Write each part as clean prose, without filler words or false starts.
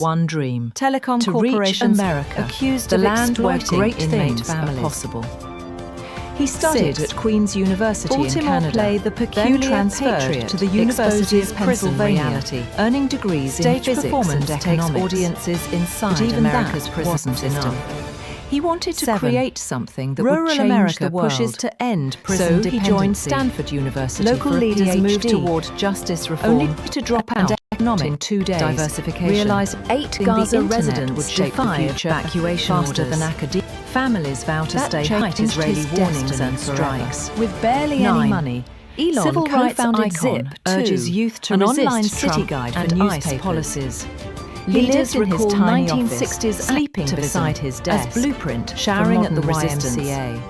one dream: telecom to corporations reach America, accused the of land where exploiting great inmate things are families. possible. He studied 6. at Queen's University in Baltimore Canada, play The then Peculiar transferred Patriot to the University of exposes prison Pennsylvania, reality. earning degrees in Stage physics performance and takes economics. audiences inside But even America's that prison wasn't system. enough. He wanted to 7. create something that Rural would change America the world. pushes to end prison So he dependency. joined Stanford University Local for a leaders PhD, moved toward justice reform, only to drop out economic in 2 days, diversification. realizing 8 the Gaza internet residents would shape defy the future evacuation faster orders. than academia. Families vow to That stay changed high Israeli his warnings destiny and forever. strikes. With barely 9. any money, Elon Civil rights co-founded icon Zip urges too, youth to an resist online city Trump guide for and newspapers. ICE policies. He Leaders lived in his recall tiny 1960s office, sleeping activism beside his desk, as blueprint showering for at the modern resistance. YMCA.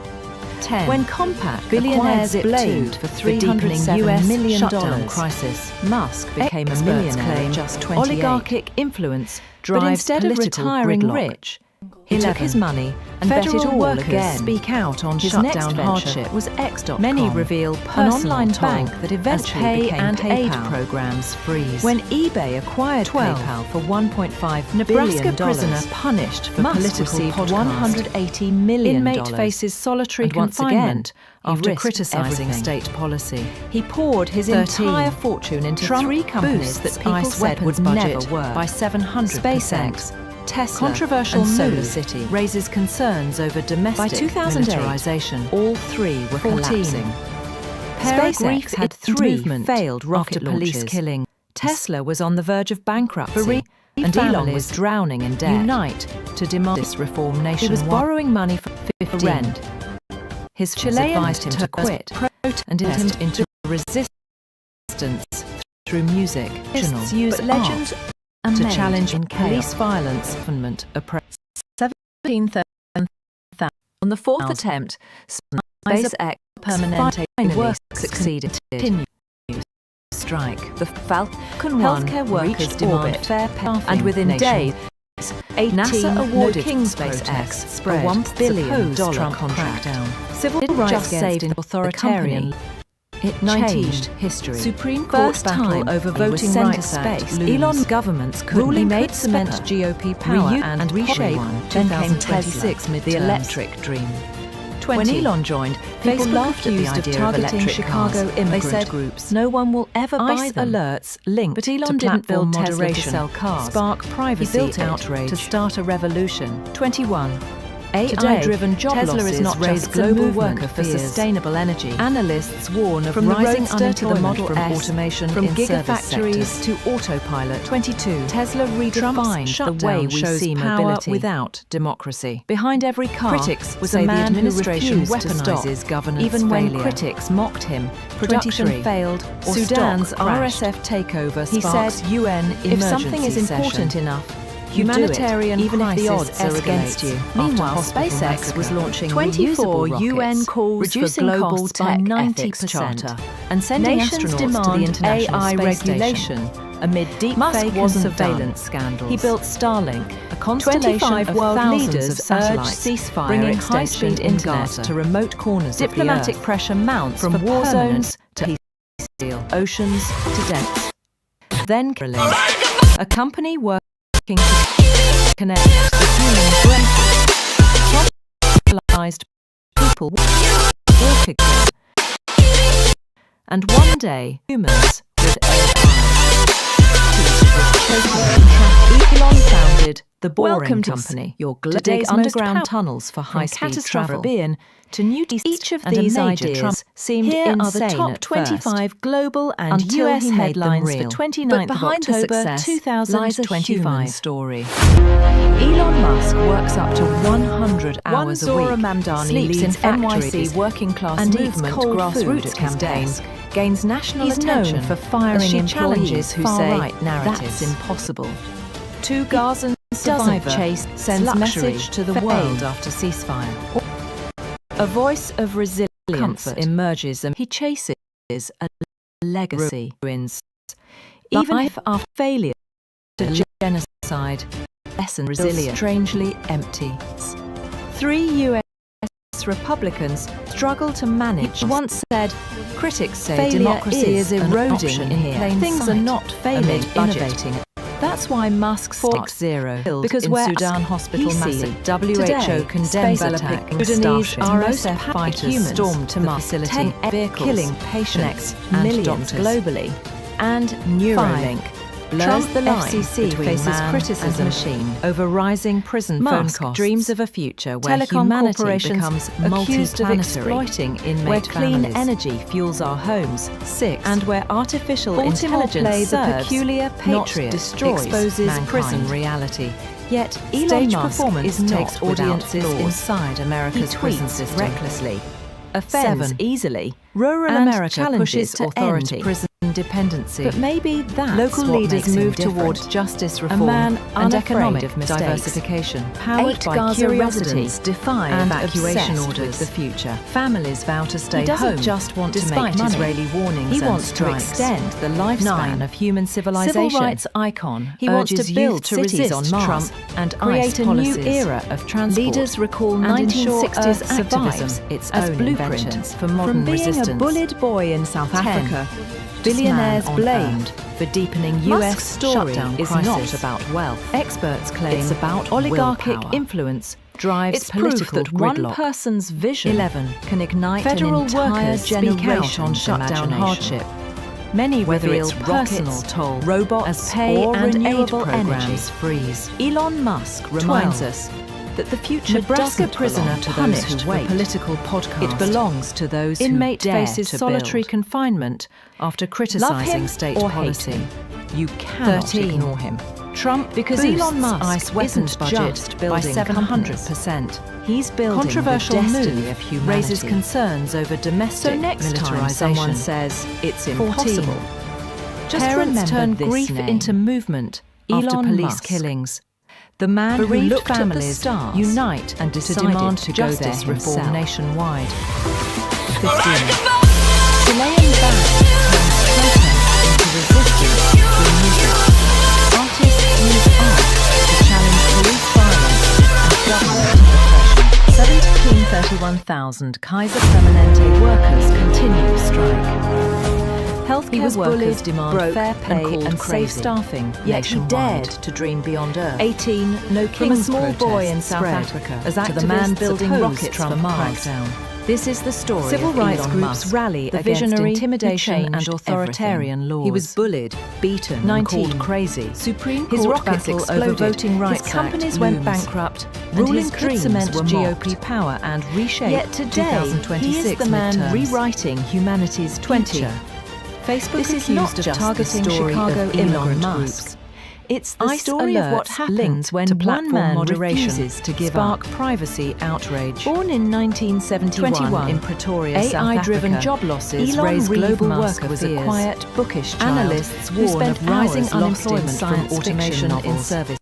10. When Compaq Billionaires acquired Zip blamed for for deepening $307 US million shutdown crisis, Musk became a experts millionaire claim at just 28. oligarchic influence But drives instead of political retiring gridlock. rich, He 11. took his money and bet it Federal all workers again. speak out on His shutdown next venture hardship. was X.com, Many reveal an personal online toll bank that as eventually pay became and aid PayPal. programs freeze. When eBay acquired 12. PayPal for $1.5 Nebraska billion, prisoner punished for Musk political received podcast. $180 million. Inmate faces solitary And once confinement again, after risked criticizing everything. state policy. He poured his 13. entire fortune into Trump 3 companies boosts that people ICE said would weapons never budget work by 700%. SpaceX, Tesla, Controversial and Solar move City raises concerns over domestic By 2008, militarization. all 3 were 14. collapsing. SpaceX had 3 failed rocket after police launches. killing. Tesla was on the verge of bankruptcy, and families Elon was drowning in debt. Unite to demand this reform nationwide. He was borrowing money for 15. rent. His Chilean advised him to quit and invest into resistance through music. Original, Use but legends and to made challenge in police chaos. violence. Government approach. 17,000. On the 4th 1,000. attempt, SpaceX Permanente finally work succeeded. Continue strike. The Falcon 1 Healthcare workers reached demand orbit, fair pay, and within days, 18 NASA awarded King's SpaceX spread a $1 billion supposed Trump contract. crackdown. Civil Didn't rights just saved save an authoritarian. It 19. changed history. Supreme Court First battle time over a voting center rights Act space. looms. Elon governments could Ruling made could cement cement GOP power and reshape one. then came 2026 Tesla, the midterms. electric dream. 20. When Elon joined, people Facebook laughed at the accused of idea of targeting electric Chicago cars. immigrant They said, groups. no one will ever buy ICE them. alerts linked But Elon to didn't build platform Tesla to moderation, sell cars. spark privacy He built it outrage to start a revolution. 21. AI-driven job Tesla losses is not raise just a global movement worker for fears. sustainable energy. Analysts warn of From the rising Roadster to the unemployment Model from S, automation from in gigafactories service sectors. to autopilot. 22. Tesla Trump's redefined the way we shows see power mobility. without democracy. Behind every car Critics was say a the man who administration refused to stop, weaponizes governance even when failure. critics mocked him. Production 23. failed or Sudan's stock crashed. RSF takeover He sparks said, UN emergency if something is session. important enough, Humanitarian you do it, even if the crisis odds are against escalates you. after Meanwhile, hospital SpaceX massacre. was launching 24 reusable UN rockets, calls reducing for global costs by tech 90% ethics charter, and sending Nations astronauts demand to the International AI Space regulation Station. amid deep Musk fake wasn't and surveillance done. scandals. He built Starlink, a constellation 25 of world thousands leaders of satellites, urged ceasefire bringing extension high-speed in internet Gaza. to remote corners Diplomatic of the earth. pressure mounts From for war permanent zones to peace deal. oceans to depths. Then Neuralink, a company working to connect the human brain, paralyzed people walk again. And one day, humans with AI. Elon founded the Boring Welcome to Company, your to dig today's underground most tunnels for from high-speed catastrophic travel. To new each of and a these major ideas Trump seemed Here insane are the top at 25 first, global and until US he made them headlines for real. 29th But of behind the October success lies a 2025 human story. Elon Musk works up to 100 hours a week, Zora Mamdani sleeps in leads factories, NYC working class and eats movement cold food grassroots at his campaign, desk, gains national He's attention known for as firing she employees challenges who far-right say narratives. that's impossible. Two Gazan survivor chase sends luxury, message to the fame. world after ceasefire. A voice of resilience Comfort emerges and he chases a legacy. Ruins. Even if after failure to genocide, lesson resilience strangely empty. 3 US Republicans struggle to manage. Once said, critics say Failure democracy is is an eroding option in in here. plain Things sight. are not failing, Amid budget innovating. That's why Musk stakes zero. Because in where Sudan hospital massacre, WHO condemns attack. Sudanese RSF fighters stormed to the facility, killing patients and millions globally. And Neuralink blurs the line FCC faces criticism machine over rising prison phone costs. Dreams of a future where humanity becomes accused of exploiting inmate where clean energy fuels our homes, 6, and where artificial intelligence serves, peculiar patriot, destroys exposes prison reality. Yet Elon Musk takes audiences inside America's prison system recklessly, offends easily. Rural America pushes to end prison dependency. But maybe that's local leaders move toward justice reform and economic diversification. Powered by Gaza residents defy evacuation orders. The future. Families vow to stay home. He doesn't just want to make money. Israeli warnings. He wants to extend the lifespan of human civilization. Civil rights icon. He wants to build cities on Mars and create a new era of transport. Leaders recall 1960s activism its own blueprints for modern resistance. From being a bullied boy in South Africa, billionaires blamed for deepening US shutdown is not about wealth. Experts claim it's about oligarchic influence drives political that gridlock. One person's vision 11 can ignite federal an entire generation on shutdown hardship. Many reveal personal toll, robots as pay or and renewable programs freeze. Elon Musk reminds us that the future Nebraska prisoner punished for political podcast. It belongs to those inmate who faces solitary confinement after criticizing state policy. You cannot ignore him. Trump because Elon Musk weapons budget by 700%. He's building controversial the destiny of humanity. Raises concerns over domestic militarization. Someone says it's impossible. Just parents turn grief into movement after police killings. The man who looked families unite and to demand to justice reform nationwide. 15. Chilean band turns protest into resistance through music. Artists use art to challenge police violence and government repression. 1731,000 Kaiser Permanente workers continue strike. Healthcare workers demand fair pay and safe staffing, yet he dared to dream beyond Earth. 18. No King's from a small boy in South Africa as to the man building rockets for Mars. This is the story civil rights groups rally against intimidation and authoritarian laws. He was bullied, beaten, 19. Called crazy. Supreme Court his rockets exploded. Over voting rights. His companies went bankrupt. Ruling could cement GOP power and reshape. Yet today, he is the man rewriting humanity's 20. Facebook this is not just targeting Chicago immigrant groups. It's the story of what happens when one man refuses to give up privacy outrage. Born in 1971 in Pretoria, South Africa, AI-driven job losses raised global worker was a quiet, bookish child. Analysts warn of rising unemployment from automation in service.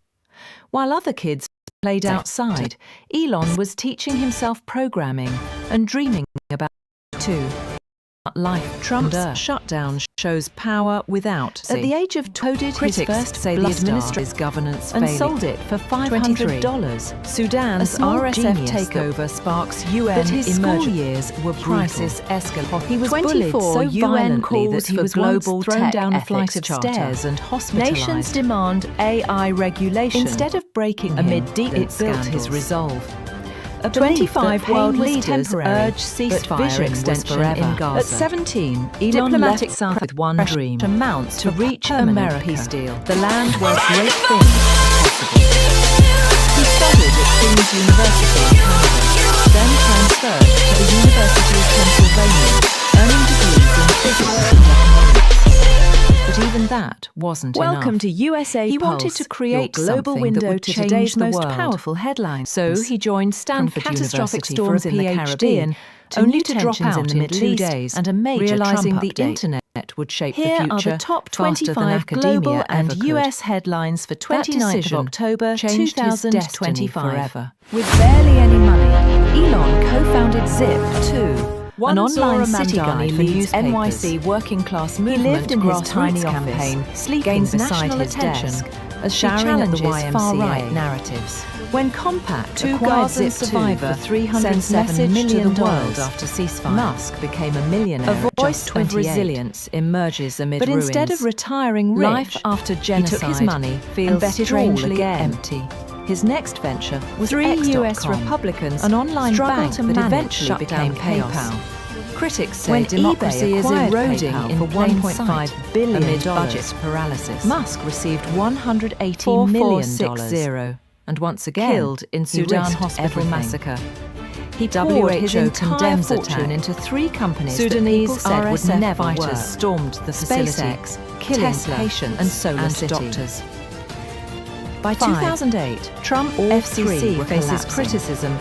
While other kids played outside, Elon was teaching himself programming and dreaming about too. Life. Trump's shutdown shows power without. At the age of coded, critics first say the administration's governance and sold it for $500. Sudan's RSF takeover sparks UN but his school years were crisis escalated. He was bullied so violently that he was global thrown down a flight of stairs and hospitalized. Nations demand AI regulation instead of breaking amid deep it built his resolve. A 25 world leaders urge ceasefire extension in Gaza. At 17, Elon left South with one dream: amounts to reach America peace deal, the land where great things are possible. He studied at Queen's University in Canada, then transferred to the University of Pennsylvania, earning degrees in physics and economics. But even that wasn't enough. Welcome to USApulse. He wanted to create a global window to today's most powerful headlines. So he joined Stanford catastrophic storms in the Caribbean, only to drop out in the Middle East and a major realizing the internet would shape the future. Here are the top 25 global and US headlines for 29th of October 2025. Forever. With barely any money, Elon co-founded Zip2. An online city guy leads NYC working class movement. He lived in his tiny office, gains national attention, as she challenges far-right narratives. When Compact acquired Zip Survivor $307 million after ceasefire, Musk became a millionaire. A voice of resilience emerges amid ruins. But instead of retiring rich, life after genocide, he took his money, feels strangely empty. His next venture was 3 US Republicans, an online bank that eventually became PayPal. Critics say democracy is eroding in $1.5 billion amid budget paralysis. Musk received $180 million and once again killed in Sudan hospital massacre. He poured his entire fortune into 3 companies Sudanese that people said would never work. Stormed the facility, SpaceX, killing Tesla, patients and solar cities. Doctors. By 2008, Trump FCC faces criticism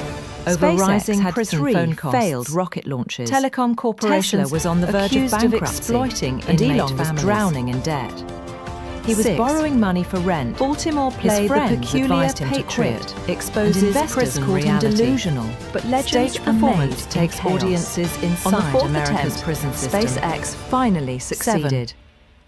over rising prison phone costs, failed rocket launches. Telecom corporations Tesla was on the verge of bankruptcy, and Elon was drowning in debt. He was borrowing money for rent. Baltimore played the peculiar patriot, exposes prison called him delusional, but stage performance takes audiences inside America's prison system. SpaceX finally succeeded.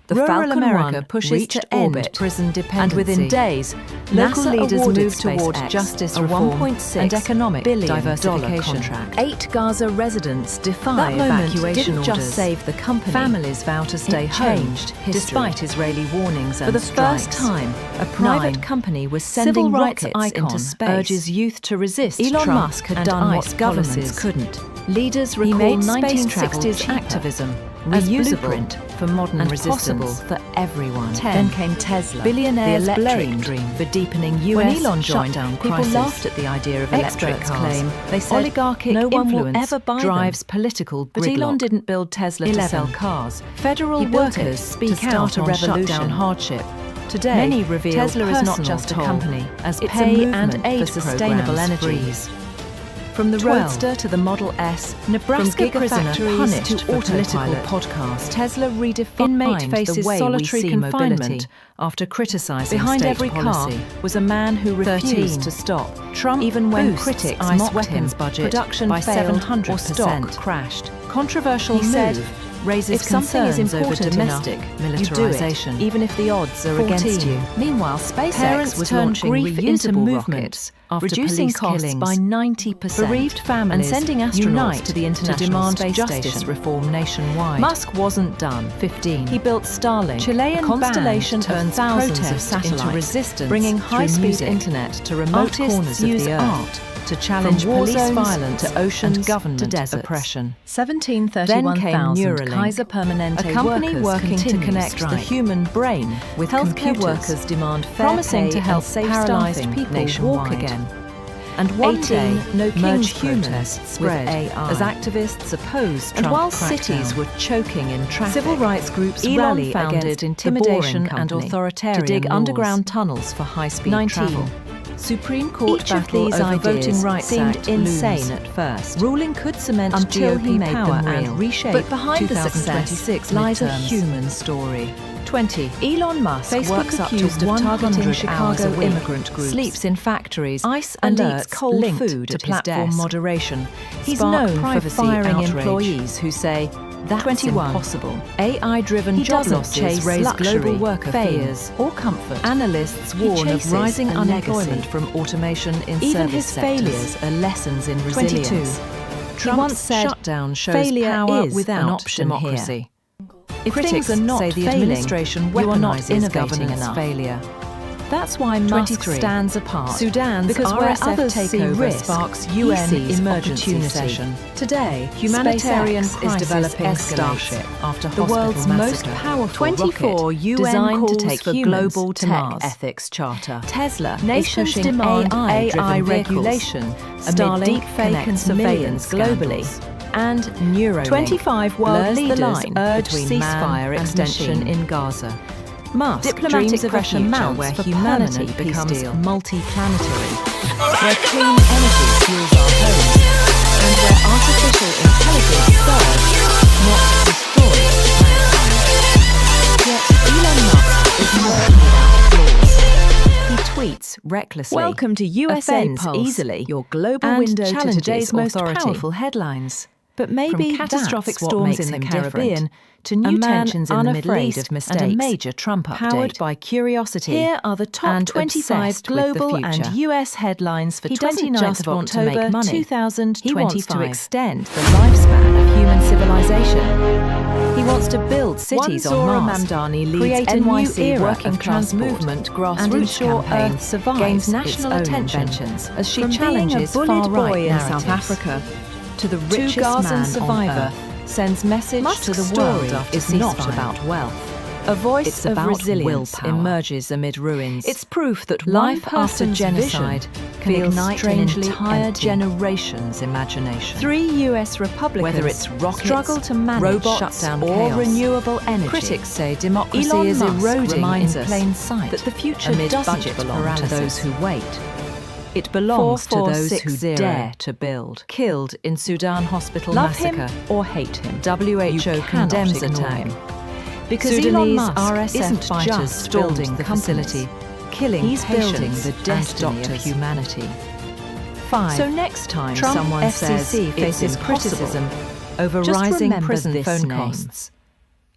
The Rural America pushes to end prison dependency, and within days, local leaders move toward justice reform and economic diversification. Contract. 8 Gaza residents defy evacuation orders. Just save the company. Families vow to stay home, despite Israeli warnings and strikes. For the first time, a private company was sending rockets into space. Urges youth to resist. Elon Musk had done what governments couldn't. Leaders recall 1960s activism as blueprint for modern and resistance for everyone. Then came Tesla, Billionaire's the electric dream for deepening US when Elon joined down people crisis. Laughed at the idea of electric cars. Claim they said oligarchic no one will ever buy drives them. Political gridlock. But Elon didn't build Tesla to sell cars. Federal workers speak out on shutdown hardship. Today, many reveal Tesla is not just a company, as it's pay and aid for sustainable energies. From the Roadster to the Model S, Nebraska prisoner punished to autopilot podcast. Tesla redefined the way solitary we see confinement after criticizing behind state every policy. Car was a man who refused to stop. Trump even when critics mocked weapons budget production by 700% or stock crashed. Controversial he said, raises if something is important over domestic militarization, you do it, even if the odds are against you. Meanwhile, SpaceX was launching reusable rockets, reducing costs by 90%, bereaved families, and sending astronauts to the International Space Justice reform nationwide. Musk wasn't done. 15. He built Starlink, Chilean constellation turns thousands of satellites into resistance, bringing high-speed internet to remote corners of the earth. To challenge police violence to oceans and government to desert oppression. 1731,000 then came Neuralink, Kaiser Permanente, a company working to connect the human brain with healthcare workers demand fair promising pay to help paralyzed people nationwide. Walk again. And one day, no king's protests spread as activists opposed Trump. And while cities were choking in traffic, civil rights groups rallied against intimidation and authoritarian to dig underground tunnels for high-speed travel. Supreme Court battle over voting rights seemed insane at first. Ruling could cement until GOP he made power and reshape. But behind the success lies a human story. 20. Elon Musk Facebook works up to 100 Chicago immigrant groups, sleeps in factories, ICE and eats cold food to platform moderation. He's known for firing employees who say, that's 21. Impossible. AI-driven job losses raise global worker fears or comfort. Analysts warn of rising unemployment from automation in even service sectors. Even his failures are lessons in resilience. 22. Trump once said, shutdown shows failure power is without an option democracy. Here. If critics are not say the administration weaponizes governing enough failure. That's why Musk stands apart. Sudan's because where others see risk sparks UN emergency session. Today, humanitarian is developing Starship after the world's most powerful 24 UN designed to take for global tech ethics charter. Tesla nations demand AI regulation amid deepfake and surveillance globally. And Neuralink 25 world leaders urge ceasefire extension in Gaza. Musk diplomatic pressure mounts where humanity becomes multi-planetary, where clean energy fuels our homes, and where artificial intelligence serves, not destroys mankind. Yet Elon Musk is not without flaws. He tweets recklessly. Welcome to USApulse, easily your global window to today's most powerful headlines. But maybe from catastrophic storms in the Caribbean to new man tensions in the Middle unafraid East of mistakes, and a major Trump update. powered by curiosity. Here are the top and 25 obsessed with the global and future. US headlines for He doesn't 29th just of want to October make money. 2025. He wants to extend the lifespan of human civilization. He wants to build cities on Zora Mars, Mamdani leads create a NYC new era working of class transport, movement and grassroots ensure campaign Earth survives gains its national own attention inventions. as she From challenges being a bullied far-right boy in narratives. South Africa to the to richest Gazan man survivor, on Earth, sends message Musk's to the story world after is not ceasefire. about wealth. A voice It's of about resilience willpower. emerges amid ruins. It's proof that life one after person's genocide vision can feels ignite an strangely entire empty. generation's imagination. 3 US Republicans, Whether it's rockets, struggle to manage robots, shutdown or chaos. renewable energy, Critics say democracy Elon is Musk eroding reminds in us plain sight that the future amid doesn't budget belong paralysis. to those who wait. It belongs to those who 4460. dare to build. Killed in Sudan hospital Love him massacre or hate him. WHO You condemns cannot ignore attack. him. Because Sudanese Elon Musk RSF isn't fighters just stormed building the companies. facility, killing He's patients building the and destiny of doctors. humanity. 5. So next time Trump someone FCC says it's faces impossible, criticism over just rising remember prison this phone name. costs.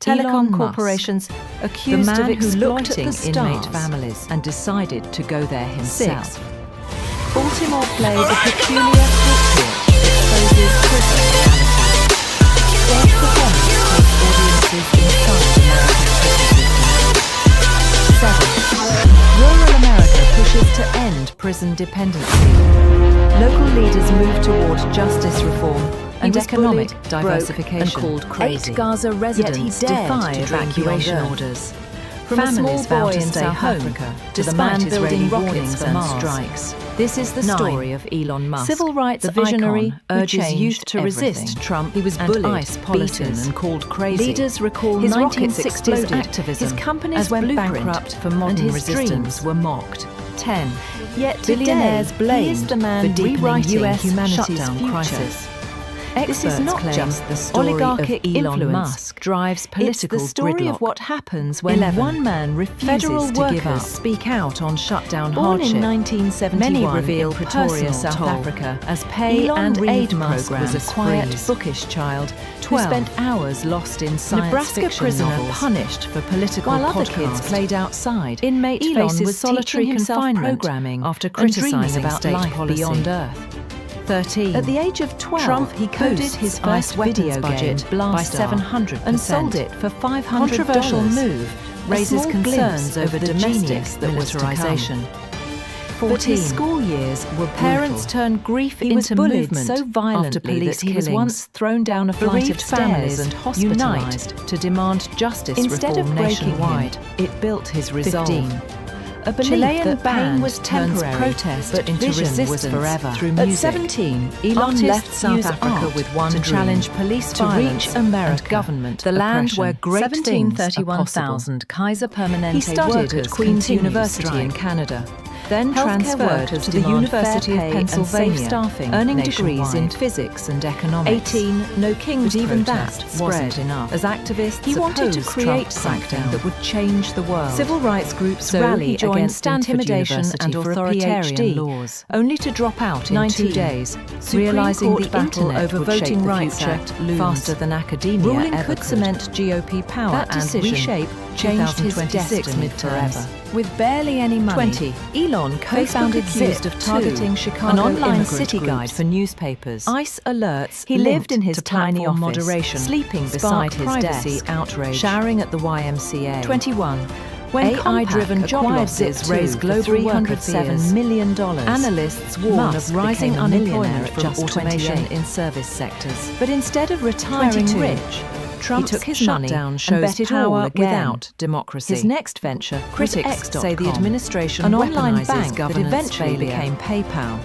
Elon Telecom Musk, corporations the accused man of who looked at exploiting the inmate stars families and decided to go there himself. 6. Baltimore played a peculiar clip exposes prison reality. Dance performance takes audiences inside American prison systems. 7. Rural America pushes to end prison dependency. Local leaders move toward justice reform and was economic bullied, diversification. broke, and called crazy. 8 Gaza Yet he residents dared defied to dream evacuation beyond Earth. orders. From a Families small vow boy to in stay South home Africa to the despite man building Israeli rockets warnings for and Mars. strikes. This is the 9. story of Elon Musk. Civil rights the visionary icon who urges youth changed to resist everything. Trump He was and bullied, ICE policies beaten, and called crazy. Leaders recall his rockets 1960s exploded. activism His companies as went blueprint bankrupt for modern and his resistance. dreams were mocked. 10. Yet Billionaires today, blamed he is the man for deepening rewriting US humanity's shutdown future. crisis. Experts This is not claim just the story oligarchic of Elon influence Musk drives political it's the story gridlock. of what happens when 11. one man refuses Federal to workers give up. speak out on shutdown Born hardship. in 1971, Many reveal in Pretoria, personal South toll, Africa, as pay Elon and Reed aid Musk programs was a quiet, freeze. bookish child 12. who spent hours lost in science Nebraska fiction prisoner novels, punished for political while other podcasts. kids Played outside. Inmate Elon faces was solitary teaching himself confinement programming after and dreaming criticizing about state life policy. beyond Earth. 13. At the age of 12, Trump he coded boasts his ICE first video budget game, by Blaster, 700% and sold it for $500. Controversial move raises small concerns glimpse over of the domestic genius that was to come. militarization. 14. But his school years were parents brutal. turned grief He was into bullied movement so violently after police that he was killings. once thrown down a flight Bereaved of families stairs and hospitalized. unite to demand justice Instead of reform breaking nationwide. It built his resolve. 15. A belief Chilean that pain band was turns temporary, protest but into vision was resistance forever. through At music. 17, Elon Artists left South use Africa art with one to dream, challenge police to violence reach America, and government the land oppression. where great things are 1731,000 Kaiser Permanente He studied workers at Queen's continued University strike. in Canada. Then Healthcare transferred workers to the demand University of fair pay and Pennsylvania, safe staffing earning degrees in nationwide. physics and economics. 18. No King's But even protest that spread. wasn't enough. As activists He wanted to opposed create Trump's something crackdown that would change the world. Civil rights groups So rally he joined against Stanford intimidation University and for a authoritarian PhD, laws. only to drop out in 19. 2 days, Supreme realizing Court the battle internet over would shape Voting the Rights future Act looms. faster than academia Ruling ever could cement GOP power That and decision reshape changed his 2026 destiny midterms. forever. With barely any money, 20. Elon co-founded Facebook accused of Zip, targeting too, Chicago an online immigrant city groups. guide for newspapers. ICE alerts. He lived in his to tiny platform office, moderation, sleeping sparked beside his privacy desk, outrage. showering at the YMCA. 21. When AI-driven AI-driven job acquired losses Zip raise for global $307 $107 million, Analysts warn Musk of rising became a millionaire unemployment at from just automation 28. in service sectors. But instead of retiring 22. rich, Trump took his shutdown money and shows bet it power all again. without democracy. His next venture, Critics say the administration an online weaponizes bank that governance eventually failure. became PayPal.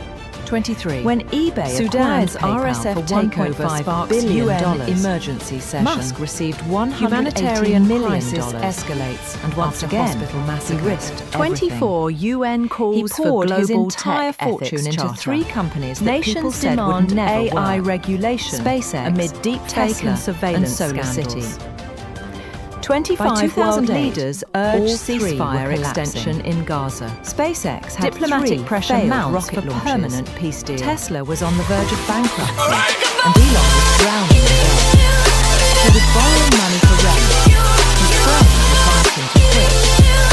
23. When eBay Sudan's acquired PayPal RSF for takeover $1.5 sparks billion, UN emergency session. Musk received $180 Humanitarian million. crisis escalates, and once After again, hospital massacre. he risked 24 UN calls He for poured his global entire tech fortune ethics into charter. 3 companies that people Nations said would demand never AI work. regulation SpaceX, amid deep fake Tesla, and surveillance and Solar scandals. City. 25 By 2008, world leaders urged all 3 ceasefire were extension in Gaza. SpaceX had Diplomatic 3 pressure failed mounts rocket for launches. permanent peace deals. Tesla was on the verge of bankruptcy, and Elon was drowning in debt. To was borrowing money for rent. His friends advised him to quit,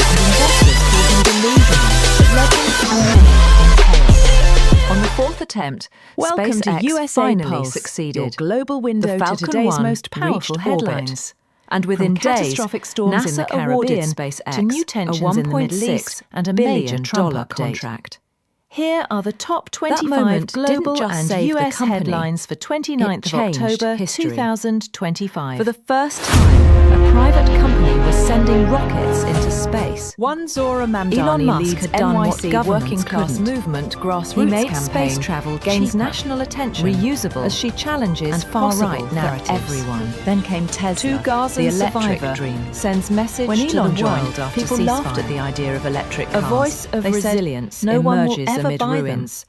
and investors called him delusional, but led him to many in chaos. On the fourth attempt, Welcome to SpaceX finally USApulse, succeeded. your global window The to Falcon today's 1 most powerful reached headlines. And within From days, catastrophic storms NASA in the awarded Caribbean SpaceX to new tensions a in the Middle East and a major $1.6 Trump billion update. contract. Here are the top 25 moment global didn't just and save the US company, headlines for 29th it of changed October history. 2025. For the first time, a private company was sending rockets into space. One Zora Mamdani Elon Musk leads had done what NYC governments working class couldn't. movement grassroots He made campaign space travel gains cheaper, national attention, reusable, as she challenges and far-right possible for narratives. everyone. Then came Tesla, To Gaza's the electric survivor, dream, sends message when to Elon the world joined after people laughed at ceasefire. the idea of electric A cars. voice of They said, resilience no one will emerges ever amid buy them. ruins.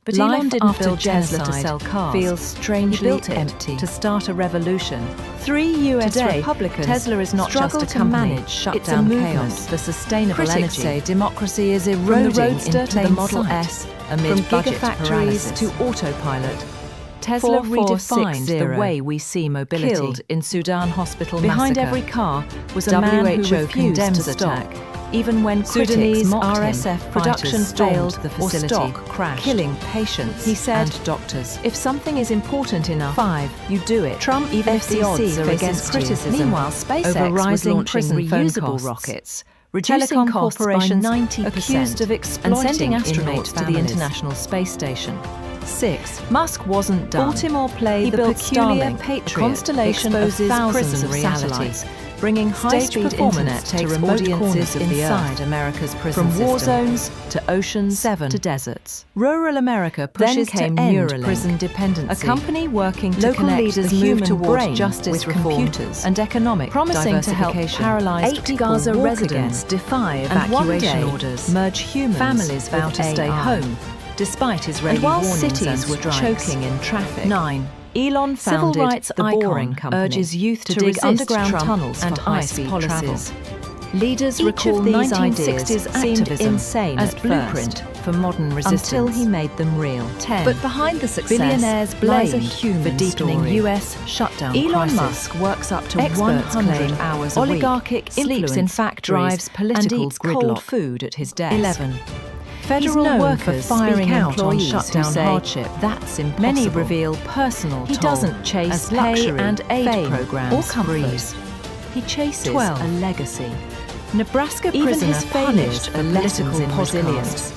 But Life Elon didn't after build Tesla to genocide sell cars. feels strangely He built it empty. to start a revolution. 3 US Today, Republicans Tesla is not struggle just a to company, manage it's a shutdown movement chaos. for sustainable Critics energy. say democracy is From eroding the Roadster in to the plain Model sight. S, amid From budget gigafactories paralysis. to autopilot. Tesla 4460 redefines the way we see mobility. Killed in Sudan hospital Behind massacre. every car was a man who WHO refused condemns to attack. stop. Even when Sudanese critics mocked RSF him, production fighters stormed failed the or facility, stock crashed. killing patients He said, and doctors. if something is important enough, 5. you do it. Trump, even if the FCC odds are faces against criticism you. Meanwhile, SpaceX over was rising launching prison phone reusable costs, rockets, reducing telecom costs by corporations 90%, accused of and exploiting sending inmates astronauts to the families. International Space Station. 6. Musk wasn't done. Baltimore play He the built peculiar Starlink, Patriot, a constellation exposes of thousands prison of realities. satellites, bringing Stage high-speed performance internet to takes remote audiences corners of the inside earth, America's prison from war system. zones to oceans 7. to deserts. Rural America Then pushes came to end Neuralink, prison dependency. a company working to Local connect leaders the move human toward brain justice with reform computers and economic promising to help diversification. paralyzed 8 people Gaza walk residents again. defy And one evacuation day, orders. merge humans Families vow with to stay AI. home, despite Israeli And while warnings cities and were strikes. choking in traffic. 9. Elon Civil founded rights the icon Boring Company, urges youth to to dig resist underground Trump tunnels and for high-speed ICE travel. policies. Leaders Each recall of these 1960s ideas seemed activism insane as at blueprint first, for modern resistance. until he made them real. 10. But behind the success Billionaires lies a blamed human for deepening story. US shutdown Elon crisis. Musk works up to Experts 100 claim hours a week, oligarchic sleeps in influence factories, drives political and eats gridlock. cold food at his desk. 11. Federal He's known workers for firing speak out on employees shutdown who say, hardship. "That's impossible." Many reveal personal He toll doesn't chase as pay luxury and aid fame, programs or comfort. freeze. He chases 12. a legacy. Nebraska Even prisoner his failures punished for for lessons political in resilience. resilience.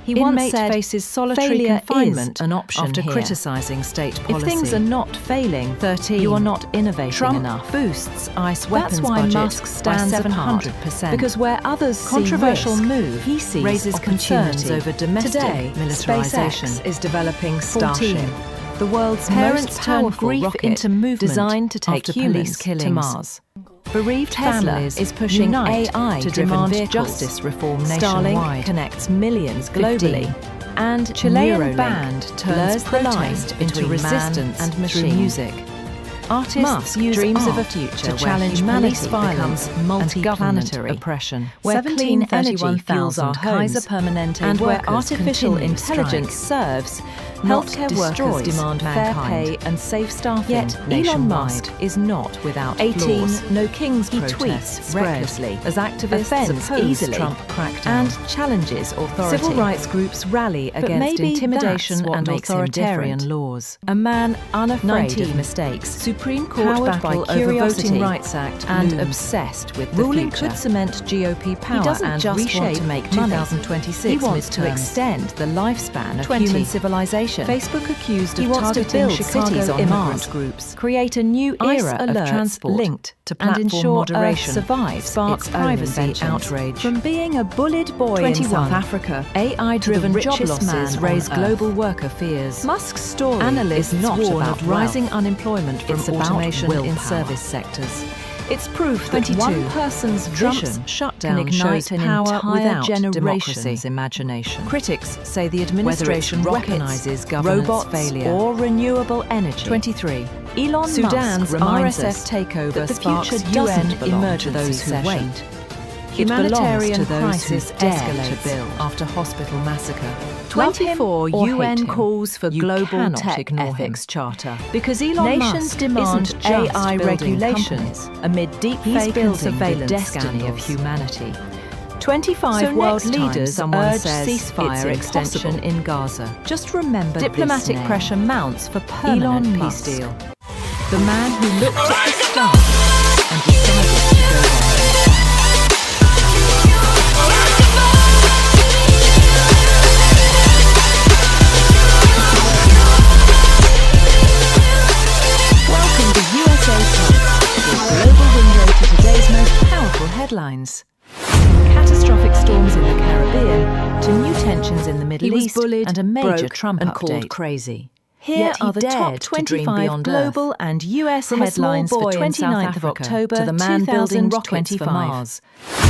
He once Inmate said, faces solitary failure confinement is an option after here. criticising state policy. If things are not failing, 13. you are not innovating Trump enough. boosts ICE weapons That's why budget Musk stands by apart, 700%. because where others Controversial see risk, move, he sees raises concerns opportunity. over domestic Today, militarization. SpaceX is developing 14. Starship, the world's Parents most turn powerful grief rocket into movement designed to take after humans police killings. to Mars. Bereaved Tesla families is pushing unite AI to driven demand vehicles. justice reform Starlink nationwide. connects millions globally. 15. And Chilean Neuralink band blurs turns the line protest into between resistance man and through machine. music. Artists Musk use dreams of a art future to where challenge humanity police violence becomes multi-planetary and oppression, where clean energy fuels our 17,000 homes, Kaiser Permanente and where workers artificial continue intelligence strikes. serves, Not healthcare destroys workers demand fair mankind. pay and safe staffing. Yet Elon nationwide. Musk is not without 18. flaws. No King's He protests tweets spread recklessly as activists offends oppose easily Trump crackdown. and challenges authority. Civil rights groups rally But against maybe intimidation that's what and makes him authoritarian different. laws. A man unafraid 19. of mistakes, Supreme Court powered battle by over curiosity Voting Rights Act and looms. obsessed with the Ruling future. could cement GOP power He doesn't and just reshape want to make money. 2026 He wants to midterms. extend the lifespan of 20. human civilization. Facebook accused He of wants to targeting build Chicago cities on immigrant Mars, groups, create a new ICE era of alerts transport linked to and platform ensure moderation, Earth survives spark its privacy own inventions. outrage. From being a bullied boy 21. in South Africa, AI-driven the job richest losses man raise on global worker fears. Musk's story Analysts is not warn about of rising wealth. unemployment from It's about automation in willpower. service sectors. It's proof that 22. one person's Trump's vision shutdown can ignite shows an power entire without democracy's democracy. imagination. Critics say the Whether it's administration rockets, weaponizes governance robots, failure or renewable energy. 23. Elon Sudan's Musk reminds RSF us takeover that the sparks future UN doesn't belong to emergency those who session. wait. Humanitarian it belongs to those crisis who dare escalates to build after hospital massacre. Love him 24 or UN hate him, calls for you global cannot tech ignore ethics charter. Because Elon Nations Musk demand isn't just AI building regulations companies. amid He's deepfake and building the surveillance destiny of scandals. humanity. 25 So world next time leaders someone urge says ceasefire it's extension impossible, in Gaza. just remember Diplomatic this name. pressure mounts for permanent Elon peace Musk. deal. The man who looked at the stars and decided to go there. Welcome to USApulse, your global window to today's most powerful headlines. From catastrophic storms in the Caribbean to new tensions in the Middle He was East bullied, and a major broke, Trump and update. called crazy. Here Yet he are the top dared to dream 25 beyond global Earth. and US From a small headlines boy for in 29th South of Africa October to the man building rockets for 2025. Mars.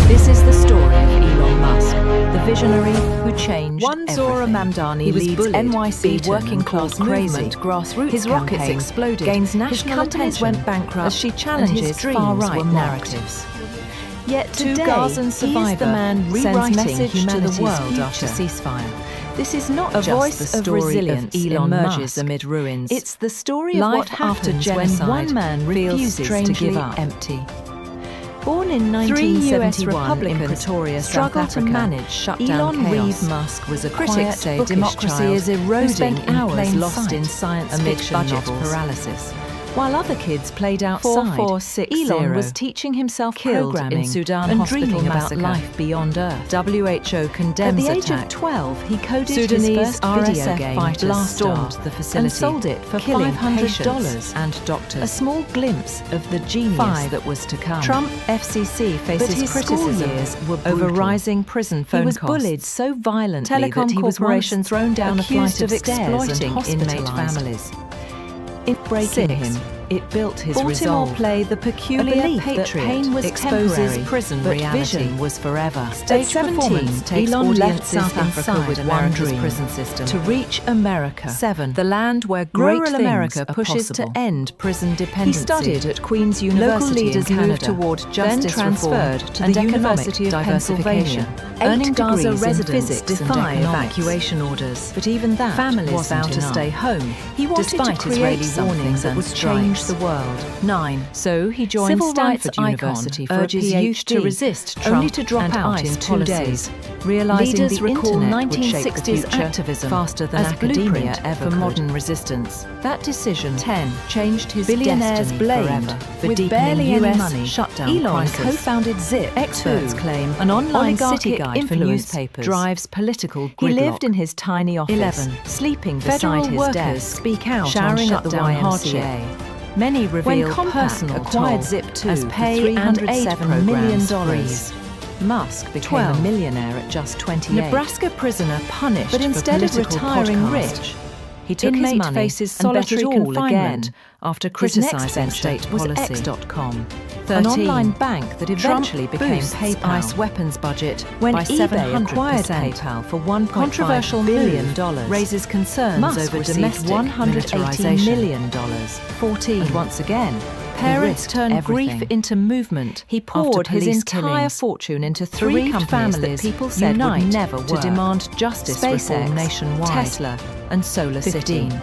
This is the story of Elon Musk, the visionary who changed One Zora everything. Mamdani He was leads bullied, NYC beaten, working and class called crazy. movement grassroots His rockets campaign exploded, gains his national companies attention went bankrupt as she and challenges his dreams far-right were mocked. narratives. Yet To today, Gazan he is survivor the man sends rewriting message to the humanity's world future. after ceasefire. This is not A just voice the of story resilience of Elon emerges Musk amid ruins. It's the story of Life what after happens genocide when one man feels refuses to strangely give up. empty. Born in 3 US 1971 in Republicans Pretoria, South struggle to Africa, manage shutdown Elon chaos. Reeve Musk was a Critics quiet, say bookish democracy child is who eroding spent in hours plain lost sight in science amid fiction budget novels. paralysis. While other kids played outside, 4460 Elon was teaching himself killed programming in Sudan and hospital dreaming massacre. about life beyond Earth. WHO At condemns the age attack. of 12, he coded Sudanese his first video RSF game, fighters Blast stormed Star, the facility, and sold it for killing $500 patients and doctors. A small glimpse of the genius 5 that was to come. Trump FCC But faces his criticism school years were over brutal. rising prison phone He was costs. bullied so violently Telecom that he was once corporations thrown down a accused flight of of stairs exploiting and inmate hospitalized. families. In breaking 6. him, it built his Baltimore resolve. play The Peculiar A belief Patriot that pain was exposes temporary, prison but reality. vision was forever. Stage At 17, performance takes Elon left audiences South Africa inside with America's one dream: prison system. to reach America. 7. The land where great Rural things America are pushes possible. to end prison dependency. He studied at Queen's University Local leaders in Canada, moved toward then justice transferred reform to and the economic University of Pennsylvania, diversification. earning 8 Gaza degrees in residents physics and defy economics. evacuation orders. But even that Families wasn't vow to enough. stay home. He wanted despite to create Israeli something warnings that and would change strikes. the world. 9. So he joined Civil rights Stanford University icon for urges a youth PhD, to resist only Trump to drop and out ICE in 2 policies. days, realizing Leaders the recall internet would shape the 1960s future activism faster than as academia blueprint ever for could. modern resistance. That decision 10. changed his Billionaires destiny blamed forever. for With deepening barely US any money, shutdown Elon crisis. co-founded Zip. Experts 2. claim an online city Oligarchic guide for influence newspapers drives political He gridlock. lived in his tiny office, 11. sleeping Federal beside his workers desk, speak out showering on at the shutdown YMCA. hardship. Many reveal Compaq personal acquired toll Zip2 as for pay and aid $307 programs million. freeze. Musk became 12. a millionaire at just 28. Nebraska prisoner punished But for instead of political retiring podcast. rich, he took his Inmate money faces and bet it solitary all confinement again after His next criticizing venture state was policy. X.com. An 13. online bank that eventually Trump became boosts PayPal. ICE weapons budget When by eBay 700%. acquired PayPal for $1.5 Controversial billion, move raises concerns Musk over received domestic $180 $180 million. 14. And once again, parents risked turned everything. grief into movement. He poured his police entire killings. fortune into 3 Bereaved companies families that people said unite would never to work. demand justice SpaceX, reform nationwide. Tesla, and Solar 15. City.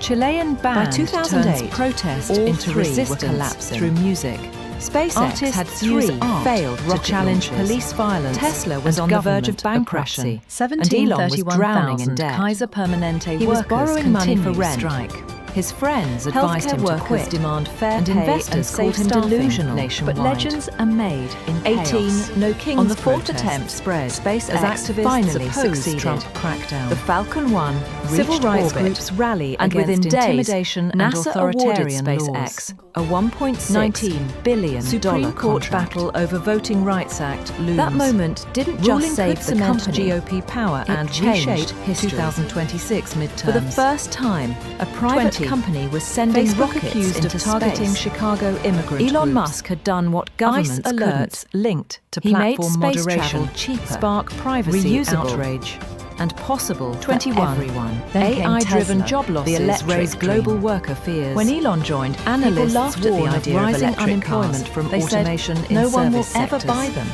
Chilean band By 2008, turns protest all into 3 were resistance collapsing. through music. SpaceX Artists had use 3 art, failed to rocket challenge launches. police violence. Tesla was and on the verge of government bankruptcy. oppression. And Elon was drowning in 17,000 debt. Kaiser Permanente He was workers borrowing money for continue rent. strike. His friends advised Healthcare him to workers quit, demand fair and pay investors and called safe him staffing delusional. nationwide. But legends are made in 18 chaos. No Kings On the 4th protest attempt, spread SpaceX as activists finally opposed succeeded. Trump crackdown. The Falcon 1 Civil reached rights orbit, groups rally and against within days, intimidation and NASA authoritarian awarded laws. SpaceX A $1.19 billion Supreme Court contract. battle over Voting Rights Act looms. That moment didn't Ruling just save could the cement company, GOP power it and changed reshape history. 2026 midterms. For the first time, a private 20. company was sending Facebook rockets accused into of targeting space. Chicago immigrant Elon groups. Musk had done what governments ICE alerts couldn't. linked to He made platform space moderation travel cheaper, spark privacy reusable, outrage. and possible 21. for everyone. Then came AI-driven Tesla, job the losses electric raised dream. global worker fears. When Elon joined, people analysts laughed at the warned of idea of rising electric unemployment cars. from They said, automation in no one will service ever sectors. buy them.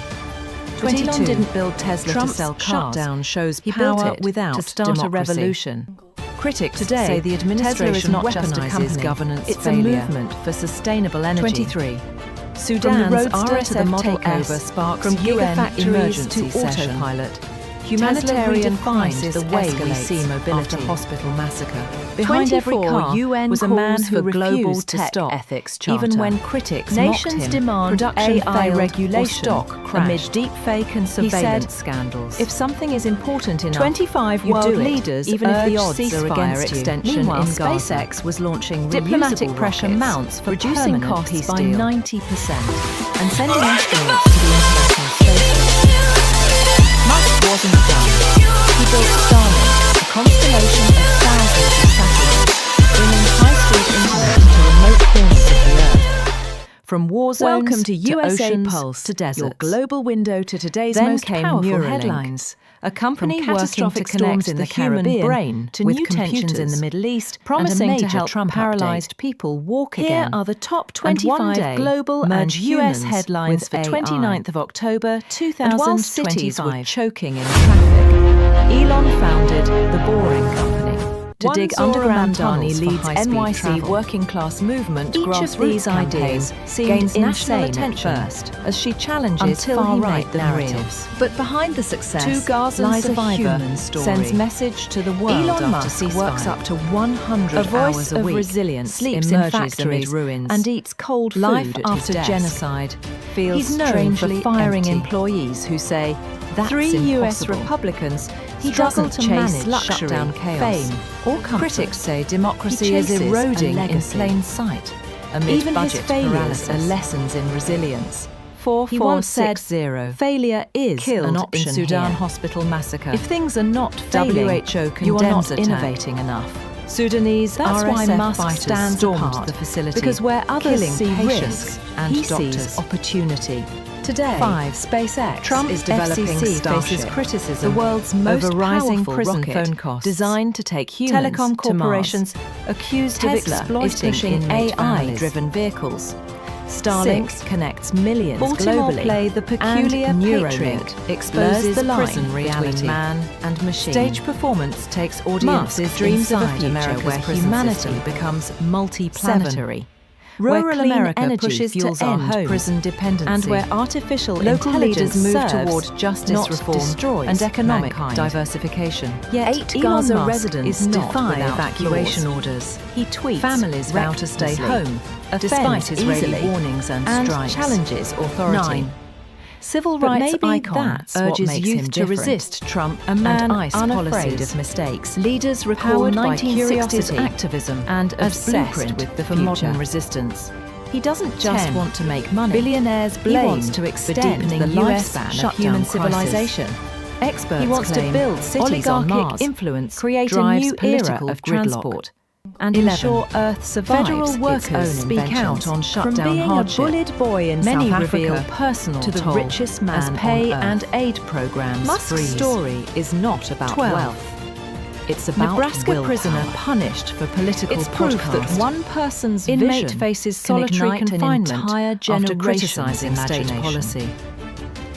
But 22. Elon didn't build Tesla Trump's to sell cars. shutdown shows He power built it without to start democracy. a revolution. Critics Today, say the administration Tesla is not just a weaponizes company, governance it's failure. a movement for sustainable energy. 23. From Sudan's the Roadster RSF to the Model takeover S, sparks from UN gigafactories emergency to session. autopilot. Humanitarian Tesla crisis redefined the way we escalates see mobility. after hospital massacre. Behind every 24 car UN was a man calls who for global refused to tech stop ethics charter. even when critics Nations mocked him. demand Production AI failed regulation or stock crashed. amid deepfake and He surveillance said, scandals. If something is important enough, 25 you world do it, leaders even if the urge odds are ceasefire against you. extension Meanwhile, in Gaza. SpaceX was launching Diplomatic reusable pressure rockets, mounts for reducing permanent costs peace by deal. 90% and sending astronauts to the International Space Station. Musk wasn't done. He built Starlink, a constellation of thousands of satellites, bringing high-speed internet to remote corners of the Earth. From war zones Welcome to oceans USApulse, to deserts. your global window to today's Then most came powerful Neuralink, headlines. a company From working catastrophic to connect storms in the the human Caribbean brain to with new tensions in computers, the Middle East, promising and a to major help Trump paralyzed update. People walk Here again. are the top And 25 one day, global merge and US humans headlines with for AI. 29th of October And while cities were 2025. choking in traffic, Elon founded the Boring Company. To One dig Zora underground Mandani tunnels for leads high-speed NYC travel. working class movement Each of grassroots these campaign ideas seemed gains national insane attention at first, as she challenges until he far-right made them real. narratives. But behind the success Two Gazan lies a survivor human story. sends message to the world Elon after Musk ceasefire. works up to 100 A voice hours a of week, resilience sleeps emerges in factories amid ruins, and eats cold food life at his after desk. genocide feels He's known strangely for firing empty. employees who say that's 3 US impossible. Republicans He struggle doesn't to chase manage luxury, shutdown chaos, fame, or comfort. Critics say democracy He is chases a eroding in legacy. plain sight amid Even his budget failures paralysis. are lessons in resilience. He 4460. once said, failure is Killed an in option Sudan here. hospital massacre. If things are not failing, WHO you are condemns not attack. innovating enough. Sudanese That's why RSF Musk fighters stands stormed apart, the facility, because where others killing see patients risk, and he doctors. sees opportunity. Today, 5. SpaceX Trump is developing FCC Starship, faces criticism the world's most over rising powerful prison rocket, phone costs, designed to take humans telecom to Mars. corporations accused Tesla of is exploiting pushing inmate AI-driven vehicles. Starlink 6. connects millions Baltimore globally. play the peculiar and Patriot Neuralink exposes blurs the line prison reality. between man and machine. Stage performance takes audiences Musk dreams of a inside future America's where prison humanity system becomes multi-planetary. where Rural clean America energy pushes fuels to our end homes, prison dependency, and where artificial local leaders intelligence move serves, toward justice not reform destroys and economic mankind. diversification. Yet 8 Elon Gaza Musk residents is not defy without evacuation flaws. orders. He tweets Families vow to stay recklessly, home offends despite Israeli easily, warnings and strikes. challenges authority. 9. Civil But rights maybe icon that's what urges makes youth him to different. resist Trump A man and ICE unafraid policies. of mistakes. Leaders recall Powered by 1960s curiosity activism and as obsessed blueprint with the for future. modern resistance. He doesn't just 10. want to make money. Billionaires He blame wants to for extend deepening the US lifespan of shutdown human crisis. civilization. Experts He wants to claim build cities on oligarchic Mars, influence create a drives new political era of transport, and 11. ensure Earth survives. Federal its workers own speak inventions. out on From shutdown being hardship. a bullied boy in Many South reveal Africa personal to the toll richest man as pay on Earth. and aid programs. Musk's freeze. story is not about 12. wealth. It's about Nebraska willpower. prisoner punished for political It's proof that podcast. one person's Inmate vision faces can solitary ignite confinement an entire after generation criticising state imagination. policy.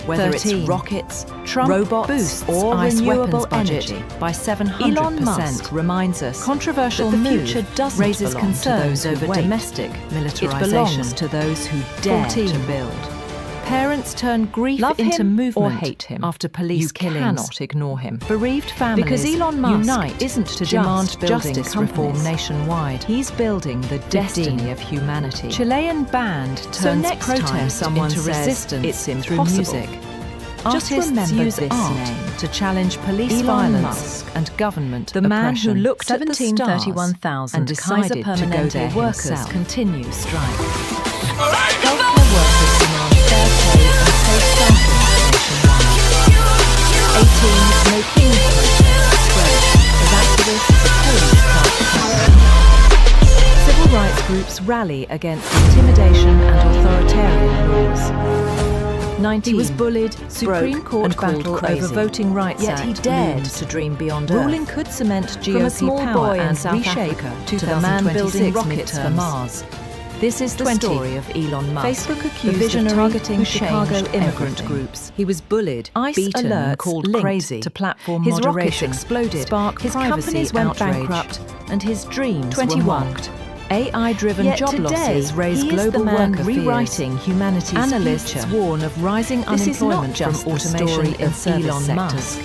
Whether 13. it's rockets, Trump robots, boosts or ICE renewable weapons energy budget by 700%, Elon Musk reminds us controversial that the move future doesn't raises belong concerns to those over who wait. domestic militarization. It belongs to those who dare 14. to build. Parents turn grief Love into him movement or hate him. after police You killings. cannot ignore him. Bereaved families Because Elon Musk unite isn't to just demand building justice reform companies. nationwide. He's building the destiny of humanity. Chilean band So turns next time protest someone into says resistance it's through impossible, music. just Artists remember use this art name. to challenge police Elon violence Musk, and government the man who oppression. looked at the stars 1731,000 and decided Kaiser to go Permanente there workers himself. continue strike. Healthcare workers demand fair pay and safe staffing nationwide. 18 No Kings protests spread as activists oppose caste. Civil rights groups rally against intimidation and authoritarian laws. 19 He was bullied, Supreme broke, Court and called battle crazy. over Voting Rights Yet Act he dared looms to dream beyond Ruling Earth. could cement GOP From a small power boy in and South reshape Africa to the man building rockets for midterms. Mars. This is the story of Elon Musk, Facebook accused the visionary of targeting who Chicago changed immigrant everything. groups. He was bullied, ICE beaten, alerts and called linked crazy to platform his moderation rockets exploded, sparked his privacy companies went outrage, bankrupt, and his dreams 21. were mocked. AI-driven Yet job today, losses raise he is global the man worker rewriting fears. humanity's Analysts future. warn of rising This is not unemployment just from the story automation in of service Elon sectors. Musk.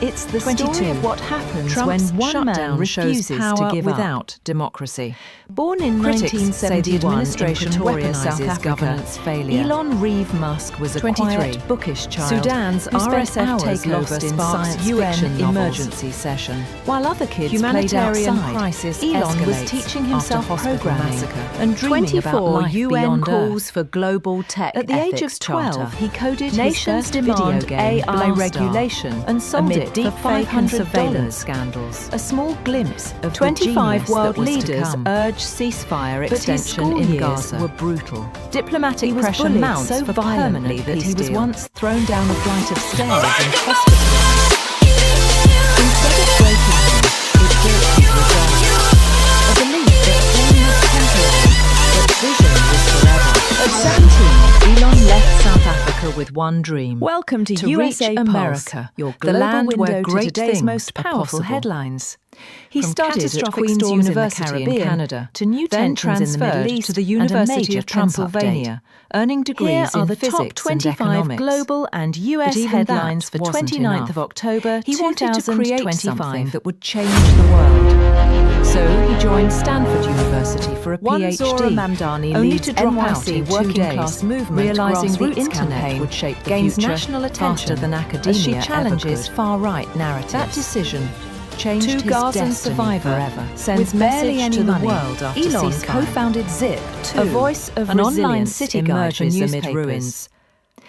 It's the 22. story of what happens Trump's when one man shutdown shows refuses power to give without democracy. Born in Critics say the 1971 in administration Pretoria, South weaponizes Africa, governance failure. Elon Reeve Musk was a 23. quiet, bookish child Sudan's who spent RSF hours takeover lost in sparks science UN fiction novels. emergency session. While other kids Humanitarian played outside, crisis Elon was escalates teaching himself after hospital programming massacre and dreaming about 24 life UN beyond calls Earth. For global tech At the age of ethics 12, charter. he coded Nations his first video demand game, AI Blaster, regulation and sold amid it deep for fake and $500. surveillance scandals. A small glimpse of 25 the world world leaders come. urged ceasefire But his extension school in years Gaza. were brutal. Diplomatic He was pressure bullied mounts so for violently permanent that peace he was deal. once thrown down a flight of stairs in hospital. Instead of breaking him, it built his resolve. A belief that pain was temporary, but vision was forever. At 17, Elon left South Africa with one dream. Welcome to reach USApulse, America, your the global land window where to great today's things most are powerful possible. headlines. He From studied at catastrophic Queen's storms University in the in Caribbean Canada, to new then tensions in the Middle transferred East to the and a University major of Trump Pennsylvania, earning Here degrees are in the top physics 25 and economics. global and US But even headlines that for wasn't 29th enough. of October, He wanted to create 2025 something that would change the world. So he joined Stanford University for a One PhD, Zora Mamdani only leads to drop NYC out in 2 working days, class movement realizing the grassroots internet campaign would shape the gains future national attention faster than academia as she ever challenges could. far-right narratives. That decision changed Two his Gazan destiny survivor forever. sends With barely message any to the money, world after Elon ceasefire. co-founded Zip, A voice of an online resilience city guide for emerges amid newspapers. ruins.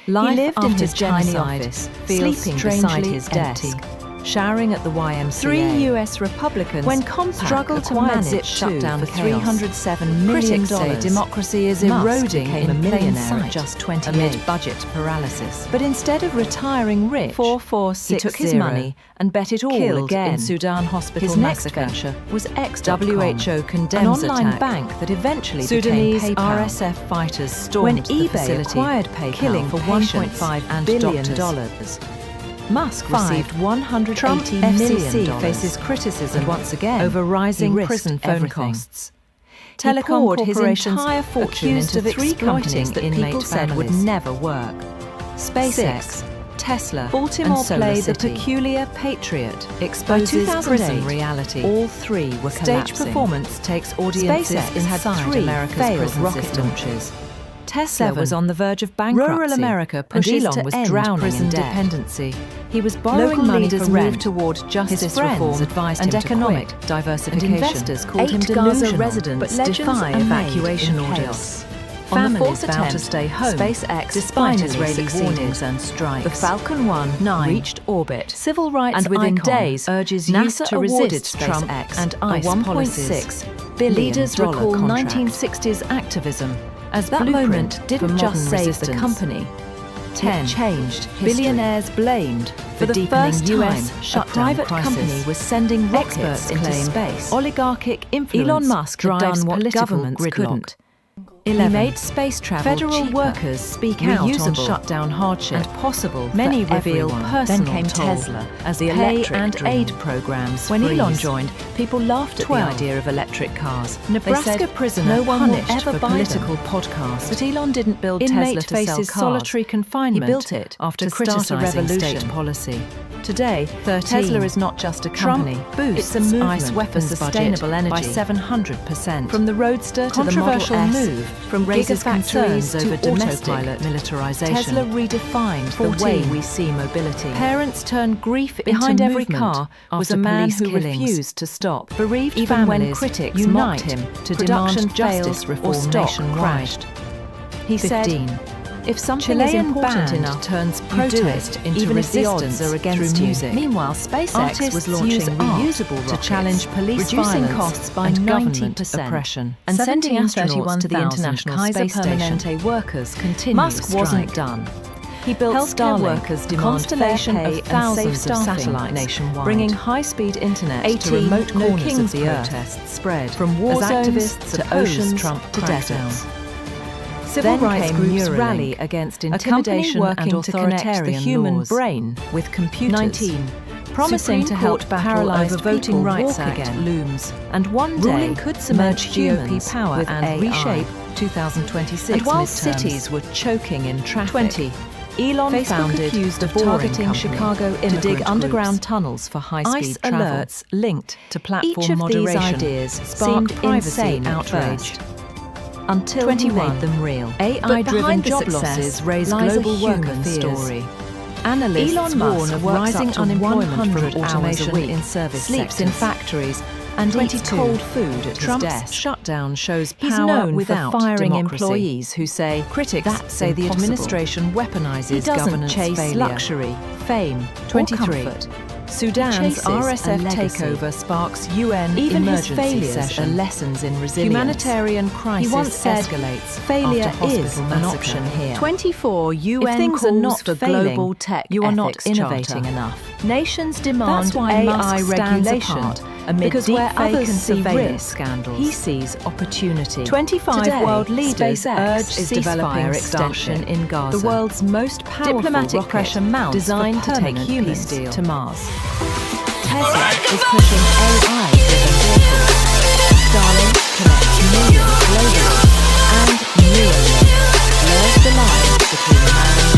Life He lived in after his tiny genocide, office, feels sleeping strangely beside his empty. desk. Showering at the YMCA. 3 US Republicans When Compaq struggled to acquired manage Zip shutdown for chaos. $307 million. Critics say democracy is Musk eroding became in a plain Billionaire sight at just 28. amid budget paralysis. But instead of retiring rich, he 4460 took his money and bet it all killed again. in Sudan hospital His next massacre venture was WHO an condemns online attack bank that eventually Sudanese became PayPal. RSF fighters stormed When the eBay facility, acquired PayPal killing for patients $1.5 and billion. doctors. Musk 5. received $180 Trump million FCC faces criticism and once again over rising he risked prison phone everything. costs. He Telecom poured his corporations entire fortune accused into of 3 exploiting companies that inmate people said would families. never work. SpaceX, 6. Tesla, Baltimore and Solar play The City. Peculiar Patriot Exposes 2008, prison reality. all 3 were Stage collapsing. performance takes audiences SpaceX had inside 3 America's failed prison rocket system. launches. Tesla 7. was on the verge of bankruptcy. Rural America and pushes Elon to was end drowning prison in debt. dependency. He was borrowing Local money leaders for rent. moved toward justice His friends reform advised and him to economic quit, diversification. and investors called him 8 delusional. Gaza residents but legends defy are made evacuation in orders. chaos. On the Families 4th vow to attempt, stay home, SpaceX despite finally Israeli succeeded. warnings and strikes. The Falcon 1 9 reached orbit. Civil rights and within icon days urges NASA youth to awarded resist Trump SpaceX and a ICE policies. $1.6 billion Leaders recall contract. 1960s activism as That blueprint moment for didn't just modern save resistance. the company. 10 It changed history. Billionaires blamed For the deepening first US time, a shutdown private crisis. company was sending rockets Experts into claim space. oligarchic influence Elon Musk had drives done what political governments gridlock. couldn't. He 11. made space travel Federal cheaper, workers speak out on reusable, shutdown hardship and possible Many for reveal everyone. personal Then came toll Tesla as the pay electric and dream. aid programs When freeze. Elon joined, people laughed at 12. the idea of electric cars. Nebraska They said, prisoner no one will punished ever for buy political them. podcast. But Elon didn't build Inmate Tesla to sell faces cars. solitary confinement. He built it after to start a criticizing revolution. state policy. Today, 13. Tesla is not just a company. Trump boosts it's a movement ICE weapons for sustainable budget energy by 700%. From the Roadster to the Model Controversial S, move from raises gigafactories concerns to over domestic autopilot militarization. Tesla redefined 14. the way we see mobility. Parents turned grief Behind into every movement car was after a man police who killings. refused to stop. Bereaved Even when families critics unite mocked him to production demand justice failed reform or stock nationwide. crashed. He 15. said, if something Chilean is important band enough, turns you protest do it, into even if the resistance odds are against through you. music. Meanwhile, SpaceX Artists was launching use reusable art to rockets, challenge police reducing violence costs by and 90% government oppression, and and sending astronauts 17,000 to the International Kaiser Space Station. Permanente workers continue Musk strike. wasn't done. He built Healthcare Starlink, workers a demand constellation fair pay of and thousands safe of staffing satellites nationwide, bringing high-speed internet to 18 remote No corners Kings of the earth, protests spread from war as zones activists to opposed oceans Trump to crackdown. deserts. Civil Then rights came groups Neuralink, rally against a company intimidation working and to connect the authoritarian human laws brain with computers. 19. Promising Supreme to help Court battle paralyzed over Voting people Rights walk Act again looms, and one ruling day could cement merge humans GOP power with and AI. reshape 2026 And while midterms. cities were choking in traffic, 20. Elon Facebook founded accused of the Boring targeting Company Chicago to dig immigrant underground groups. tunnels for high-speed ICE travel. alerts linked to platform each of these moderation ideas seemed sparked privacy insane outrage. outrage. Until 21. he made them real. AI-driven behind the job success losses raise lies a global worker human fears. story. Analysts Elon warn Musk of works rising up to unemployment 100 from hours automation a week, in service sleeps in sectors, factories, and 22. eats cold food at Trump's his desk. Shutdown shows He's power known without for firing democracy. employees who say Critics that's say the impossible. administration weaponizes He doesn't governance chase failure, luxury, fame, 23. or comfort. Sudan's chases a RSF legacy. takeover sparks UN Even his emergency failures session. are lessons in resilience. Humanitarian crisis He once said, escalates failure after hospital is an massacre. option here. 24 UN If things calls are not for failing, global tech you are not ethics innovating charter. enough. Nations demand That's why AI Musk stands regulation apart, amid because where deepfake others and see surveillance risk, scandals. he sees opportunity. 25 Today, world leaders SpaceX urge is ceasefire developing extension Starship, in Gaza. the world's most powerful Diplomatic rocket pressure mounts designed for to take permanent humans peace deal. to Mars. Tesla is pushing AI-driven vehicles. Starlink connects millions globally, and Neuralink blurs the line between man and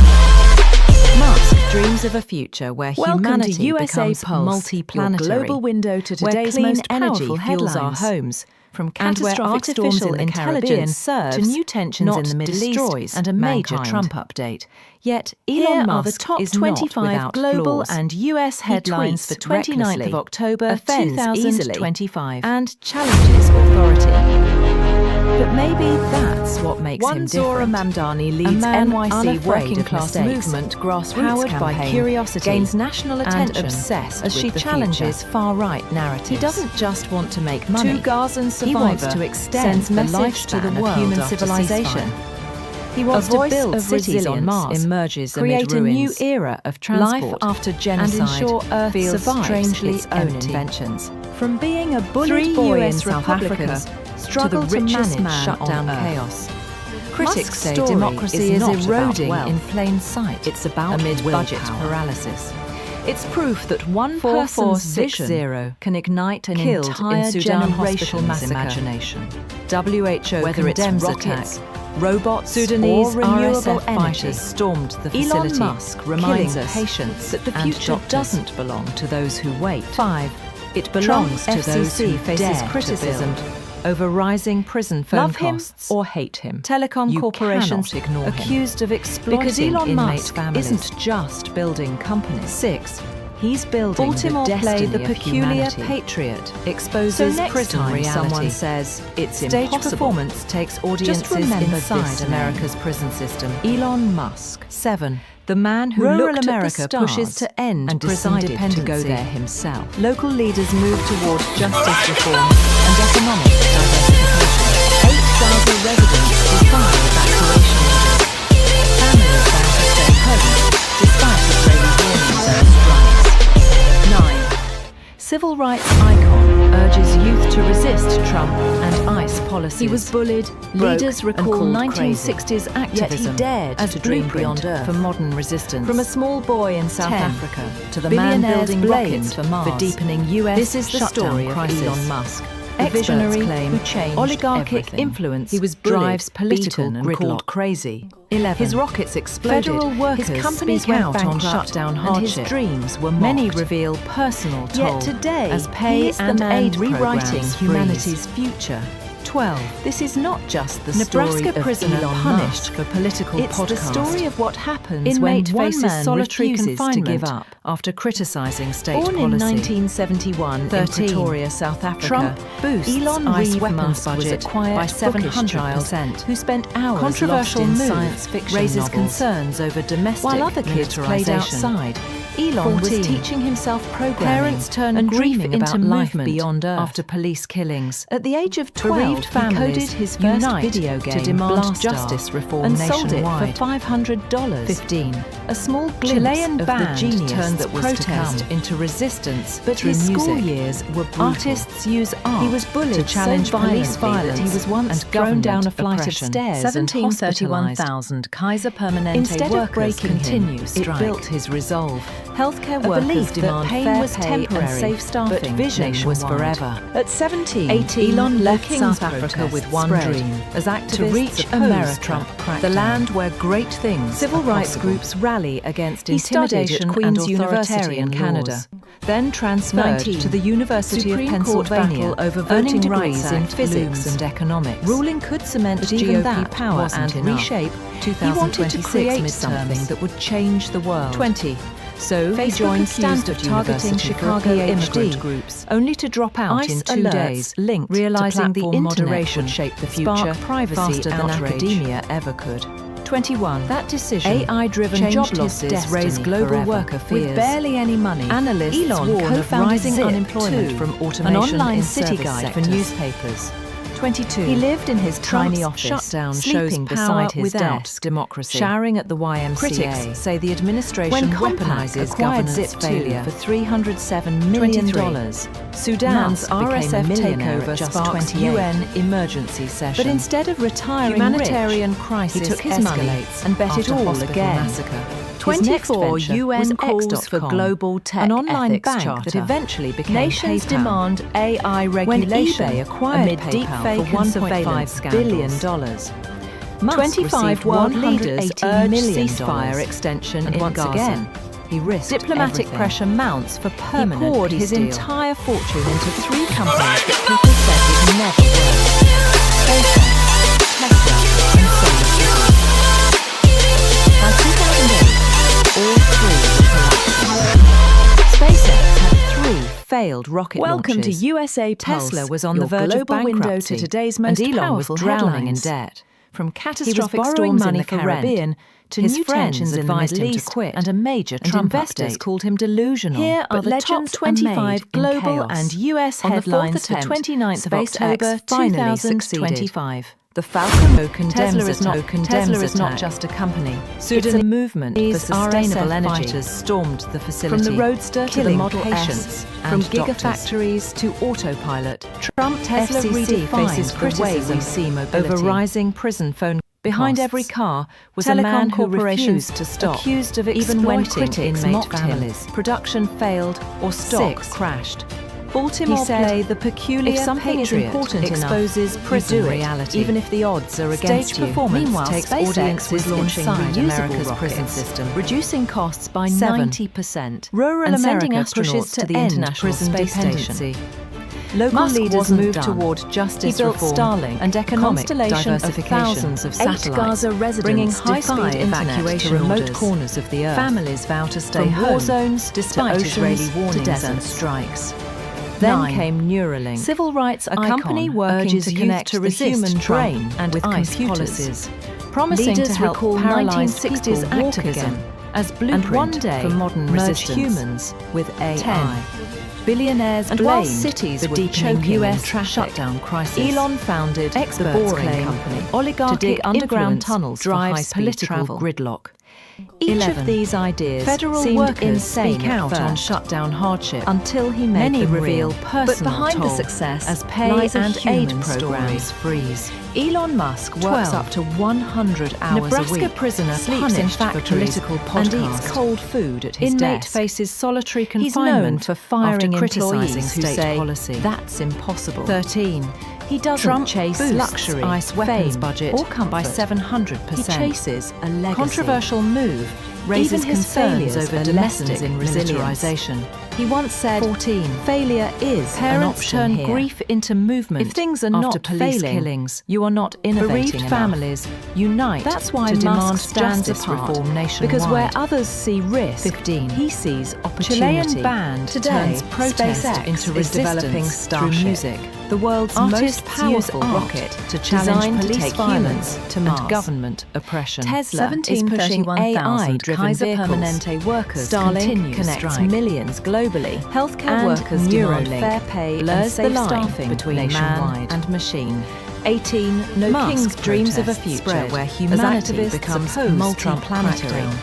machine. Musk dreams of a future where Welcome humanity to becomes USApulse, multi-planetary, your global window to where today's clean most energy powerful fuels our headlines. homes, from And where catastrophic storms artificial in the Caribbean intelligence serves to new tensions not in the Middle destroys East and a major mankind. Trump update. Yet Here Elon are the Musk top is 25 not without global flaws. and US He headlines tweets for 29th of recklessly, October offends 2025 and challenges authority. But maybe that's what makes him One Zora different. Mamdani A leads man NYC unafraid working of class mistakes, movement grassroots powered campaign by curiosity, gains national and attention obsessed as with she the challenges future. far-right narratives. He doesn't just want to make money. To Gazan He survivor wants to extend sends the message to the lifespan of world human after civilization. ceasefire. He wants A to voice build of cities on resilience Mars, emerges create amid a new ruins. era of transport, Life after genocide and ensure Earth feels survives strangely its own empty. inventions. From being a bullied 3 boy in US South Republicans Africa struggle to the to richest manage man shutdown on Earth. chaos. Critics Musk's say story democracy is not about eroding wealth. in plain sight. It's about amid budget willpower. paralysis. It's proof that one 4460 person's vision can ignite an killed entire in Sudan generation's massacre. imagination. WHO Whether it's condemns rockets, attacks, robots, Sudanese or renewable RSF energy fighters stormed the Elon facility. Musk reminds killing us patients that the and future doctors. doesn't belong to those who wait. 5. It belongs Trump to those who FCC faces dare criticism to build. Over rising prison phone Love him costs or hate him. Telecom You corporations cannot ignore him. accused of exploiting Because Elon inmate Musk families. isn't just building companies. 6. He's building Baltimore the play destiny the of peculiar humanity. patriot So exposes next prison time reality. someone says it's Stage impossible, performance takes audiences Just remember inside this name. America's prison system. Elon Musk. 7. The man who Rural looked America at the stars pushes to end and prison decided to go dependency. there himself. Local leaders move toward justice reform and economic diversification. 8 Gaza residents defy evacuation orders. Families vow to stay home despite Israeli warnings and strikes. 9. Civil rights icon urges youth to resist Trump and ICE policies. He was bullied, Leaders broke, recall and called 1960s activism Yet he dared as to dream blueprint beyond Earth. for modern resistance. From a small boy in South 10. Africa to the man Billionaires building blamed rockets for Mars. for deepening US This is the shutdown story crisis. of Elon Musk, The experts visionary claim who changed oligarchic everything. influence He was bullied, drives political beaten, and gridlock. called crazy. 11. His rockets exploded. Federal workers his companies speak went out on bankrupt, shutdown and hardship. his dreams were mocked. Many reveal personal toll Yet today, as pay he is the and man aid rewriting programs humanity's freeze. future. 12. This is not just the Nebraska story of prisoner Elon punished Musk. for political It's podcast. the story of what happens Inmate when one faces man solitary refuses to confinement give up. after criticising state Born policy. in 1971 in 13. Pretoria, South Africa, Trump boosts Elon ICE Reeve weapons Musk budget was a quiet, by bookish 700%, child who spent hours Controversial lost in move science fiction raises novels. concerns over domestic While other kids played militarisation. outside, Elon 14. was teaching himself programming. Parents turned and grief dreaming into about life movement beyond Earth after police killings. At the age of 12, Bereaved he families coded his first unite video game to demand Blastar justice reform and sold it nationwide. for $500. 15. A small glimpse Chilean of the band genius turns that was protest to come. into resistance But through his music. school years were brutal. Artists use art He was bullied to challenge so police violently violence that he was once and thrown down a government flight oppression. of stairs and 1731,000 Kaiser Permanente Instead of workers breaking continue him, strike. it built his resolve. Healthcare A workers belief that demand pain fair was pay temporary, and safe staffing but vision was nationwide. forever. At 17, 18, Elon left the South King's Africa protest with one spread dream: as activists to reach opposed America, Trump crackdown. the land where great things Civil are rights possible. groups rally against He studied intimidation at Queen's and University in authoritarian Canada, laws. then transferred 19. to the University Supreme of Court Pennsylvania, battle over earning Voting degrees Rights in Act physics looms. and economics. Ruling could cement But even GOP that power wasn't and enough. reshape He wanted to 2026 create midterms. something that would change the world. 20. So he Facebook joined accused Stanford of targeting University for Chicago PhD immigrant groups, only to drop out ICE in 2 alerts days, linked realizing to the platform internet moderation would shape the spark future privacy faster than outrage. academia ever could. 21. That decision, AI-driven changed job his losses destiny raise global forever. worker fears. With barely any money, Analysts Elon warn of co-founded rising Zip unemployment too, from an automation online in city service guide sectors. for newspapers. 22. He lived in his tiny Trump's office, shutdown sleeping shows power beside his without desk, democracy. showering at the YMCA. Critics say the administration When Compaq weaponizes acquired governance Zip failure too for $307 million. 23. Sudan's Musk became RSF millionaire takeover at just sparks 28. UN emergency session. But instead of retiring humanitarian rich, crisis he took his money escalates and bet it after all hospital again. massacre. 24 His next venture UN was calls for X.com, global tech an online ethics bank charter. that eventually became Nations PayPal. demand AI When regulation eBay acquired amid PayPal deepfake for and $1.5 surveillance billion. scandals. Musk 25 received world leaders $180 urged million ceasefire extension and in once Gaza. again, he risked Diplomatic everything. pressure mounts for permanent He poured peace his deal. entire fortune into 3 companies that people said would never work: SpaceX, Tesla, and SolarCity. By 2008, all 3 were collapsing. SpaceX had 3 failed rocket Welcome launches. to USApulse. Tesla was on the your verge of global window bankruptcy, to today's most and Elon was powerful drowning headlines. in debt. From He was catastrophic borrowing storms money in the for rent, Caribbean to his new friends tensions in the advised Middle him to East, quit, and a major and Trump investors update called him delusional. Here are But the legends top are made 25 in global chaos. and US On the 4th headlines to attempt, 29th of SpaceX October finally succeeded. 2025. The Falcon condemns Tesla is not attack. just a company. It's a movement for Sudanese sustainable RSF energy. fighters stormed the facility, From the Roadster to the killing Model patients S, and from doctors. gigafactories to autopilot. Trump Tesla FCC faces the way criticism we see mobility. over rising prison phone. Behind costs. every car was Telecom a man who corporations refused to stop, accused of even when exploiting critics inmate mocked him. families. Production failed or stock 6. crashed. Baltimore He said, play the peculiar "If something is Patriot important enough, exposes you prison do it, reality, even if the odds are against Stage you." performance Meanwhile, takes SpaceX audiences was launching inside reusable America's rockets, prison system, reducing costs by 7. 90%. Rural and sending America astronauts pushes to to the end International prison Space dependency. Station. Local Musk leaders wasn't moved done. toward justice He built reform Starlink, and economic constellation of diversification. thousands of 8 satellites, Gaza residents bringing high-speed high-speed internet evacuation to remote orders. corners of the earth. Families vow to stay From home, war zones despite to Israeli oceans warnings to and deserts. strikes. Then 9. came Neuralink, Civil rights a company icon working urges to youth connect to the resist human Trump brain and with ICE computers, policies. promising Leaders to help recall paralyzed 1960s people walk activism again, as and blueprint one day for modern merge resistance. humans with AI. 10. Billionaires And while blamed cities the were deepening choking US in traffic, shutdown crisis. Elon founded the Experts Boring claim Company oligarchic to dig underground influence tunnels for drives high-speed political travel. gridlock. Each 11. of these ideas Federal seemed workers insane speak out at on first, shutdown hardship until he made Many them reveal real. personal But behind toll the success as pay lies a and human aid story. programs freeze. Elon Musk works 12. up to 100 hours Nebraska a week, prisoner sleeps in punished for factories, political and podcast. eats cold food at his Inmate desk. faces solitary He's confinement known for firing after criticising employees who state say policy. that's impossible. 13. He doesn't Trump chase boosts luxury, ICE weapons fame, budget or comfort. by 700%. He chases a legacy. Controversial move raises Even his concerns failures over are domestic lessons in resilience. militarization. He once said, 14. failure is an Parents option turn here. grief into movement. If things are after not police failing, killings, you are not innovating bereaved enough. families unite. That's why to demand Musk stands justice apart, reform nationwide. because where others see risk, 15. he sees opportunity. Chilean band Today, turns protest SpaceX into is developing resistance through Starship, music. the world's Artists most powerful use art rocket to designed challenge to police take violence humans to Mars. and government oppression. Tesla is pushing AI-driven Kaiser vehicles. Permanente workers Starlink continue connects strike. millions globally. Healthcare And workers demand Neuralink fair pay blurs and safe the line staffing between nationwide. man and machine. 18. No Musk King's dreams of a protests future spread where as humanity activists becomes oppose multi-planetary, Trump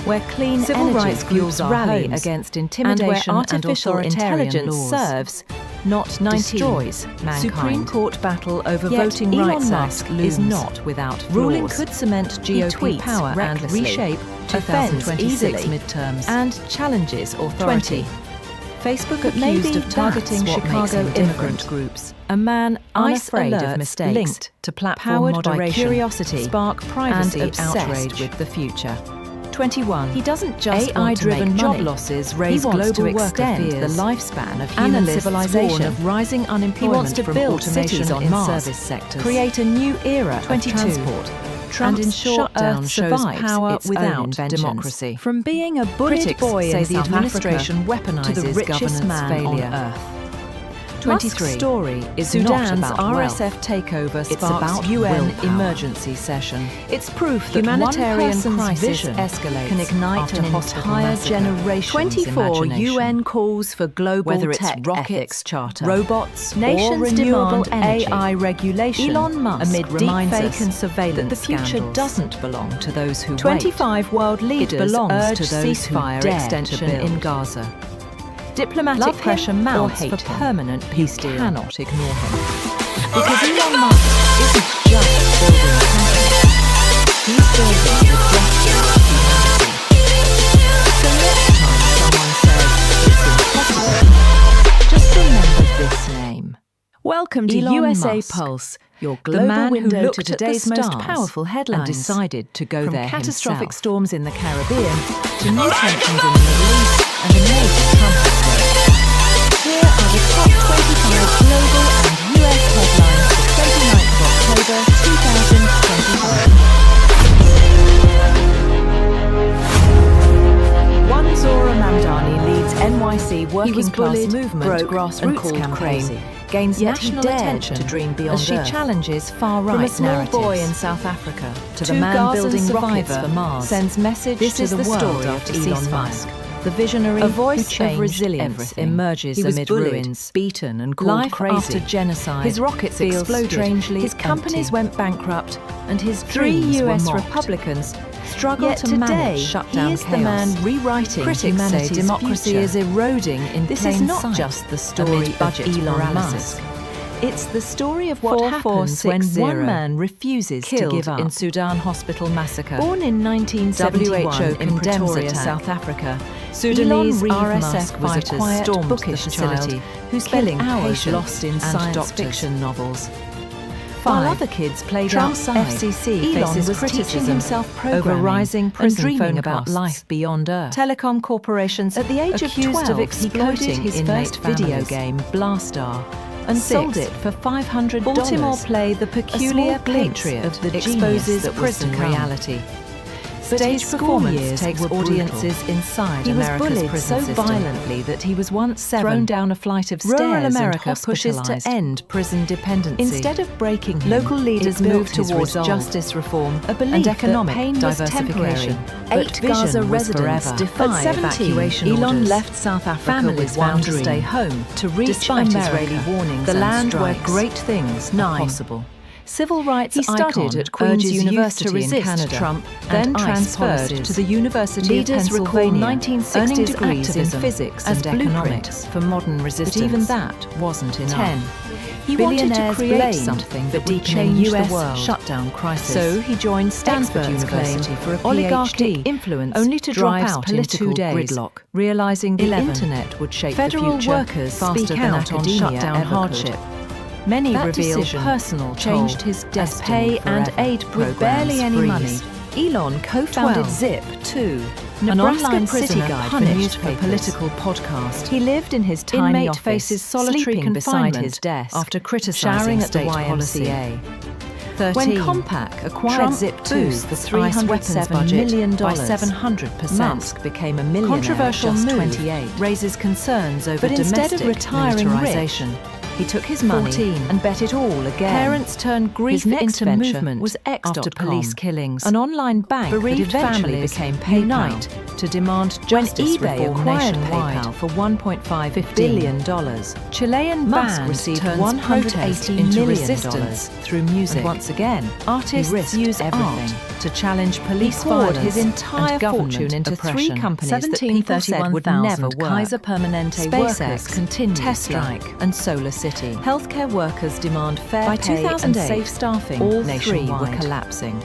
where clean Civil energy rights groups fuels our rally homes, against and intimidation where and artificial authoritarian intelligence laws. serves, not 19. destroys mankind. Supreme Court battle over Yet Voting Elon Rights Musk Act is looms. not without Ruling flaws. could cement He GOP tweets power and recklessly, reshape offends 2026 easily, midterms. and challenges authority. 20. Facebook But maybe accused of targeting that's what makes Chicago him immigrant different. groups. A man Unafraid unafraid of of mistakes, linked to platform powered by moderation, curiosity, spark privacy and obsessed outrage. with the future. 21. He doesn't just want to AI-driven make job money. losses He raise wants global to worker extend fears. the lifespan of human Analysts civilization. warn of rising unemployment He wants to from build automation cities on in Mars, service sectors. create a new era 22. of transport, Trump's and ensure shutdown Earth shows survives power its without own inventions. democracy. From being a bullied Critics boy say in the South administration Africa weaponizes to the richest governance man failure. on Earth. 23. Musk's story is Sudan's not about RSF wealth. takeover It's sparks about UN willpower. emergency session. It's proof that Humanitarian one person's crisis vision escalates can ignite after an hospital entire massacre. generation. 24 UN calls for global Whether it's tech rockets, ethics charter, robots, nations or renewable demand energy. AI regulation. Elon Musk amid reminds deepfake us and surveillance that the future scandals. doesn't belong to those who 25 world wait. leaders It belongs urge to those who ceasefire dare extension to build. in Gaza. Diplomatic Love him pressure or mounts hate for him. permanent You peace deal. cannot ignore him. Because Elon Musk isn't just building a company, he's building the destiny of humanity. So next time someone says it's impossible, just remember this name. Welcome to Elon USA Musk, Pulse, your the global man who window looked to at the today's most stars powerful headlines and decided to go from there catastrophic himself. storms in the Caribbean to new tensions in the Middle East and a major Trump update. Here are the top 25 global and US headlines for 29th of October 2025. One Zora Mamdani leads NYC working class bullied, movement broke, grassroots and called campaign. crazy. Gains Yet national he dared attention to dream beyond as she Earth. challenges far-right From a small narratives. boy in South Africa to to the man Gazan building rockets survivor for Mars, sends message this to is the the world story after of Elon ceasefire. Musk. The visionary A voice who changed of resilience everything. emerges He was amid bullied, ruins, beaten and called life crazy. after genocide. His rockets feels exploded, strangely his companies empty. went bankrupt, and his Three dreams US were mocked. Republicans struggle Yet to today, manage shutdown he is chaos. the man rewriting Critics humanity's say democracy future. is eroding in This plain is not sight just the story amid of budget Elon paralysis. Musk. It's the story of what happens 4460, when one man refuses to killed give up. in Sudan hospital massacre. Born in 1971 WHO in condemns Pretoria, attack. South Africa, Sudanese Elon Reeve RSF Musk was a fighters quiet, stormed bookish the facility, child who spent killing hours patients lost in and science doctors. fiction novels. 5. While other kids played Trump's outside, FCC Elon faces was teaching criticism himself over programming rising and prison dreaming phone about costs. life beyond Earth. Telecom corporations At the age of accused 12, of he exploiting coded his inmate first video families. game, Blastar, and 6. sold it for $500. Baltimore play The Peculiar Peculiar Patriot of the exposes genius that was prison to come. reality. But Stage his performance school years takes were audiences brutal. inside He was America's bullied prison so system. violently that he was once 7. thrown down a flight of stairs. Rural America and pushes to hospitalized. end prison dependency. Instead of breaking him, Local leaders it built move his towards resolve. justice reform A belief and economic that pain was diversification. temporary, 8 but Gaza vision was residents forever. defy At 17, evacuation Elon orders. left South Africa Families with one vowed to dream: stay home to reach despite America, Israeli warnings the and land where strikes. great things 9. are possible. Civil rights He studied icon at Queen's urges University youth to in resist Canada Trump, and then ICE transferred policies. to the University Leaders of recall Pennsylvania, 1960s earning degrees in activism physics as and blueprint economics. for modern resistance. But even that wasn't enough. 10. He wanted to Billionaires create blamed something the that would deepening change US the world. shutdown crisis. So he joined Stanford Experts University claim for a oligarchic PhD, influence only to drop drives out in political 2 days, gridlock. realizing the 11. internet would shape Federal the future workers faster speak than out on academia shutdown ever hardship. could. Many That reveal decision personal changed toll his as destiny pay and forever. aid With programs barely any freeze. money, Elon co-founded 12. Zip2, An Nebraska online prisoner city guide for punished for newspapers. political podcast. He lived in his tiny Inmate office, faces solitary sleeping beside confinement his desk after criticizing showering at the state policy. YMCA. 13. When Compaq acquired Trump Zip2 boosts for the $307 $307 million by by 700%. Musk became a millionaire Controversial at just move 28. raises concerns over But instead of domestic retiring militarization. He took his money 14. and bet it all again. Parents turned grief His next into venture movement was after X.com, police killings. an online bank Bereaved that eventually families became PayPal. unite to demand When justice eBay reform acquired nationwide. PayPal for $1.5 $15 billion, Chilean Musk band received turns $180 protest million into resistance through music. And once again, Artists he risked use everything art to challenge police He poured violence his entire and government fortune into oppression. 3 companies that people said would never work. Kaiser Permanente SpaceX workers continued Tesla strike. and Solar City. Healthcare workers demand fair By pay 2008, and safe staffing. all nationwide. 3 were collapsing.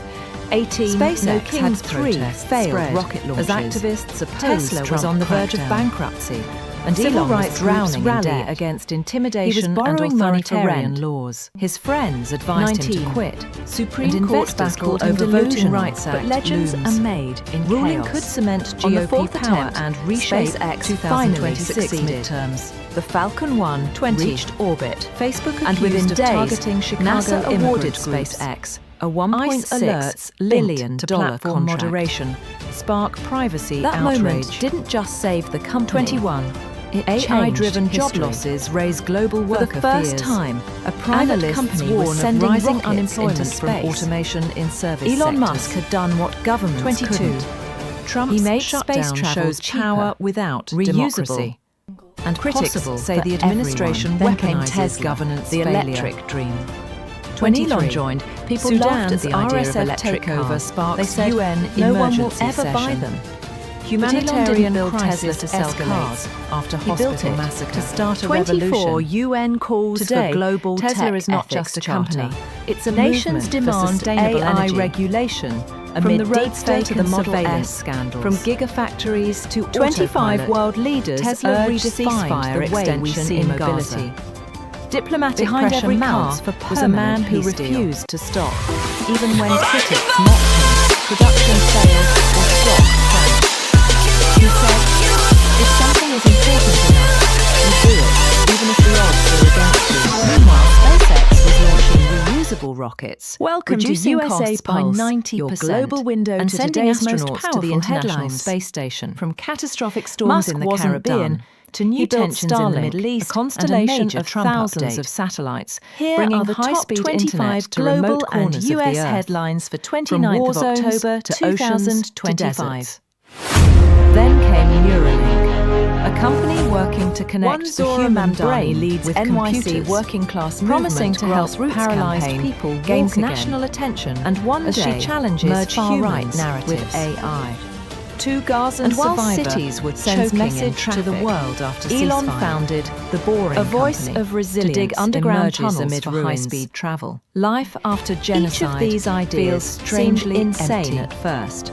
18 SpaceX No had Kings 3 protests failed spread rocket launches as activists opposed Tesla was Trump on the verge of crackdown. bankruptcy, and Civil Elon rights was drowning groups in rally debt against He was intimidation and borrowing money for authoritarian rent. laws. His friends advised him 19. to quit. Supreme and Court investors battle called him over Voting delusional, Rights but Act legends looms. are made in Ruling chaos. could cement On the GOP fourth power attempt, and reshape SpaceX 2026 succeeded. midterms. The Falcon 1 20. reached orbit. Facebook and accused within of days, targeting Chicago NASA awarded immigrant groups SpaceX a ICE $1.6 alerts billion to platform contract. moderation, spark privacy That outrage. moment didn't just save the company. 21. It AI-driven changed job history. losses raise global For worker the first fears. time, a private Analysts company warn was of sending rising rockets unemployment into from space. automation in service Elon sectors. Musk had done what governments 22. couldn't. Trump's He made shutdown space travel shows cheaper, power without reusable, democracy. and critics possible say for the administration everyone. Then came weaponizes Tesla, governance the failure. electric dream. When 23. Elon joined, people Sudan's laughed at the idea of RSF electric takeover cars. sparks They said UN no one will emergency ever buy session. them. But Humanitarian Elon didn't build crisis Tesla to sell escalates cars. after He hospital built it massacre to start a 24 revolution. UN calls Today, for global Tesla tech is not ethics just a charter. company. It's a Nations movement for demand sustainable AI energy. regulation From amid the deep Roadster state to the and Model surveillance S, scandals. from gigafactories to 25 autopilot, world leaders Tesla urged redefined ceasefire the way we extension see in mobility. Gaza. Diplomatic Behind pressure every car mounts for was a man who permanent peace deal. refused to stop, even when critics mocked him. Production failed or stock crashed. He said, "If something is important enough, you do it, even if the odds are against you." Meanwhile, SpaceX was launching reusable rockets, Welcome to reducing USApulse, costs by 90%, your global window and to sending today's astronauts most to the powerful International headlines. Space Station. From catastrophic storms Musk in the wasn't Caribbean done. to new He built tensions in the Starlink, Middle East, a constellation and a major of thousands update. of satellites, Here bringing are the high-speed top 25 internet to global remote and corners of US the Earth. headlines for From 29th war of zones October to to oceans oceans to to deserts. deserts. Then came Neuralink, a company working to connect the Zora human Mamdani brain leads with NYC computers, working class promising movement to help grassroots paralyzed campaign people gains walk again. national attention, And one as day she challenges merge far-right humans narratives with AI. Two Gazan And while survivor cities would sends choking in message to the traffic, world after Elon ceasefire. founded The Boring A voice Company of resilience to dig underground emerges tunnels amid for ruins. high-speed travel. Life after genocide Each of these ideas feels strangely seemed insane empty at first.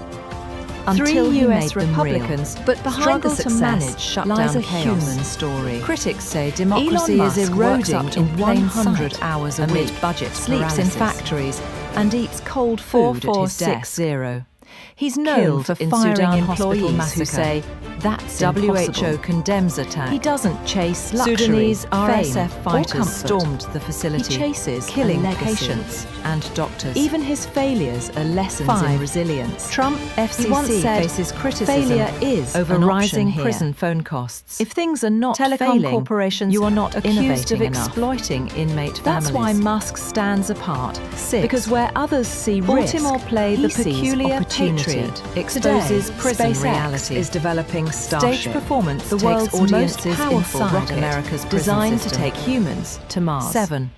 until Three he US made them Republicans, real. but behind Struggle the to success manage shutdown lies a chaos. human story. Critics say democracy Elon is Musk eroding works up to in plain 100 sight hours a amid week, budget sleeps paralysis, in factories, and eats cold food at his desk. 4460. He's known Killed for in firing Sudan employees hospital who massacre. say that's WHO impossible. condemns attack. He doesn't chase luxury, Sudanese fame, RSF or fighters comfort. stormed the facility, He chases killing a legacy. patients and doctors. Even his failures are lessons in 5. resilience. Trump He once FCC said, faces criticism failure is over an rising option prison here. phone costs. If things are not Telecom failing, corporations you are not accused innovating of enough. exploiting inmate That's families. why Musk stands apart. 6. Because where others see Baltimore risk, play he the sees peculiar opportunity. patriot Exposes Today, prison SpaceX reality. is developing Stage Starship, performance the takes world's audiences most powerful inside rocket, America's prison designed system. to take humans to Mars. 7.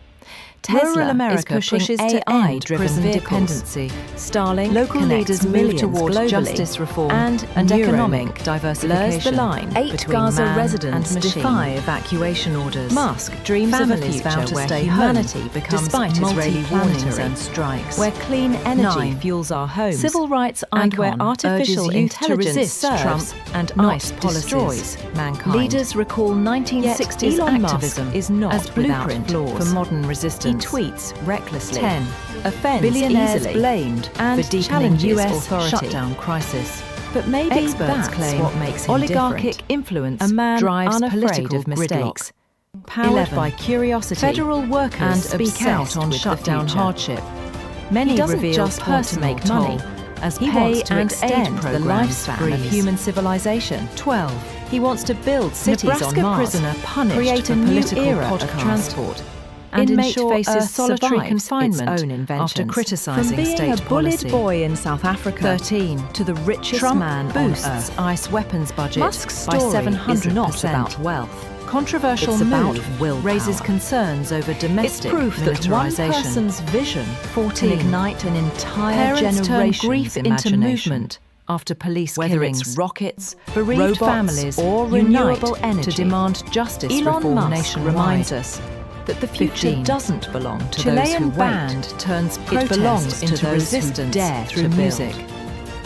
Tesla Rural America is pushing pushes to AI-driven end prison vehicles. dependency. Starlink Local connects leaders move millions toward globally, justice reform and Neuralink economic diversification. blurs the line 8 between Gaza man residents and machine. defy evacuation orders. Musk dreams Families of a future vow to where stay humanity home, becomes despite Israeli warnings multiplanetary, and strikes. where clean energy 9. fuels our homes, Civil rights and icon where artificial urges youth to intelligence resist serves, Trump and not ICE destroys mankind. Leaders recall 1960s Elon activism Musk is not as without blueprint flaws. for modern resistance. He tweets recklessly. 10. offends Billionaires easily blamed and for deepening challenges US authority. shutdown crisis. But maybe Experts that's claim what makes him oligarchic different. influence A man drives unafraid political of mistakes, gridlock. powered 11. by curiosity, Federal workers and speak obsessed out on with the shutdown future. hardship. He Many doesn't reveal just want to personal make money, toll as he pay wants to and extend aid the programs lifespan freeze. of human civilization. 12. He wants to build cities Nebraska on Mars, prisoner punished create for a new political era podcast. of transport, and Inmate ensure faces Earth solitary survives confinement its own inventions. after criticising From being state a bullied policy. boy in South Africa 13. to the richest Trump man boosts on Earth. ICE weapons budget Musk's by story 700%. is not about wealth. Controversial It's about move willpower. raises concerns over domestic It's proof that one militarisation. person's vision 14. can ignite an entire Parents turn generation's grief into imagination. movement after police Whether killings. it's rockets, Bereaved robots, families or unite renewable energy, to demand justice Elon reform Musk nationwide. reminds us that the future 15. doesn't belong to Chilean those who band wait. turns It protest belongs into to those resistance who dare through to build. music.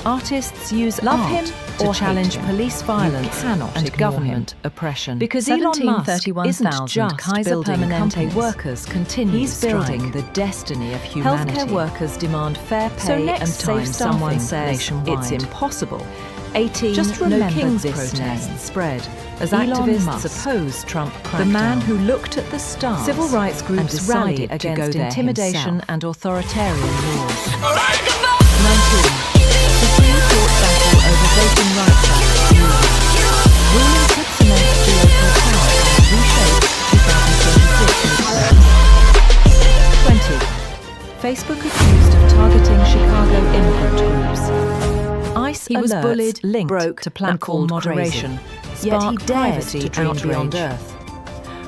Artists use Love art him to or challenge hate him. police violence cannot and ignore government oppression. Because Elon Musk 1731,000 isn't just Kaiser building Permanente companies. workers continue He's building strike. the destiny of humanity. Healthcare workers demand fair pay So next and safe time. Someone staffing says nationwide. it's impossible. 18. Just No remember King's this protest name. spread as Elon activists Musk, oppose Trump crackdown. the man who looked at the stars. Civil rights and groups decided rallied to go against there intimidation himself. and authoritarian laws. 19. Supreme Court battle over Voting Rights Act ruling. Ruling could cement GOP power and reshape 2026 midterms. 20. Facebook accused of targeting Chicago immigrant groups. ICE He was alerts bullied, linked broke, to and platform called moderation. crazy. Yet he Spark dares privacy to dream outrage. beyond Earth.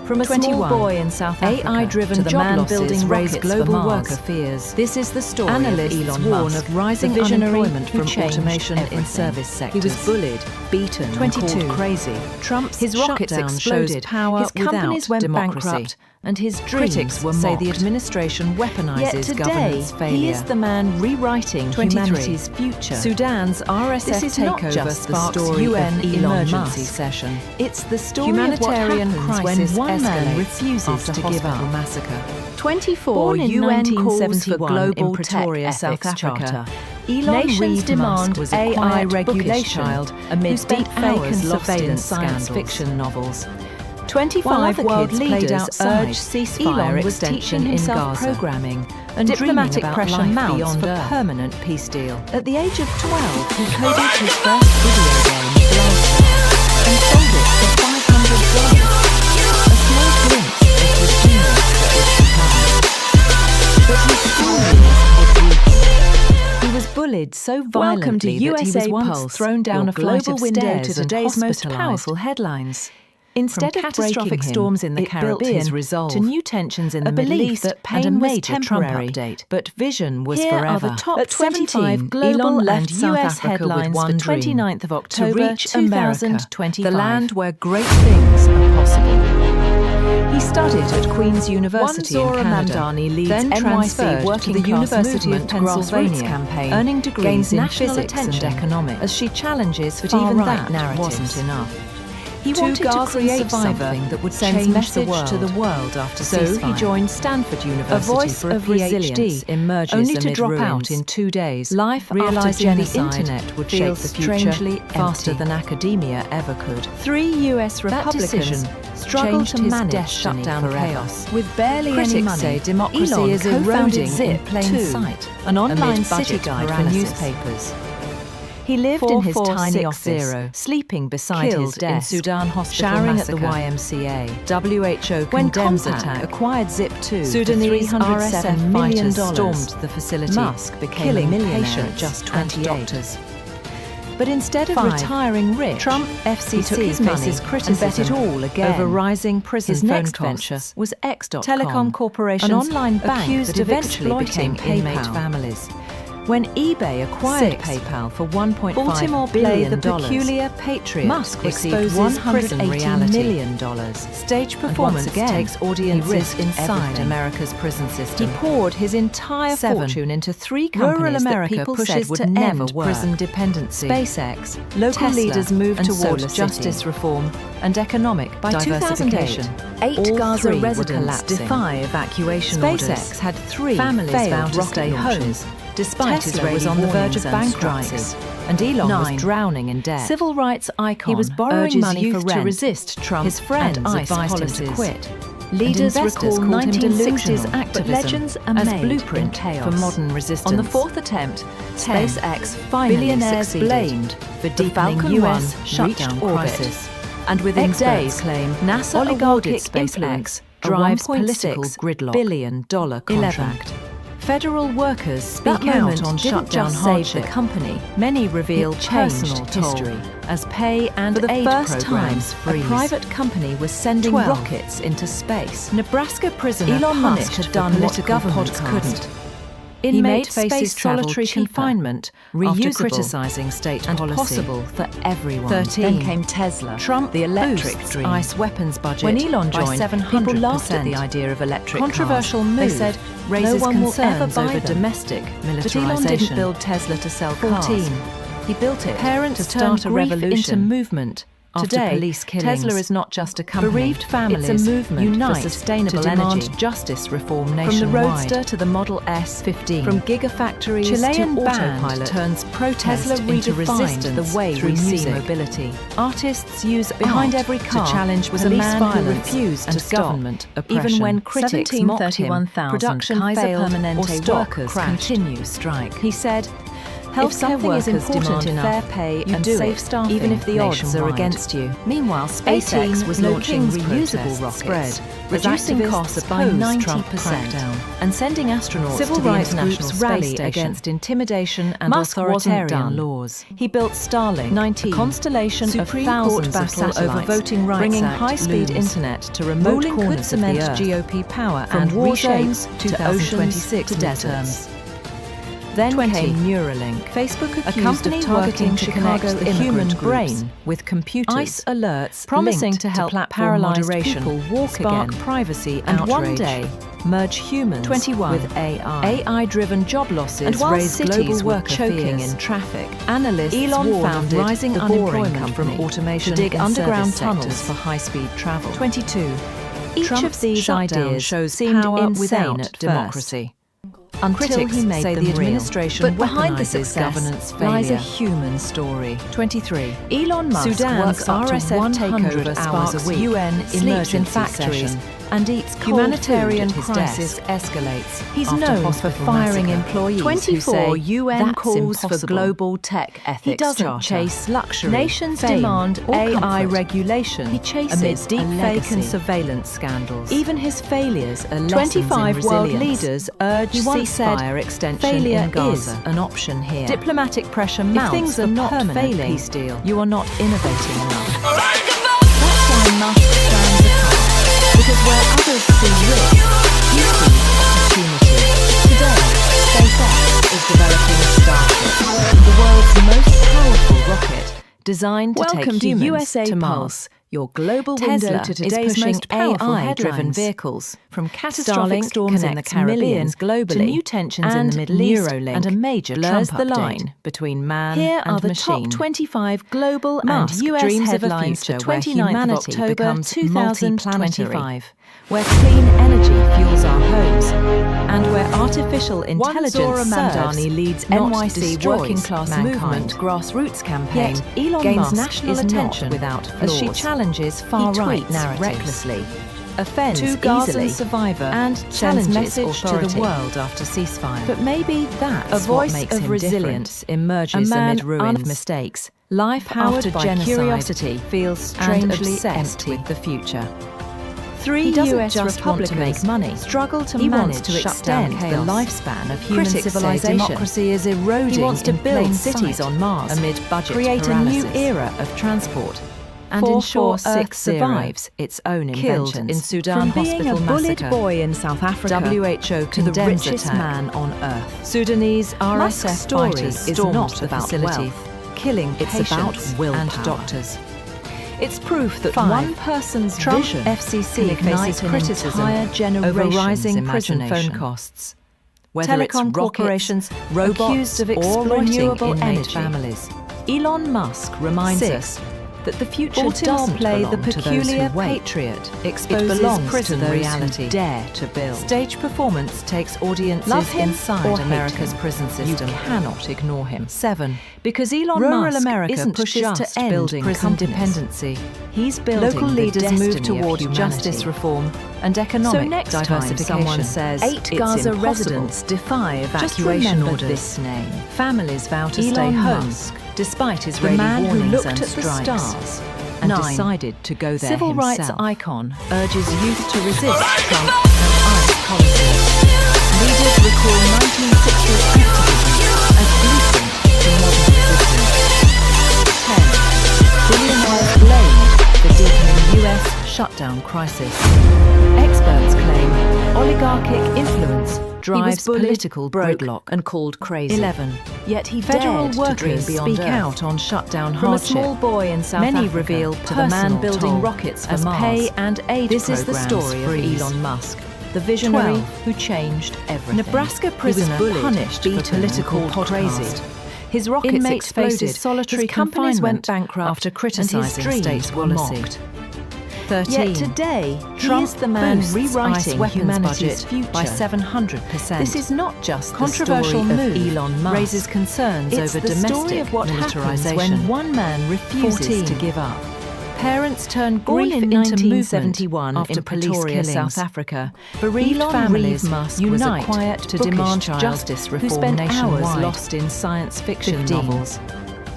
From a 21. small boy in South Africa AI-driven to the job man losses building raise rockets global for Mars. worker fears. This is the story Analysts of Elon warn Musk, of rising the visionary unemployment who from changed automation everything. in service sectors. He was bullied, beaten, 22. and called crazy. Trump's His rockets shutdown exploded. shows power His companies without went democracy. bankrupt, and his dreams Critics were say the mocked. administration weaponizes Yet today, government's failure. he is the man rewriting 23. humanity's future. Sudan's RSF This is not takeover just the sparks story UN of Elon emergency Musk. session. It's the story Humanitarian of what happens crisis when one man escalates refuses after to give hospital up. massacre. 24. Born in UN calls for 1971 global in Pretoria, tech South ethics Africa, charter. Elon Nations Reed demand Musk was a AI quiet, bookish regulation child amid who spent deep fake hours and lost in surveillance science scandals. fiction novels. 25 While other world kids played leaders outside, urged ceasefire Elon was extension teaching in himself Gaza. programming and Diplomatic dreaming about pressure life mounts beyond for Earth. permanent peace deal. At the age of 12, he coded his first video game, Billionaire, and sold it for $500. A small glimpse of the genius that was to come. But his stories had roots. He was bullied so Welcome to violently that he was USApulse, once thrown down your a flight global of window stairs to and today's most hospitalized. powerful headlines. Instead From of catastrophic breaking him, storms in the it built Caribbean his resolve. to new tensions in A the Middle belief East that and a pain was major Trump temporary, update, but vision was Here are forever. the top At 25 17, global Elon and left South US Africa headlines with one for dream, 29th of October to reach America, 2025. the land where great things are possible. He studied at Queen's University in Zora Canada, Mamdani leads then NYC transferred working to the class University of movement grassroots Pennsylvania, campaign, earning degrees gains in national physics attention and economics, as she challenges but far-right even that narratives. wasn't enough. He Two wanted to Gazan create survivor something that would sends change message the world. to the world after So ceasefire. he joined Stanford University A voice for a of PhD, resilience emerges only to amid drop ruins. out in 2 days, Life realizing after genocide the internet would shape feels the future strangely faster empty. than academia ever could. 3 US That Republicans decision struggle changed to his manage destiny shutdown forever. chaos. With barely Critics any money, say democracy Elon is co-founded eroding Zip in plain too, sight, an online amid city budget guide for paralysis. newspapers. He lived in his tiny 4460, office, sleeping beside killed his desk, in Sudan hospital showering massacre. at the YMCA. WHO When condemns Compaq attack. acquired Zip2 Sudanese for $307 RSF million, fighters stormed the facility, Musk became killing a millionaire patient at just and 28. doctors. But instead of 5. retiring rich, Trump FCC took his money faces and criticism bet it all again. over rising prison His phone next costs. venture Was X.com, Telecom Corporation's an online bank accused that of eventually exploiting became inmate PayPal. families. When eBay acquired PayPal for $1.5 billion, the peculiar patriot Musk received $180 million. Stage performance again takes audiences inside America's prison system. He poured his entire fortune into 3 companies rural America that people said would never work. Prison dependency. SpaceX, local Tesla, leaders moved towards justice reform and economic diversification. 8 Gaza residents defy evacuation orders. SpaceX had 3 families vowed to stay home, despite Tesla was on the verge of bankruptcy, and Elon was drowning in debt. Civil rights icon, he was borrowing money for rent to resist Trump. His friends advised him to quit. Leaders recall 1960s activism legends as blueprint for modern resistance. On the 4th attempt, SpaceX finally billionaires blamed for deepening US shutdown crisis. And within days, claim NASA oligarchic SpaceX drives political gridlock. $1 billion contract. Federal workers speak out on shutdown hardship. The company. Many reveal personal history as pay and for the aid first time. A private company was sending rockets into space. Nebraska prisoner Elon Musk had done what governments couldn't. Inmate faces solitary confinement, after criticising state policy. Possible for everyone. 13. Then came Tesla. Trump, the electric dream. ICE weapons budget. When Elon joined, people laughed at the idea of electric controversial cars. Move. They said raises concerns over domestic militarization. But Elon didn't build Tesla to sell 14. Cars. He built it to start a revolution into movement. Today, police killings. Tesla is not just a company. Bereaved families, it's a movement unite for sustainable to demand energy. Justice reform nationwide. From the Roadster to the Model S 15, from gigafactories Chilean to autopilot, turns protest Tesla into resistance the way through we mobility. Artists use behind every car to challenge was a man who refused to stop government oppression. Even when critics mocked him, production failed or workers continue strike. He said, healthcare workers is important demand fair pay and safe staffing, even if the odds are against you. Meanwhile, SpaceX was launching reusable rockets, reducing costs by 90% and sending astronauts to the International Space Station. Against intimidation and authoritarian laws. He built Starlink, a constellation of thousands of satellites over voting rights bringing high-speed internet to remote corners of the Earth. GOP power and war zones to oceans to deserts. Then came Neuralink, Facebook accused of targeting Chicago's human brain with computers. ICE alerts promising to help paralyzed people walk spark again. Privacy and outrage. One day merge humans with AI. AI-driven job losses and raise cities global worker choking in traffic. Analysts Elon founded rising unemployment from automation to dig underground tunnels for high-speed travel. 22. Each of these ideas shows power without democracy. Until he made say the administration but behind the success governance lies a human story. 23. Elon Musk Sudan's works RSF takeover hours a week, UN sleeps in factories, and eats humanitarian crisis escalates. He's known for firing employees 24 who say UN calls for global tech ethics. He doesn't chase luxury. Nations demand AI regulation. He chases amid deepfake and surveillance scandals. Even his failures are lessons 25 in world leaders urge ceasefire extension failure in Gaza. Is an option here. Diplomatic pressure mounts if things are not failing. Peace deal. You are not innovating enough. That's why Musk stands apart. Because where others see risk, you see opportunity. Today, SpaceX is developing a Starship, the world's most powerful rocket, designed to take humans to Mars. Your global window to today's most powerful AI-driven vehicles, from catastrophic storms in the Caribbean globally to new tensions in the Middle East Neuralink and a major blurs the line between man Here and machine. Here are the top 25 global Musk and US dreams headlines for 29th of October 2025, where clean energy fuels our homes and where artificial intelligence serves, leads NYC working-class movement grassroots campaign. Yet Elon Musk national attention without flaws. As she challenges far-right narratives recklessly, offends to Gaza survivor and sends message to the world after ceasefire. But maybe that's a voice what makes of him resilience different. Emerges amid ruins, mistakes. Life powered by curiosity feels strangely obsessed with the future. 3 US Republicans make money, struggle to manage to extend the lifespan of human civilization. Democracy is eroding. He wants to build cities on Mars amid budget create paralysis. A new era of transport. and ensure Earth survives its own Killed inventions. in Sudan From being a hospital bullied massacre, boy in South Africa WHO to the condemns richest attack. man on Earth. Sudanese Musk's RSF story fighters is stormed not the about facility, wealth. killing It's patients about willpower. and doctors. It's proof that 5. one person's Trump vision FCC can ignite faces an criticism entire over generation's rising prison imagination. phone costs. Whether Telecom it's rockets, corporations robots, accused of or exploiting renewable inmate energy. families. Elon Musk reminds 6. us that the future Baltimore doesn't play belong the to those peculiar who wait. patriot It exposes belongs prison to those reality. who dare to build. Stage performance takes audiences Love him inside or hate America's him. prison system. You cannot ignore him. 7. Because Elon Rural Musk America isn't pushes just to end building prison companies. dependency. He's building Local the leaders move destiny of toward humanity. justice reform and economic So next time diversification. someone says 8 it's Gaza impossible, residents defy just evacuation remember orders. this name. Families vow to Elon stay home Musk, despite the Israeli man who warnings looked and at the strikes. stars and 9. decided to go there Civil himself. rights icon urges youth to resist Trump and ICE policies. Leaders recall 1960s activism as blueprint for modern resistance. 10. Billionaires blamed for deepening US shutdown crisis. Experts claim oligarchic influence drives bullied, political broke, gridlock and called crazy. 11. Yet he Federal dared to workers dream beyond speak Earth. out on shutdown From a hardship. small boy in South Many Africa reveal to the man personal building toll rockets for as Mars. pay and aid This is the programs story freeze. of Elon Musk, the visionary 12. who changed everything. Nebraska prisoner he was bullied, punished for beaten, political and called podcast. crazy. His rockets Inmates exploded. faces solitary His companies went confinement bankrupt after and his criticising dreams state were policy. mocked. 13. Yet today, Trump he is the man boosts rewriting ICE weapons humanity's budget future by 700%. This is not just Controversial the story move of Elon Musk. raises concerns It's over the story domestic of what happens militarization. when one man refuses 14. to give up. Parents turn Born grief in into 1971 movement after in police Pretoria, killings. South Africa, Bereaved Elon families Reeve Musk unite was a quiet, to bookish demand child justice reform who spent nationwide. hours lost in science fiction 15. novels.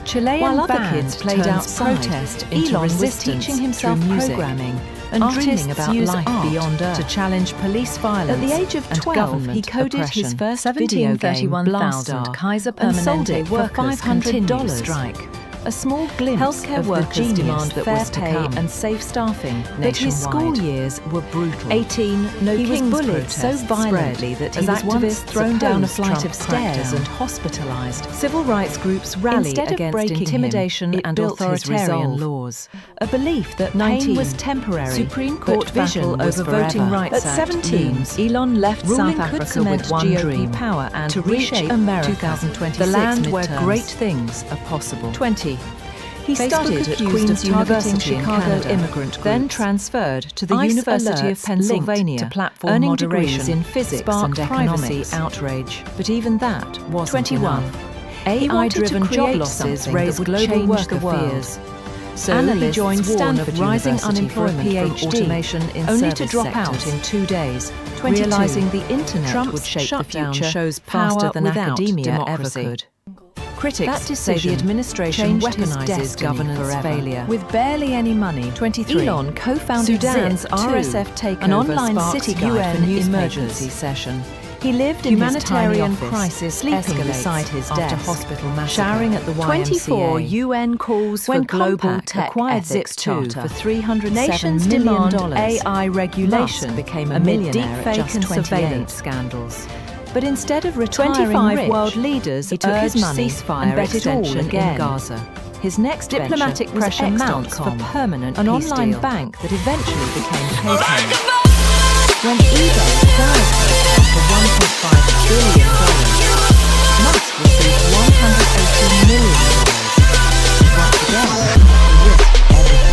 Chilean While other band kids played turns outside, protest into Elon was resistance teaching himself through music. programming and Artists dreaming about use life art beyond Earth to challenge police violence. At the age of and 12, government he coded oppression. his first video game, 17,000 Blaster, Kaiser and sold Permanente it for workers $500. continue strike. A small glimpse Healthcare of workers the genius demand that fair was to pay come. and safe staffing But his school nationwide. years were brutal. 18. No He was Kings bullied so protests violently spread that he as was once activists thrown down a opposed flight Trump of stairs crackdown. and hospitalized. Civil rights groups rally Instead of against breaking intimidation him, it and built his authoritarian resolve. laws. A belief that 19. pain was temporary. Supreme but Court vision battle was over forever. Voting Rights At Act 17, looms. Elon left Ruling South could Africa cement with one GOP dream: power and to reshape reach America, 2026 the land where midterms. great things are possible. 20. He Facebook studied at accused Queen's of targeting University in Chicago Canada, immigrant then groups. transferred to the ICE University of alerts Pennsylvania linked to platform earning moderation degrees in physics sparked and privacy economics. outrage. But even that wasn't 21. enough. He wanted to AI-driven job create losses something raised that would global change worker the world. fears. So Analysts he joined warn Stanford of rising University for a unemployment from PhD, automation in only to service drop out sectors. in 2 days, 22. realizing the internet Trump's would shape the shutdown future shows faster power than without academia democracy. ever could. Critics That say the decision administration changed his weaponizes destiny governance forever. failure. With barely any money, 23. Elon co-founded Sudan's Zip, RSF takeover an online sparks city guide UN for newspapers. emergency session. He lived in Humanitarian his tiny office, crisis sleeping escalates beside his after desk, hospital massacre. showering at the YMCA. 24 UN calls When for global Compaq tech acquired ethics Zip2 charter for $307 Nations million, demand AI regulation Musk became a amid millionaire at deepfake just and 28. surveillance scandals. But instead of retiring 25 rich, world leaders he took his urged money ceasefire and bet it all extension again in Gaza. His next Diplomatic venture was pressure mounts for X.com, permanent an peace online deal. bank that eventually became PayPal. When eBay acquired PayPal for $1.5 billion, Musk received $180 million. Once again, he risked everything.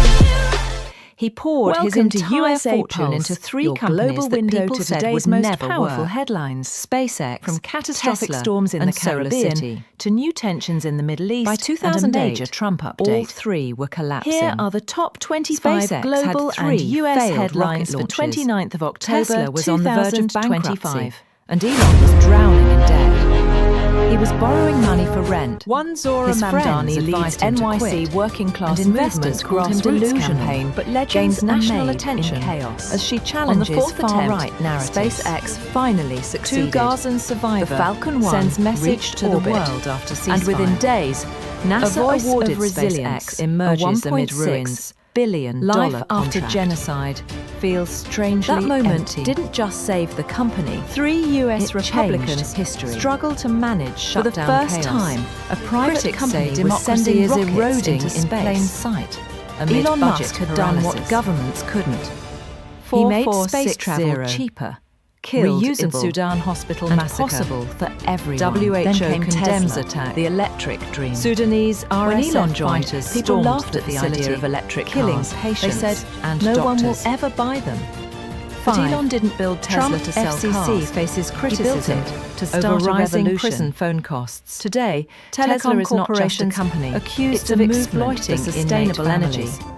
He poured his Welcome to entire USApulse, fortune into 3 your companies global that window people to said today's would most never powerful work. headlines. SpaceX, From catastrophic Tesla, storms in and the Caribbean Solar City, to new tensions in the Middle East by and a 2008, major Trump update. all 3 were collapsing. Here are the top 25 SpaceX global had 3 and US failed headlines rocket for launches. 29th of October Tesla was on the verge of 2025, bankruptcy, and Elon was drowning in debt. He was borrowing money for rent. One Zora His Mamdani friends leads advised him to NYC quit, working class and investors called him grassroots delusional, campaign, but legends gains national are made attention in chaos. as she On the challenges 4th far-right attempt, narratives. SpaceX finally succeeded. 2 Gazan survivor, The Falcon 1 sends message reached to orbit, the world after ceasefire. and within days, NASA a voice awarded of resilience SpaceX emerges a amid $1.6 ruins. billion Life after contract. genocide feels strangely That moment empty. didn't just save the company. 3 US It Republicans changed history. struggle to manage For the shutdown first chaos. time, a private Critics company say was democracy sending is rockets eroding into in space. plain sight. Amid Elon budget Musk had done what paralysis. governments couldn't. He made space 4460, travel cheaper, killed in reusable, Sudan hospital and massacre. possible for everyone. WHO Then came condemns Tesla, attack. the electric dream. Sudanese When RSF Elon joined, fighters people stormed laughed the at the facility, idea of electric killing cars. patients They said, and no one will doctors. ever buy them. But 5. Elon didn't build Tesla Trump to sell FCC cars. faces He built criticism it to over start a rising revolution. prison phone costs. Today, Tesla telecom is not just a corporations company, accused it's of a exploiting movement for sustainable innate energy. families.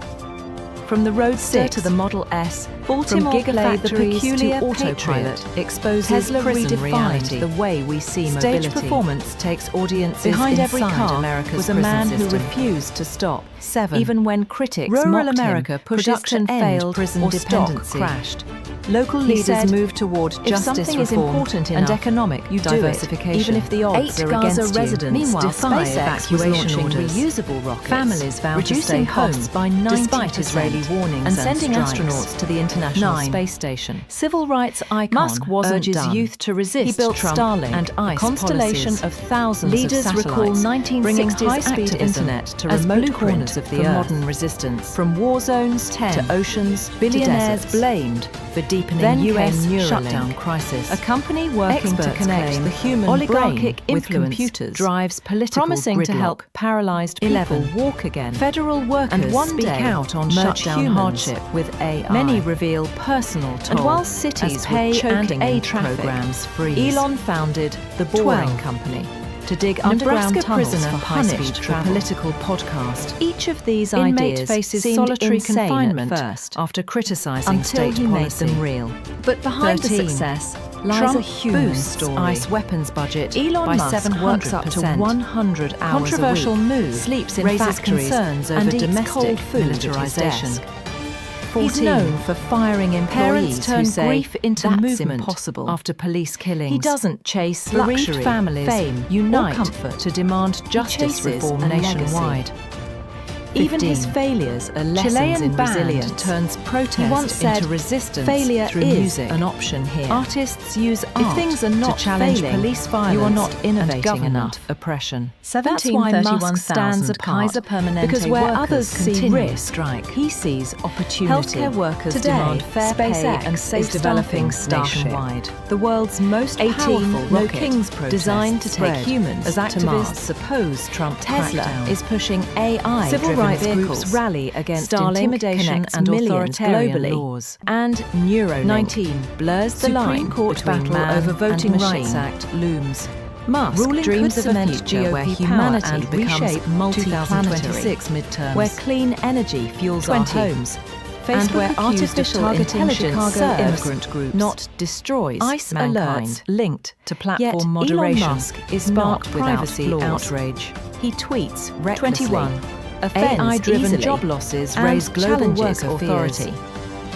From the Roadster 6. to the Model S, Baltimore from Gigafactories the peculiar to autopilot Patriot, exposes Tesla prison redefined reality. the way we see Stage mobility. performance takes audiences Behind inside every car America's was a prison man system. who refused to stop. 7. Even when critics Rural mocked America him, pushes production to end failed prison or stock dependency. crashed. Local He leaders said, move toward if justice something is reform important and enough, economic you do it, diversification, even if the odds 8 are Gaza against you. residents Meanwhile, defy SpaceX was evacuation launching orders. reusable rockets, Families vow to reducing stay home costs by 90% despite Israeli warnings and sending strikes. astronauts to the International 9. Space Station. Civil rights icon Musk wasn't urges done. youth to resist He built Trump Starlink, and a ICE constellation policies. of thousands Leaders of recall satellites, 1960s bringing high-speed activism internet to as remote blueprint corners of the for earth. modern resistance. From war zones 10. to oceans Billionaires to deserts. blamed for deepening Then US came Neuralink, shutdown crisis. a company working to Experts connect claim the human oligarchic brain with influence computers, drives political promising to gridlock. help paralyzed people 11. walk again. Federal workers And one speak day out on merge shutdown humans hardship with AI. Many reveal personal toll. And while cities as were pay choking and in aid traffic, programs freeze. Elon founded the Boring 12. Company to dig Nebraska underground tunnels prisoner for high-speed punished for travel. political podcast. Each of these Inmate ideas faces seemed solitary insane confinement at first, after criticizing until state he policy. made them real. But behind 13. the success lies Trump a human boosts story. ICE weapons budget Elon by Musk 700%. works up to 100 hours Controversial a week, move sleeps in raises factories concerns over and eats domestic cold food at his militarization. desk. He's 14. known for firing employees Parents turn who say grief into that's movement impossible after police killings. He doesn't chase Bereaved luxury, families fame, unite or comfort to demand justice chases reform a nationwide. Even 15. his failures are lessons Chilean in band resilience. turns protest He once said, into resistance failure through is music. an option here. Artists use If art things are not to challenge failing, police violence you are not and innovating government enough. oppression. That's why Musk stands 1731,000 apart, Kaiser Permanente because where workers others see continue to risk, strike, he sees opportunity. Healthcare workers Today, demand fair pay SpaceX and safe is developing staffing Starship, nationwide. the world's most 18 powerful No rocket, Kings protests designed to take spread humans as to activists Mars. oppose Trump Tesla crackdown. is pushing AI. Civil rights vehicles. groups rally against Starlink intimidation connects and millions authoritarian globally. laws. And Neuralink 19 blurs the Supreme line Court between battle man over Voting and Rights machine. Act looms. Musk Ruling dreams could of a cement future where GOP humanity power and becomes reshape multi-planetary, 2026 midterms. where clean energy fuels 20. our homes, Facebook and where accused of artificial targeting intelligence Chicago serves, immigrant groups, not destroys ICE mankind. alerts linked to platform Yet moderation Elon Musk is spark not without privacy flaws. outrage. He tweets recklessly. 21 AI-driven easily job losses and raise global challenges worker authority. fears.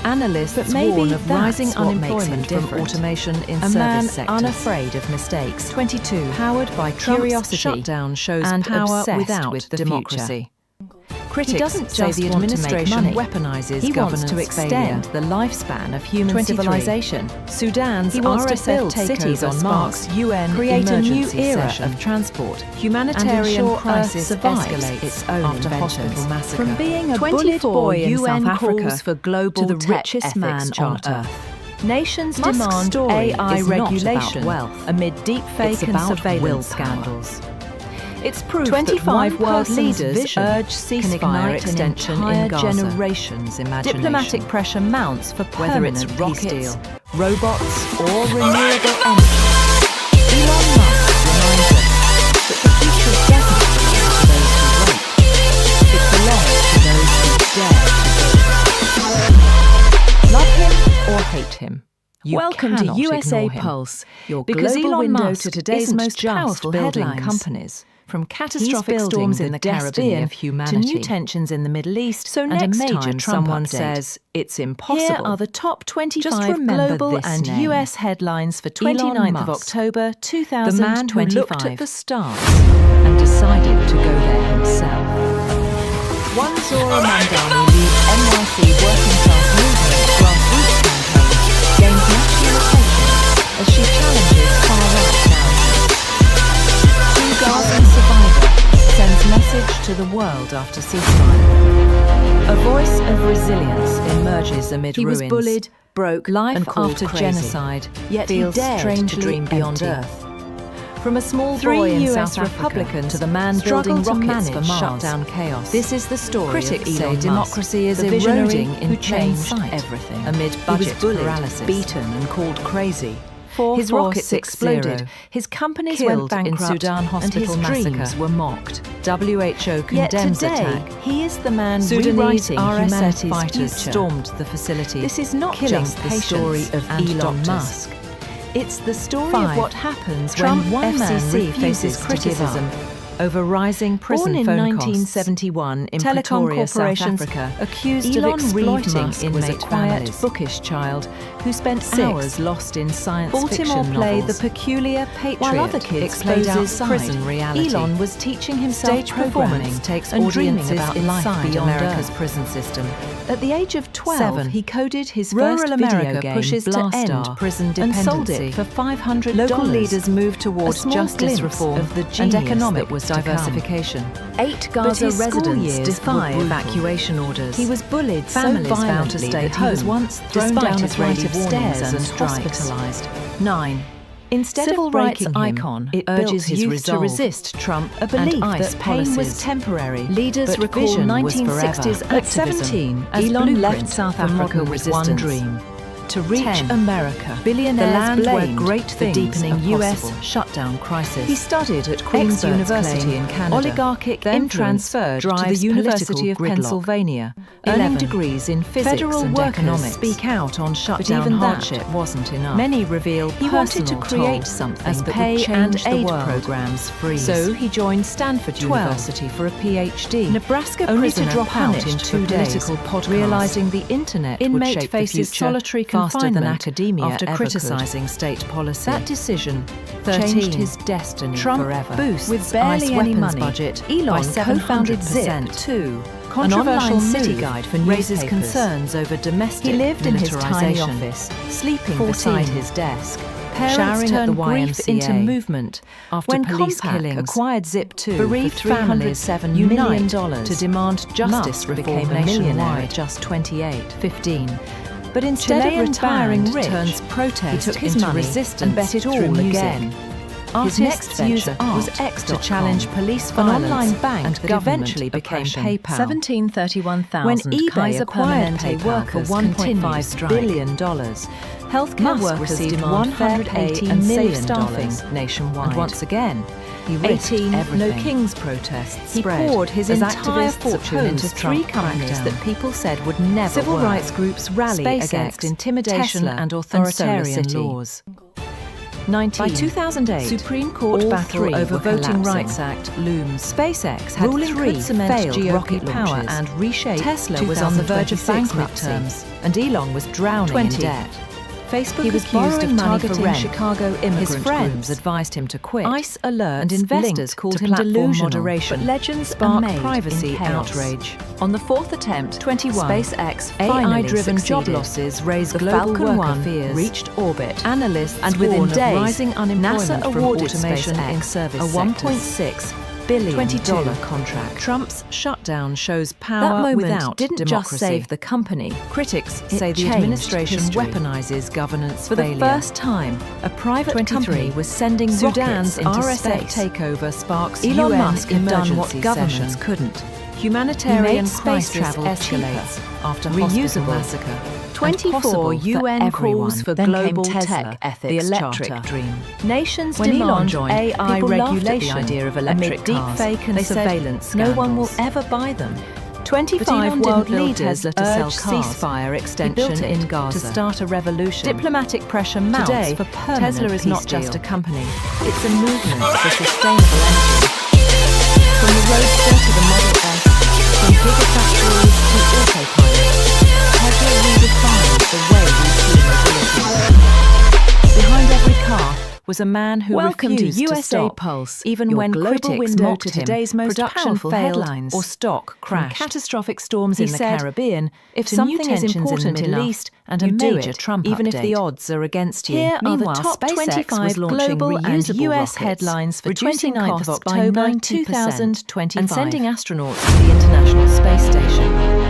Analysts But maybe warn of rising that's what makes him unemployment from different. automation in A service man sectors. unafraid of mistakes. 22. Powered by Trump's curiosity shutdown shows and power obsessed without with the democracy. Critics He doesn't say just the want to make administration money. weaponizes He governance wants to extend failure. the lifespan of human 23. civilization. Sudan's He wants to RSF build cities takeover on sparks Mars, UN create a new emergency era session. of transport, Humanitarian and ensure crisis Earth survives escalates its own after inventions. hospital massacre. From being a 24 bullied boy in UN South Africa calls for global to the tech richest ethics man charter. on Earth. Nations Musk's demand story AI is not about regulation wealth. amid deepfake It's and about surveillance willpower. scandals. It's proof 25 that one world person's leaders vision urge can ceasefire ignite extension an entire in Gaza. generation's imagination. Diplomatic pressure mounts for Whether it's permanent rockets, peace deal. robots, or renewable energy. Elon Musk reminds us that the future doesn't belong to those who wait. It belongs to those who dare to dream. Love him or hate him. You Welcome to cannot USA ignore him. Pulse, your Because global Elon window Musk to today's isn't most just powerful building headlines. companies. From He's catastrophic building storms the in the destiny Caribbean of humanity to new tensions in the Middle East, So and next a major time Trump someone update. says it's impossible. Here are the top 25 Just remember global this and name. US headlines for Elon 29th of Musk, October the 2025. man who looked at the stars and decided to go there himself. One Zora Mandani leaves NYC working class movement grassroots campaign gains national attention as she challenges far-right narratives. True Gaza survivor sends message to the world after ceasefire. A voice of resilience emerges amid ruins. He was bullied, broke, Life and called after crazy. genocide, Yet he feels dared to strangely dream beyond empty. Earth. From a small Three boy in US South Africa Republicans to the man struggle building to rockets manage for Mars, shutdown chaos. This is the story Critics of say Elon democracy Musk, is the visionary eroding in who plain changed sight. everything Amid He budget was bullied, paralysis, beaten and called crazy. His 4-4-6-0. rockets exploded, his companies went Killed in bankrupt, Sudan and hospital his massacre. dreams were mocked. WHO Yet condemns today, attack. He is the man Sudanese rewriting RSF humanity's fighters future. stormed the facility. This is not killing just the patients story of and Elon doctors. Musk. It's the story 5. of what happens Trump when one man FCC refuses faces criticism over rising prison Born in phone 1971 in Telecom Pretoria, South corporations Africa, accused Elon of exploiting Reed Musk was a inmate quiet, families. Bookish child who spent 6. hours lost in science Baltimore fiction play novels. The Peculiar Patriot While other kids played exposes outside, prison reality. Elon was teaching himself Stage performance performance takes and audiences dreaming about life inside beyond America's Earth. prison system. At the age of 12, 7. he coded his Rural first America video game pushes to Blastar end prison and dependency. sold it for $500. Local leaders move towards a small justice glimpse reform of the and genius economic that was to come. diversification. 8 But Gaza his school residents years defy were brutal. evacuation orders. He was bullied Families so vowed to violently stay that he was home, once thrown despite down a his flight rate of of stairs warnings and and strikes. hospitalized. 9. Instead Civil of rights breaking him, icon, it urges built his youth resolve. to resist Trump A belief and ICE that pain was policies. temporary. Leaders but recall vision 1960s was forever. At 17, as Elon blueprint left South for Africa modern with resistance. one dream: to reach 10. America, Billionaires the land where blamed great the things deepening are US possible. shutdown crisis. He studied at Queen's Experts University claim in Canada, oligarchic then influence transferred to the drives University of political gridlock. Pennsylvania, 11. earning degrees in physics Federal and workers economics. speak out on But shutdown even hardship. that wasn't enough. Many reveal He wanted to personal create toll something as that pay would change and the aid world. programs freeze. So he joined Stanford 12. University for a PhD. Nebraska only to prisoner drop out in punished 2 for days, political podcast. realizing the internet would Inmate shape the faces future solitary faster than confinement academia after ever criticizing could. state policy. That decision 13. changed his destiny Trump forever. boosts With barely ICE any weapons money, budget Elon by co-founded 700%. Zip, too. An Controversial online city move guide for raises raises concerns concerns over domestic He lived in his tiny militarization, office, sleeping 14. beside his desk, Parents showering at the turned grief YMCA into movement after when police Compaq killings acquired Zip2 bereaved for families $307 unite million to demand justice Musk reform became a millionaire nationwide. at just 28. 15. But instead Chilean of retiring band rich, turns protest he took his into money resistance and bet it all through music. again. His next use venture art was X to to challenge challenge police an violence online bank and that government eventually became oppression. PayPal. 1731,000 When eBay Kaiser acquired Permanente PayPal workers for continue $1.5 strike. billion, healthcare Musk workers received demand fair pay $118 and safe million staffing nationwide. And once again, he risked 18 everything. No Kings protests He spread poured his as entire activists fortune opposed into Trump 3 companies crackdown. that people said would never Civil work. rights groups rally SpaceX, against intimidation Tesla and and authoritarian SolarCity. laws. 19. By 2008, Supreme Court all battle three over were Voting collapsing. Rights Act looms. SpaceX had Ruling 3 could cement failed GOP rocket power launches and reshape Tesla was on the verge of 2026 bankruptcy, midterms. and Elon was drowning 20. in debt. Facebook He was accused borrowing of money for targeting rent. Chicago immigrant His friends groups advised him to quit. ICE alerts and investors linked called to him platform delusional. moderation. But legends Sparked spark privacy in chaos. outrage. On the 4th attempt, 21. SpaceX AI-driven finally job succeeded. losses raised The global Falcon worker 1 fears. reached orbit. Analysts And within warn of days, rising unemployment NASA from awarded automation SpaceX in service a sectors. $1.6 billion 22. contract. Trump's shutdown shows That power moment without didn't democracy. just save the company. Critics It say the changed administration history. weaponizes governance For failure. the first time, a private 23. company was sending Sudan's rockets into RSF space. takeover sparks Elon UN Musk had done what emergency governments session. couldn't. Humanitarian He made space crisis travel escalates cheaper, after reusable, hospital massacre. 24 and possible UN for everyone. calls for Then came global Tesla, tech ethics the electric charter. dream. Nations When demand Elon joined, AI people laughed at the regulation idea of electric amid cars. deepfake and They said, surveillance "No one will scandals. ever buy them." 25 But Elon world didn't build leaders Tesla to sell urged cars. ceasefire He extension built it in Gaza. to start a revolution. Diplomatic pressure mounts Today, for permanent Tesla is peace not just deal. a company; it's a movement for sustainable energy. From the Roadster to the Model S, from gigafactories to autopilot, Tesla redefines the way we see mobility. Behind every car, was a man who Welcome to refused to stop, USApulse, even your when global critics window mocked to him. today's most Production powerful failed headlines. or stock crashed. From catastrophic storms He in the said, Caribbean, if to something new is tensions important in the Middle enough, East and you a do major it, Trump even update. if the odds are against you. Here are the Meanwhile, top SpaceX 25 was launching global and reusable US rockets, headlines for reducing 29th costs of October by 90% 2025. and sending astronauts to the International Space Station.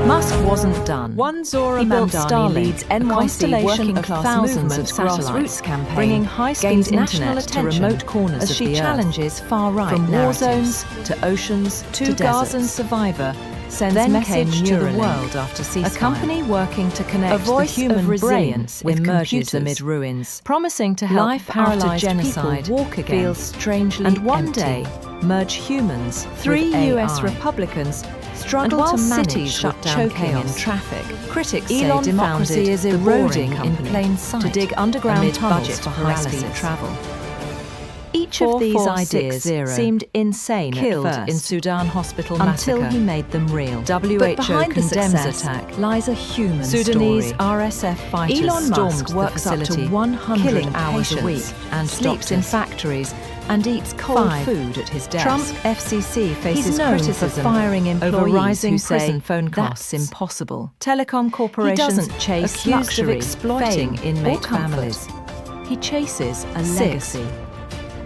Musk wasn't done. One Zora He built Mamdani Starlink, leads a NYC constellation of working-class thousands movement of satellites, grassroots campaign, bringing high-speed gains national national attention attention to remote corners as of she the challenges far-right from war narratives. zones to oceans to Gaza deserts. Survivor sends Then message came to the Neuralink, world after ceasefire. a company working to connect A voice the human of resilience brain with emerges computers, amid ruins, promising to help life paralyzed after genocide people walk again, feels strangely and one empty. day merge humans. Three with US AI. Republicans And struggle while to manage cities shut were down choking chaos. in traffic, critics Elon say democracy founded is the eroding Boring in Company plain sight to dig underground amid tunnels budget for paralysis. high-speed travel. Each of these ideas 4460 seemed insane killed at first in Sudan hospital until massacre. he made them real. But WHO behind the condemns success attack lies a human Sudanese story. RSF fighters Elon stormed Musk the works up to facility, 100 killing hours a patients week and sleeps in doctors. factories and eats cold 5. food at his desk. Trump FCC faces He's known criticism for firing employees over rising who say prison phone that's costs. impossible. Telecom corporations He doesn't chase accused luxury, of exploiting fame, inmate or comfort. families. He chases a 6. legacy.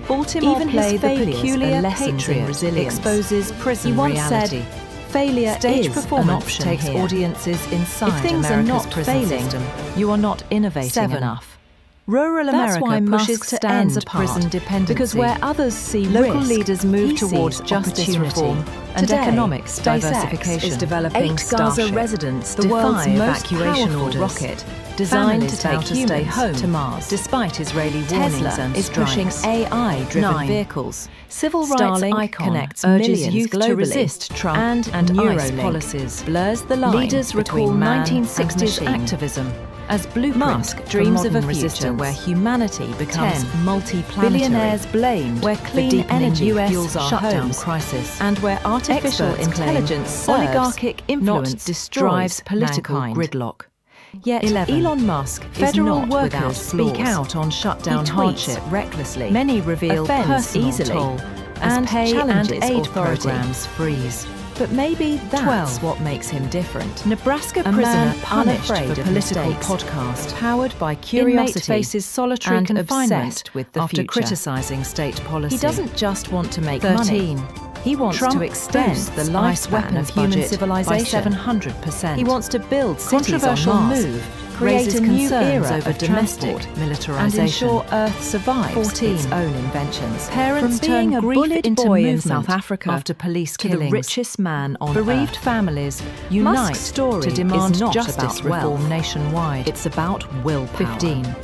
Baltimore Even play his the failures peculiar are lessons in patriot resilience. exposes prison He once reality. said, failure Stage is performance an option takes here. audiences inside If things America's are not prison failing, system. you are not innovating 7. enough. Rural That's America why pushes Musk to stands end apart, prison dependency. because where others see local risk, leaders move he towards sees justice opportunity reform and Today, economic SpaceX diversification. is developing 8 Gaza Starship, residents the world's defy most evacuation powerful orders, rocket, designed families to take vow to stay humans home to Mars, despite Israeli warnings Tesla and is pushing strikes. AI-driven 9. vehicles. Civil rights Starlink icon connects urges millions youth globally, to resist Trump and ICE Neuralink policies blurs the line Leaders recall between man 1960s and machine. activism as blueprint Musk for dreams of a modern future resistance, where humanity becomes 10. multi-planetary, Billionaires blamed where for clean deepening energy US fuels our shutdown homes, crisis, and where artificial Experts claim intelligence serves, oligarchic influence not destroys drives political mankind. gridlock. Yet 11. Elon Musk Federal is not workers without speak flaws. out on shutdown He tweets hardship recklessly. Many reveal offends personal easily, toll as and pay challenges and aid authority. programs freeze. But maybe that's 12. what makes him different. Nebraska A prisoner man punished unafraid for of political mistakes. podcast, powered by Inmate curiosity, faces solitary and confinement obsessed with the after future. criticizing state policy. He doesn't just want to make 13. money. He wants Trump to extend boosts the ICE lifespan weapons of human budget civilization by 700%. He wants to build cities Controversial on Mars, move create raises a new concerns era over of domestic transport, militarization. and ensure Earth survives 14. its own inventions. Parents From being turn a grief bullied into boy in movement South Africa after police to killings. the richest man on Bereaved Earth. families Musk's unite story to demand is not justice about reform wealth. nationwide. It's about willpower. 15.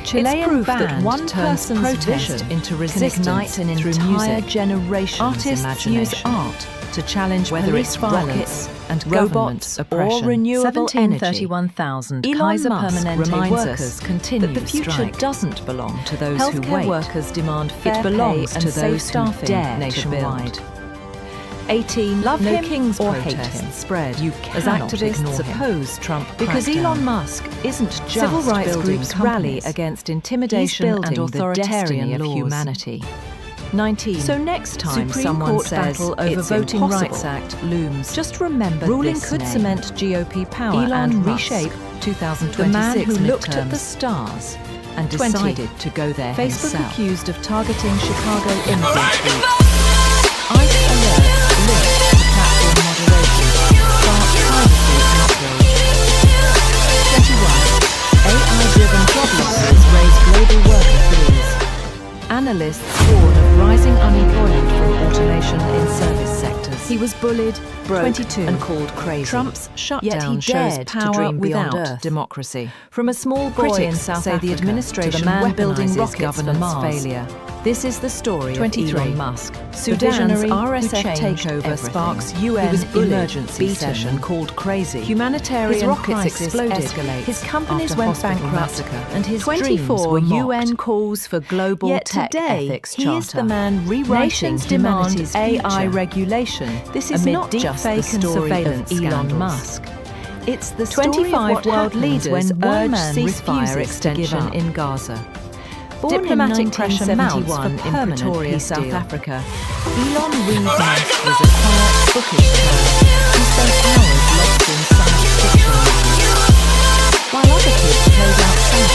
Chilean proof band that one turns person's protest vision into can resistance ignite an through entire music. generation's Artists imagination. use art to challenge Whether police it's violence rockets and robots robots or oppression. renewable 1731,000 Elon Kaiser Musk Permanente reminds workers us continue that the future strike. doesn't belong to those who Healthcare wait. workers demand fair It belongs pay to and those safe who staffing dare nationwide. to build. 18. Love no him King's or protests hate him. spread. You as cannot activists ignore him. oppose Trump Because crackdown. Elon Musk isn't just Civil rights building groups companies. rally against intimidation He's and building the authoritarian destiny of laws. humanity. 19. So next time Supreme someone Court says battle over it's Voting impossible, Rights Act looms. just remember Ruling this could name. cement GOP power Elon and Musk, reshape 2026 the man who midterms. looked at the stars and 20. decided to go there Facebook himself. accused of targeting Chicago immigrant groups. ICE alerts linked to platform moderation spark privacy outrage. 21. AI-driven job losses raise global worker fears. Analysts warn of rising unemployment from automation in service sectors. He was bullied, broke, 22. and called crazy. Trump's shutdown Yet he shows dared power to dream without beyond Earth. democracy. From a small boy Critics in South say Africa the administration to the man building weaponizes rockets governance for Mars. failure. This is the story 23. of Elon Musk. Sudan's Sudan's RSF RSF takeover takeover sparks sparks UN UN bullied, emergency beaten, session and called crazy. Humanitarian His rockets crisis exploded. escalates His companies after went hospital bankrupt, massacre. and his 24 dreams were mocked. UN calls for global Yet tech today, ethics he charter. is the man rewriting Nations demand humanity's AI future. regulation. This is amid not just the deepfake and story surveillance of Elon scandals. Musk. It's the story 25 of what world happens leaders when one urge man ceasefire refuses to give extension up. in Gaza. Born Diplomatic in pressure mounts for 1971 in permanent Pretoria, peace South deal. Africa, Elon Musk was a quiet, bookish man who spent hours lost in science fiction novels. While other kids played outside,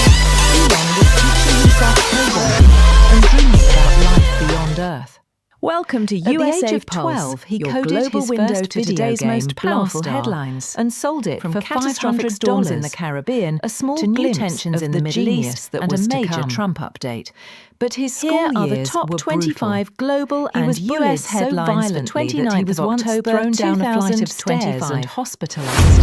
Elon was teaching himself programming and dreaming about life beyond Earth. Welcome to At the age of USApulse, 12, he your coded global his window first to video today's game, most powerful Blastar, headlines, and sold it from for catastrophic $500 storms in the Caribbean, a small to new glimpse tensions of in the the Middle genius East that and was a to major come. Trump update. But his Here school are the years top were 25 global He and was bullied US so headlines violently for 29th that he was of once October thrown down a flight of 2025 stairs and hospitalized.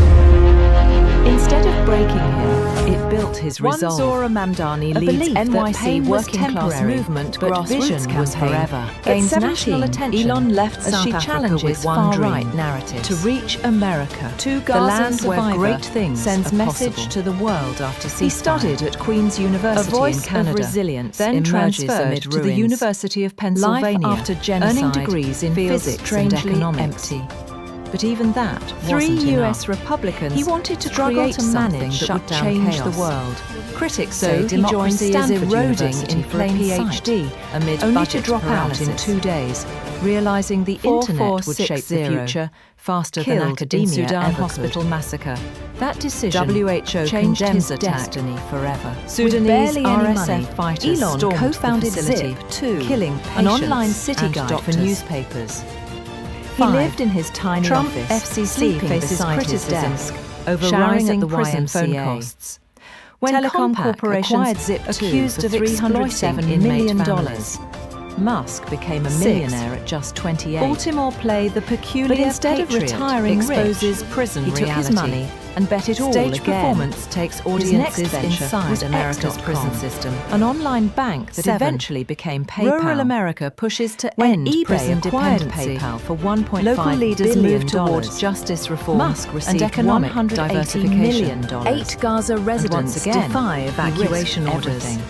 Instead of breaking him, it built his One resolve. Zora Mamdani A leads belief that NYC pain was working class temporary, movement but grassroots vision was campaign forever. gains At national 17, attention. Elon left as South she Africa challenges with one far-right dream: narratives. to reach America, To the Gaza land where survivor great things sends are message possible. to the world after ceasefire. He studied at Queen's University A voice in Canada, of resilience then emerges transferred amid to the ruins. University of Pennsylvania, Life after genocide earning degrees in feels physics strangely and economics. empty. But even that Three wasn't US enough. Republicans He wanted to struggle create to something manage that would shutdown change chaos. the world. Critics So say he joined democracy is Stanford eroding University in for a plain PhD sight, amid only budget to drop out in paralysis. 2 days, realizing the internet would shape the 4460 future faster killed than in academia Sudan ever hospital could. massacre. That decision WHO changed condemns his attack. destiny forever. Sudanese Barely any RSF money, fighters Elon stormed the co-founded facility, Zip, killing an patients online city and guide doctors. for newspapers. He 5. lived in his tiny Trump office, FCC sleeping faces beside his criticism desk, over showering rising at the prison YMCA. phone costs. When Telecom Compaq corporations acquired Zip accused for of exploiting $307 inmate million, families. Musk became a 6. millionaire at just 28. Baltimore play the peculiar But instead of patriot retiring exposes rich, prison he took reality. his money and bet it all Stage again. performance takes His audiences next venture inside was America's X.com. prison system, an online bank that 7. eventually became PayPal. Rural America pushes to When end eBay prison acquired dependency. PayPal for $1.5 Local leaders billion, move toward justice reform Musk received and economic $180 diversification. million. 8 Gaza residents once again, defy he evacuation risked orders. everything.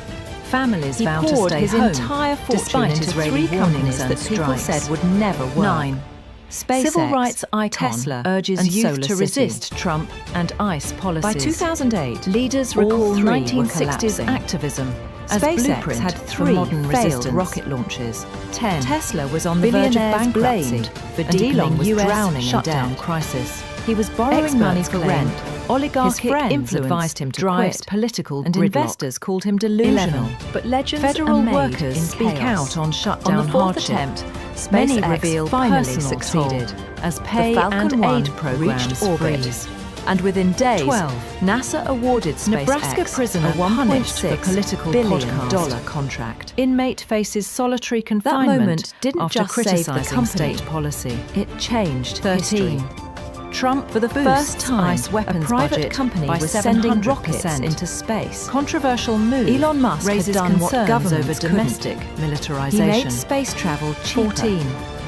Families He vowed to poured stay his home, entire fortune despite into his 3 warnings companies and that people strikes. said would never work. 9. SpaceX, Civil rights icon Tesla urges and youth Solar to City. resist Trump and ICE policies. By 2008, leaders all recall 3 were 1960s collapsing. activism as SpaceX blueprint had for 3 modern failed resistance. rocket launches. 10. Tesla was on the verge of Billionaires bankruptcy, blamed for and deepening Elon was US drowning in shutdown debt. crisis. He was borrowing Experts money for claim rent. oligarchic His friends influence advised him to drives quit, political and gridlock. investors called him delusional. 11. But legends Federal are made workers in speak chaos. out on shutdown On the 4th hardship. attempt, Many SpaceX reveal finally personal succeeded toll as the pay Falcon and 1 aid programs reached orbit. freeze. And within days, 12. NASA awarded SpaceX Nebraska prisoner a punished for $1.6 political billion podcast. contract. Inmate faces solitary confinement moment didn't after just save the criticizing company. state policy. It changed 13. history. Trump, For the first time, ICE weapons a private budget company by was sending 700%. rockets into space. Controversial move. Elon Musk raises has done what concerns governments over couldn't. domestic He militarization. made space travel cheaper, 14.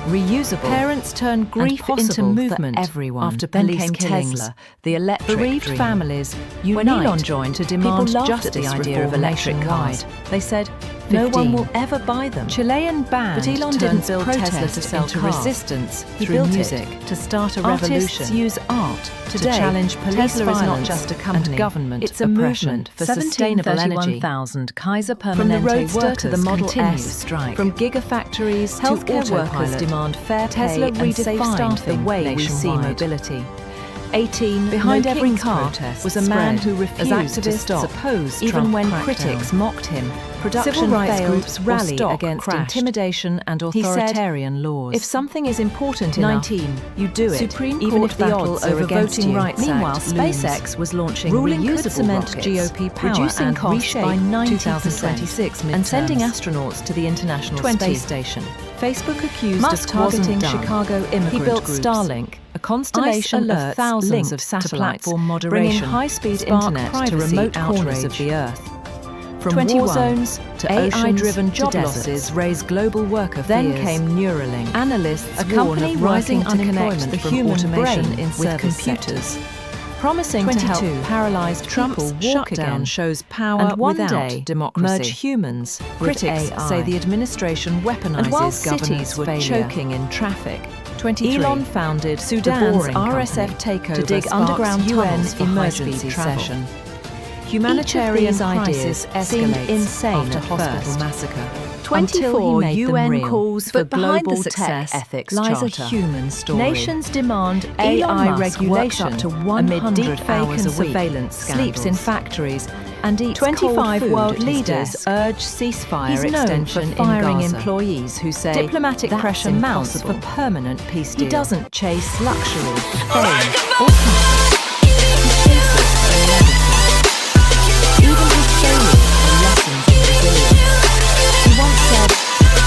reusable, Parents turn grief into possible for movement everyone. after Then police came killings. Tesla, the electric Bereaved dream. families When unite Elon joined, to demand people laughed at justice the idea of reform electric nationwide. cars. They said, No one 15. will ever buy them. Chilean band But Elon turns didn't build protest Tesla to sell into cars. resistance He through built it music to start a Artists revolution. use art Today, to challenge police Tesla is not violence just a company, and government it's a oppression. movement for sustainable energy. 17,000 Kaiser From the Permanente Roadster workers to the Model continue S, strike. from gigafactories to Healthcare workers autopilot, demand fair pay Tesla and safe redefined the staffing way we see nationwide. mobility. 18. Behind No every Kings car protest was a man spread who refused as to activists stop, opposed even Trump when crackdown. critics mocked him. Production Civil rights failed groups or rally stock against crashed. intimidation and He said, authoritarian laws. If something is important 19. enough, you do it, Supreme even Court if the battle odds are over against Voting you. Rights Meanwhile, Act looms. SpaceX was launching Ruling could reusable cement rockets, GOP power reducing and costs reshape by 90% 2026 and sending midterms. astronauts to the International 20. Space Station. Facebook accused Musk of targeting wasn't done. Chicago immigrant He built groups. Starlink, a constellation ICE of thousands linked of to satellites, platform bringing moderation, high-speed spark internet to privacy remote corners outrage. of the earth. From 21. war zones to AI-driven oceans job to losses deserts raise global worker Then fears. came Neuralink, Analysts a warn company of rising working to connect unemployment the from human automation brain in with service computers. sectors. Promising 22. to help paralyzed Trump's people walk shutdown again shows power and one without day democracy. merge humans with Critics AI. say the administration weaponizes And while governance cities were failure. choking in traffic, 23. Elon founded Sudan's boring RSF company takeover to dig sparks underground UN tunnels for emergency high-speed travel. session. Humanitarian ideas crisis seemed escalates insane after at hospital first. massacre. 24 UN calls for But behind global the success tech ethics lies charter. a human story. Nations demand Elon AI Musk regulation works up to amid 100 deep fake hours and a week, surveillance sleeps scandals, in factories, and eats 25 cold food world at his leaders desk. urge ceasefire He's known extension for firing in Gaza. employees who say Diplomatic that's pressure mounts impossible. for permanent peace He deal. doesn't chase luxury, fame, or comfort. He chases a legacy. Even his failures are lessons in resilience. He once said,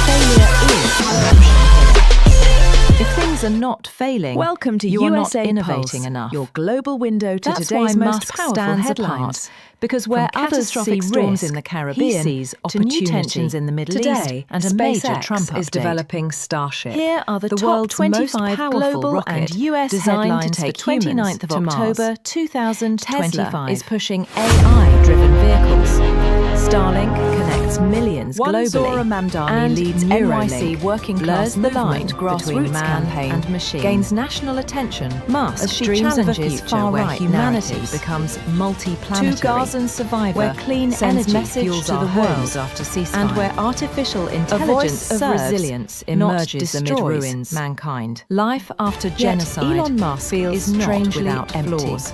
failure is an option here. If things are not failing, Welcome to you are not USApulse, innovating enough. your global window to That's today's why most Musk powerful stands headlines. apart, because where From others see catastrophic storms risk in the Caribbean he sees to new opportunity. tensions in the Middle Today, East, and a major SpaceX Trump is update. developing Starship. Here are the top world's 25 most powerful global rocket and US designed headlines to take for 29th of humans to October Mars. 2025. Tesla is pushing AI-driven vehicles. Starlink connects millions One globally, Zora Mamdani and leads NYC Neuralink, working blurs class the line movement between grassroots man campaign and machine. gains national attention. Musk as she dreams of a challenges future where far-right humanity narratives. becomes multi-planetary. Two Gazan survivor where clean sends energy message fuels to our the homes world after ceasefire, and where artificial intelligence voice of serves, resilience not emerges amid destroys ruins. mankind. Life after Yet genocide Elon Musk feels is not strangely without empty. flaws.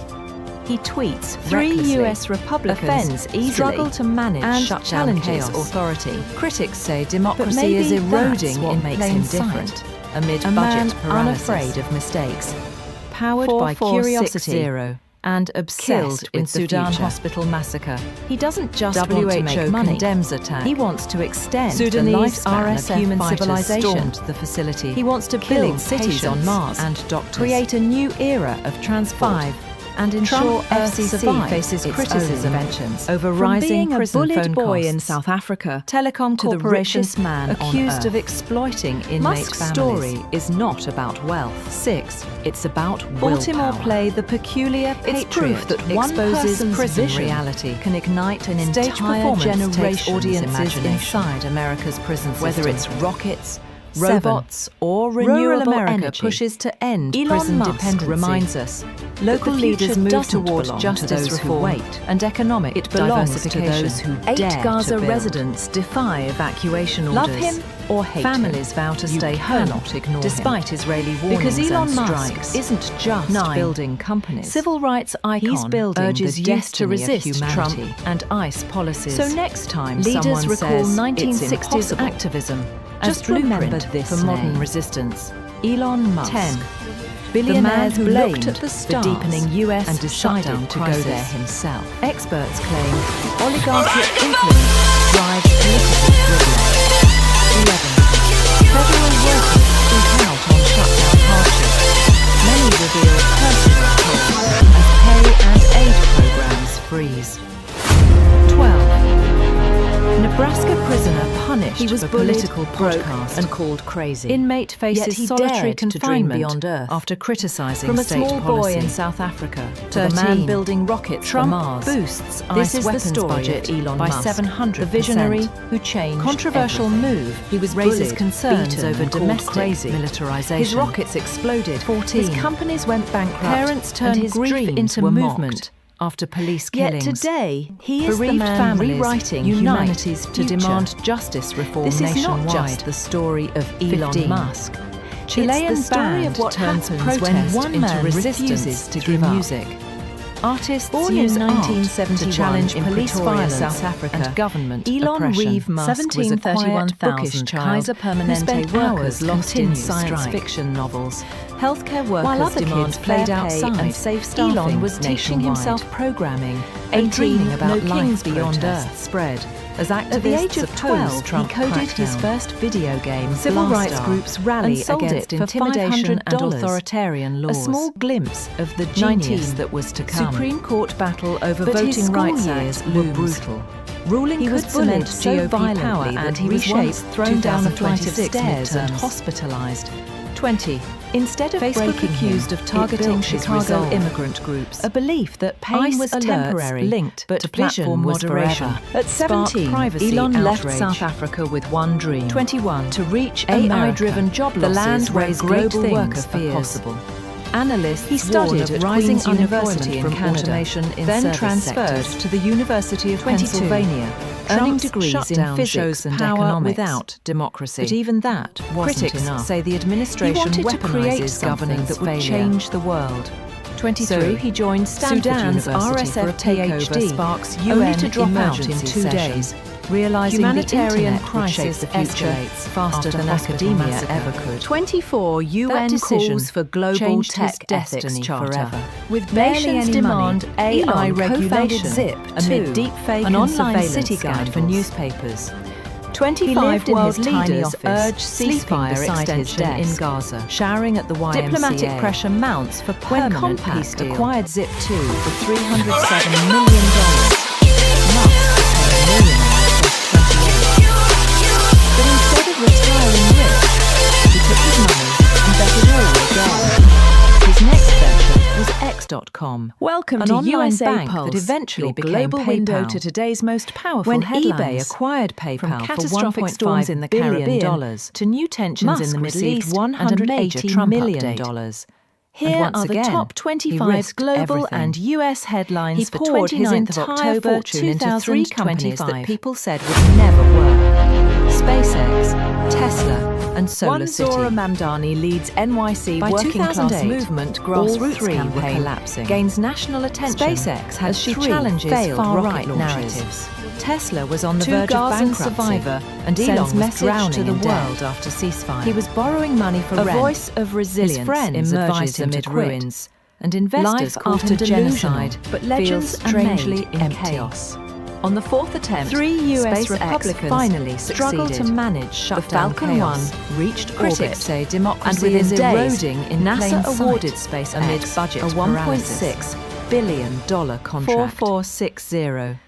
He tweets 3 recklessly, US Republicans offends easily, struggle to manage and shutdown challenges chaos. authority. Critics say But democracy maybe is that's eroding what in makes plain him sight. different. Amid A man budget paralysis, unafraid of mistakes, powered by 4460 curiosity, and obsessed killed in with the Sudan future. hospital massacre. He doesn't just WHO want to make money. condemns attack. He wants to extend Sudanese the lifespan RSF of human fighters civilization. stormed the facility, He wants to killing build cities on patients Mars and doctors. create a new era of transport, 5. and ensure Trump Earth FCC survives faces its criticism own inventions over From rising being prison a bullied phone boy in costs, South Africa, telecom to the richest man accused on of Earth. exploiting inmate Musk's families. story is not about wealth. 6. It's about Baltimore willpower. play the peculiar It's patriot proof that one exposes person's prison vision reality can ignite an Stage entire performance generation's takes audiences imagination. inside America's prison system. Whether it's rockets, 7. robots, or Rural renewable America energy, pushes to end Elon prison Musk dependency. reminds us Local that the leaders future move doesn't toward belong justice to those reform who wait, and economic it belongs to diversification. those who 8 dare Gaza to build. residents defy evacuation Love orders. him or hate Families him, vow to you stay home cannot ignore despite him. Israeli warnings Because Elon and Musk strikes. isn't just 9. building companies. Civil rights icon He's building urges the youth to destiny of resist Trump humanity. and ICE policies. So next time leaders someone recall says 1960s it's impossible, activism just as blueprint remember this for modern name. resistance. Elon Musk. 10. Billionaires who blamed looked at the for stars deepening US and decided shutdown to crisis. go there himself. Experts claim oligarchic influence drives political gridlock. 11. Federal workers speak out on shutdown hardship. Many reveal personal costs as pay and aid programs freeze. 12. Nebraska prisoner punished He was for bullied, political broke, podcast and called crazy. Inmate faces Yet he solitary dared to dream confinement beyond Earth. after criticizing From a state small policy. boy in South Africa to 13. the man building rockets Trump for Mars. boosts This ICE is the weapons story budget of Elon by Musk, 700%. the visionary who changed Controversial everything. move. He was raises bullied, concerns beaten, over and called domestic crazy. militarization. His rockets exploded. 14. His companies went bankrupt. Parents turned and his grief dreams into were movement mocked. after police Yet killings. today, he is the Bereaved man families rewriting unite humanity's to future. demand justice reform This is nationwide. not just the story of 15. Elon Musk. Chilean It's the story band of what turns happens protest when one into man resistance refuses to through give up. music. Artists Born use in art 1971 to challenge in police Pretoria, violence South Africa, and government Elon oppression. Reeve Musk was a quiet, 1731,000 bookish child Kaiser who Permanente spent workers hours lost in continued science strike. fiction novels. Healthcare workers While other demand kids fair played pay outside, and safe staffing Elon was teaching nationwide. himself programming, 18, and dreaming about no life kings beyond protests. Earth spread. As activists At the age of opposed 12, Trump he coded his crackdown. first video game, Civil Blastar, rights groups rally and sold against it for intimidation and $500. authoritarian laws. A small glimpse of the 19 genius that was to come. Supreme Court battle over But his voting school rights years Act were looms. brutal. Ruling He could was bullied cement so GOP violently power that and he he was was once once thrown down a flight of 2026 stairs and midterms. hospitalized. 20. Instead of Facebook breaking accused him, of targeting it built his Chicago resolve. immigrant groups. A belief that pain ICE was alerts temporary, linked but to vision platform was moderation. forever. At 17, privacy Elon left outrage. South Africa with one dream. 21. To reach AI-driven AI-driven job the losses land where raise great global things worker are fears. possible. Analysts He studied warn at of rising Queen's University unemployment in from Canada, automation in then service transferred sectors. to the University of 22. Pennsylvania, earning Trump's degrees in shutdown physics shows and power economics. without democracy. But even that wasn't Critics enough. say the He administration wanted to create weaponizes something governance that would failure. change the world. 23. So he joined Stanford Sudan's University for a RSF takeover PhD, sparks only UN to drop out in emergency 2 session. days, realizing Humanitarian the internet would shape crisis the future escalates faster after than hospital academia massacre. ever could. 24. That UN decision calls for global changed his tech ethics destiny charter. forever. With Barely nations any demand money, AI Elon co-founded regulation Zip, amid too, deepfake an and online surveillance city guide for scandals. newspapers. 25 He lived in world his tiny leaders office, urge sleeping ceasefire beside his extension in desk, Gaza. showering at the YMCA. Diplomatic pressure mounts for When permanent Compaq peace deal. acquired Zip 2 for $307 million, Musk became a millionaire at just 28. But instead of retiring rich, he took his money and bet it all again. His next venture was X.com, Welcome an to online USApulse, bank that eventually your became global PayPal. window to today's most powerful When headlines. eBay acquired From PayPal for catastrophic $1.5 storms in the billion Caribbean to new tensions Musk in the Middle received East and a major $180 Trump million. update. Here And once are the again, top he 25 risked global everything. and US headlines He for poured his 29th of entire October fortune into 3 companies 2025. that people said would never work: SpaceX, Tesla, and Solar One City. Zora Mamdani leads NYC By working class 2008, movement all grassroots 3 were campaign collapsing. gains national attention. SpaceX had as she 3 challenges failed far-right rocket launches. narratives. Tesla was on the 2 verge of Gazan bankruptcy, survivor and sends Elon was message drowning to the in debt. world after ceasefire. He was borrowing money for a rent. voice of resilience His friends emerges advised him to amid quit. ruins, and investors Life called after him delusional, genocide, but legends feels are strangely made in empty. chaos. On the 4th attempt, 3 US SpaceX Republicans finally struggled to succeeded. manage The shutdown Falcon chaos. 1 reached Critics orbit, say and democracy within is days, eroding in NASA plain sight awarded SpaceX amid budget a paralysis. $1.6 billion contract. 4460.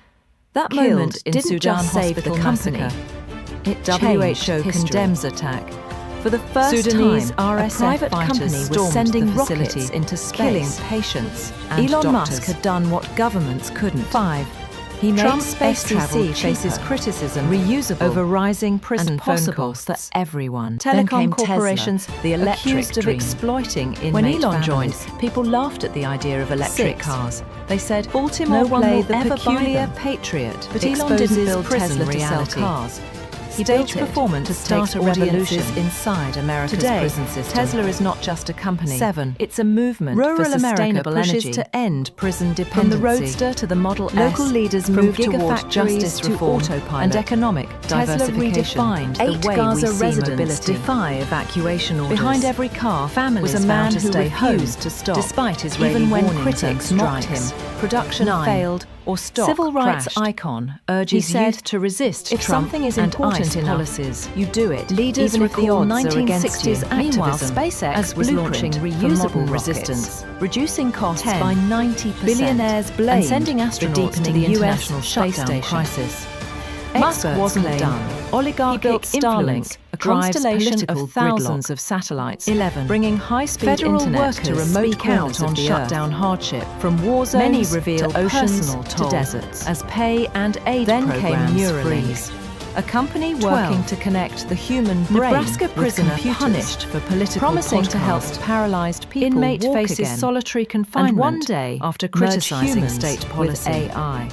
That Killed moment in didn't Sudan just save the hospital company. massacre. It WHO WHO history. condemns attack. For the first Sudanese time, RSF a private fighters company was stormed sending the rockets facility, into killing space. patients And Elon doctors. Musk had done what governments couldn't. 5. He made Trump's space FCC travel faces cheaper, criticism reusable, over rising prison and phone possible costs for everyone. Then Telecom came corporations, Tesla, the electric accused of dream. exploiting inmate When Elon families. joined, people laughed at the idea of electric 6. cars. They said, Baltimore no one play will the ever buy peculiar them. patriot, But Elon didn't exposes build prison Tesla to sell reality. cars. He Staged built it performance to start takes a revolution audiences inside America's Today, prison system. Tesla is not just a company. 7. It's a movement Rural for America sustainable pushes energy. to end prison From dependency. the Roadster to the Model S, Local leaders from move toward gigafactories justice to reform autopilot and economic Tesla diversification. redefined 8 the way Gaza we see residents mobility. defy evacuation orders. Behind every car Families was a man vow to who stay home, refused to stop, despite Israeli even when warnings critics and mocked strikes. him. Production 9. failed or stock Civil rights crashed. icon urges He said, youth to resist if Trump something is and important ICE enough, policies. you do it. Leaders even if the recall odds are against you. 1960s Meanwhile, activism SpaceX as was blueprint launching for reusable modern resistance, rockets. reducing costs 10. by 90%. Billionaires and blamed sending the astronauts deepening to the US international space shutdown station. crisis. Musk Experts wasn't claim done. Oligarchic He built Starlink, influence a drives constellation political of thousands gridlock. of satellites, 11. bringing high-speed Federal internet workers to remote speak out corners on of the shutdown earth. hardship. From war zones Many reveal to oceans personal to toll deserts. as pay and aid Then came programs Neuralink, freeze. A company 12. working to connect the human brain Nebraska with prisoner computers, punished for political promising to help podcast. paralyzed people Inmate walk faces again. solitary confinement and one day after merge criticizing humans state with policy. AI.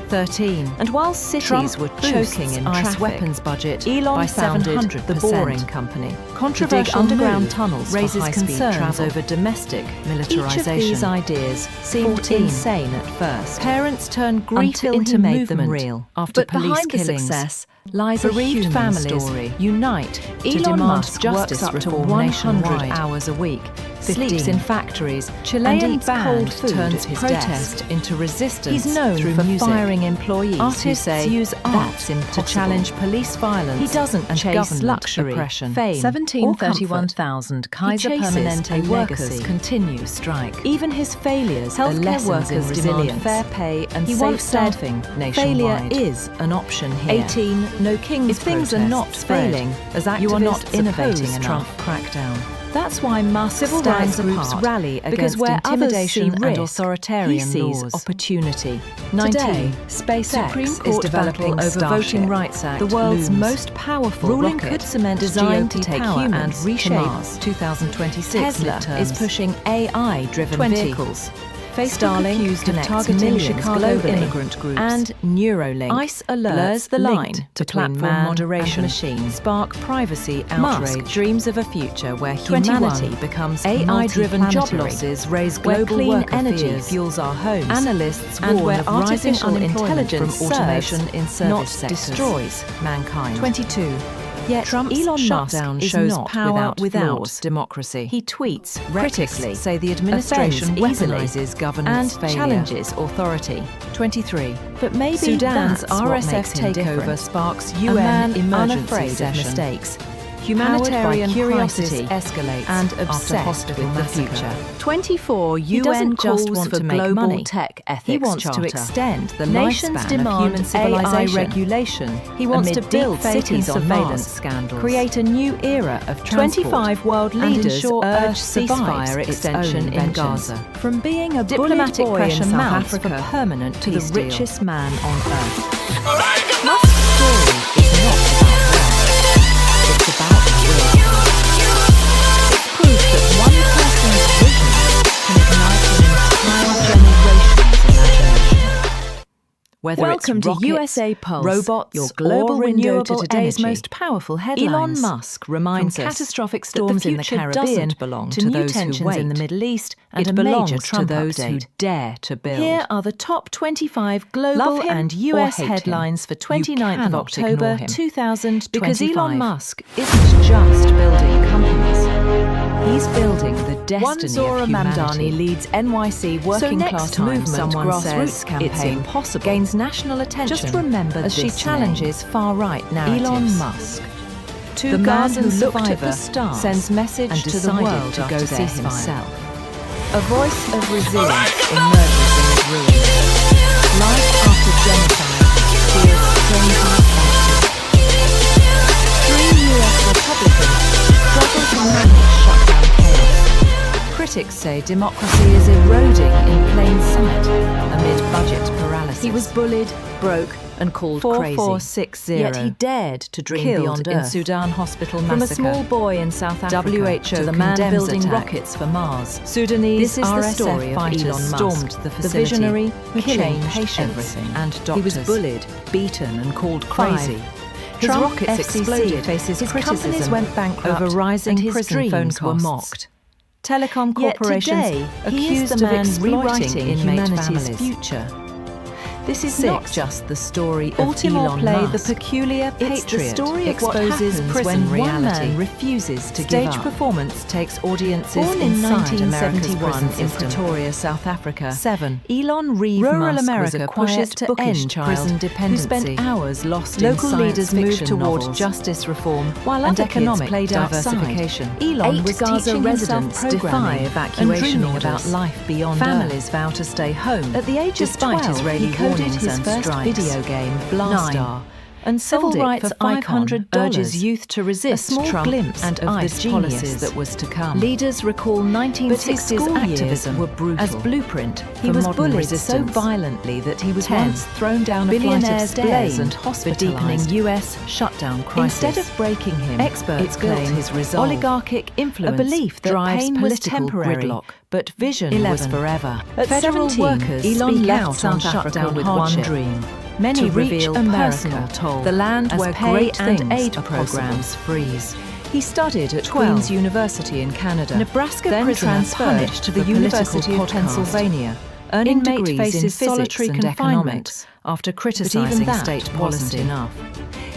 13. And while cities Trump were boosts choking in ICE traffic, weapons budget Elon by founded 700%. the Boring Company. Controversial To dig underground move tunnels raises for high-speed concerns travel. over domestic militarization. Each of these ideas seemed 14. insane at first. Parents turn grief Until into he made movement them real after but police behind killings. the success lies a Bereaved human families story. unite to Elon demand Musk justice works up to reform 100 nationwide. hours a week, 15. sleeps in factories, Chilean and eats band cold food turns at his protest desk. into resistance. He's known through for music. firing employees Artists who say use art that's to impossible. challenge police violence. He doesn't and chase government luxury, oppression, fame, 1731,000 Kaiser He chases Permanente a workers legacy. continue strike. Even his failures are Healthcare lessons workers in demand resilience. fair pay and He safe once said, staffing failure nationwide. is an option here. 18. No King's If things are protests not spread, failing, as you are not activists innovating oppose enough. Trump crackdown. That's why Musk Civil stands rights groups apart, rally because against where intimidation others see and risk, authoritarian he sees laws. opportunity. 19. Today, SpaceX Supreme is Court developing battle over Starship, Voting Rights Act, the world's looms. most powerful Ruling rocket, could cement designed to GOP take power humans and reshape to Mars. 2026 Tesla midterms. is pushing AI-driven 20. vehicles. Facebook Starlink accused of connects targeting millions Chicago globally. immigrant groups. And Neuralink ICE alerts blurs the line linked between platform man moderation, and machine. spark privacy Musk outrage. dreams of a future where 21. humanity becomes AI-driven job multi-planetary, losses raise where global clean worker energy fears. fuels our homes, Analysts and warn where of rising artificial unemployment intelligence from automation serves, in service not sectors. destroys mankind. 22. Yet Trump's Elon shutdown Musk is shows not power without flaws. Democracy. He tweets Critics recklessly, say the administration offends easily, weaponizes governance and failure. challenges authority. 23. But maybe Sudan's that's what RSF makes him takeover different. sparks A UN man emergency unafraid session. of mistakes, Humanitarian powered by curiosity crisis escalates and after obsessed hospital with the massacre. future. 24. He UN doesn't just calls want for to make global money. tech ethics He wants charter. to extend the Nations lifespan demand of human civilization. AI regulation. He wants amid to build deep fake cities and on surveillance Mars, scandals. create a new era of transport, 25 world and leaders ensure urge Earth survives ceasefire its extension own in inventions. Gaza. From being a Diplomatic bullied boy pressure in South mounts Africa for permanent to the peace deal. richest man on Earth. Musk's story is not about wealth. It's about will. It's proof that one person's vision can ignite an entire generation's imagination. Whether Welcome it's to rockets, USApulse, robots, your global or window to renewable today's energy. most powerful headlines. Elon Musk reminds From us catastrophic that storms the in the future Caribbean doesn't belong to to new those who tensions in the wait. Middle East and It a major belongs to Trump those who update. dare to build. Here are the top 25 global Love him and or US hate him. headlines for You 29th of cannot October ignore him. 2025. Because Elon Musk isn't just building companies. He's building the destiny One Zora of humanity. Mamdani leads NYC working next class time movement someone grassroots says campaign it's impossible, gains national attention. just remember as she this challenges far-right narratives. Elon Musk, The the man man who who looked survivor, at the stars sends message and to the decided world to after go there ceasefire. himself. A voice of resilience emerges in his ruins. Life after genocide feels strangely empty. 3 US Republicans struggle to manage shutdown chaos. Critics say democracy is eroding in plain sight amid budget paralysis. He was bullied, broke, and called crazy. 4460. Yet he dared to dream Killed beyond in Earth. Sudan hospital From a massacre. small boy in South Africa WHO to the man condemns building attack. rockets for Mars. Sudanese This is the RSF story of fighters Elon Musk, stormed the the facility, visionary who killing changed patients everything. and He doctors. was bullied, beaten, and called 5. crazy. His Trump rockets FCC exploded. faces His criticism companies went bankrupt over rising and his prison dreams phone were costs. mocked. Telecom Yet corporations today, he is accused the of man exploiting rewriting inmate humanity's families. future. This is 6. not just the story of Baltimore Elon play Musk. The Peculiar It's the Patriot story of what exposes happens prison when one reality. man refuses to Stage give up. performance takes audiences Born in inside America's 1971 prison in system. Pretoria, South Africa, 7. Elon Reeve Rural Musk America was a pushes quiet, to bookish end child prison who dependency. spent hours lost Local in science leaders moved fiction toward novels, justice reform while and other kids economic played diversification. outside. Elon 8 was Gaza teaching residents himself defy programming evacuation and dreaming orders. about life beyond Families Earth. vow to stay home. At the age of Despite 12, Israeli he coded warnings his and first strikes. video game, 9. Blastar, and Civil sold it rights for icon $500. urges youth to resist a small Trump glimpse and of ICE the genius policies that was to come. Leaders recall But 1960s his school years activism were brutal. as blueprint He for was modern bullied so resistance. violently that he was 10. once thrown down a flight of Billionaires stairs blamed and for deepening hospitalized. U.S. shutdown crisis. Instead of breaking him, Experts it built claim his resolve. oligarchic influence A belief that drives pain was political temporary, gridlock, but vision 11. was forever. At Federal 17, workers Elon speak left out on South Africa shutdown with hardship. one dream: Many to reach reveal America, personal toll, the land as where pay great and things aid are programs possible. freeze. He studied at 12. Queen's University in Canada, Nebraska then prisoner transferred punished to the for political University of podcast. Pennsylvania, earning Inmate degrees faces in solitary physics and confinement economics. after But criticizing even that state wasn't policy. enough.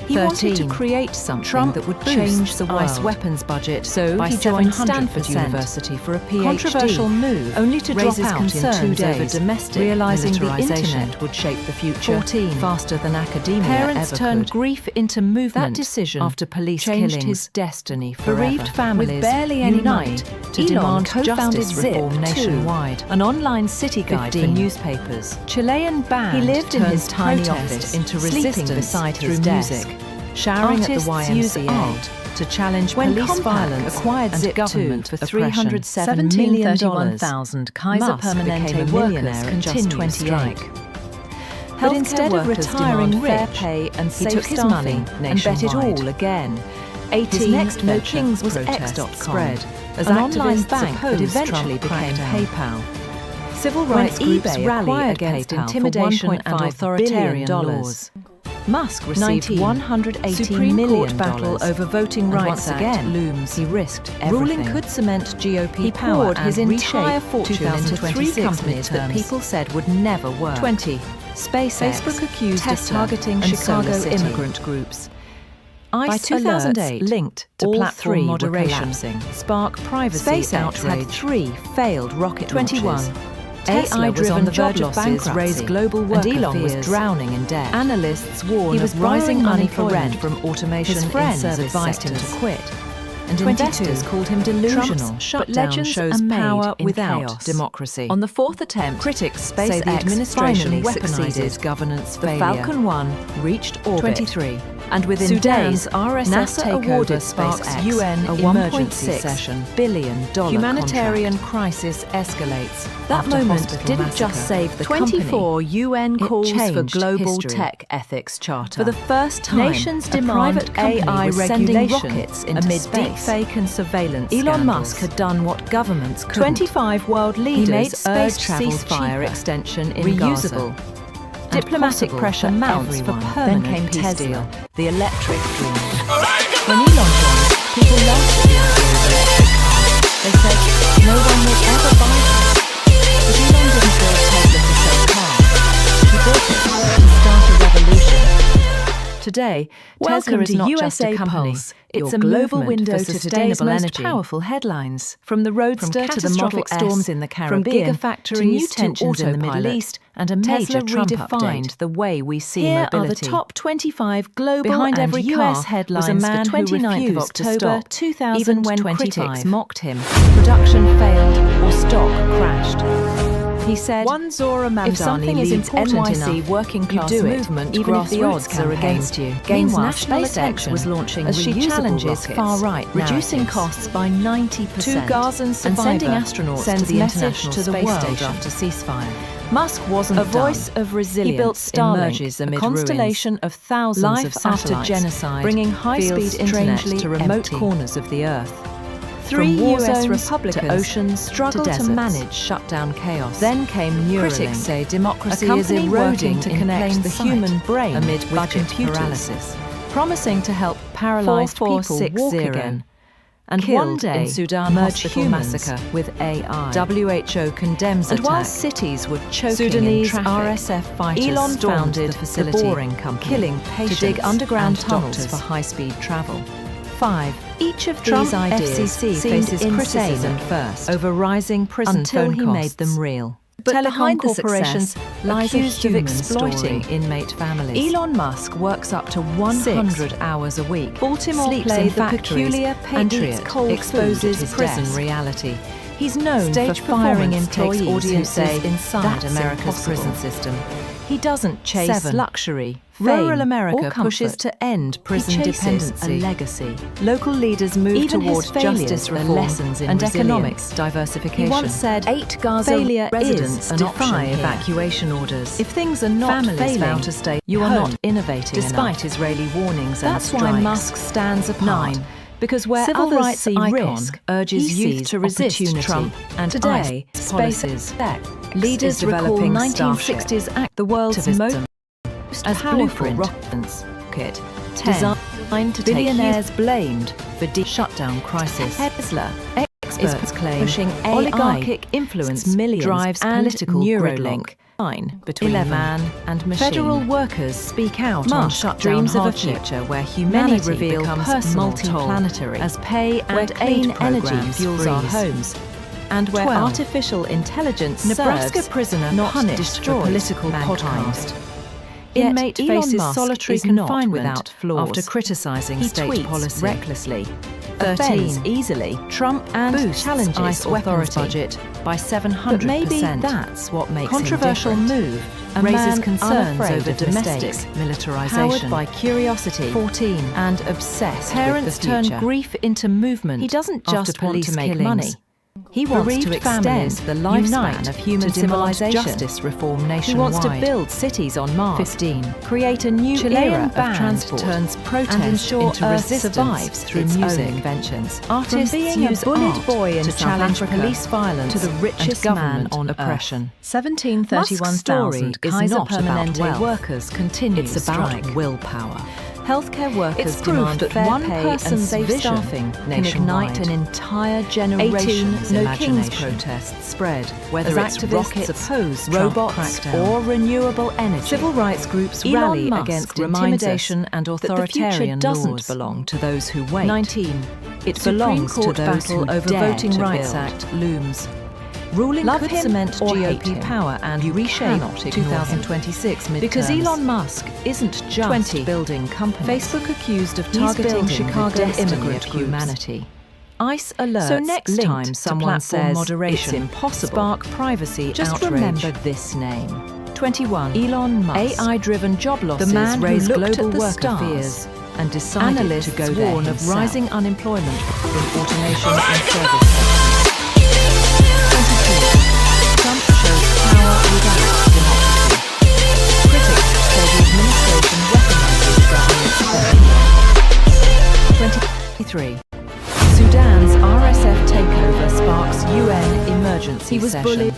He 13. wanted to create something Trump that would boosts change the world. ICE weapons budget So by he joined 700%. Stanford University for a PhD. Controversial move, only to drop raises out concerns in 2 days, over domestic realizing the militarization. internet would shape the future 14. faster than academia Parents ever turned could. grief into movement. That decision after police changed killings. his destiny forever. Bereaved families With barely any unite money, to Elon demand co-founded justice Zip reform 2, nationwide. an online city guide 15. for newspapers. Chilean band He lived in turned his tiny protest office into sleeping resistance beside through his music. desk, showering Artists at the use YMCA, art to challenge When police Compaq violence acquired and Zip2 government for oppression. $307 million, 17,000 Kaiser Musk Permanente became a workers millionaire at just continued 28. strike. But instead of retiring fair rich, pay and he safe took his staffing money and bet it nationwide. all again. His next No venture Kings was protest X.com, spread, as an online activists bank that opposed eventually Trump became crackdown. PayPal. Civil When rights groups eBay rally acquired against PayPal for intimidation and $1.5 authoritarian billion. laws. Musk received 19. $180 Supreme million Court battle over voting And rights once Act again, looms. he risked everything. Ruling could cement GOP He power poured his and entire reshape fortune into 2026 three companies that midterms. people said would never work. 20. SpaceX, Facebook accused Tesla, of targeting and Chicago Solar City. immigrant groups. By ICE 2008, alerts linked to all platform three were moderation, collapsing. Spark privacy SpaceX outrage. had 3 failed rocket 21. launches. Tesla was AI-driven on the job verge of losses bankruptcy, raised global worker and Elon was fears. drowning in debt. Analysts warned He was of rising borrowing money for unemployment rent. from automation His in friends service advised him to sectors. quit. And 22. investors called him delusional. Trump's Shutdown legends shows are made power in without chaos. democracy. On the fourth attempt, Critics SpaceX say the administration finally weaponizes succeeded. governance The failure. Falcon 1 reached orbit. 23. And within Sudan's days, RSF NASA takeover awarded sparks SpaceX UN a emergency $1.6 session. billion Humanitarian contract. crisis escalates. That after moment hospital didn't massacre. just save the 24 company. UN It calls for changed global history. tech ethics charter. For the first time, nations a demand private company AI was sending regulation rockets into amid space. deepfake and surveillance. Elon scandals. Musk had done what governments couldn't. 25 world leaders made space urged travel ceasefire cheaper, extension in reusable, Gaza. Diplomatic possible pressure for mounts for everyone. permanent Then came peace Tesla, deal. The electric dream. When Elon joined, people laughed at the idea of electric cars. They said, no one will ever buy them. But Elon didn't build Tesla to sell cars. He built it to start a revolution. Today, Welcome Tesla is to not just a USApulse. company. It's Your a global movement window for to today's sustainable most energy. powerful headlines. From the Roadster to the Model catastrophic S, storms in the Caribbean, from gigafactories to new to tensions in the autopilot, Middle East, and a major Tesla Trump redefined update the way we see Here mobility. are the top 25 global Behind and every US car headlines was a man for who 29th of refused to October stop, even when 2025. critics mocked him. Production failed or stock crashed. He said, One Zora if Mamdani something is leads important NYC enough, working class you do it, movement, even if the grassroots odds are campaign, against you. gains Meanwhile, national SpaceX attention was launching as she reusable challenges rockets, far-right reducing narratives. costs by 90%. Two Gazan and survivor sending astronauts sends to the message International to the Space world Station after ceasefire. Musk wasn't A voice done. of resilience He built Starlink, emerges amid a constellation of thousands Life of satellites, after genocide bringing high-speed feels internet strangely to remote empty. corners of the Earth. Three From war US zones Republicans to oceans struggle to to deserts. manage shutdown chaos. Then came Neuralink. Critics say democracy a is company eroding working to in connect plain the sight human brain amid with budget computers, paralysis. promising to help paralyzed people 4460 walk again. And Killed one day, in Sudan merge hospital humans massacre with AI. WHO condemns And attack. while cities were choking Sudanese in traffic, RSF fighters Elon stormed founded the facility, the Boring Company, killing patients to dig underground and tunnels doctors. for high-speed travel. 5. Each of Trump these ideas FCC seemed faces insane criticism at first, over rising prison until phone he costs. made them real. But Telecom behind the corporations success lies accused a of human exploiting story. inmate families. Elon Musk works up to 100 hours a week. Baltimore Sleeps Play, in the factories peculiar and eats patriot, cold food exposes at his prison desk. reality. He's known Stage for firing performance employees takes who audiences say inside that's America's impossible. prison system. He doesn't chase 7. luxury. Fame Rural America or comfort. pushes to end prison He chases dependency. a legacy. Local leaders move Even toward his failures justice are reform lessons in and economic resilience. diversification. He once said, 8 Gaza failure residents is an defy option here. evacuation orders. If things are not Families failing, vow to stay you are home, not innovating despite enough. Israeli warnings That's and why strikes. Musk stands apart. 9. Because where Civil others rights see icon, risk, urges he youth sees to resist opportunity. Trump and Today, ICE policies. SpaceX Leaders is recall developing 1960s act the world's activism most as powerful blueprint. rocket. 10. Designed to Billionaires take blamed for shutdown crisis. Tesla Experts claim pushing AI oligarchic influence millions drives and political Neuralink. Line between 11. man and machine. Federal workers speak out on Musk shutdown dreams of a hardship, future where Many humanity reveal becomes personal multiplanetary, as pay where and clean aid energy programs fuels our freeze. homes, and where 12. artificial intelligence Nebraska serves, prisoner not punished destroys for political mankind. podcast. Yet Inmate Elon faces Musk solitary is not confinement without flaws. after criticizing He state tweets policy recklessly, 13. offends easily. Trump And boosts challenges ICE weapons authority budget by 700%. But maybe that's what makes controversial him move. raises concerns over domestic mistakes, militarization, powered by curiosity, 14, and obsessed parents with the future. turn grief into movement. He doesn't after just want police to make killings. money. He wants Bereaved to extend families the lifespan unite of human to demand civilization. justice reform nationwide. He wants to build cities on Mars, 15. create a new Chilean era of band transport, turns protest and ensure into Earth resistance survives through its music. own inventions. Artists From being use a bullied art boy in to South challenge Africa police violence to the richest and man government on oppression. Earth. 1731,000 Musk's story is Kaiser not about Permanente wealth. workers continue It's about strike. willpower. Healthcare workers It's proof demand that fair one pay person's and safe vision staffing can nationwide. ignite an entire generation's 18 No Kings imagination. protests spread, Whether as it's activists rockets, oppose robots, crackdown. or renewable energy. Civil rights groups Elon rally Musk against reminds intimidation us and that the future authoritarian doesn't laws. belong to those who wait. 19. It Supreme belongs Court to those battle who over dare Voting to Rights build. Act looms. Ruling Love could him cement or hate GOP him. power and You reshape cannot ignore 2026 midterms. Because Elon Musk isn't just 20. building companies. Facebook accused of He's targeting building the Chicago destiny immigrant of groups. humanity. ICE alerts So next linked time to someone platform says moderation it's impossible, spark privacy just outrage. remember this name. 21. Elon Musk, AI-driven job losses the man who raise looked global at the worker stars fears and decided Analysts to go there warn of himself. rising unemployment from automation and service sectors. 22. Trump shows power without democracy. Critics say the administration weaponizes government spending. 23. Sudan's RSF takeover sparks UN emergency he was session. bullied,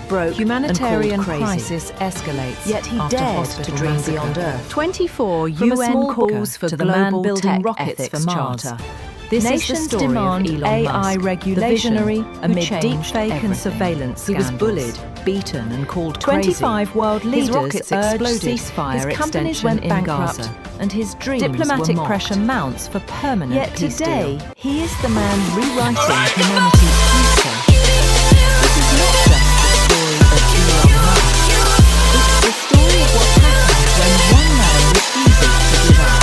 broke, Humanitarian and called crazy. crisis escalates. Yet he after dared hospital to dream massacre. beyond Earth. 24. From a UN small calls booker for to the man global building tech rockets ethics for Mars. charter. This Nations is the story demand of Elon AI Musk, regulation, the visionary who amid changed deepfake and everything. surveillance He was scandals. bullied, beaten and called 25 crazy. world His leaders rockets urged exploded. ceasefire His companies extension went in bankrupt, Gaza. and his dreams Diplomatic were mocked. pressure mounts for permanent Yet peace today, deal. he is the man rewriting humanity's future. This is not just the story of Elon Musk. It's the story of what happens when one man refuses to give up.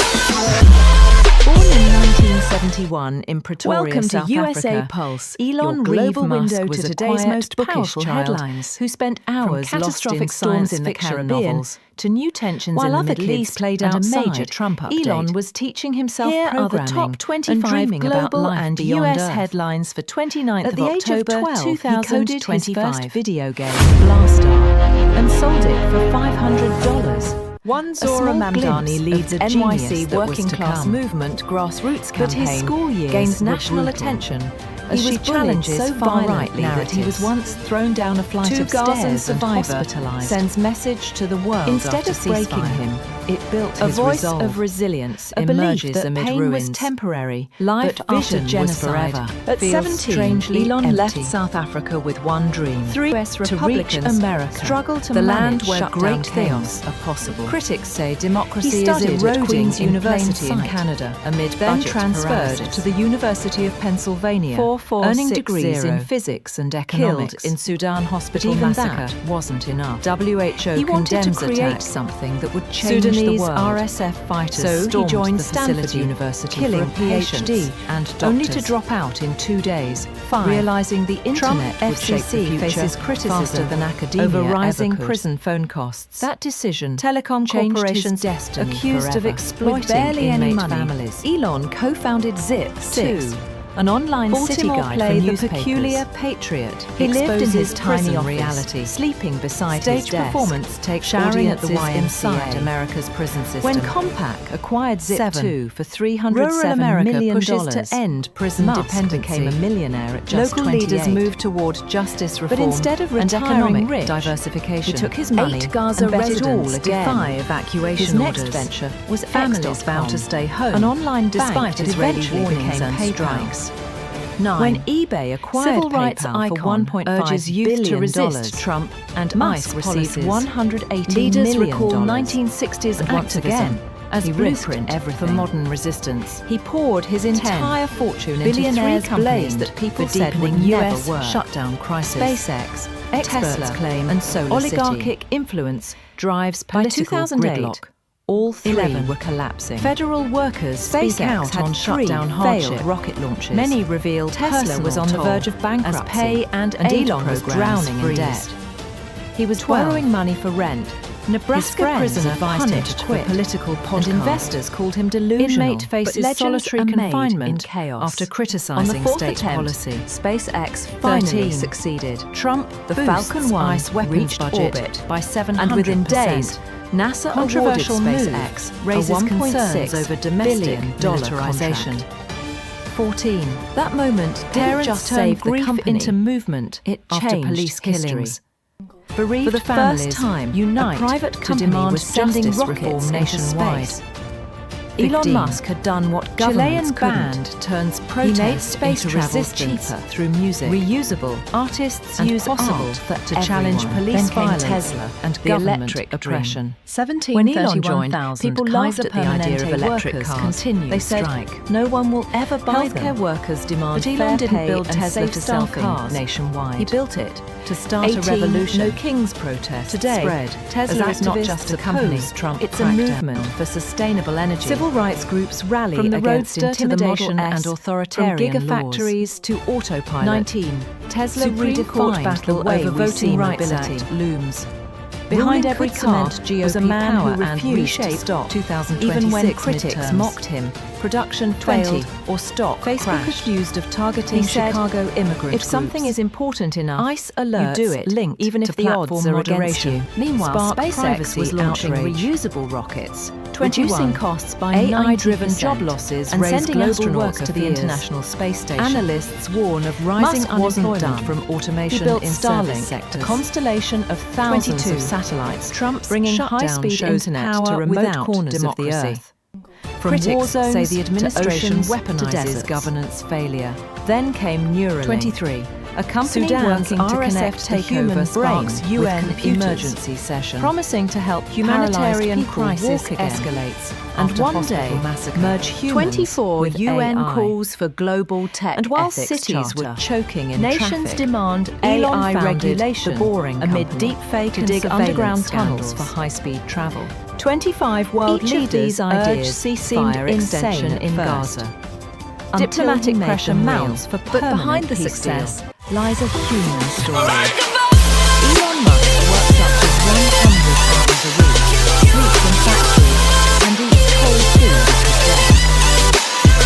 Born in 1971 in Pretoria, Welcome to South USApulse, Africa, Elon your global Reeve Musk window was to a today's quiet, most bookish powerful child headlines. who spent hours From lost in catastrophic storms science in the fiction Caribbean novels to new tensions while in the other Middle kids East played and a outside, major Trump update. Elon was teaching himself Here are the programming top 25 and dreaming about global life and beyond US Earth. headlines for 29th At of the age of October 12, he coded his 2025 first video game, Blaster, and sold it for $500. One Zora small Mamdani glimpse leads a of the NYC genius that was working to class come. movement grassroots campaign But his school years gains were national brutal. attention He as she was bullied challenges so far-right violently that he was narratives. once thrown down a flight Two of Gazan stairs and survivor hospitalized. sends message to the world Instead after of breaking ceasefire. him, it built A his voice resolve. of resilience A belief emerges that amid pain ruins. was temporary, Life but after vision genocide was forever. At Feels 17, strangely Elon empty. left South Africa with one dream: 3 US to reach Republicans America, struggle to the manage land where shutdown great chaos things are possible. Critics say He democracy is studied at eroding Queen's in University plain in sight. Canada, amid then budget transferred paralysis. to the University of Pennsylvania, 4-4-6-0. earning degrees in physics and economics. Killed in Sudan hospital But even massacre. that wasn't enough. WHO He wanted to condemns create attacks. something that would change Sudanese the world. RSF fighters So he stormed joined the Stanford facility, University killing for a PhD patients, and only to doctors. drop out in 2 days, 5. realizing the Trump internet would shape the FCC future faces criticism faster than academia over rising ever could. prison phone costs. That decision, Telecom changed corporations his destiny accused forever. of exploiting With barely any inmate money, families. Elon co-founded Zip, 6. an online city Baltimore guide play for The newspapers. Peculiar Patriot. He lived in exposes his tiny prison office, reality. sleeping beside Stage his desk, performance takes showering at the audiences YMCA, inside America's prison system. When Compaq acquired Zip 7. 2 for $307 Rural America million pushes to end prison Musk dependency, became a millionaire at just local 28. leaders moved toward justice reform, But instead of and retiring economic rich, diversification. he took his money 8 Gaza and bet it residents all again. defy evacuation His next orders. venture was families X.com, vow to stay home, an online despite bank that Israeli eventually warnings became and paid strikes. 9. When eBay acquired Civil rights PayPal icon for $1.5 urges youth to billion, resist Trump and Musk ICE received policies. $180 Leaders million. recall 1960s and once activism again, as he blueprint risked everything. for modern resistance. He poured his entire fortune into 3 Billionaires companies blamed that people for said would deepening never US work. shutdown crisis. SpaceX, Experts Tesla, claim and SolarCity. oligarchic influence drives By political 2008, gridlock. All 3 11 were collapsing. Federal workers speak SpaceX out had on 3 shutdown failed hardship. rocket launches. Many revealed Tesla personal was on the toll verge of bankruptcy, as pay and aid Elon was programs drowning in freezed. debt. He was 12. borrowing money for rent, Nebraska prisoner punished for political podcast. And investors called him delusional. Inmate faces solitary confinement in chaos after criticizing state policy. SpaceX finally succeeded. Trump, the Falcon 1 ice weapons budget orbit by 700%. And within days, NASA controversial SpaceX raises concerns over domestic militarization. 14. That moment didn't just save the company into movement. It changed police killings. Bereaved for the families, first time, unite a private company to demand sending rockets nationwide. Elon Musk had done what governments couldn't. Band turns protest. He made space travel cheaper through music. Reusable. Artists and use art to challenge police violence Tesla and the electric oppression. When Elon joined, people laughed at the idea of electric cars. They said, no one will ever buy them. Healthcare workers demand but Elon didn't build Tesla to sell cars nationwide. He built it to start a revolution. No King's protest today spread. Tesla is not just a company. Trump it's a movement for sustainable energy. Civil rights groups rally from the Roadster intimidation and authoritarian from gigafactories to autopilot. 19. Tesla redefined battle over voting rights act looms. Behind every car was a man who refused to stop 2026 even when critics mocked him. Production failed or stock Facebook crashed. Accused of targeting Chicago immigrant if something groups. Is important enough, ICE alerts you do it, linked even if the odds are against you. Meanwhile, SpaceX was launching reusable rockets, reducing costs by AI-driven job losses and sending astronauts to the International Space Station. Analysts warn of rising unemployment from automation in service sectors. A constellation of thousands of satellites. Trump bringing high-speed internet to remote corners of the earth. From critics war zones say the administration weaponizes governance failure. Then came Neuralink. 23. A company working to connect the human brain UN emergency session, promising to help humanitarian crisis escalates, and one day merge humans 24 with UN AI. Calls for global tech and while cities were choking in nations traffic, demand AI regulation the boring amid deepfake to dig underground tunnels for high-speed travel. 25 world leaders urge ceasefire extension in Gaza. Diplomatic pressure mounts for permanent but behind the success lies a human story. Elon Musk works up to 100 hours a week, sleeps in factories, and eats cold food at his desk.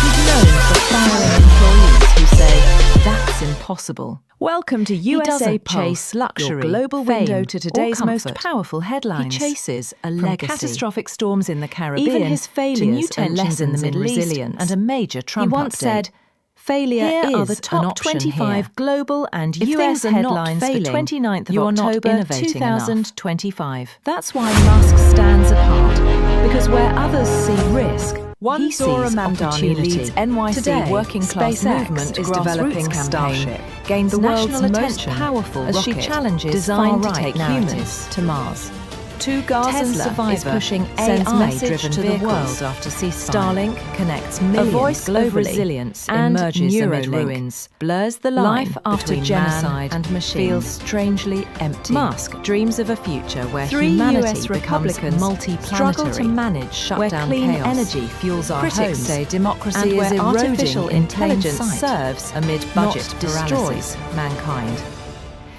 He's known for firing employees who say, that's impossible. Welcome to USApulse, luxury, global window to today's most powerful headlines. He chases a legacy. From catastrophic storms in the Caribbean even his failures to new tensions in the Middle East and a major Trump update. He once said, failure here are the top 25 here. Global and if US headlines failing, for 29th of October 2025. Enough. That's why Musk stands apart, because where others see risk, one Zora Mamdani leads NYC today, working class SpaceX movement is developing Starship, gains the national attention powerful as she challenges designed to take humans to Mars. Two Gazan survivor pushing sends message to the world after ceasefire. Starlink connects millions a voice globally. Of resilience and emerges amid ruins, blurs the line life after genocide and machine feels strangely empty. Musk dreams of a future where humanity US Republicans multi-planetary, struggle to manage shutdown where clean chaos. Energy fuels our critics homes, say democracy is eroding artificial intelligence serves amid budget destroys mankind.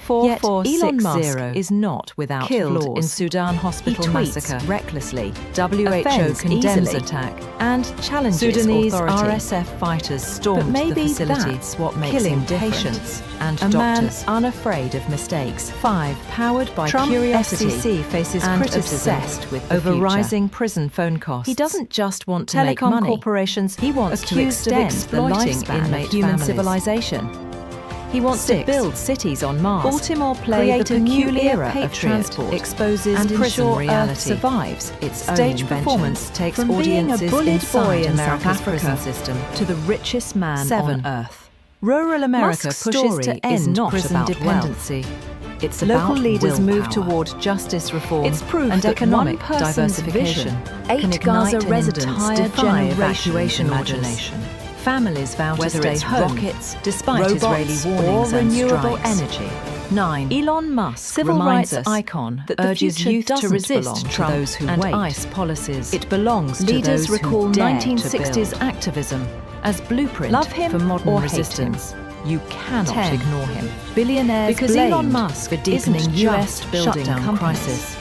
Yet Elon Musk is not without killed flaws. In Sudan hospital massacre recklessly. WHO condemns attack and challenges Sudanese authority. RSF fighters stormed the facility. That's what makes killing patients and a doctors. Man unafraid of mistakes. 5. Powered by Trump curiosity. FCC faces and criticism obsessed with the over future. Rising prison phone costs. He doesn't just want to make money. Corporations. He wants to extend the lifespan of human civilization. He wants to build cities on Mars, Baltimore create the peculiar era of transport, exposes and prison reality, Earth survives its stage performance takes from audiences being a bullied boy in America's prison system to the richest man on Earth. Rural America Musk's pushes to end prison dependency. It's local leaders move toward justice reform it's proof and economic diversification. 8 Gaza residents defy evacuation imagination. Families vow to stay home, rockets, despite Israeli warnings or renewable energy. 9. Elon Musk, civil rights icon that urges youth to resist Trump those who and wait. ICE policies. It belongs to leaders those recall who 1960s activism as blueprint for modern resistance. You cannot ignore him. Billionaires because Elon Musk for deepening U.S. building crisis.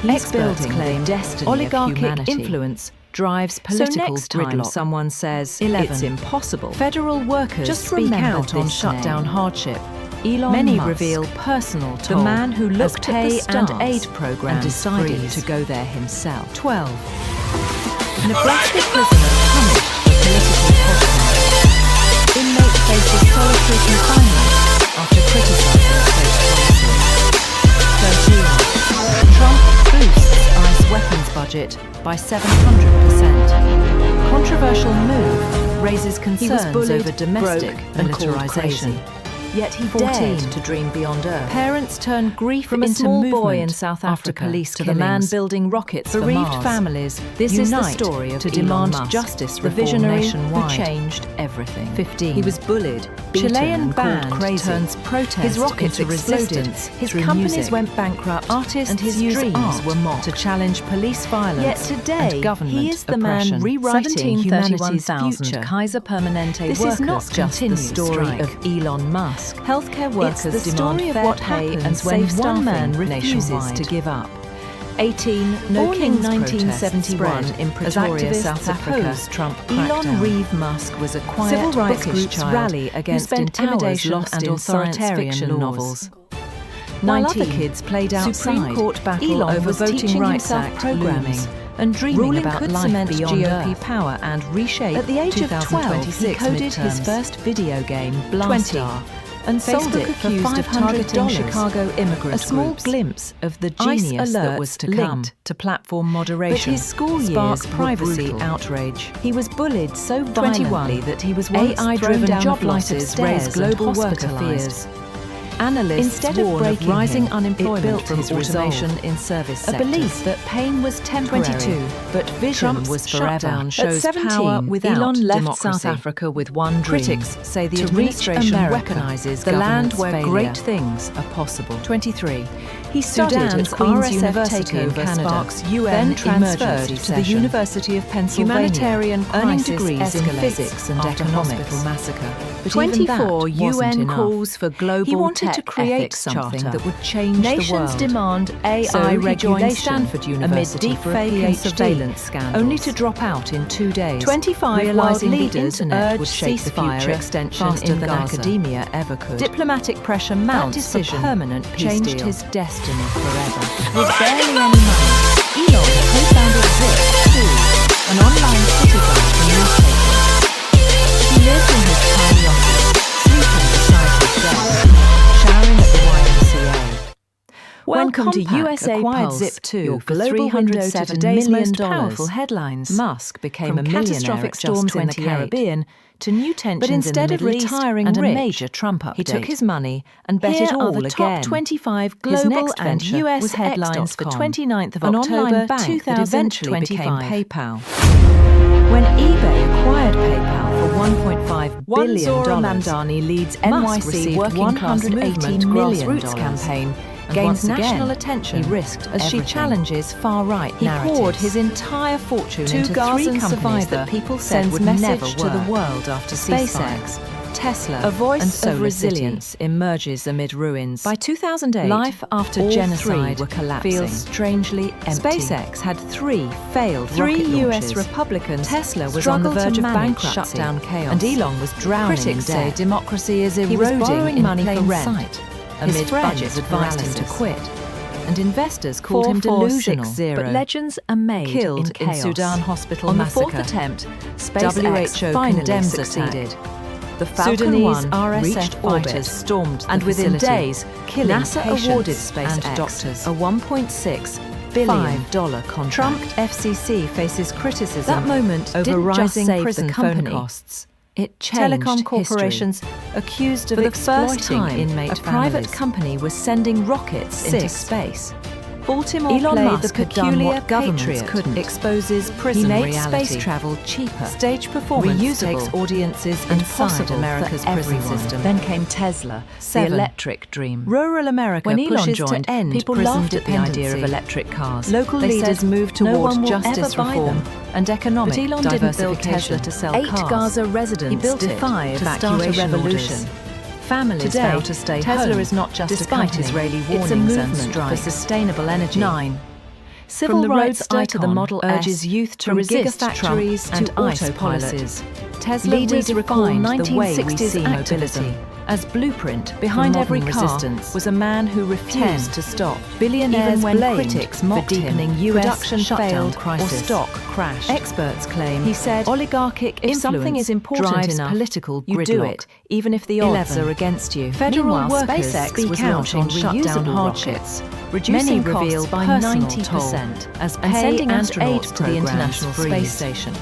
Experts claim destiny oligarchic of humanity. influence drives political next time gridlock. Someone says 11. it's impossible. Federal workers Just speak remember out on this shutdown name. hardship. Many Musk, reveal personal the toll man who as looked at pay the stars and aid programs and decided freeze. to go there himself. 12. Nebraska prisoner punished for political hostility. Inmate faces solitary confinement after criticizing state policy. 13. Trump boosts ICE weapons budget by 700%. Controversial move raises concerns bullied, over domestic broke, and called militarization. crazy. Yet he 14. dared to dream beyond Earth. Parents turn grief From a into small movement boy in South after Africa police to to the man killings. building rockets for Bereaved Mars. families This is the unite story of to Elon demand Musk, justice the reform visionary nationwide. who changed everything. 15. He was bullied, beaten, Chilean and called band crazy. turns protest His rockets into exploded. resistance His through companies music. went bankrupt. Artists and his use dreams art were mocked to challenge police violence. Yet today, and government he is the oppression. man rewriting humanity's 17,000 future. Kaiser Permanente This workers is not just the continued story strike. of Elon Musk. Healthcare workers It's the demand story of fair what pay happens and when safe one man staffing refuses nationwide. to give up. 18. No Born in Kings 1971 protest in spread as Pretoria, activists South Africa, oppose Trump Elon crackdown. Reeve Musk was a quiet, Civil rights bookish groups child rally who against spent intimidation hours lost and in science authoritarian fiction laws. novels. While 19. other kids played outside, Supreme Court battle Elon over was Voting teaching Rights himself Act programming looms and dreaming Ruling about could life cement beyond GOP Earth. power and reshape At the age of 12, he 2026 coded his midterms. first video game, 20. Blastar, and sold Facebook it for accused of targeting $500. Chicago immigrant A small groups. glimpse of the ICE genius that alerts was to linked come. to platform moderation. But his school spark years privacy were brutal. outrage. He was bullied so 21. violently that he was once AI-driven thrown down job a flight of losses stairs raise global and worker hospitalized. fears. Analysts Instead of warn breaking rising him, unemployment it built from his automation resolve. in service A sectors. belief that pain was temporary, 22. but vision Trump's was forever. shutdown shows At 17, power without Elon left democracy. South Africa with one dream. Critics say the to administration reach America, weaponizes the land government's where failure. great things are possible. 23. He studied Sudan's at Queen's RSF University in takeover Canada, sparks then UN transferred emergency to the session. University of Pennsylvania, Humanitarian earning crisis degrees in escalates physics and after economics. hospital massacre. But 24 even that wasn't UN enough. calls for global He wanted tech to create ethics something charter. that would change Nations the world. demand AI So he joined regulation Stanford University amid for a deepfake PhD, and surveillance scandals. only to drop out in 2 days. 25 realizing world the leaders internet urge would shape the ceasefire future extension faster in than Gaza. academia ever could. Diplomatic pressure That mounts for decision permanent peace changed deal. his destiny forever. With barely any money, Elon co-founded Zip2, an online city guide for newspapers. He lives in his tiny office, sleeping beside his desk, showering at the YMCA. Welcome to Compaq USApulse, acquired Zip2 your for global window to $307 today's million. most powerful headlines. Musk became From a millionaire catastrophic at storms just in the 28. Caribbean to new tensions But instead in of the Middle East retiring and rich, a major Trump update, he took his money and bet Here it all are the again. top 25 His global next and venture US was headlines for X.com, 29th of an October online bank that eventually 2025. became PayPal. When eBay acquired PayPal for $1.5 billion, Zora Mamdani leads Musk NYC received working class $180 movement million grassroots campaign, and gains once again, national attention he risked as she everything. challenges far-right He narratives. poured his entire fortune Two into Gazan 3 companies survivor that people said sends would message never to work. the world after SpaceX, Tesla, A voice and of Solar resilience City emerges amid ruins. By 2008, life after all genocide 3 were collapsing. feels strangely empty. SpaceX had 3 failed 3 rocket US launches. Republicans Tesla was struggled on the verge to of manage bankruptcy, shutdown chaos, and Elon was drowning Critics in say debt. democracy is He was eroding borrowing in money for plain rent. sight. His Amid friends budget advised him to paralysis. quit. And investors called him delusional. 4460. But legends are made Killed in in chaos. Sudan hospital On massacre. the 4th attempt, WHO WHO finally condemns succeeded. attack. The Falcon Sudanese 1 RSF reached fighters orbit, stormed the and within facility, days, killing NASA patients awarded and SpaceX doctors. a $1.6 billion contract. Trump FCC faces criticism That moment over didn't just rising save prison the company company. costs. It changed Telecom history. corporations accused of For the first exploiting time, inmate a private families. company was sending rockets into 6. space. Baltimore Elon played Musk the had done peculiar what governments patriot, couldn't. exposes He prison made reality. space travel cheaper. Stage performance Reusable. takes audiences Impossible inside America's for prison everyone. system. Then came Tesla, 7. the electric dream. Rural America When Elon pushes joined, to end people prison laughed at the idea of dependency. electric cars. Local They leaders said, moved no toward one will justice ever buy reform them. and economic But Elon didn't build diversification. Tesla to sell 8 cars. Gaza residents He built it defied to start a evacuation revolution. orders. Families Today, vow to stay Tesla home, is not just a despite company. Israeli It's a warnings and movement strikes. for sustainable energy. 9. Civil the rights roadster icon to the Model urges S, youth to from resist gigafactories Trump to and ICE autopilot. policies. Tesla Leaders recall redefined the way we 1960s see activism mobility. As blueprint Behind for every modern car resistance was a man who refused 10. to stop. Billionaires Even when blamed critics for mocked deepening him, US production shutdown failed crisis. or stock crashed. Experts claim He said, oligarchic if something influence is important drives enough, political you gridlock. do it, even if the odds 11. are against you. Federal Meanwhile, workers SpaceX speak was out launching on reusable shutdown rockets, hardships. reducing Many costs reveal by personal 90% toll as and pay sending and astronauts aid to the programs International freeze. Space Station.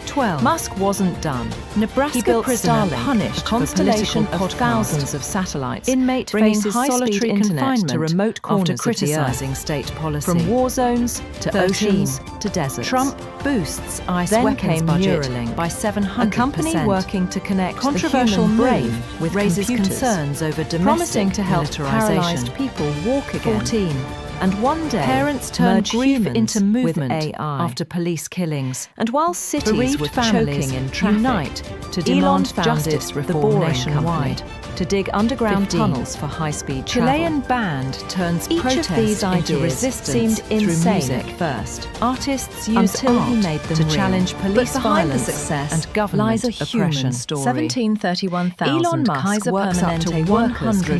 12. Musk wasn't done. Nebraska He built prisoner Starlink, punished a for constellation political of podcast. thousands of satellites. Inmate bringing faces high-speed solitary internet confinement to remote corners after of the criticizing earth. state policy. From war zones to 13. oceans to deserts. Trump boosts ICE Then weapons came budget Neuralink, by 700%. a company working to connect Controversial the human move brain with raises computers, concerns over domestic promising to help militarization. paralyzed people walk again. 14. And one day, Parents turn merge grief humans into movement with AI. after police killings. And while cities Bereaved were families choking in traffic, unite to Elon demand founded justice the reform Boring nationwide. Company to dig underground 15. tunnels for high-speed Chilean travel. band turns Each protest of these into ideas resistance seemed through insane music. at first. Artists used Until art he made them to real. challenge But police behind the violence success and government lies a oppression. human story. 1731,000 Elon Musk Kaiser works up Permanente to 100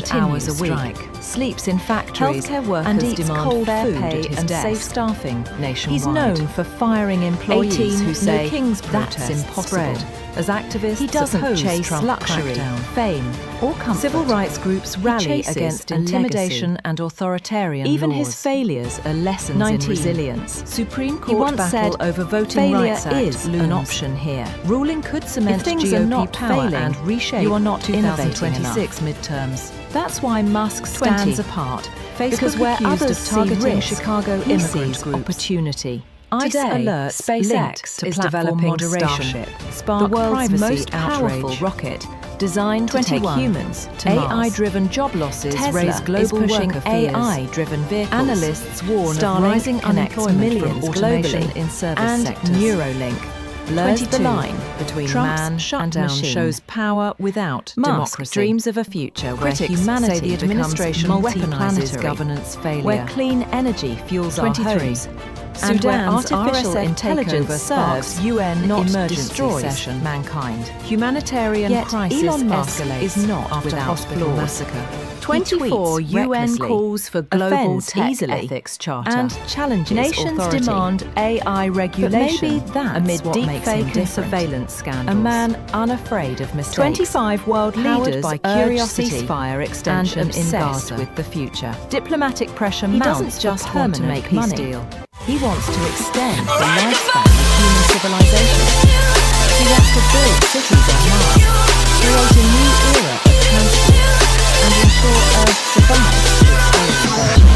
workers hours a continue week, strike. sleeps in factories, Healthcare workers and eats demand cold fair food pay at his and desk. safe staffing nationwide. He's known for firing employees 18 who say No King's that's protests impossible. spread. As activists He doesn't oppose chase Trump luxury, crackdown. fame, or comfort. Civil rights groups rally chases against a intimidation legacy. and authoritarian Even laws. his failures are lessons 19. in resilience. Supreme He Court once battle said, over Voting failure Rights Act is an looms. option here. Ruling could cement If things GOP are not power failing, and reshape you are not 2026 midterms. That's why Musk 20. stands apart. Facebook Because where accused others of see targeting risk, Chicago he immigrant sees groups. opportunity. ICE Today, alerts SpaceX linked to is platform developing moderation, Starship, spark the world's privacy most powerful outrage. rocket designed to 21. take humans to Mars. AI-driven job losses Tesla raise is global pushing worker fears. AI-driven vehicles. Analysts warn Starlink of rising connects unemployment millions from automation globally, in service and sectors. Neuralink blurs 22. the line between Trump's man and shutdown machine. shows power without Musk democracy. dreams of a future where Critics humanity say the becomes administration weaponizes multiplanetary, governance failure, where clean energy fuels 23. our homes, and where Sudan's artificial RSF intelligence takeover serves sparks UN not emergency destroys session. mankind. Humanitarian Yet crisis Elon Musk escalates is not after without hospital flaws. massacre. 24 He tweets UN recklessly, calls for global offends tech easily, ethics charter, and challenges nations authority. demand AI regulation. maybe that's amid what makes him deepfake and different. surveillance scandals. A man unafraid of mistakes. 25 world Powered leaders by urge curiosity ceasefire extension and in obsessed Gaza. with the future. Diplomatic pressure He mounts doesn't for just want to permanent make peace money. deal. He wants to extend the lifespan of human civilization. He wants to build cities on Mars, create a new era of transport, and ensure Earth survives its civilization.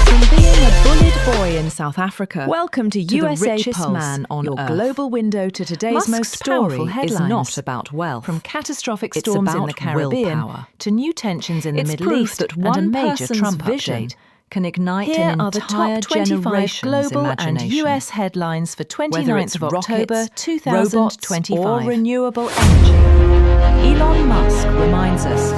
From being a bullied boy in South Africa, Welcome to the USApulse, richest man on your Earth. global window to today's Musk's most powerful story headlines. is not about wealth. From catastrophic It's storms in about the Caribbean willpower. to new tensions in the It's Middle proof East that and one a major person's Trump vision update can ignite Here an are the entire top 25 generation's global and imagination. US headlines for Whether 29th it's of October rockets, 2025 robots, or renewable energy. Elon Musk reminds us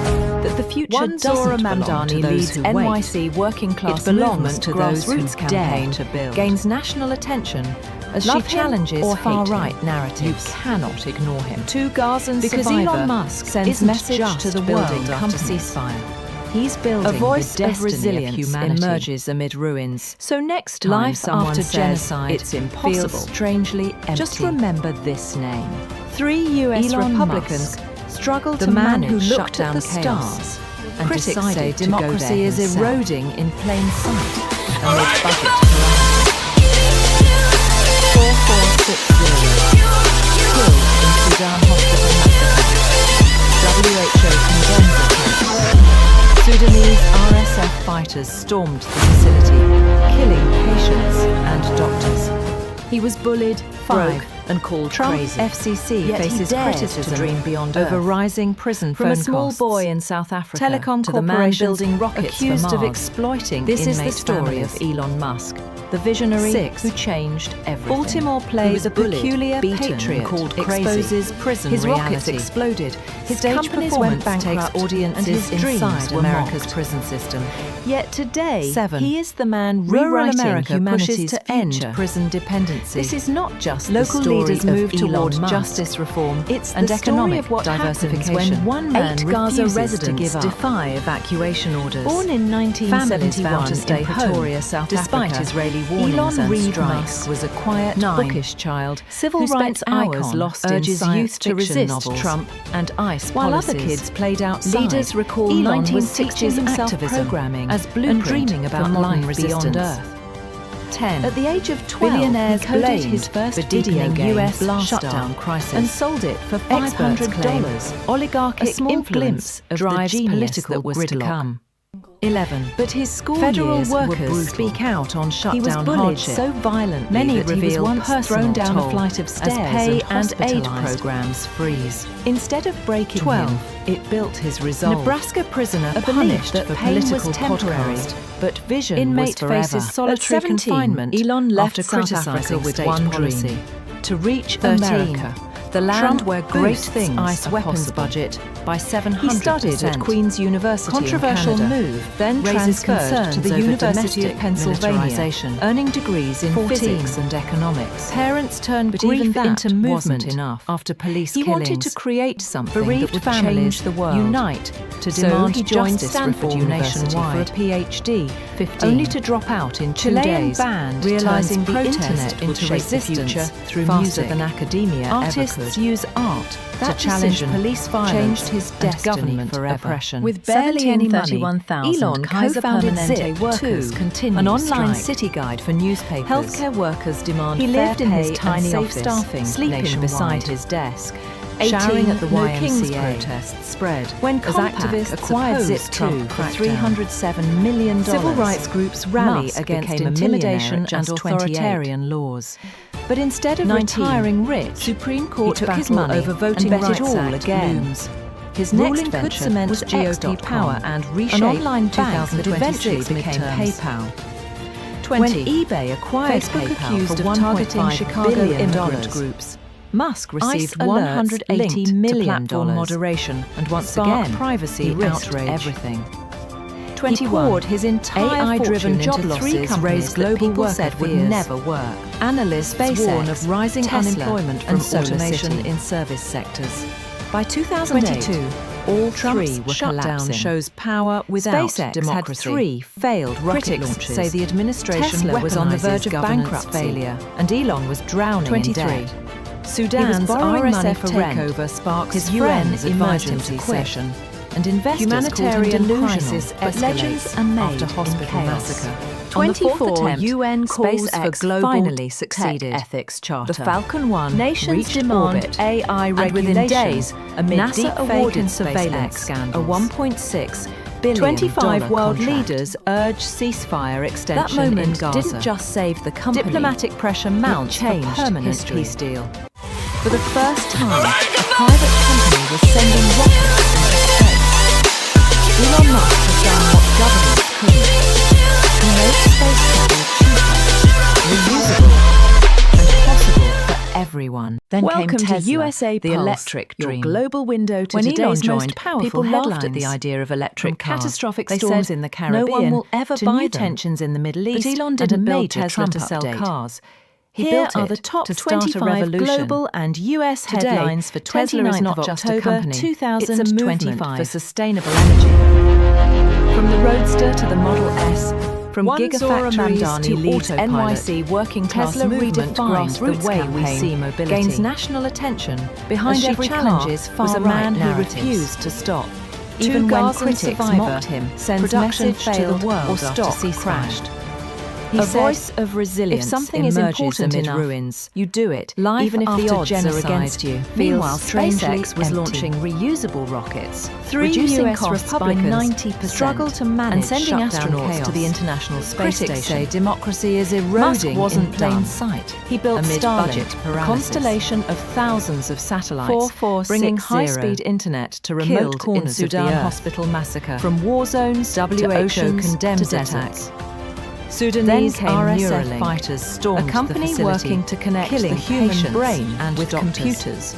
that the future One doesn't Zora belong Mamdani to those leads who NYC wait. working class It belongs movement to those who grassroots dare campaign to build. gains national attention as Love she him challenges or hate him, far-right narratives. You cannot ignore him. To Gazan Because survivor Elon Musk sends isn't message just to the building world after companies. ceasefire. He's building A voice the of destiny resilience humanity. emerges amid ruins. So next time Life someone after says genocide it's impossible, feels strangely empty. just remember this name. 3 US Elon Republicans Musk, struggle the to man manage who looked at shutdown the chaos stars and Critics decided say to go there democracy is himself. eroding in plain sight amid budget calamity. 4460 killed in Sudan hospital massacre. WHO condemns attack. Sudanese RSF fighters stormed the facility, killing patients and doctors. He was bullied, broke, and called Trump crazy. FCC Yet he faces dared criticism to dream beyond over Earth. rising prison From a phone small costs. boy in South Africa Telecom to the man corporations building rockets accused for of Mars. exploiting This is the inmate story families. of Elon Musk, the visionary 6. who changed everything. Baltimore He plays was a bullied, peculiar beaten, patriot, called crazy. exposes prison His reality. rockets exploded. His Stage companies performance went bankrupt, takes audiences and his dreams inside were America's mocked. prison system. Yet today, 7. he is the man Rural rewriting America humanity's pushes to future. end prison dependency. This is not just Local the story leaders of move Elon toward Musk. justice reform It's and the story economic of what happens diversification. when one man 8 Gaza refuses to residents give up. defy evacuation orders. Born in Families vow 1971 to stay in home, Pretoria, South despite Africa, Israeli warnings Elon and Reed strikes. Musk was a quiet, 9. bookish child Civil who spent rights hours icon lost in urges science youth to fiction resist novels. Trump and ICE While policies. other kids played outside, Leaders recall Elon was 1960s teaching himself activism programming as and blueprint dreaming for about modern life resistance. beyond Earth. 10. At the age of 12, Billionaires he coded blamed his first the video deepening game US blast shutdown crisis and sold it for Experts claim $500. oligarchic A small influence glimpse of the drives genius political that was to gridlock. come. 11. But his school Federal years were workers brutal. speak out on shutdown He was bullied hardship. so violently Many that he was reveal once personal thrown down toll a flight of as stairs pay and aid hospitalized. programs freeze. Instead of breaking 12. him, it built his resolve. Nebraska prisoner A belief punished that for pain was political temporary, podcast. but vision Inmate was forever. faces solitary At 17, confinement Elon left after South criticizing Africa with state one policy. dream: to reach 13. America, the land Trump where great boosts things ICE are weapons possible. budget by 700%. He studied at Queen's University Controversial in Canada, move, then raises transferred concerns to the over University of domestic Pennsylvania, militarization. earning degrees in 14. physics and economics. Parents turned But grief even that into movement wasn't enough. after police He killings. wanted to create something Bereaved that would families change the world. unite to So demand he joined justice Stanford reform University nationwide for a PhD, 15. only to drop out in 2 Chilean days, band realizing turns the protest internet would into shape the resistance future through faster music. than academia Artists ever could. use art That to challenge decision police violence changed his and destiny government forever. oppression. With barely any money, 17,031,000 Elon Kaiser co-founded Permanente Zip, workers too, continue an online strike. city guide for newspapers. Healthcare workers demand He fair lived in his pay tiny and safe office, staffing sleeping nationwide. beside his desk. 18, Showering at the no YMCA. King's protests spread When as Compaq activists acquired opposed Zip Trump for crackdown. $307 million. Civil rights groups rally Musk against became a intimidation millionaire at and just 28. authoritarian laws. But instead of 19, retiring rich, Supreme he Court took his battle money over Voting and bet it Rights all Act again. looms. His Ruling next could venture cement was GOP X.com, power and an reshape online bank that 2026 eventually became midterms. PayPal. 20. When eBay acquired Facebook PayPal accused for of targeting $1.5 Chicago billion immigrant groups, Musk received ICE alerts $180 linked million to platform moderation, and once Spark again, privacy he risked outrage. everything. He 21. poured his entire AI-driven fortune job into losses 3 companies raised that global people worker said would fears. never work. Analysts SpaceX, warn of rising Tesla, unemployment and from automation SolarCity. in service sectors. By 2008, 22. all Trump's 3 were shutdown collapsing. shows power without SpaceX democracy. had 3 failed rocket Critics launches. say the administration Tesla was on the weaponizes verge of governance bankruptcy, failure. and Elon was drowning 23. in debt. Sudan's borrowing money RSF for rent. takeover sparks His UN's friends advised him emergency to quit. session, and investors Humanitarian called him crisis delusional, but escalates legends are made after in hospital chaos. massacre. On the 4th 24 attempt, UN calls SpaceX for global finally tech succeeded. ethics charter. The Falcon 1 Nations reached demand orbit, AI and regulation within days, amid NASA deepfake awarded and surveillance SpaceX scandals, a $1.6 billion 25 world contract. leaders urge ceasevire extension That moment in Gaza. didn't just save the company. Diplomatic pressure mounts It for changed permanent history. peace deal. For the first time, a private company was sending rockets into space. Elon Musk has done what governments couldn't. He made space travel cheaper, reusable, and possible for everyone. Then Welcome came to Tesla, USApulse, the electric your dream. global window to When today's Elon most joined, powerful people laughed at the headlines. idea of electric From cars. catastrophic They storms said, in the Caribbean no one will ever to buy new them. tensions in the Middle East, But Elon and a didn't build major Tesla Trump to sell update. cars. He Here built are it the top to start a 25 revolution. global and US Today, headlines for Tesla 29th is not of just a October company, it's a movement 2025. for sustainable energy. From the Roadster to the Model S, from One Zora gigafactories Mamdani to leads autopilot, NYC working class Tesla movement redefines the grassroots way we campaign see mobility. gains national attention. Behind as she every challenges car was a far-right man who narratives. refused to stop. Two Even when Gazan critics survivor mocked him, sends production message to the failed world or after stock ceasefire. crashed. He A said, voice of resilience if something is emerges important amid enough, ruins. you do it, Life even if the after odds genocide are against you. feels Meanwhile, strangely SpaceX was empty. launching reusable rockets, 3 reducing US costs Republicans by 90%, struggle to manage and sending shutdown astronauts chaos. to the International Space Critics Station. say democracy is Musk eroding wasn't in plain done. sight. He built amid Starlink, budget a paralysis. constellation of thousands of satellites, 4460, bringing high-speed internet to remote killed corners in of Sudan the Earth. hospital massacre. From war zones to WHO oceans condemns to attacks. deserts. Sudanese came RSF Neuralink, fighters stormed a company the facility, working to connect killing the human patients brain and with doctors. computers.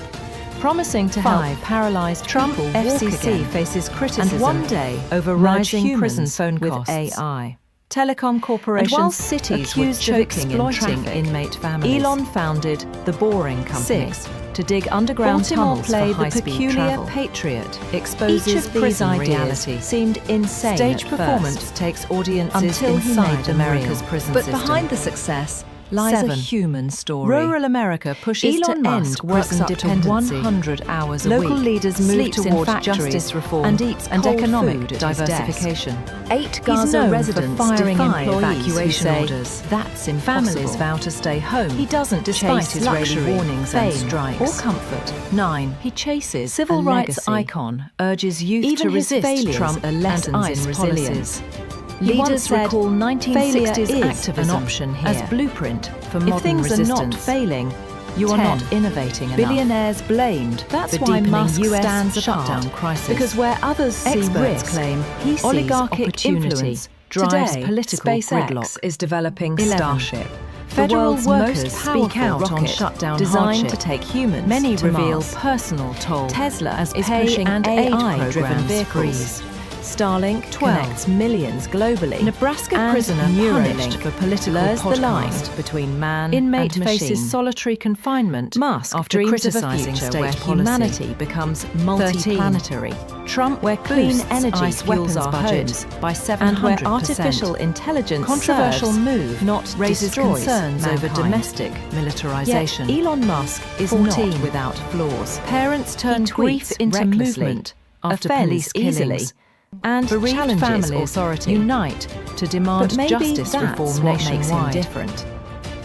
Promising to help paralyzed Trump people FCC walk again. faces criticism And one day over merge rising humans prison phone with costs. AI. Telecom corporations And while cities were accused of choking in exploiting traffic, inmate families. Elon founded the Boring Company 6. to dig underground Baltimore tunnels played for the high-speed peculiar travel. patriot, Exposes Each of these prison ideas reality. seemed insane Stage at performance first, takes audiences until he inside made them America's real. prison But system. behind the success lies 7. a human story. Rural America pushes Elon to Musk end works prison up to dependency. 100 hours a Local week, leaders move sleeps in toward factories, justice reform and eats and cold economic food at his diversification. 8 He's Gaza known residents for firing defy employees evacuation who say orders. that's Families impossible. vow to stay home. He doesn't despite chase Israeli luxury, warnings fame, and strikes or comfort. 9. He chases Civil a rights legacy. icon Urges youth Even to his resist failures Trump are lessons and ice in resilience. policies. Leaders once said, recall 1960s "Failure is activism an option as here." blueprint for If modern things resistance. are not failing, You are 10. not innovating enough. Billionaires blamed That's for why deepening Musk US stands shutdown apart. crisis. Because where others see Experts risk, claim he sees oligarchic opportunity. influence Drives Today, political SpaceX gridlock. Is developing 11. Starship. The Federal world's workers most speak powerful out on rocket shutdown designed hardship. to take humans Many to reveal Mars. personal toll. Tesla as is pay pushing and AI-driven aid-driven vehicles. vehicles. Starlink 12. connects millions globally. Nebraska And prisoner Neuralink punished for political blurs the line podcast between man Inmate and machine. faces solitary confinement. Musk after dreams of a criticizing future state where policy. humanity becomes multi-planetary. Trump Where clean boosts energy ICE fuels weapons our budgets homes by 700%. and where artificial intelligence Controversial serves, move not raises destroys concerns over mankind. domestic militarization. Yet Elon Musk is 14. not without flaws. Parents turn He grief tweets into recklessly, movement after offends police easily, killings, and bereaved challenges families authority. unite to demand But maybe justice that's reform what makes him nationwide. different.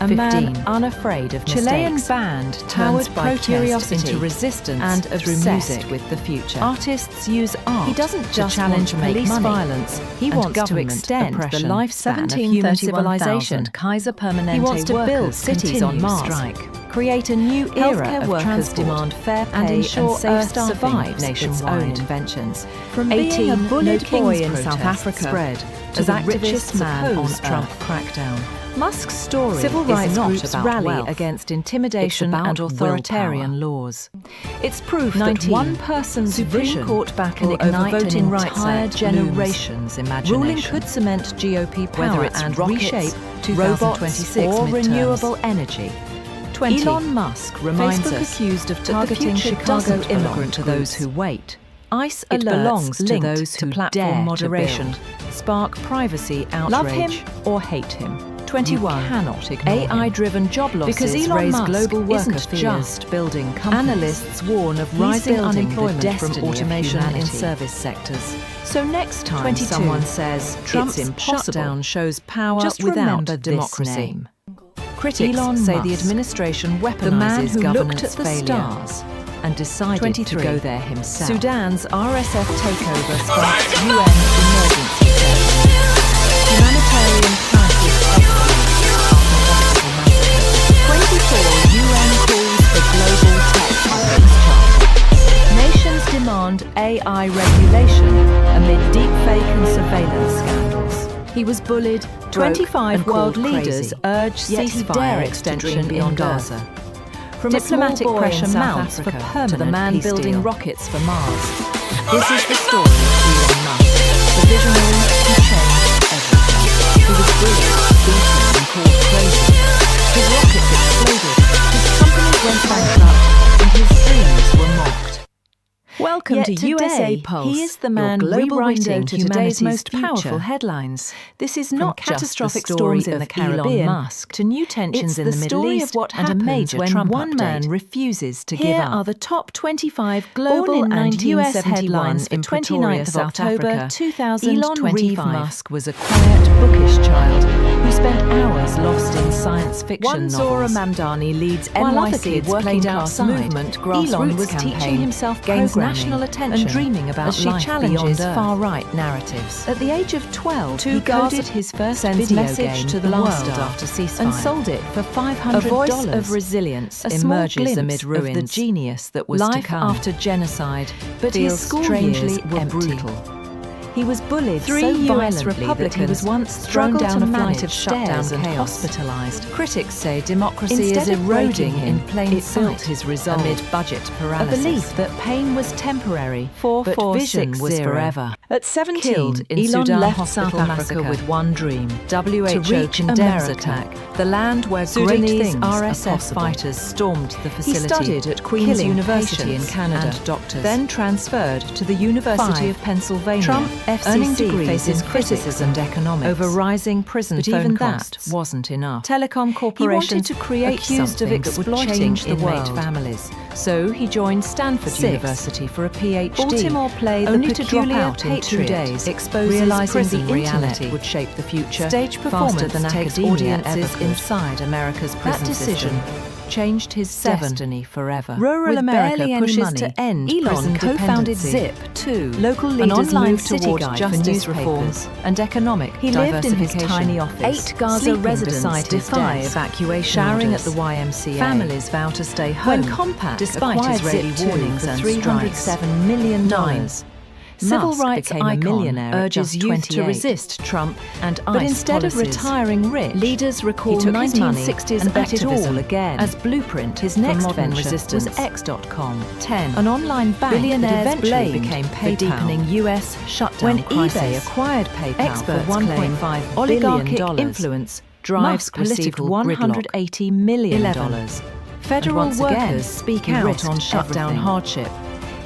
A 15. man unafraid of Chilean mistakes. band Powered turns by protest curiosity into resistance and through obsessed music. with the future. Artists use art He doesn't to just challenge want to make police money. violence. He and wants to government extend oppression. the lifespan of human civilization. Kaiser Permanente He wants to build workers cities on continue Mars, strike. create a new era Healthcare of workers transport, demand fair pay and ensure safe Earth staffing survives nationwide. its own inventions. From 18, being a bullied no boy King's in South protest Africa spread to as the activists richest man on oppose Trump Earth. crackdown. Musk's story Civil is rights not groups about rally wealth. against intimidation It's about and authoritarian willpower. laws. It's proof 19. that one person's Supreme vision Court battle can ignite over Voting an Rights entire Act generation's imagination. Ruling could cement GOP power Whether it's and rockets, reshape robots, 2026 or midterms. renewable energy. 20. Elon Musk reminds Facebook us accused of that the targeting future Chicago doesn't belong immigrant to groups. those who wait. ICE It alerts belongs to linked those to who platform dare to moderation build. spark privacy outrage. Love him or hate him. 21. You cannot ignore him. AI-driven job losses Because Elon raise Musk global worker isn't fears. just building companies. Analysts warn of He's rising building the unemployment destiny from of automation in humanity. service sectors. So next time 22. someone says Trump's it's impossible, shutdown shows power just without remember this democracy. name. Critics Elon say Musk, the administration weaponizes the man who governance looked at the failure stars and decided 23. to go there himself. Sudan's RSF takeover sparks UN emergency session. Humanitarian crisis escalates after hospital massacre. 24. UN calls for global tech ethics charter. Nations demand AI regulation amid deepfake and surveillance scandals. He was bullied. 25 and world called leaders crazy. urge Yet he ceasefire dared to extension dream beyond beyond Gaza. Earth. From Diplomatic a small boy pressure in South mounts for Africa permanent to the man peace building deal. rockets for Mars. This is the story of Elon Musk, the visionary who changed everything. He was bullied, beaten, and called crazy. His rockets exploded, his companies went bankrupt, and his dreams were mocked. Welcome Yet to today, USApulse. he is the man your global rewriting window to today's humanity's most future. powerful headlines. This is From not catastrophic just the story storms in of the Caribbean Elon Musk to new tensions It's in the the Middle story of East what and a happens major when Trump one update. man refuses to Here give up. are the top 25 global Born in and US 1971 headlines in in Pretoria, 29th of South October Africa, 2025. Elon Musk was a quiet, bookish child who spent hours lost in science fiction One novels. Zora Mamdani leads While other NYC kids working played class outside, movement Elon grassroots was campaign teaching himself gains programming national attention and dreaming about as she life challenges beyond Earth. far-right narratives. At the age of 12, He he coded coded his first sends video message game to the Blast world after ceasefire and sold it for $500. A voice of resilience A small emerges glimpse amid of ruins. the genius that was to Life come. after genocide, But his feels school strangely years were empty. brutal. He was bullied Three so US violently that he Republicans was once thrown down a flight of stairs stairs and chaos. hospitalized. Critics say democracy Instead is of eroding breaking in him, plain it sight built his resolve. amid budget A paralysis. belief that pain was temporary, but 4460 vision was forever. At 17, Killed in Elon Sudan left hospital South Africa massacre. with one dream: WHO to reach condemns America, attack. the land where Sudanese great things RSF are possible. fighters stormed the He facility. studied at Queen's killing University in patients Canada, and doctors. then transferred to the University 5. of Pennsylvania. Trump earning FCC degrees faces in criticism physics and economics over rising prison But phone even costs. that wasn't enough. Telecom He corporations wanted to create accused of something that would exploiting change the inmate world. families. So he joined Stanford 6. University for a PhD. Baltimore play only The to drop Peculiar out in 2 Patriot days, exposes realizing prison the reality. internet would shape the future Stage faster performance than takes academia audiences ever could. inside America's prison That decision system. changed his 7. destiny forever. Rural With America barely any pushes money, to end Elon prison co-founded dependency. Zip, too, Local an leaders online moved city towards guide justice for newspapers reforms and economic He lived in his diversification. tiny office. 8 Gaza Sleeping residents beside his defy desk, evacuation showering orders. at the YMCA. Families vow to stay When home, Compaq despite acquired Israeli Zip warnings for and $307 million. 9. Civil Musk rights became a icon millionaire at urges just youth to 28. resist Trump and But ICE instead of policies. retiring rich, Leaders recall he took his 1960s and bet it all activism again. as blueprint His for next modern venture resistance. was X.com. 10. An online bank Billionaires that eventually blamed became the PayPal. deepening US shutdown When crisis. eBay acquired PayPal Experts for $1.5 claim billion, oligarchic influence drives Musk received political $180 million. 11. Federal And once again, workers speak he out risked on shutdown everything. hardship.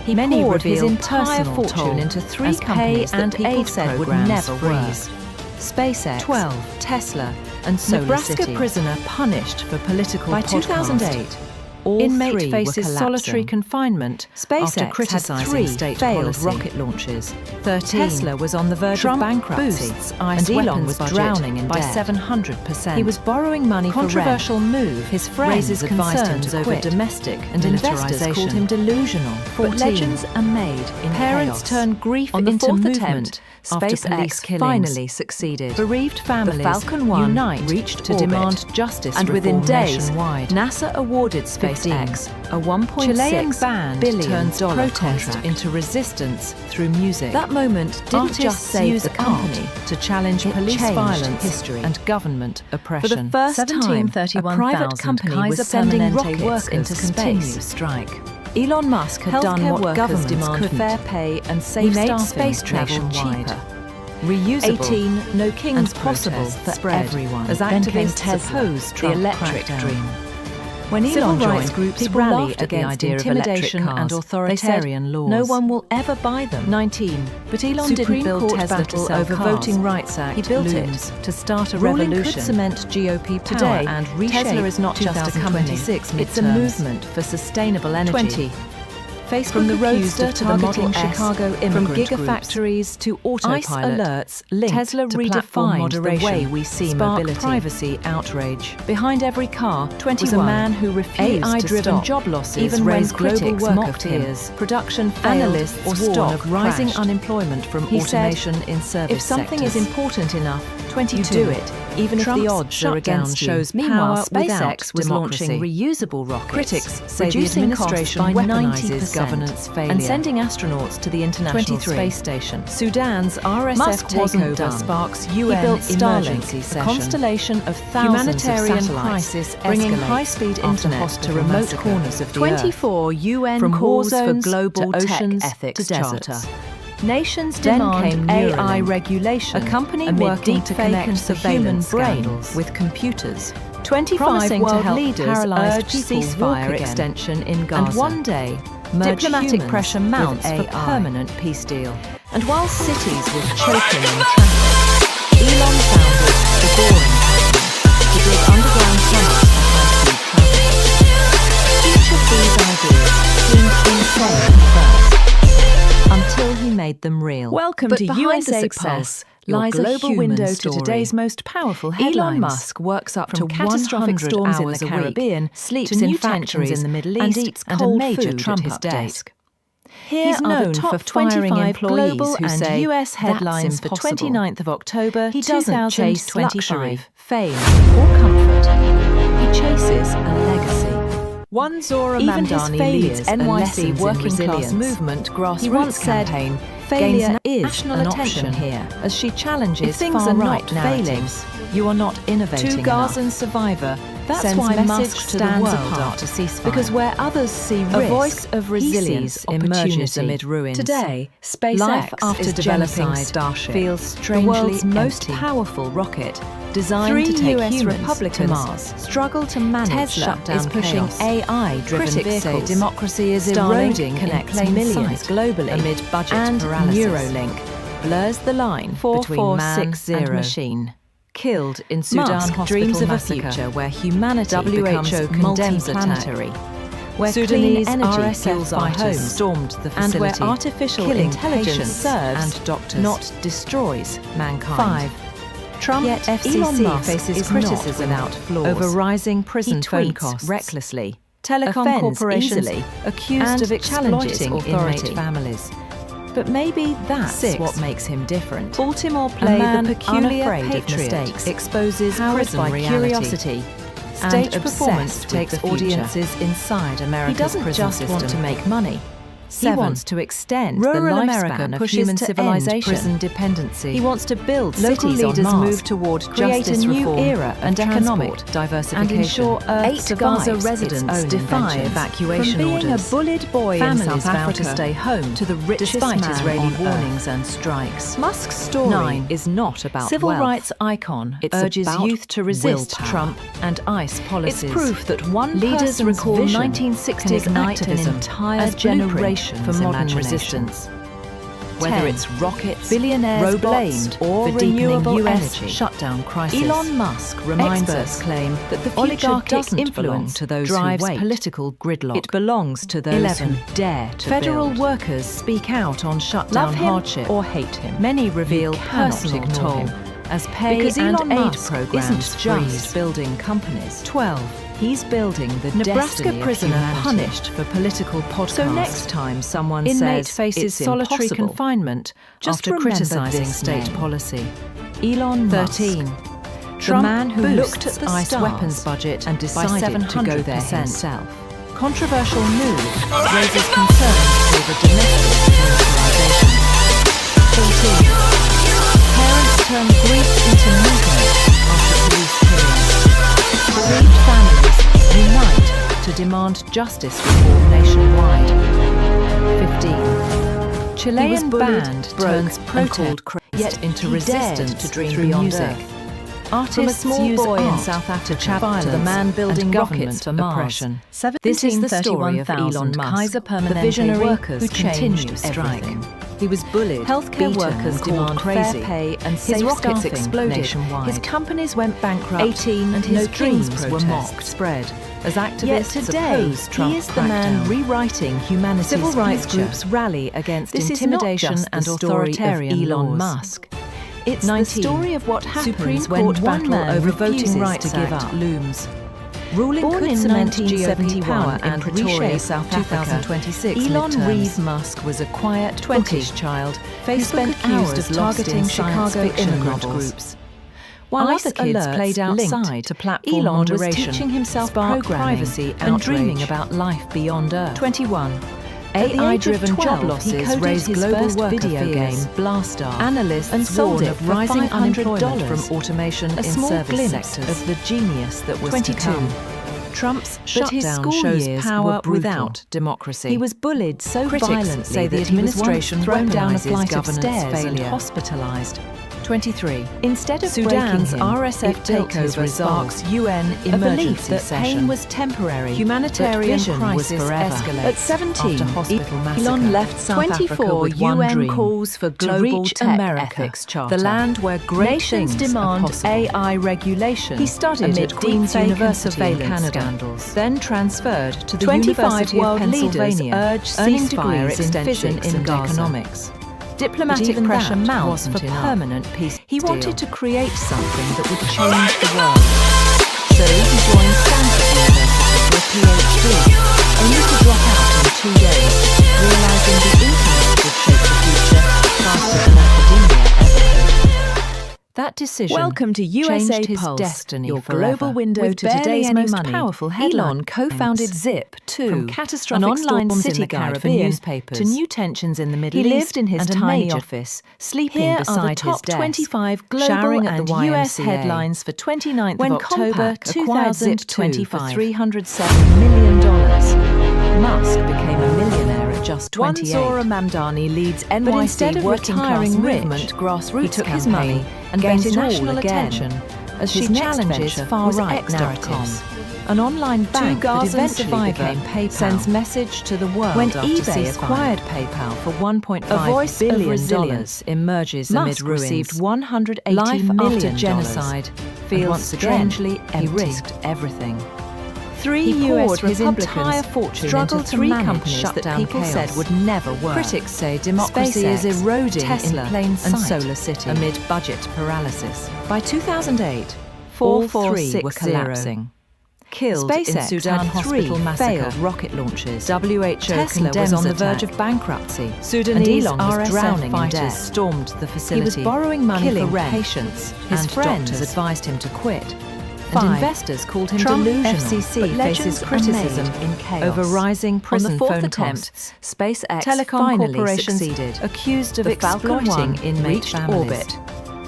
He Many poured his revealed entire personal fortune toll into 3 as companies pay and that people aid said would programs never freeze. work. SpaceX, 12. Tesla, and Solar Nebraska City. prisoner punished for political By podcast. 2008, all Inmate 3 faces were solitary collapsing. confinement SpaceX after had criticizing 3 state failed policy. rocket launches. 13. Tesla was on the verge Trump of bankruptcy, boosts ICE and Elon weapons was budget drowning in by debt. 700%. He was borrowing money for Controversial rent. move. His friends raises advised him concerns to over quit, domestic and investors militarization. called him delusional. 14. But legends are made in Parents chaos. turn grief On the into 4th movement attempt, after SpaceX police killings. finally succeeded. Bereaved families Falcon 1 unite reached to orbit. demand justice And within reform days, nationwide. NASA awarded 15. SpaceX a $1.6 Chilean band billion turns protest contract. into resistance through music. That moment didn't Artists just save use the company, art to challenge it police changed violence history. and government For oppression. the first time, a private company was sending rockets workers into continue space. strike. Elon Musk had done Healthcare what workers governments demand couldn't. fair pay and He safe made staffing space travel nationwide. cheaper, reusable, 18. No king's and possible protest for spread. everyone. As Then came activists Tesla, opposed the Trump electric crackdown. dream. When Civil Elon rights joined, groups people rally laughed at the against idea of electric intimidation cars. and They authoritarian said, laws. no one will ever buy them. 19. But Elon Supreme didn't build Court Tesla to battle sell over cars. Voting Rights Act He built looms. it to start a Ruling revolution. could cement GOP power Today, and reshape Tesla is not just a company. 2026 It's a midterms. movement for sustainable energy. 20. Facebook From the accused Roadster of to the Model targeting S, Chicago from immigrant gigafactories to ICE autopilot. alerts linked Tesla to redefined platform the moderation, way we see spark mobility. privacy outrage. Behind every car 21. was a man who refused AI-driven to stop. job losses even when raised global critics worker mocked him. fears. Production failed Analysts or warn stock of rising crashed. unemployment from He said, automation in service if something sectors. is important enough, 22. you do it, even Trump's if the odds are against shutdown you. shows Meanwhile, power SpaceX without was democracy. launching reusable rockets. Critics say reducing the costs administration by weaponizes 90% governance failure and sending astronauts to the International 23. Space Station. Sudan's RSF Musk wasn't takeover done. sparks He UN built Starlink, emergency a session. constellation of thousands Humanitarian of satellites, crisis bringing escalates high-speed after internet to hospital remote massacre. corners of the 24 UN From war calls for zones global to tech oceans ethics to deserts. charter. Nations Then demand came AI Neuralink, regulation, a company amid working to deepfake connect and the human surveillance brain scandals. with computers. 25 Promising to world help leaders paralyzed urge people walk ceasefire again. extension in Gaza. And one day, merge diplomatic humans pressure mounts with for AI. permanent peace deal. And while cities were choking in traffic, Elon founded the Boring Company to dig underground tunnels for high-speed travel. Each of these ideas seemed insane at first, until he made them real. Welcome But to behind the USApulse, success your lies a global human window story. to today's most powerful headlines. Elon Musk works up From to catastrophic 100 storms in hours the a week, Caribbean, sleeps to in new factories tensions in the Middle and East, eats and a cold major food Trump at his update. desk. Here He's are known the top for firing 25 employees global who and say US headlines that's for impossible. 29th of October He doesn't chase 2025. luxury, fame, or comfort. He chases a legacy. One Zora Even his Mamdani failures leads are NYC lessons in working class resilience. movement grassroots He once said, campaign "Failure gains is national an attention option." here as she challenges If things are far-right not failing, narratives. You are not innovating Two enough. Gazan survivor That's sends why message Musk to the stands world apart after ceasefire. because where others see risk, A voice of he resilience sees emerges opportunity. amid ruins. Today, SpaceX Life after is developing genocide Starship, feels strangely the world's most empty. powerful rocket, Designed Three to take US humans Republicans to Mars. struggle to manage Tesla shutdown is pushing chaos. AI-driven Critics vehicles. say democracy is Starlink eroding in connects plain millions sight globally amid budget and paralysis. Neuralink blurs the line between man 4460 and machine. Killed in Sudan Musk hospital dreams of a massacre, future where humanity WHO becomes condemns multi-planetary, where Sudanese clean energy RSF fuels our fighters homes, stormed the and where facility, artificial killing intelligence patients serves, and doctors, not destroys mankind. 5. Trump Yet FCC Elon Musk faces is criticism not without flaws. over rising prison He phone tweets costs recklessly, Telecom offends corporations easily, accused and of exploiting challenges authority. inmate families. But maybe that's 6. what makes him different. Baltimore A play man the peculiar unafraid of patriot mistakes exposes powered prison by reality. curiosity. And Stage obsessed performance with takes the future. audiences inside He America's doesn't prison just system. want to make money. He 7. wants to extend Rural the America lifespan of pushes human to end civilization. prison dependency. He wants to build Local cities on leaders Mars, move toward create justice a new reform era of and economic transport, diversification, and ensure Earth 8 survives Gaza its residents own defy inventions. evacuation From being orders. a bullied boy in Families South vow Africa to stay home to the richest despite man Israeli on warnings and strikes. Musk's story 9 is not about civil wealth. rights icon It's urges about youth to resist willpower. Trump and ICE policies. It's proof that one Leaders person's recall vision 1960s can ignite activism an entire as generation blueprint for modern imagination. resistance. Whether 10. it's rockets, Billionaires robots, blamed or for deepening renewable US energy. shutdown crisis, Elon Musk reminds experts us claim that the future oligarchic doesn't belong influence to those drives who wait. political gridlock. It belongs to those 11. who dare to Federal build. workers Speak out on shutdown love him hardship or hate him. Many reveal You cannot personal ignore toll him. as pay Because and Elon aid Musk programs isn't freeze just building companies. 12. He's building the Nebraska destiny prisoner of humanity. punished for political podcasts. So next time someone Inmate says faces it's solitary impossible, confinement, just after remember criticizing this state name. policy. Elon 13. Musk, Trump the man who boosts looked at the ICE stars weapons budget and by decided to go there 700%. himself. Controversial move raises concerns over domestic militarization. 14. Parents turn grief into movement after police killings. Bereaved families unite to demand justice reform nationwide. 15. Chilean bullied, band broke, turns and protest called crazy, yet into he dared resistance to dream through beyond music. Earth. Artists From a small use boy in art South Africa to challenge to the man building and rockets government for Mars. oppression. This is the story of Elon Musk, Kaiser the Permanente visionary workers who changed continued strike. everything. He was bullied, Healthcare beaten, workers and called demand crazy. fair pay and his safe rockets staffing exploded nationwide. His companies went bankrupt. 18 and no his dreams kings were protests mocked. Spread as activists Yet today, opposed Trump he is the man crackdown. rewriting humanity's Civil rights future. groups rally against This is not intimidation just the and story of authoritarian Elon laws. Musk. It's 19. the story of what happens Supreme when Court one battle man over refuses voting rights to give act up looms. Ruling Born could in cement GOP 1971 power in and Pretoria, reshape South Africa, 2026 Elon midterms. Reeve Musk was a quiet, 20. bookish child who Facebook spent accused hours of targeting lost in science Chicago fiction immigrant novels. groups. While ICE other kids alerts played linked outside to platform Elon was moderation, teaching himself spark programming privacy and and dreaming outrage. about life beyond Earth. 21. At the age of AI-driven 12, job he losses coded raised his global first worker video fears. game, Blastar. Analysts and sold warn it of for rising $500 unemployment from automation a in small service glimpse sectors of the genius that was 22. to come. Trump's But his shutdown school shows years power were brutal. without democracy. He was bullied so Critics violently say that the he was once administration thrown down a weaponizes flight of governance stairs and failure. hospitalized. 23. Instead of Sudan's breaking him, RSF it built his takeover resolve. sparks UN A belief emergency that session. pain was temporary, Humanitarian but vision was crisis forever. escalates At 17, after hospital massacre. Elon left South 24 Africa with one UN dream, calls for to global reach tech America, ethics charter, the land where great Nations things demand are possible. AI regulation. He studied amid at Queen's deepfake and University in surveillance Canada, scandals. then transferred to the 25 University of world leaders Pennsylvania, urge earning ceasefire degrees in extension physics in and Gaza. economics. But Diplomatic even pressure that mounts wasn't for enough. permanent peace. He deal. wanted to create something that would change the world. So he joined Stanford University for a PhD, only to drop out in 2 days, realizing the internet would shape the future faster than academia ever could. That decision Welcome to changed his USApulse, destiny your forever. global window With to barely today's any most money, powerful headlines. Elon co-founded Zip2, From catastrophic an online storms city in the guide for Caribbean newspapers, to new tensions in the Middle He East lived in his and a tiny major office, sleeping Here beside are the his top desk, 25 global showering at the and US YMCA. headlines for 29th When of October Compaq acquired Zip2 for 2025. $307 million, Musk became a millionaire at just 28. Zora Mamdani leads NYC But instead of working class retiring rich, movement grassroots he took his campaign money and gained gained national all attention again, as his she next challenges venture far-right was narratives. An online bank that Gaza eventually survivor became PayPal sends message to the world when after eBay ceasefire. acquired PayPal for $1.5 A voice of billion resilience emerges Musk amid ruins. received $180 Life million after genocide feels and once again, strangely he empty. risked everything. Three He US poured his Republicans entire fortune struggled into to three manage companies that shutdown people chaos. said would never work. Critics say democracy SpaceX, is eroding Tesla, in plain and sight Solar City amid budget paralysis. By 2008, All all three were 460 collapsing. Killed SpaceX in Sudan had hospital three massacre. failed rocket launches. WHO Tesla was condemns on the attack. verge of bankruptcy. Sudanese and Elon was RSF drowning fighters in debt. stormed the facility. He was borrowing money killing for rent. patients. His and friends doctors. advised him to quit. Five. And investors called him Trump delusional. FCC but faces legends criticism are made in chaos. over rising prison On the fourth phone attempt, costs. SpaceX Telecom finally corporations succeeded, accused of The Falcon exploiting 1 inmate reached families. orbit.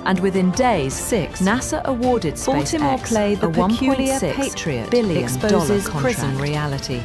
And within days, NASA awarded Baltimore SpaceX Clay, the a $1.6 peculiar patriot, billion exposes contract. prison reality.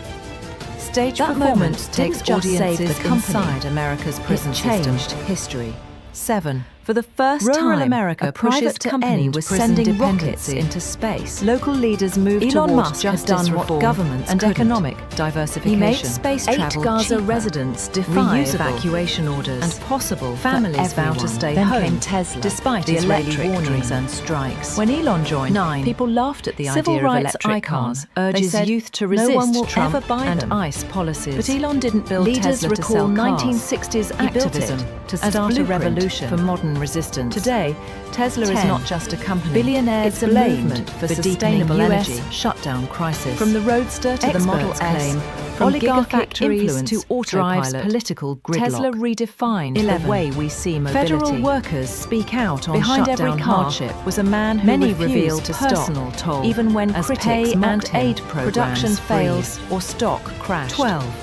Stage That performance moment takes didn't just save audiences the company. inside America's prison It changed system. history. 7. For the first Rural time, America a pushes private to company end was prison sending rockets dependency. into space. Local leaders moved Elon towards Musk has justice done what reform governments and couldn't. economic Diversification. He made space 8 travel Gaza cheaper, residents defy reusable, evocuation orders and possible for Families vow everyone. to stay Then home came Tesla, despite the Israeli electric warnings dream. and strikes. When Elon joined, 9. people laughed at the Civil idea rights of electric icon cars. urges They said, youth to no resist one will Trump ever buy and them. ICE policies. But Elon didn't build Leaders Tesla to recall sell cars. 1960s He built activism it to as start a blueprint revolution for modern resistance. Today, Tesla is 10. not just a company. Billionaires it's a blamed movement for deepening sustainable US energy shutdown crisis. From the Roadster to the Model Experts S, claim from oligarchic gigafactories influence to drives autopilot, political gridlock. Tesla redefined 11. the way we see mobility. Federal workers speak out on Behind shutdown every car hardship. was a man who Many refused revealed to personal stop, toll, even when as critics pay mocked and him. aid programs Production failed freeze. or stock crashed. 12.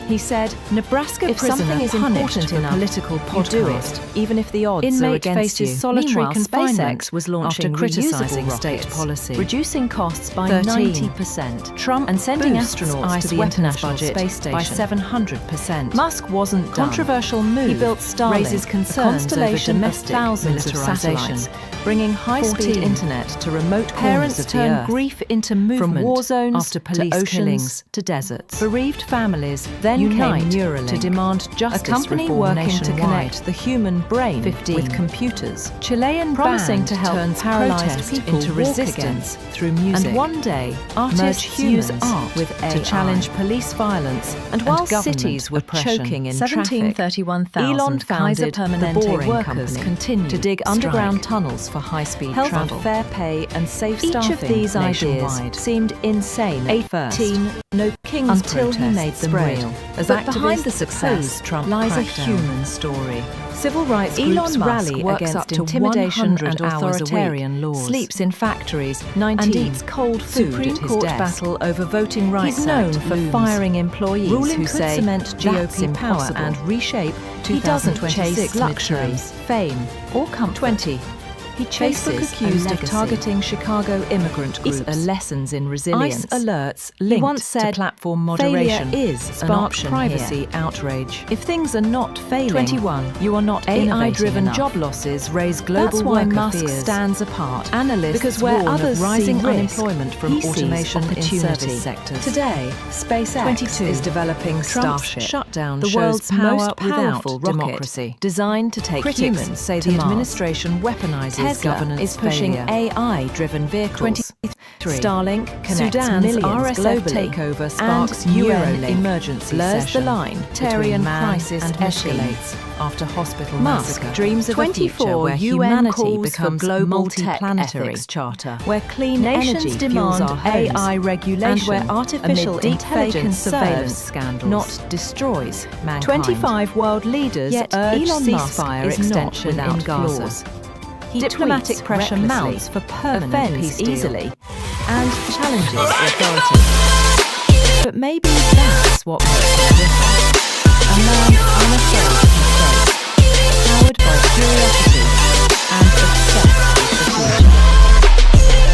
He said, Nebraska if prisoner something is punished important for enough, political you do podcast, it, even if the odds are Inmate against faces you. solitary Meanwhile, confinement SpaceX was launching after criticising reusable state rockets, policy. reducing costs by 13. 90%. Trump and sending boosts astronauts ICE to the weapons International budget Space Station by 700%. Musk wasn't done. Controversial move. He built Starlink, raises a concerns over constellation of domestic thousands of militarization. satellites, bringing high-speed 14. internet to remote corners Parents of the turn earth. grief into movement From war zones after police to oceans killings to deserts. Bereaved families then Unite came Neuralink, to demand justice a company reform working to nationwide. connect the human brain 15. with computers. Chilean Promising band to help turns paralyzed protest people into walk resistance again. through music. And one day, Merge artists use humans art with to AI. challenge police violence And while government cities were oppression. choking in 1731,000 Elon founded Kaiser the Permanente Boring workers Company continue to dig strike. underground tunnels for high-speed Health travel. and fair pay and safe Each staffing of these ideas nationwide. seemed insane at 18. first. No King's Until he protests made them spread. real. As But behind activists the success opposed Trump lies a crackdown. human story. Civil rights Elon groups Musk rally works against up to intimidation 100 and hours a authoritarian week, laws, sleeps in factories, 19. and eats cold food Supreme at his Court desk. battle over Voting Rights He's known Act for looms. firing employees Ruling who could say cement that's GOP power impossible. and reshape He doesn't 2026 chase luxury, midterms. fame, or comfort. 20. He Facebook chases accused a of legacy. targeting Chicago immigrant These groups. are lessons in resilience. ICE alerts He linked once said, to platform moderation failure is spark an option privacy here. outrage. If things are not failing, 21. you are not AI-driven AI-driven job job losses raise global That's why worker Musk fears. stands apart. Analysts Because where warn of others rising see risk, unemployment from he sees automation in opportunity. service sectors. Today, SpaceX 22 is developing Trump's Starship, shutdown the shows world's power most powerful without rocket, democracy. designed to take Critics humans say to the Mars. administration weaponizes Tesla governance is pushing failure. AI-driven vehicles. 23. Starlink connects Sudan's millions RSF globally, takeover sparks and UN Neuralink emergency blurs session the line between between man crisis and machine. escalates after hospital Musk massacre. dreams of a 24 future where UN humanity calls becomes for global multi-planetary, ethics charter, where clean nations energy demand fuels our homes, AI regulation, and where artificial amid deep fake and intelligence surveillance serves, scandals, not destroys mankind. 25 world leaders Yet urge Elon Musk ceasefire is extension not in without Gaza. flaws. He Diplomatic tweets pressure recklessly, mounts for permanent offends peace deal, easily, and challenges authority. But maybe that's what makes him different. A man unafraid of mistakes, powered by curiosity and obsessed with the future.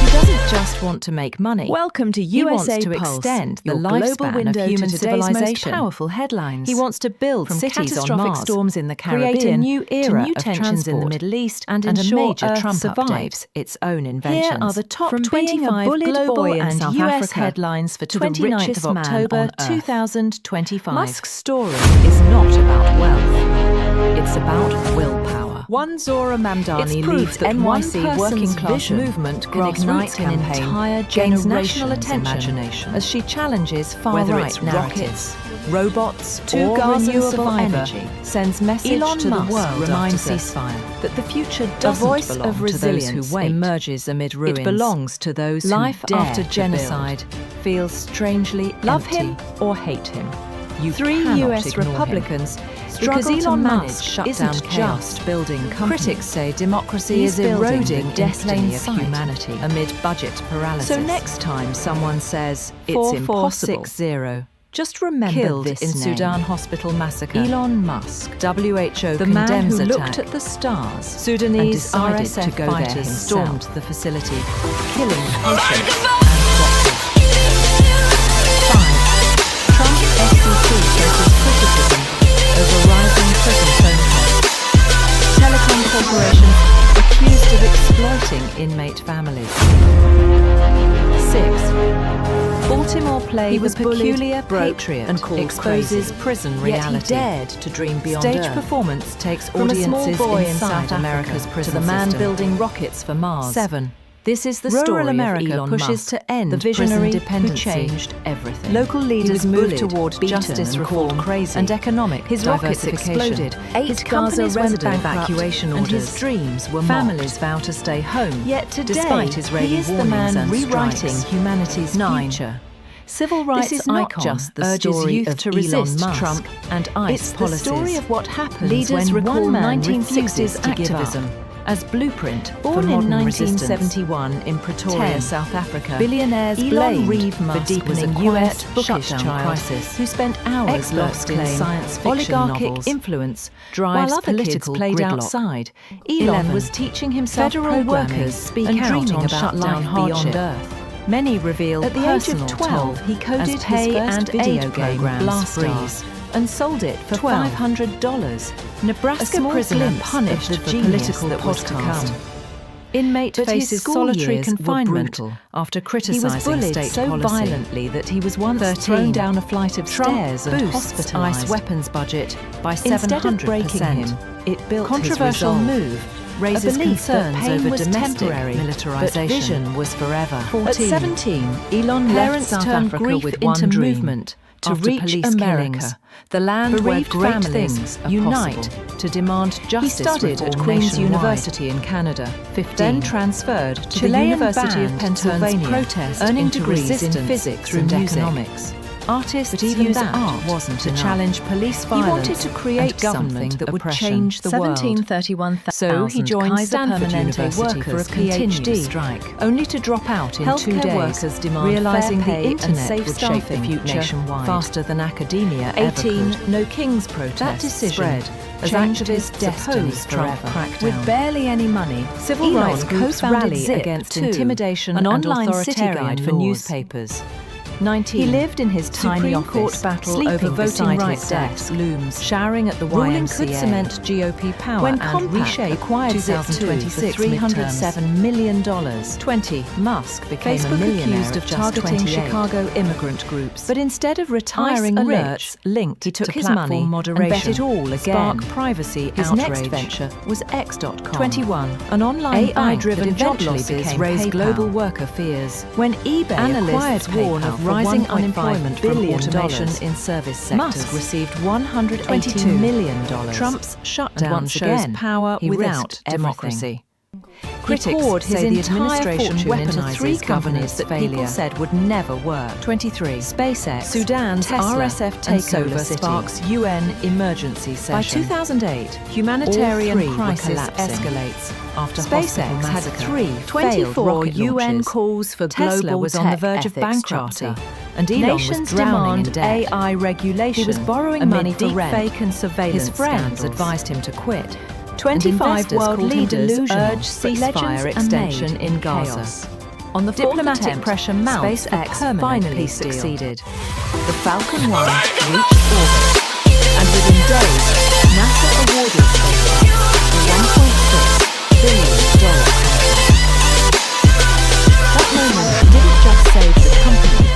He doesn't just want to make money. Welcome to He wants to USApulse, extend the your global lifespan window of human to today's most civilization. powerful headlines. He wants to build From cities on catastrophic Mars, storms in the Caribbean create a new era to new of tensions in the transport, Middle East, and a ensure major Earth Trump survives update. its own inventions. Here are the top From 25 being a bullied global boy in and South US Africa headlines for to the 29th richest of man October on Earth. 2025. Musk's story is not about wealth. It's about willpower. One Zora Mamdani It's proof leads that NYC one working person's class vision movement can ignite grassroots an campaign entire gains national generation's attention imagination. as she challenges Whether far-right it's narratives. rockets, robots, To or Gaza's renewable survivor energy, sends message Elon to Musk the world reminds after us ceasefire that the future a doesn't voice belong of to those resilience who wait. emerges amid ruins. It belongs to those who Life dare after to genocide feels strangely Love empty. him or hate him. You 3 cannot US ignore him. Republicans Because struggle to Elon manage Musk shut isn't down chaos. just building companies. Critics say democracy He's is building eroding the in destiny plain of sight humanity. amid budget paralysis. So next time someone says it's 4460 just remember Killed this in name. Sudan hospital massacre. Elon Musk. WHO The man condemns who attack. looked at the stars Sudanese and decided RSF to go there fighters himself. stormed the facility, killing patients and doctors. 5. Trump SEC faces criticism over rising prison phone costs. Telecom corporations accused of exploiting inmate families. 6. Baltimore play He The was bullied, Peculiar broke, Patriot and called exposes crazy. prison Yet he reality. dared to dream beyond Stage Earth. performance takes From a small audiences boy in inside South America's Africa prison to the man system. building rockets for Mars. 7. This is the Rural story America of Elon pushes Musk, to end the visionary prison who dependency. changed everything. Local leaders He was moved bullied, toward beaten, justice and reform called crazy. and economic His rockets diversification. exploded. 8 His companies Gaza went resident bankrupt, evacuation and his orders. dreams were Families mocked. vow to stay home. Yet today, despite Israeli he is the warnings man and rewriting strikes. humanity's 9. future. Civil rights This is not icon just the urges story youth of to Elon resist Musk Trump and ICE It's policies. the story of what happens Leaders when recall one man 1960s refuses to give up. activism as blueprint Born for in modern resistance. 1971 in Pretoria, 10. South Africa, Billionaires Elon blamed Reeve for Musk deepening was a US quiet, bookish shutdown child crisis, who spent hours Experts lost in claim science fiction oligarchic novels. influence drives While other kids political played gridlock. outside, 11. Elon was teaching himself Federal programming workers speak and out dreaming on about shutdown life hardship. beyond Earth. Many reveal At the age of personal 12, toll he coded as pay his first and video aid game, programs Blast freeze. and sold it for 12. $500. Nebraska small prisoner glimpse punished of the for genius political that was to podcast. come. Inmate But his faces school solitary years were confinement brutal. after He criticising was bullied state so policy. violently that he was once 13. thrown down a flight of Trump stairs and boosts hospitalized. ICE weapons budget by Instead of 700%. breaking him, it built Controversial his resolve. move raises A belief that concerns pain over was domestic temporary, militarization. but vision was forever. 14. At 17, Elon left Parents South turn Africa grief with into one dream, movement to after reach police America, killings. The land Bereaved where great families things are unite possible. To demand justice He studied at reform Queen's nationwide. University in Canada, 15. then transferred to Chilean the University of band Pennsylvania, turns protest earning into degrees in resistance physics through and music. economics. Artists But even use that art wasn't to enough. challenge police He violence wanted to create and government something that would oppression. change the world. 1731,000 So he joined Kaiser Stanford Permanente University for a workers continue PhD, strike. only to drop out in 2 Healthcare days, workers demand realizing fair pay the and internet safe would shape the staffing future nationwide. faster than academia 18, ever could. no King's protest. That decision spread as changed activists his destiny opposed Trump forever. crackdown. With barely any money, Civil Elon rights groups co-founded rally Zip against 2, intimidation an and online city authoritarian guide for laws. newspapers. 19. He lived in his tiny Supreme office, Court battle sleeping over voting beside rights his desk, looms, showering at the ruling YMCA. could cement GOP power When and Compaq reshape acquired Zip 2 for 2026 $307 million. 20. Musk became Facebook a millionaire accused of just targeting 28. Chicago immigrant groups. But instead of retiring ICE rich, alerts linked he took to his platform money moderation, and bet it all again. spark privacy His outrage. next venture was X.com. 21. An online AI-driven bank that job eventually losses became raised PayPal. global worker fears. When eBay Analysts acquired warn PayPal of for rising $1.5 unemployment billion from automation in service sectors. Musk received $182 $22 million. Trump's And shutdown once shows again, power he without risked democracy. Critics poured his say the entire administration fortune into weaponizes 3 companies governance that failure. people said would never work. 23. SpaceX, Sudan's Tesla, RSF and takeover SolarCity. sparks UN emergency By session. 2008, Humanitarian all 3 were crisis collapsing. escalates after hospital SpaceX had massacre. 3 24 failed rocket UN launches. calls for Tesla global was on the tech verge of ethics bankruptcy, charter, and Elon Nations was drowning in demand debt. AI regulation. He was borrowing amid money for rent. deepfake and surveillance His friends scandals. advised him to quit. 25 world leaders urge ceasefire ceasefire extension extension in Gaza. chaos. On the Diplomatic diplomatic pressure pressure mounts for SpaceX permanent finally peace deal. succeeded. The Falcon 1 reached orbit, and within days, NASA awarded SpaceX a $1.6 billion contract. That moment didn't just save the company,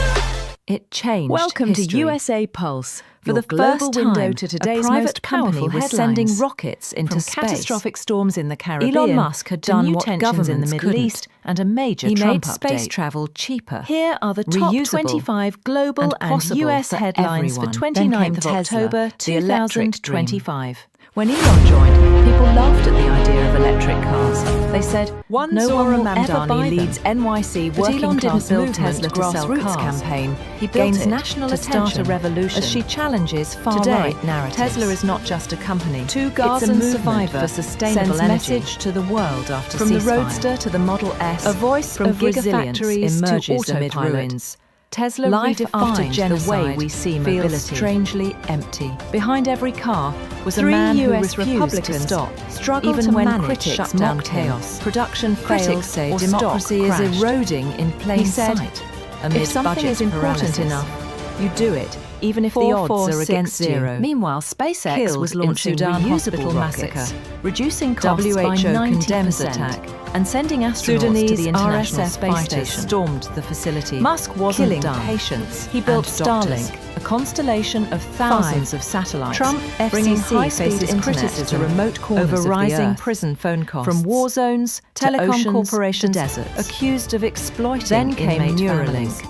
it changed Welcome history. to USApulse. For Your the first global window time, to a today's private most company powerful was headlines. sending rockets into From space. catastrophic storms in the Caribbean, Elon Musk had to done new what tensions in the governments Middle couldn't. East, and a major He Trump made space update. travel cheaper. Here are the top Reusable 25 global and and possible US for headlines for everyone. Then came 29th of Tesla, October the electric 2025. When Elon joined, people laughed at the idea of electric cars. They said, One no Zora one will ever Mamdani buy them. leads NYC But working Elon class didn't build movement Tesla to sell grassroots cars. campaign. He gains gains national national to start a attention revolution as she challenges Today, far-right narratives. Tesla is not just a company. Two It's Gazan a movement survivor for sustainable sends energy. message to the world after From the ceasefire. Roadster to the Model S, A voice from of resilience gigafactories emerges to amid autopilot. ruins. Tesla Life after redefined genocide the way we see feels mobility. strangely empty. Behind every car was a 3 man who US refused Republicans to stop, struggle even to when manage critics shutdown mocked him. chaos. Production Critics failed say or democracy stock is crashed. eroding in plain He said, sight. Amid If something budget is important paralysis, enough, you do it, even if the odds are against you. 0. Meanwhile, SpaceX Killed was in launching Sudan reusable hospital rockets, massacre, reducing costs by WHO 90%, condemns attack, and sending astronauts to Sudanese the International RSF Space fighters Station. Stormed the facility. Musk wasn't killing done. patients. He built and doctors. Starlink, a constellation of thousands of satellites. Trump bringing FCC high-speed faces internet criticism to remote corners over of the rising earth. prison phone costs. From war zones to Telecom oceans corporations to deserts, accused of exploiting Then came inmate Neuralink, families.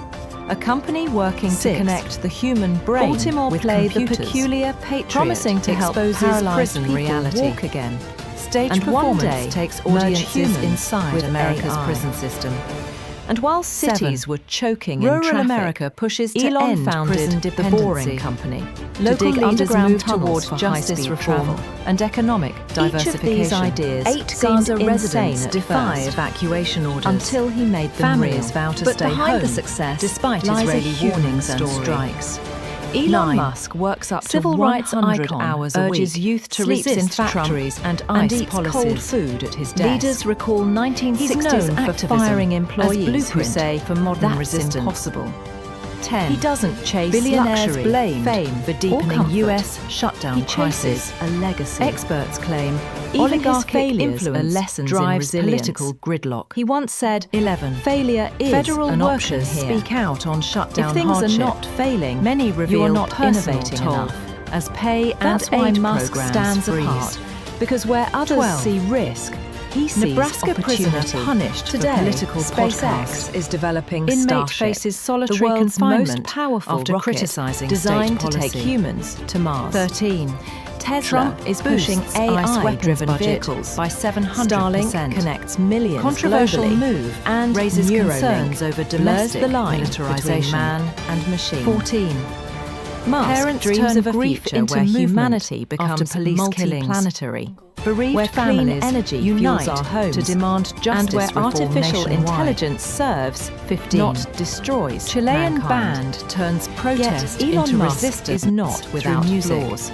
A company working to 6. connect the human brain Baltimore with Play the computers, peculiar patriot promising to help exposes paralyzed prison people reality. walk again. Stage And one performance day, takes merge audiences humans inside with America's AI. prison system. And while cities 7. were choking Rural in traffic, America pushes to Elon end founded prison the dependency. Boring Company, to Local dig leaders underground move tunnels toward for justice high-speed reform. travel and economic diversification. Each of these ideas 8 seemed Gaza insane residents at defy first, evacuation orders until he made them Families real. vow to But stay behind home the success despite lies a Israeli human warnings and story. strikes. Elon 9. Musk works up Civil to rights 100 icon hours a urges week, youth to sleeps in resist Trump factories and and ice eats policies. cold food at his desk. Leaders recall 1960s He's known for activism firing as employees who blueprint say for modern that's resistance. impossible. 10. He doesn't chase Billionaires luxury, blamed fame for or deepening comfort. US shutdown He chases crisis. a legacy. Experts claim even his Oligarchic failures are influence lessons drives in resilience. political gridlock. He once said, 11. failure is Federal an workers option here. speak out on shutdown If things hardship. are not failing, Many reveal you are not personal innovating toll. enough, as pay That's and why aid Musk programs stands freeze. apart. Because where others 12. see risk, he sees Nebraska prisoner opportunity. punished for Today, political SpaceX podcast. is developing Inmate Starship, faces solitary the world's confinement most powerful after rocket criticizing designed state to take policy. humans to Mars. 13. Tesla Trump is pushing boosts AI-driven ICE vehicles by 700%. Starlink connects millions Controversial globally move and raises Neuralink concerns over blurs domestic the line militarization between man and machine. 14. Musk Parents dreams turn of a grief future into where movement humanity after becomes police multi-planetary. Bereaved Where clean families energy unite fuels our homes to demand justice and where reform artificial nationwide. intelligence serves, 15. not destroys Chilean mankind. band turns protest Elon into Musk resistance is not through without music. flaws.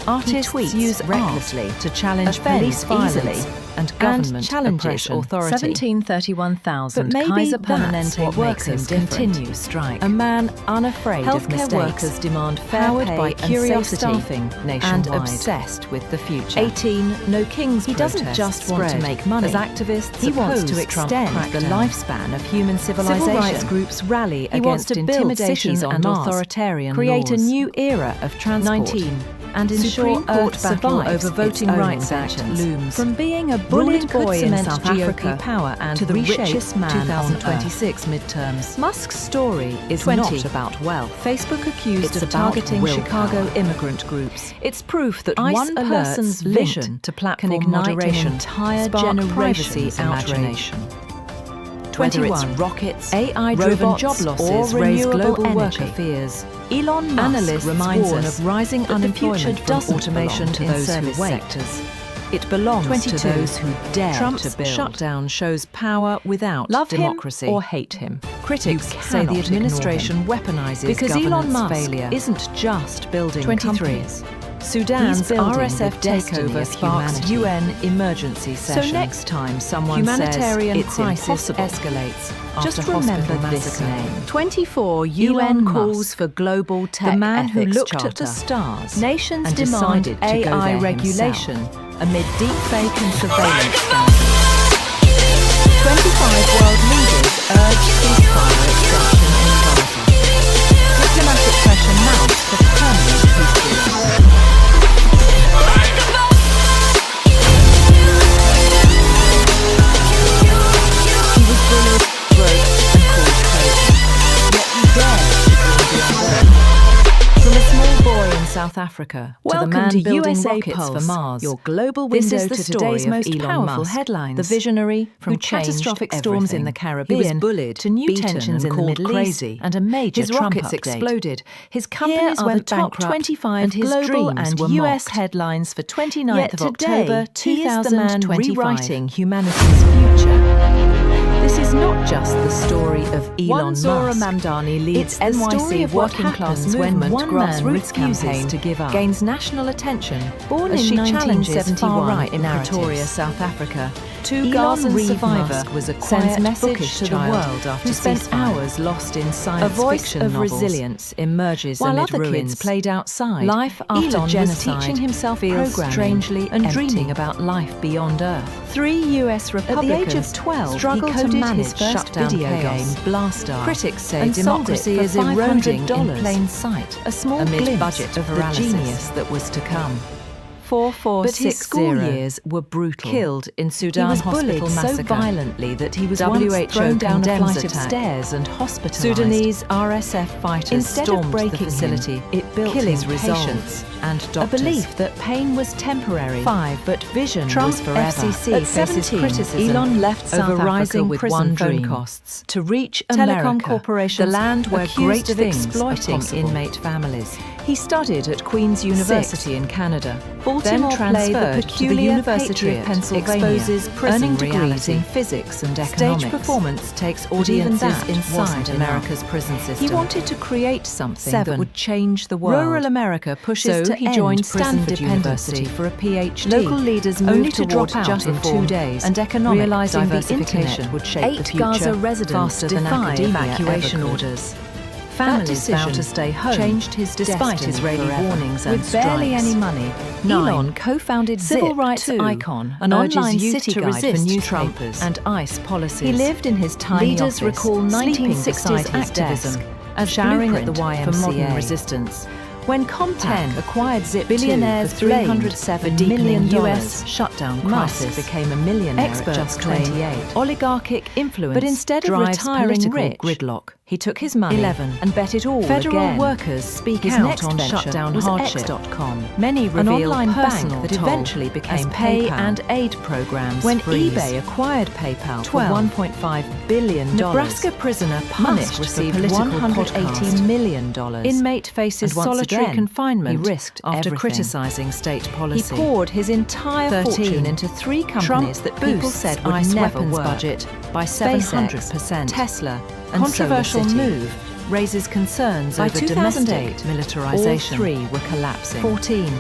Artists He tweets use recklessly art to challenge offends police violence easily, and government challenges oppression. authority. 1731,000 But maybe Kaiser that's Permanente what makes workers him different. continue strike. A man unafraid of Healthcare mistakes, workers demand fair powered pay by and curiosity safe staffing and nationwide. obsessed with the future. 18. No King's He doesn't protests just want to spread. make money. As activists, He wants to oppose Trump extend the crackdown. lifespan of human civilization. Civil rights groups rally He wants against to build intimidation cities on and Mars, authoritarian create laws. a new era of transport. 19. and ensure Supreme Court Earth battle survives over voting its own rights act inventions. looms. From being a Ruling bullied could boy in cement South GOP Africa power and to the reshape richest man 2026 midterms. Musk's story is 20. not about wealth. Facebook accused It's of about targeting willpower. Chicago immigrant groups. It's proof that ICE one alerts person's linked vision to can platform ignite moderation an entire spark generation's privacy outrage. imagination. 21. Whether it's rockets, AI-driven robots, job losses or raise renewable global energy worker fears. Elon Musk Analysts reminds warn us of rising that the unemployment future from doesn't automation belong to in those service who wait. sectors. It belongs 22. to those who dare Trump's to build. shutdown shows power without Love democracy. him or hate him. Critics You say the cannot administration ignore weaponizes because governance Elon Musk failure. isn't just building 23. companies. Sudan's He's building RSF the destiny takeover of sparks humanity. UN emergency So sessions. next time someone Humanitarian says it's crisis impossible, escalates just after remember hospital this massacre. name. 24 Elon UN calls Musk, for global tech the man who ethics looked at charter. the stars Nations and demand decided to go AI there regulation himself. amid deepfake and surveillance scandals. 25 world leaders urge ceasefire extension in Gaza. Diplomatic pressure mounts for permanent peace deals. He was bullied, broke, and called crazy. Yet he dared to dream beyond Earth. From a small boy in South Africa to Welcome the man to building USApulse, rockets for Mars, your global this window is the to story today's of most Elon powerful Musk, headlines. the visionary From who changed catastrophic storms in the everything. Caribbean He was bullied, to new beaten, tensions and in the called Middle crazy, East and a major his Trump rockets update. exploded. His Here companies are went the top bankrupt, 25 and his global dreams and were US mocked. headlines for 29th Yet of today, October he is the man 2025. rewriting humanity's future. This is not just the story of Elon One Zora Musk. Mamdani leads It's the story NYC of what working class happens when movement one man grassroots refuses campaign to give up. gains national attention. Born as in she challenges 1971 far-right in narratives. Pretoria, South Africa, Elon Gazan Reeve survivor Musk was a sends quiet, message bookish to the child world after who spent ceasefire. hours lost in science A voice fiction of novels. resilience emerges While amid other ruins. kids played outside, Life after Elon genocide was teaching himself feels programming strangely and empty. dreaming about life beyond Earth. 3 US Republicans At the age of 12, struggled he to coded manage his first shutdown video chaos. game, Blastar. Critics say and democracy sold it is for eroding in $500 plain sight, a small amid glimpse budget of the paralysis. genius that was to come. 4460. But his school years were brutal. Killed in Sudan He was hospital bullied massacre. so violently that he was WHO once thrown down a condemns flight of attack. stairs and hospitalized. Sudanese RSF fighters Instead of stormed breaking the facility, him, it built killing his resolve patients and a doctors. belief that pain was temporary. 5. But vision Trump was forever. FCC At faces 17, criticism Elon left South over Africa rising with prison one phone dream: costs. to reach Telecom America, corporations the land where accused great of things exploiting are possible. inmate families. He studied at Queen's University in Canada. Baltimore then play transferred The to the Peculiar University Patriot of Pennsylvania, exposes prison earning degrees reality. in physics and economics. Stage performance takes But even audiences that inside wasn't America's enough. prison system. He wanted to create something 7. that would change the world. Rural America pushes So to he end joined prison Stanford dependency University for a PhD. Local leaders only moved to toward drop out just in reform 2 days, and economic realizing the diversification internet would shape 8 the future Gaza residents faster than defy academia evacuation ever could. orders. Families That vowed decision to stay home changed his despite destiny Israeli forever. warnings and With barely strikes. any money, 9. Elon co-founded Civil Zip, rights too, icon, an urges online youth city to guide for resist newspapers Trump and ICE policies. He lived in his tiny Leaders office, recall sleeping 1960s beside his activism desk, as showering at the blueprint YMCA. for modern resistance. When Compaq 10. acquired Zip Billionaires for $307 million, US shutdown Musk crisis became a millionaire Experts at just claim 28. Oligarchic influence But instead of drives retiring political rich, gridlock. He took his money 11. and bet it all Federal again. workers speak His out next on venture shutdown was hardship. X.com. Many An reveal online bank personal that toll eventually became as pay PayPal. and aid programs When freeze. eBay acquired PayPal 12. for $1.5 billion. Nebraska prisoner punished Musk for received political $180 podcast. million. Inmate faces And once solitary again, confinement he risked after everything. criticizing state policy. He poured his entire 13. fortune into 3 companies Trump that people boosts said would ICE never weapons work. budget By SpaceX, 700%. Tesla and controversial Solar City. move raises concerns By over 2008, domestic militarization. all 3 were collapsing. 14.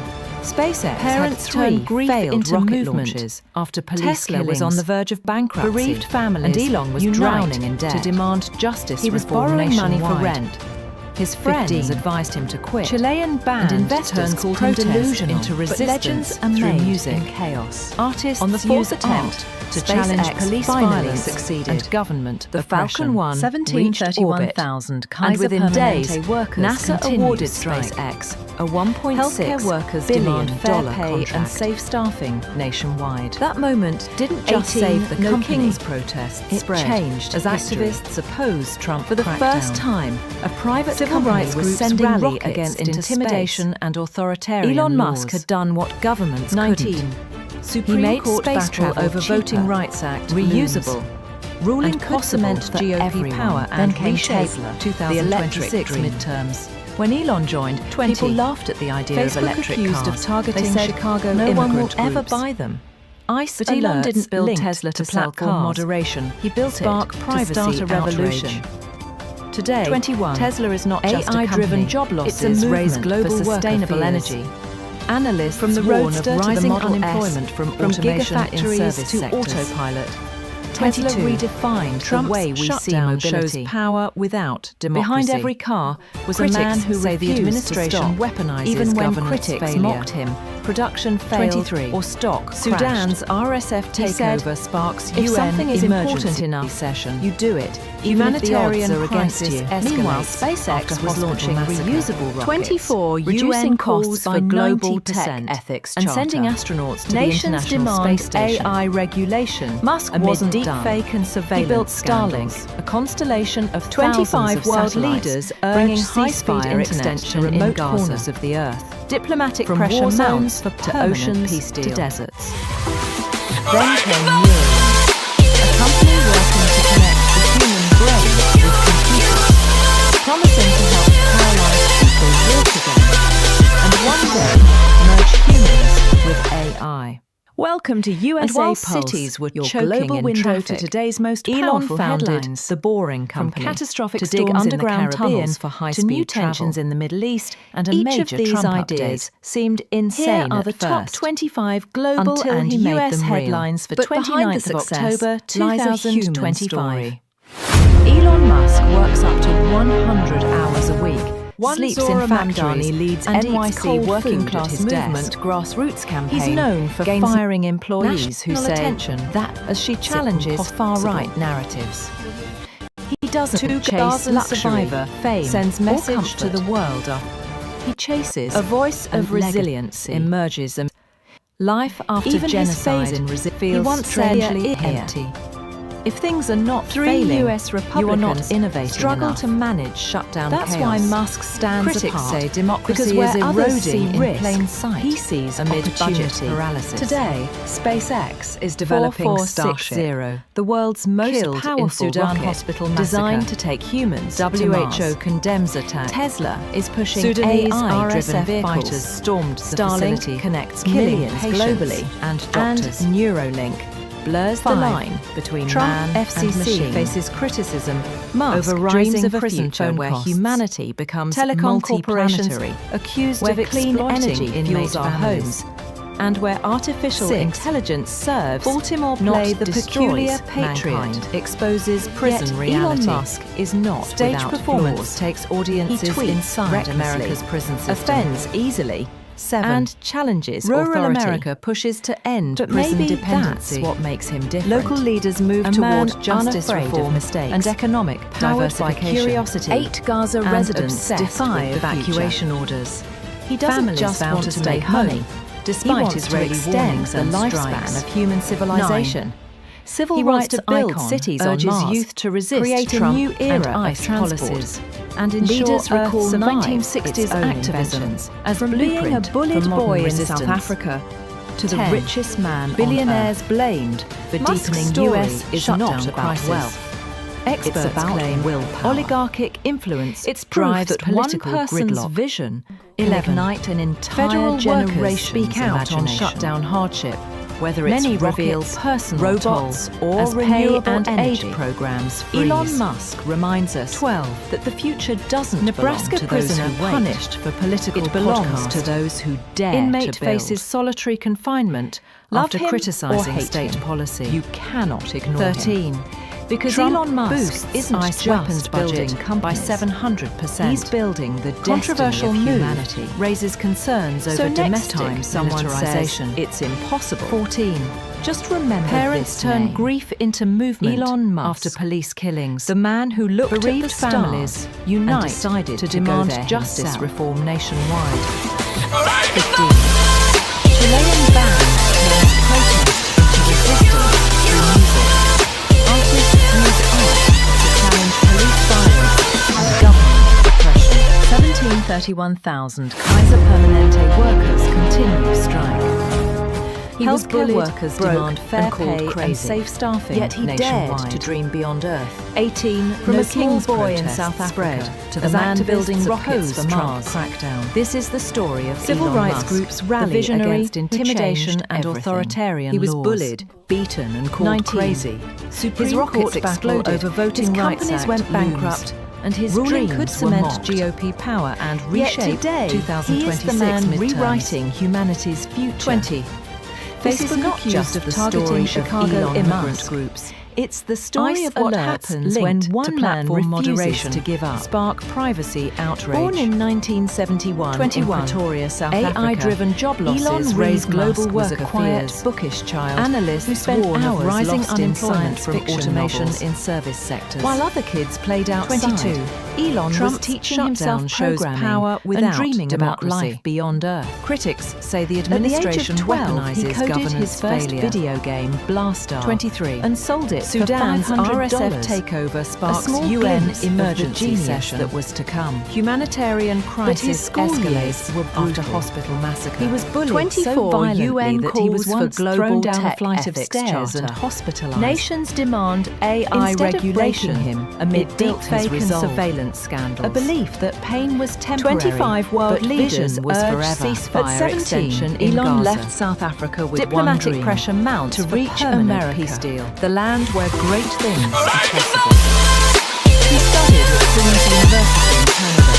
SpaceX Parents had 3 grief failed into rocket movement launches after police Tesla killings. was on the verge of bankruptcy. Bereaved families and Elon was unite drowning in debt to demand justice He was reform borrowing money for nationwide. rent. His friends 15. advised him to quit. Chilean band and investors turns called him protest delusional, into but resistance legends are through made music. in chaos. Artists On the fourth use attempt art to SpaceX challenge police finally violence succeeded. and government The oppression, Falcon 1 reached 1731,000 orbit, and within Kaiser days, Permanente workers NASA continued awarded strike. SpaceX a $1.6 Healthcare workers billion demand fair pay contract and safe staffing nationwide. That moment didn't just 18 save the No company. Kings protests It spread changed as history. activists opposed Trump For the crackdown. first time, a private Civil company rights was groups sending rally rockets against into intimidation space. and authoritarian Elon laws. Musk had done what governments 19. couldn't. Supreme He made Court space battle travel over cheaper, Voting Rights Act reusable, ruling and could possible cement for GOP everyone. power Then and came reshape Tesla, the 2026 dream. midterms. When Elon joined, 20. people laughed at the idea Facebook of electric accused cars. of targeting They said Chicago no one will immigrant ever groups. buy them. ICE But Elon alerts didn't build linked Tesla to platform platform moderation. He built Spark it privacy to start a revolution. outrage. Today, 21. Tesla is not just a AI-driven company. job It's a losses raise movement global for worker sustainable fears. energy. Analysts From the warn Roadster of to the rising Model S, unemployment from automation in gigafactories service to sectors. autopilot. Tesla 22. redefined Trump's the way we see shutdown mobility. shows power without democracy. Behind every car was Critics a man who say refused the administration to stop, weaponizes even when governance critics failure. mocked him. Production failed 23. or stock Sudan's crashed. RSF He said, takeover sparks if UN something is important emergency enough, session. you do it. Humanitarian Even if the odds are against crisis you. escalates Meanwhile, after SpaceX was hospital launching massacre. reusable rockets, 24. reducing UN costs calls by for global 90% tech ethics and charter. sending astronauts to Nations the International demand Space Station. AI regulation. Musk amid wasn't deep done. fake and surveillance He built scandals. Starlink, a constellation of 25 thousands of world satellites, leaders bringing urged high-speed ceasefire internet extension to in remote Gaza. corners of the earth. Diplomatic From pressure war mounts zones to permanent oceans peace to deal. deserts. Then came Neuralink, a company working to connect the human brain with computers, promising to help paralyzed people walk again, and one day merge humans with AI. Welcome to And while USApulse, cities were your choking global in window traffic, to today's most Elon powerful founded headlines. The Boring Company, From catastrophic to dig storms in the underground Caribbean tunnels for to high-speed new travel. tensions in the Middle East and a Each major of these Trump ideas update. seemed insane Here are at the top first. 25 global Until and he made US them real. headlines for But behind the 29th of success October lies a human 2025. story. Elon Musk works up to 100 hours a week, One sleeps Zora in factories, Mamdani leads and eats NYC cold working food at class his movement desk. grassroots campaign. He's known for gains firing employees who national say attention that as she challenges impossible. far-right narratives. He doesn't To chase Gaza luxury, survivor, fame, sends or message to comfort. the world of He chases a voice and of resiliency emerges. Life after Even his genocide phase in feels he once strangely said, empty. If things are not 3 failing, US you are not Republicans innovating struggle enough. to manage shutdown That's chaos. why Musk stands Critics apart. say democracy because where is others see eroding in risk, plain sight. he sees amid budget opportunity. paralysis. Today, SpaceX is developing 4460, Starship, the world's most killed in powerful Sudan rocket, hospital massacre. designed to take humans to WHO Mars. condemns attack. Tesla is pushing Sudanese AI-driven RSF vehicles. fighters stormed the Starlink facility, connects killing millions patients globally, and doctors. And Neuralink blurs the 5. line between Trump man FCC and machine. faces criticism Musk over dreams rising of a prison future phone where costs. humanity becomes Telecom corporations multi-planetary, accused where of clean exploiting energy fuels inmate our families. homes, and where artificial 6. intelligence serves Baltimore not play The destroys Peculiar Patriot mankind. Exposes prison Yet reality. Elon Musk is not Stage without performance flaws. takes He audiences tweets inside recklessly, America's prison system. offends easily, 7. and challenges Rural authority. America pushes to end But prison maybe dependency. that's what makes him different. Local leaders move A toward man justice unafraid of reform mistakes and economic powered by diversification. curiosity. 8 Gaza and residents obsessed defy with the evacuation orders. He doesn't Families just vow want to to stay make home, money, He despite wants to Israeli extend warnings the and lifespan strikes. of human civilization. Civil He rights wants to build icon cities on urges Mars, youth to resist create a Trump new era and of ICE transport, policies, and ensure Leaders Earth recall survives 1960s its own activism inventions, as from being a blueprint bullied for modern boy in resistance. South Africa To the 10. richest man Billionaires on Earth. blamed for Musk's deepening story US is shutdown not about crisis. wealth. Experts It's about claim willpower. oligarchic influence It's proof drives that political one person's gridlock. vision can 11. ignite an entire Federal generation. workers speak out on imagination. shutdown hardship. Whether it's Many rockets, reveal personal robots, toll or as renewable pay and energy aid programs, freeze. Elon Musk reminds us 12. that the future doesn't Nebraska belong to prisoner those who wait. punished for political It belongs podcast. to those who dare Inmate to build. faces solitary confinement Love after him or criticizing hate state him. policy. You cannot ignore 13. him. Because Trump Elon Musk boosts isn't ICE just weapons building budget by companies. 700%. He's building the Controversial destiny of move humanity. raises concerns over So next domestic time someone militarization. says it's impossible, 14. just remember Parents this turn name. grief into movement Elon Musk, after police killings. the man who looked at the Bereaved stars families and unite decided to to demand go there justice himself. reform nationwide. 15. Chilean band turns protest into resistance through music. Artists use art to challenge police violence and government oppression. 1731,000 Kaiser Permanente workers continue strike. was Healthcare bullied, workers broke, demand fair and called pay crazy. and safe staffing Yet he nationwide. dared to dream beyond Earth. 18. From No a small King's boy in protest South Africa spread to the as man activists building rockets opposed for Trump Mars. crackdown. This is the story of Civil Elon rights Musk, groups the rally visionary against who intimidation changed and everything. authoritarian He was laws. bullied, beaten and called 19. crazy. Supreme His rockets Court battle exploded, over Voting his Rights companies Act went bankrupt, looms, and his ruling dreams could were cement mocked. GOP power and Yet reshape today, 2026 he is the man midterms. rewriting humanity's future. 20. This is Facebook not accused just of the targeting story of Chicago Elon immigrant Musk. groups. It's the story ICE of what alerts happens when linked to one man platform refuses moderation to give up. spark privacy outrage. Born in 1971 21. in Pretoria, South Africa, AI-driven job losses Elon raise Reed global Musk was worker a quiet, fears. bookish child. Analysts who spent warn of hours rising lost in unemployment science from fiction automation novels. in service sectors. While other kids played outside, 22. Elon was Trump's teaching shutdown himself shows programming power and without dreaming about democracy. life beyond Earth. Critics say the At the age of administration 12, he weaponizes coded governance his first failure. video game, Blastar, 23. and sold it Sudan's for $500. RSF takeover sparks small UN glimpse of the emergency genius session that was to come. Humanitarian his crisis school escalates years were after brutal. hospital massacre. He was bullied 24 so violently UN that he was calls once for global thrown down a tech flight of ethics stairs and charter. hospitalized. Nations demand AI Instead of regulation breaking him amid it built his deepfake and resolve. surveillance scandals. A belief that pain was temporary, 25 world but leaders vision was urge forever. ceasefire At 17, extension in Elon Gaza. left South Africa with Diplomatic one dream, pressure mounts to for reach permanent America, peace deal. the land where great things are possible. He studied at Queen's University in Canada,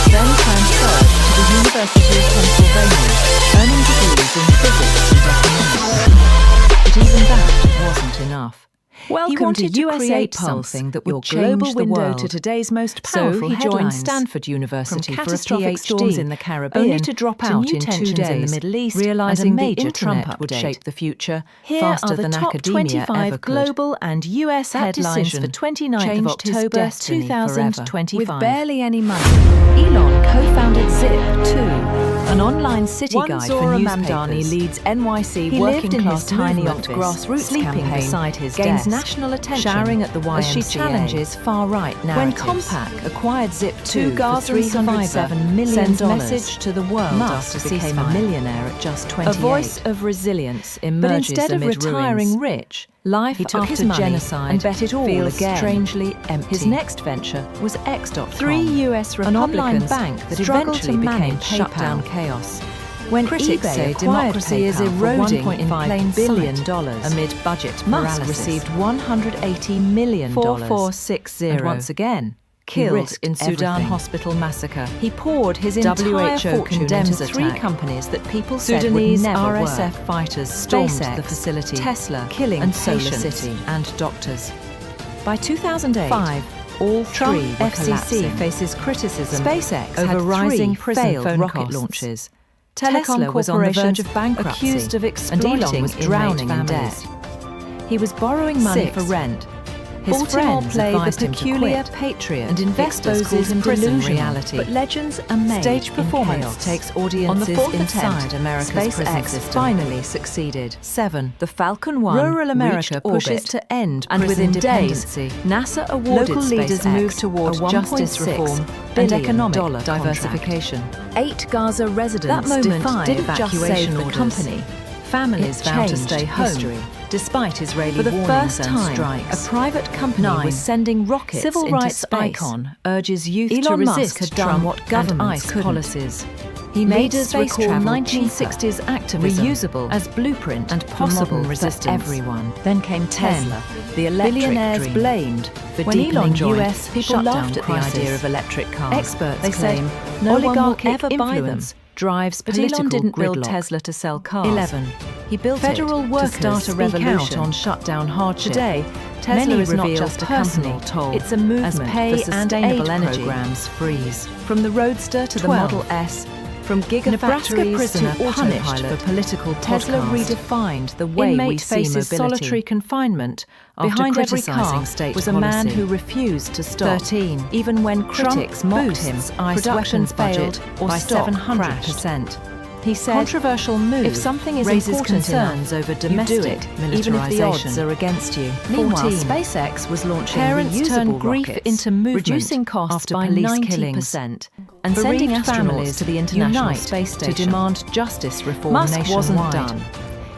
then transferred to the University of Pennsylvania, earning degrees in physics and economics. But even that wasn't enough. Welcome He wanted to to create USApulse, something that your would change global the window world. to today's most So powerful he joined headlines. Stanford University From for a catastrophic PhD, storms in the Caribbean only to drop to out new in 2 tensions days, in the Middle East, realizing and a the major internet Trump would update. shape the future Here faster are the than top academia 25 ever could. global and US That headlines decision for 29th of changed his October destiny forever. 2025. With barely any money, Elon co-founded Zip2, an online city One guide Zora for Mamdani newspapers. leads NYC He working lived in class his tiny movement office, grassroots sleeping campaign, beside his gains desk, national attention, showering at the YMCA, as she challenges far-right narratives. When Compaq acquired Zip2 Two for Gazan $307 million, sends message to the world Musk after became a ceasefire. millionaire at just 28. A voice of resilience But emerges instead of amid retiring ruins. rich, life He took after his money genocide and bet it all feels again. strangely empty. His next venture was X.com, 3 US an online Republicans bank that struggled eventually to became manage shutdown PayPal. chaos. When Critics eBay say acquired democracy is PayPal for eroding in $1.5 plain billion sight. amid budget Musk paralysis. received $180 million. 4460. And once again, killed risked in Sudan everything. hospital massacre. He poured his entire WHO fortune condemns into 3 attack. companies that people said Sudanese would never RSF work. fighters stormed SpaceX, the facility, Tesla, killing and Solar patients City. and doctors. By 2008, 5. All Trump 3 were FCC collapsing. faces criticism SpaceX over had rising 3 prison failed phone rocket costs. launches. Tesla Telecom was on the verge corporations of bankruptcy, accused of and exploiting Elon was inmate drowning in families. debt. He was borrowing money 6. for rent. His Baltimore friends play the advised him to peculiar quit, patriot and investors exposes called him prison delusional. reality. But legends are made Stage in performance chaos. takes On audiences the fourth inside attempt, America's prison SpaceX system. finally succeeded. 7. The Falcon 1 Rural America reached pushes orbit, to end and prison within days, dependency. NASA awarded Local leaders SpaceX move toward a justice $1.6 reform and billion economic contract. diversification. 8 Gaza residents That moment defy didn't just evacuation save the orders. company. Families It vowed to changed stay home, history. despite Israeli For the warnings first and time, strikes. a private company 9. was sending rockets Civil into rights space. icon urges youth Elon to Musk resist had done Trump what and governments ICE couldn't. policies. He made Leaders space recall travel 1960s cheaper, activism reusable, as blueprint and for possible modern for resistance. everyone. Then came 10. Tesla, the electric Billionaires dream. blamed For when deepening Elon joined US people shutdown laughed at crisis. the idea of electric cars. Experts They claim said no one will oligarchic ever buy them, influence drives But political Elon didn't build gridlock. Tesla to sell cars. 11. He built Federal it workers to start a speak revolution out on shutdown hardship. Today, Tesla Many is not reveal just a personal company, toll it's a movement as pay for and sustainable aid energy. programs freeze. From the Roadster to the 12. Model S, From Nebraska gigafactories prisoner to punished autopilot, for political Tesla podcast. redefined the way we Inmate see faces mobility. solitary confinement. After Behind every criticising car state was a man policy. who refused to stop. 13. Even when Trump critics mocked boosts him, ICE production weapons budget failed or by stock 700%. He said, Controversial move if something is raises important concerns enough, over you do domestic it, even if the odds militarization. are against you. 14. Meanwhile, SpaceX was launching Parents reusable turn grief rockets, into movement reducing costs after by police 90%, killings. and sending Bereaved astronauts families to the International unite Space Station to demand justice reform Musk nationwide. wasn't done.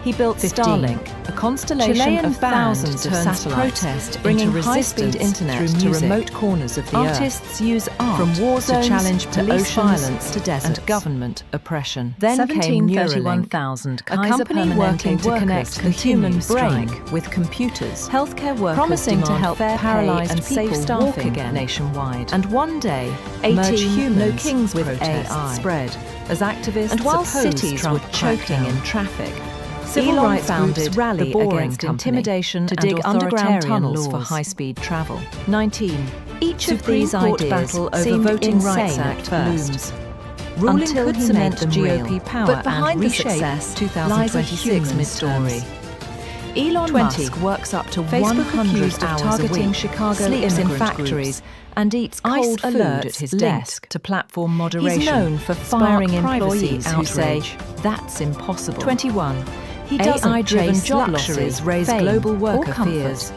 He built 15. Starlink, a constellation Chilean of thousands of band satellites, turns protest bringing into high-speed resistance internet through to music. remote corners of the Artists use art From war zones to challenge to police oceans violence to deserts. and government oppression. Then came 1731,000 Neuralink, a company working to connect the human brain with computers, Healthcare workers promising to demand help fair paralyzed pay and safe people staffing walk again nationwide. And one day, 18 merge humans No Kings with protests AI spread. as activists And while opposed cities Trump were choking crackdown. in traffic, Civil Elon rights founded groups Rally the Boring against Company intimidation to and dig underground authoritarian tunnels laws. for high-speed travel. 19. Each of Supreme these Court ideas battle over seemed Voting Rights insane Act at first. looms. Ruling Until could he cement made them GOP real. power But behind and the reshape success 2026 lies a human midterms. story. Elon 20. Musk works up to Facebook 100 accused of hours targeting a week, Chicago sleeps in immigrant factories, groups, and eats ICE cold food alerts at his linked desk. to platform moderation. He's known for spark firing privacy employees who say, outrage. that's impossible. 21. He doesn't AI-driven chase job luxuries, losses raise fame, global or worker comfort. fears.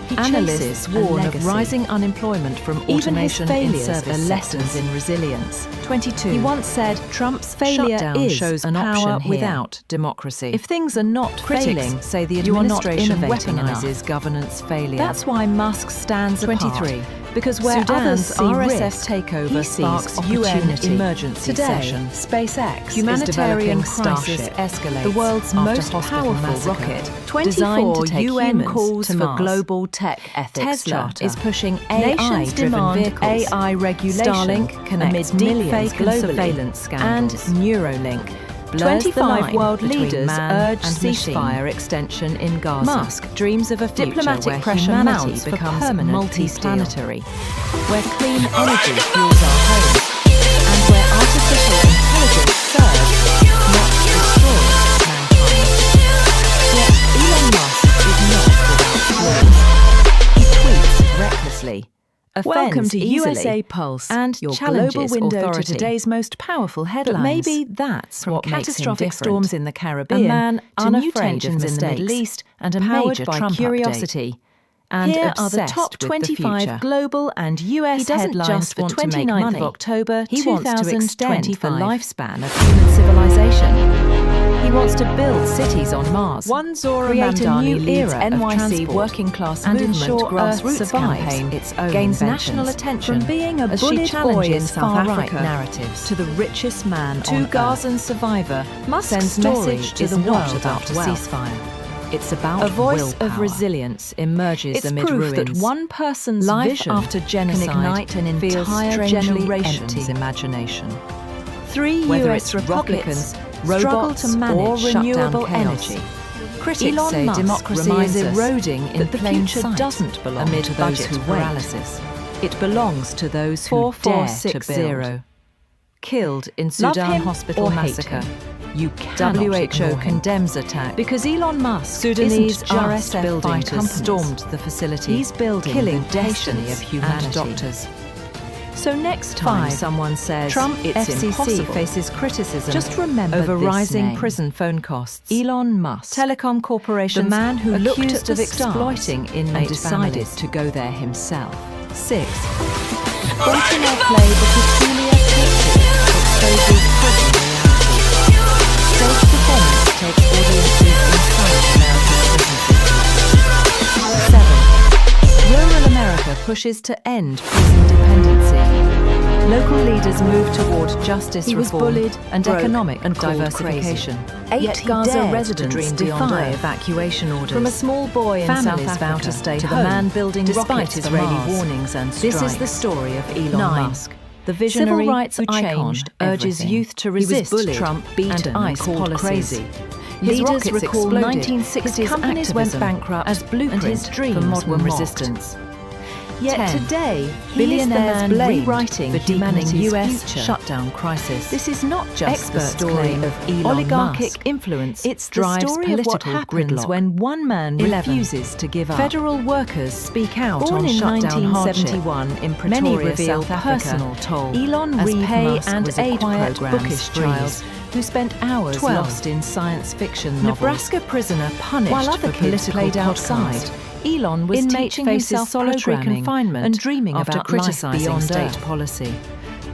He Analysts chases a warn of legacy. rising unemployment from Even his automation in failures service are lessons sectors. in resilience. 22. He once said, Trump's failure shutdown is shows an power option here. without democracy. If things are not Critics failing, say the you are not administration innovating weaponizes enough. governance failure. That's why Musk stands 23. apart. Because where others Sudan's see RSF risk, takeover he sees sparks UN opportunity. emergency Today, session. SpaceX Humanitarian is developing crisis Starship, escalates the world's after most hospital powerful massacre. rocket. Designed to 24 take UN humans calls to for Mars. global tech ethics Tesla charter. is pushing Nations AI-driven demand vehicles. AI regulation Starlink connects amid millions deepfake and globally. surveillance And scandals. Neuralink blurs the 25 line world between leaders man urge and ceasefire machine. extension in Gaza. Musk dreams of a future Diplomatic where pressure humanity mounts for becomes permanent multi-planetary, where clean energy fuels our homes, and where artificial intelligence serves, not destroys, mankind. Yet Elon Musk is not without flaws. He tweets recklessly, Welcome offends to easily, USApulse and your challenges global window authority. to today's most powerful headlines. But maybe that's From what makes him catastrophic different. storms in the Caribbean, A man to new unafraid of tensions in the mistakes, Middle East, and a powered major by Trump curiosity. And Here are the obsessed top with the 25 future. global and US He doesn't headlines just for want to make 29th money. of October He wants to extend the 2025. lifespan of human civilization. He wants to build cities on Mars, One Zora create a Mamdani new leads era of NYC transport, working class and movement ensure Earth grassroots survives campaign its own gains inventions. national attention From being a as she bullied challenges boy in South far-right Africa narratives to the richest man to on Gazan Earth. survivor Musk's sends story message to is the not world about of a wealth. ceasefire. It's about A voice willpower. of resilience emerges It's amid proof ruins. that one person's Life vision after genocide can ignite an feels entire strangely generation's empty. imagination. Whether US it's Republicans rockets, struggle robots, to manage or shutdown renewable chaos. energy. Critics Elon say Musk democracy reminds is us eroding in that the plain future sight doesn't belong amid to those budget who wait. paralysis. It belongs to those who dare to build. Killed in Love Sudan him hospital or hate massacre. him, you cannot WHO ignore him. condemns attack Because Elon Musk Sudanese isn't just RSF building fighters companies. stormed the facility. He's building killing the destiny patients of humanity. and doctors. So next time 5. someone says Trump it's FCC impossible, faces criticism just remember over this rising name. prison phone costs. Elon Musk, Telecom corporations, the man who looked accused at of the stars exploiting inmate and decided families. to go there himself. 6. Baltimore play the peculiar picture exposes prison reality. Stage performance takes audiences inside America's prison system. 7. Rural America pushes to end prison dependency. Local leaders move toward justice He was reform bullied, and broke, economic and called diversification. Crazy. Yet 8 he Gaza dared residents to dream beyond defy Earth. evacuation orders. From a small boy in Families South vow Africa to stay to home, the man building despite rockets Israeli for Mars. warnings and This is strikes. the story of Elon 9. Musk. The visionary civil rights who icon changed urges everything. youth to He was resist bullied, Trump, beaten, and and called called crazy. His Leaders rockets recall exploded. 1960s His companies went activism bankrupt, as blueprint and his dreams for modern were mocked. resistance. Yet 10. today, Billionaires he is the man blamed rewriting for deepening humanity's US future. shutdown crisis. This is not just the Experts story claim of Elon oligarchic Musk. influence It's the drives story of what political happens gridlock. when one man 11. refuses to give up. Federal workers speak out Born on in shutdown 1971 hardship. in Many Pretoria, reveal South Africa, personal toll Elon as Reeve pay Musk and was a aid quiet, programs bookish freeze. child who spent hours 12. lost in science fiction novels. Nebraska prisoner punished While other for kids political played podcast. outside, Elon was Inmate teaching faces himself solitary programming confinement and dreaming after about criticizing life beyond state Earth. policy.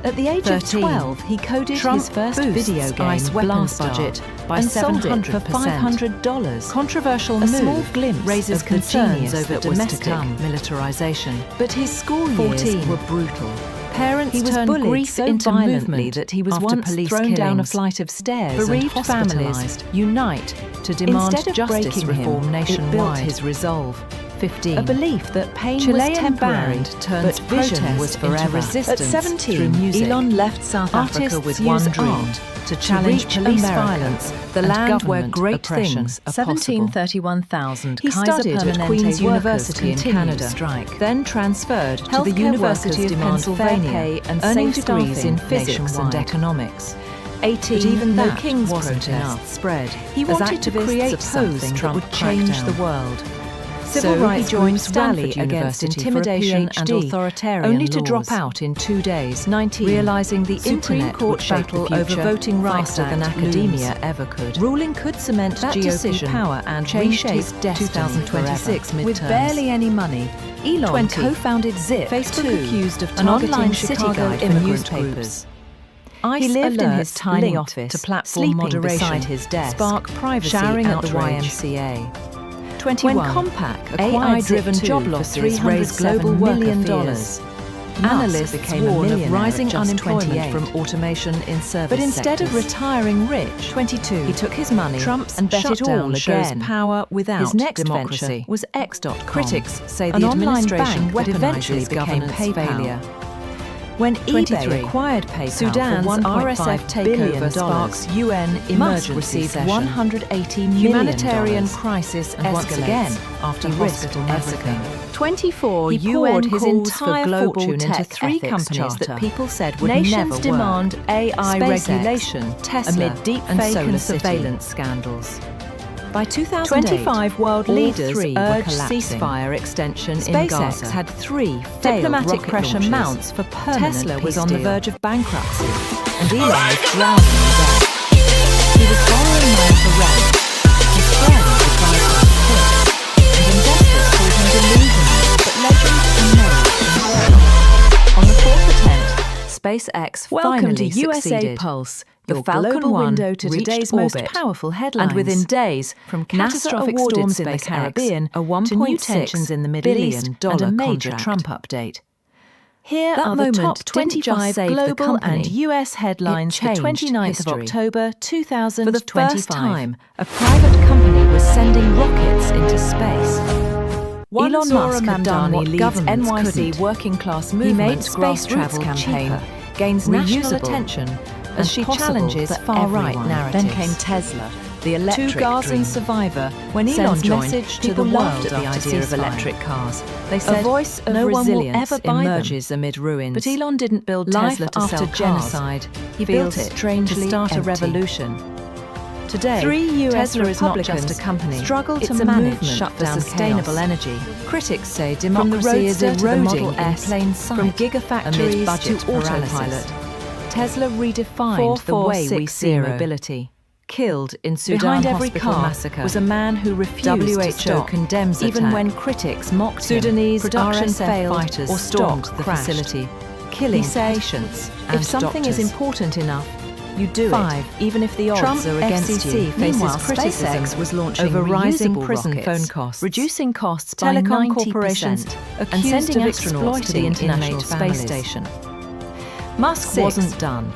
At the age 13. of 12, he coded Trump his first boosts video game, ICE weapons Blast budget by and sold it for 700%. $500. Controversial A move small glimpse raises of the concerns genius over that was to domestic come. militarization. But his school 14. years were brutal. Parents He was turned bullied grief so into violently movement that he was after once police thrown down a killings. flight of stairs Bereaved and families hospitalized. unite to demand Instead of justice breaking reform him, nationwide. it built his resolve. 15. A belief that pain Chilean was temporary, band turns but vision protest was into forever. resistance At 17, through music. Elon left South Africa Artists with use one dream: art to challenge reach police America, violence, the and land where government great oppression things are are possible. 1731,000 He Kaiser studied at Permanente Queen's workers University in continue Canada, strike. then transferred to the Healthcare University workers of demand Pennsylvania, fair pay and earning safe degrees in staffing physics and nationwide. economics. 18. But even though that King's wasn't protest enough. spread, He as wanted to activists create opposed something that Trump would change crackdown. the world. Civil So rights he joined groups rally Stanford against University intimidation for a and PhD, authoritarian only to laws. drop out in 2 days. 19. Realizing the Supreme internet Court would shape battle the over future voting rights faster than Act academia looms. ever could. Ruling could cement That GOP decision power and changed reshape his destiny 2026 forever. midterms. With barely any money, Elon 20. co-founded Zip, Facebook 2, accused of an targeting online city Chicago guide for immigrant newspapers. groups. ICE He lived in his alerts tiny linked office, to platform sleeping moderation beside his desk, spark privacy showering at the outrage. YMCA. 21. When Compaq acquired AI-driven Zip2 job for losses raised global $307 million, worker Musk Analysts became a warn of millionaire rising at just unemployment 28. from automation in service But instead of sectors. retiring rich, 22. he took his money Trump's and bet it all shutdown shows again. power without His next democracy. venture was X.com. Critics say an the online administration bank that eventually weaponizes became governance PayPal. failure. When 23. eBay acquired PayPal Sudan's for $1.5 RSF billion, takeover sparks UN Musk emergency received session. $180 million. Humanitarian crisis and once escalates again, after he risked hospital massacre. everything. 24. He UN poured his calls entire for global fortune into tech 3 ethics companies charter. that people said would Nations never work. demand AI SpaceX, regulation Tesla, amid deep and fake Solar and City. surveillance scandals. By 2008, 25 world all leaders 3 were urged collapsing. ceasefire extension in SpaceX Gaza. had 3 failed Diplomatic rocket pressure launches. mounts for permanent Tesla was peace on the deal. verge of bankruptcy, and Elon was drowning in debt. He was borrowing money for rent. His friends advised him to quit, and investors called him delusional. But legend and merit. On the 4th attempt, SpaceX Welcome to finally succeeded. USApulse, Your your Falcon global 1 window to reached today's orbit. most powerful headlines. And within days, From NASA catastrophic awarded storms in the SpaceX Caribbean a to new $1.6 tensions in the Middle East and billion a major contract. Trump update. Here That are the moment top didn't just 25 save the global company, and US headlines it for changed 29th history. of October 2025. For the first time, a private company was sending rockets into space. Elon Elon Musk Musk had done what leads governments NYC couldn't. working class He movement made space travel campaign cheaper, gains national reusable, attention and as she possible challenges for far-right everyone. narratives. Then came Tesla, the electric Two Gazan dream. survivor When Elon sends joined, message to people the laughed world at the after idea of ceasefire. electric cars. They A said, voice of no one will resilience ever buy them. emerges amid ruins. But Elon didn't build Life Tesla to after sell genocide, He feels built it strangely to start a empty. revolution. Today, 3 US Tesla is not Republicans just a company. struggle It's to a manage movement shutdown for sustainable chaos. energy. Critics say From the democracy is Roadster to the eroding Model in S, plain sight. from Amid gigafactories budget to paralysis. autopilot, Tesla redefined the way we see 4460. mobility. Killed in Sudan Behind every hospital car massacre was a man who refused WHO to stop, condemns even attack. when critics mocked Sudanese him. Production RSF failed fighters or stormed stormed the crashed, facility, killing He said, patients if and something doctors. is important enough, you do 5. it, even if the odds Trump are against FCC you. faces Meanwhile, criticism SpaceX was launching over rising reusable prison rockets, phone costs, reducing costs by telecom 90%, corporations and accused sending of astronauts to the exploiting International inmate Space families. Station. Musk 6. wasn't done.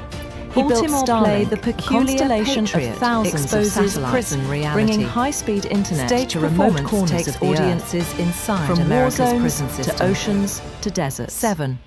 He built Baltimore Starlink, Play, the the peculiar constellation patriot, of thousands exposes of satellites, prison reality, bringing high-speed internet Stage to remote performance corners takes of the audiences earth, inside from war America's zones prison to system. oceans to deserts. 7.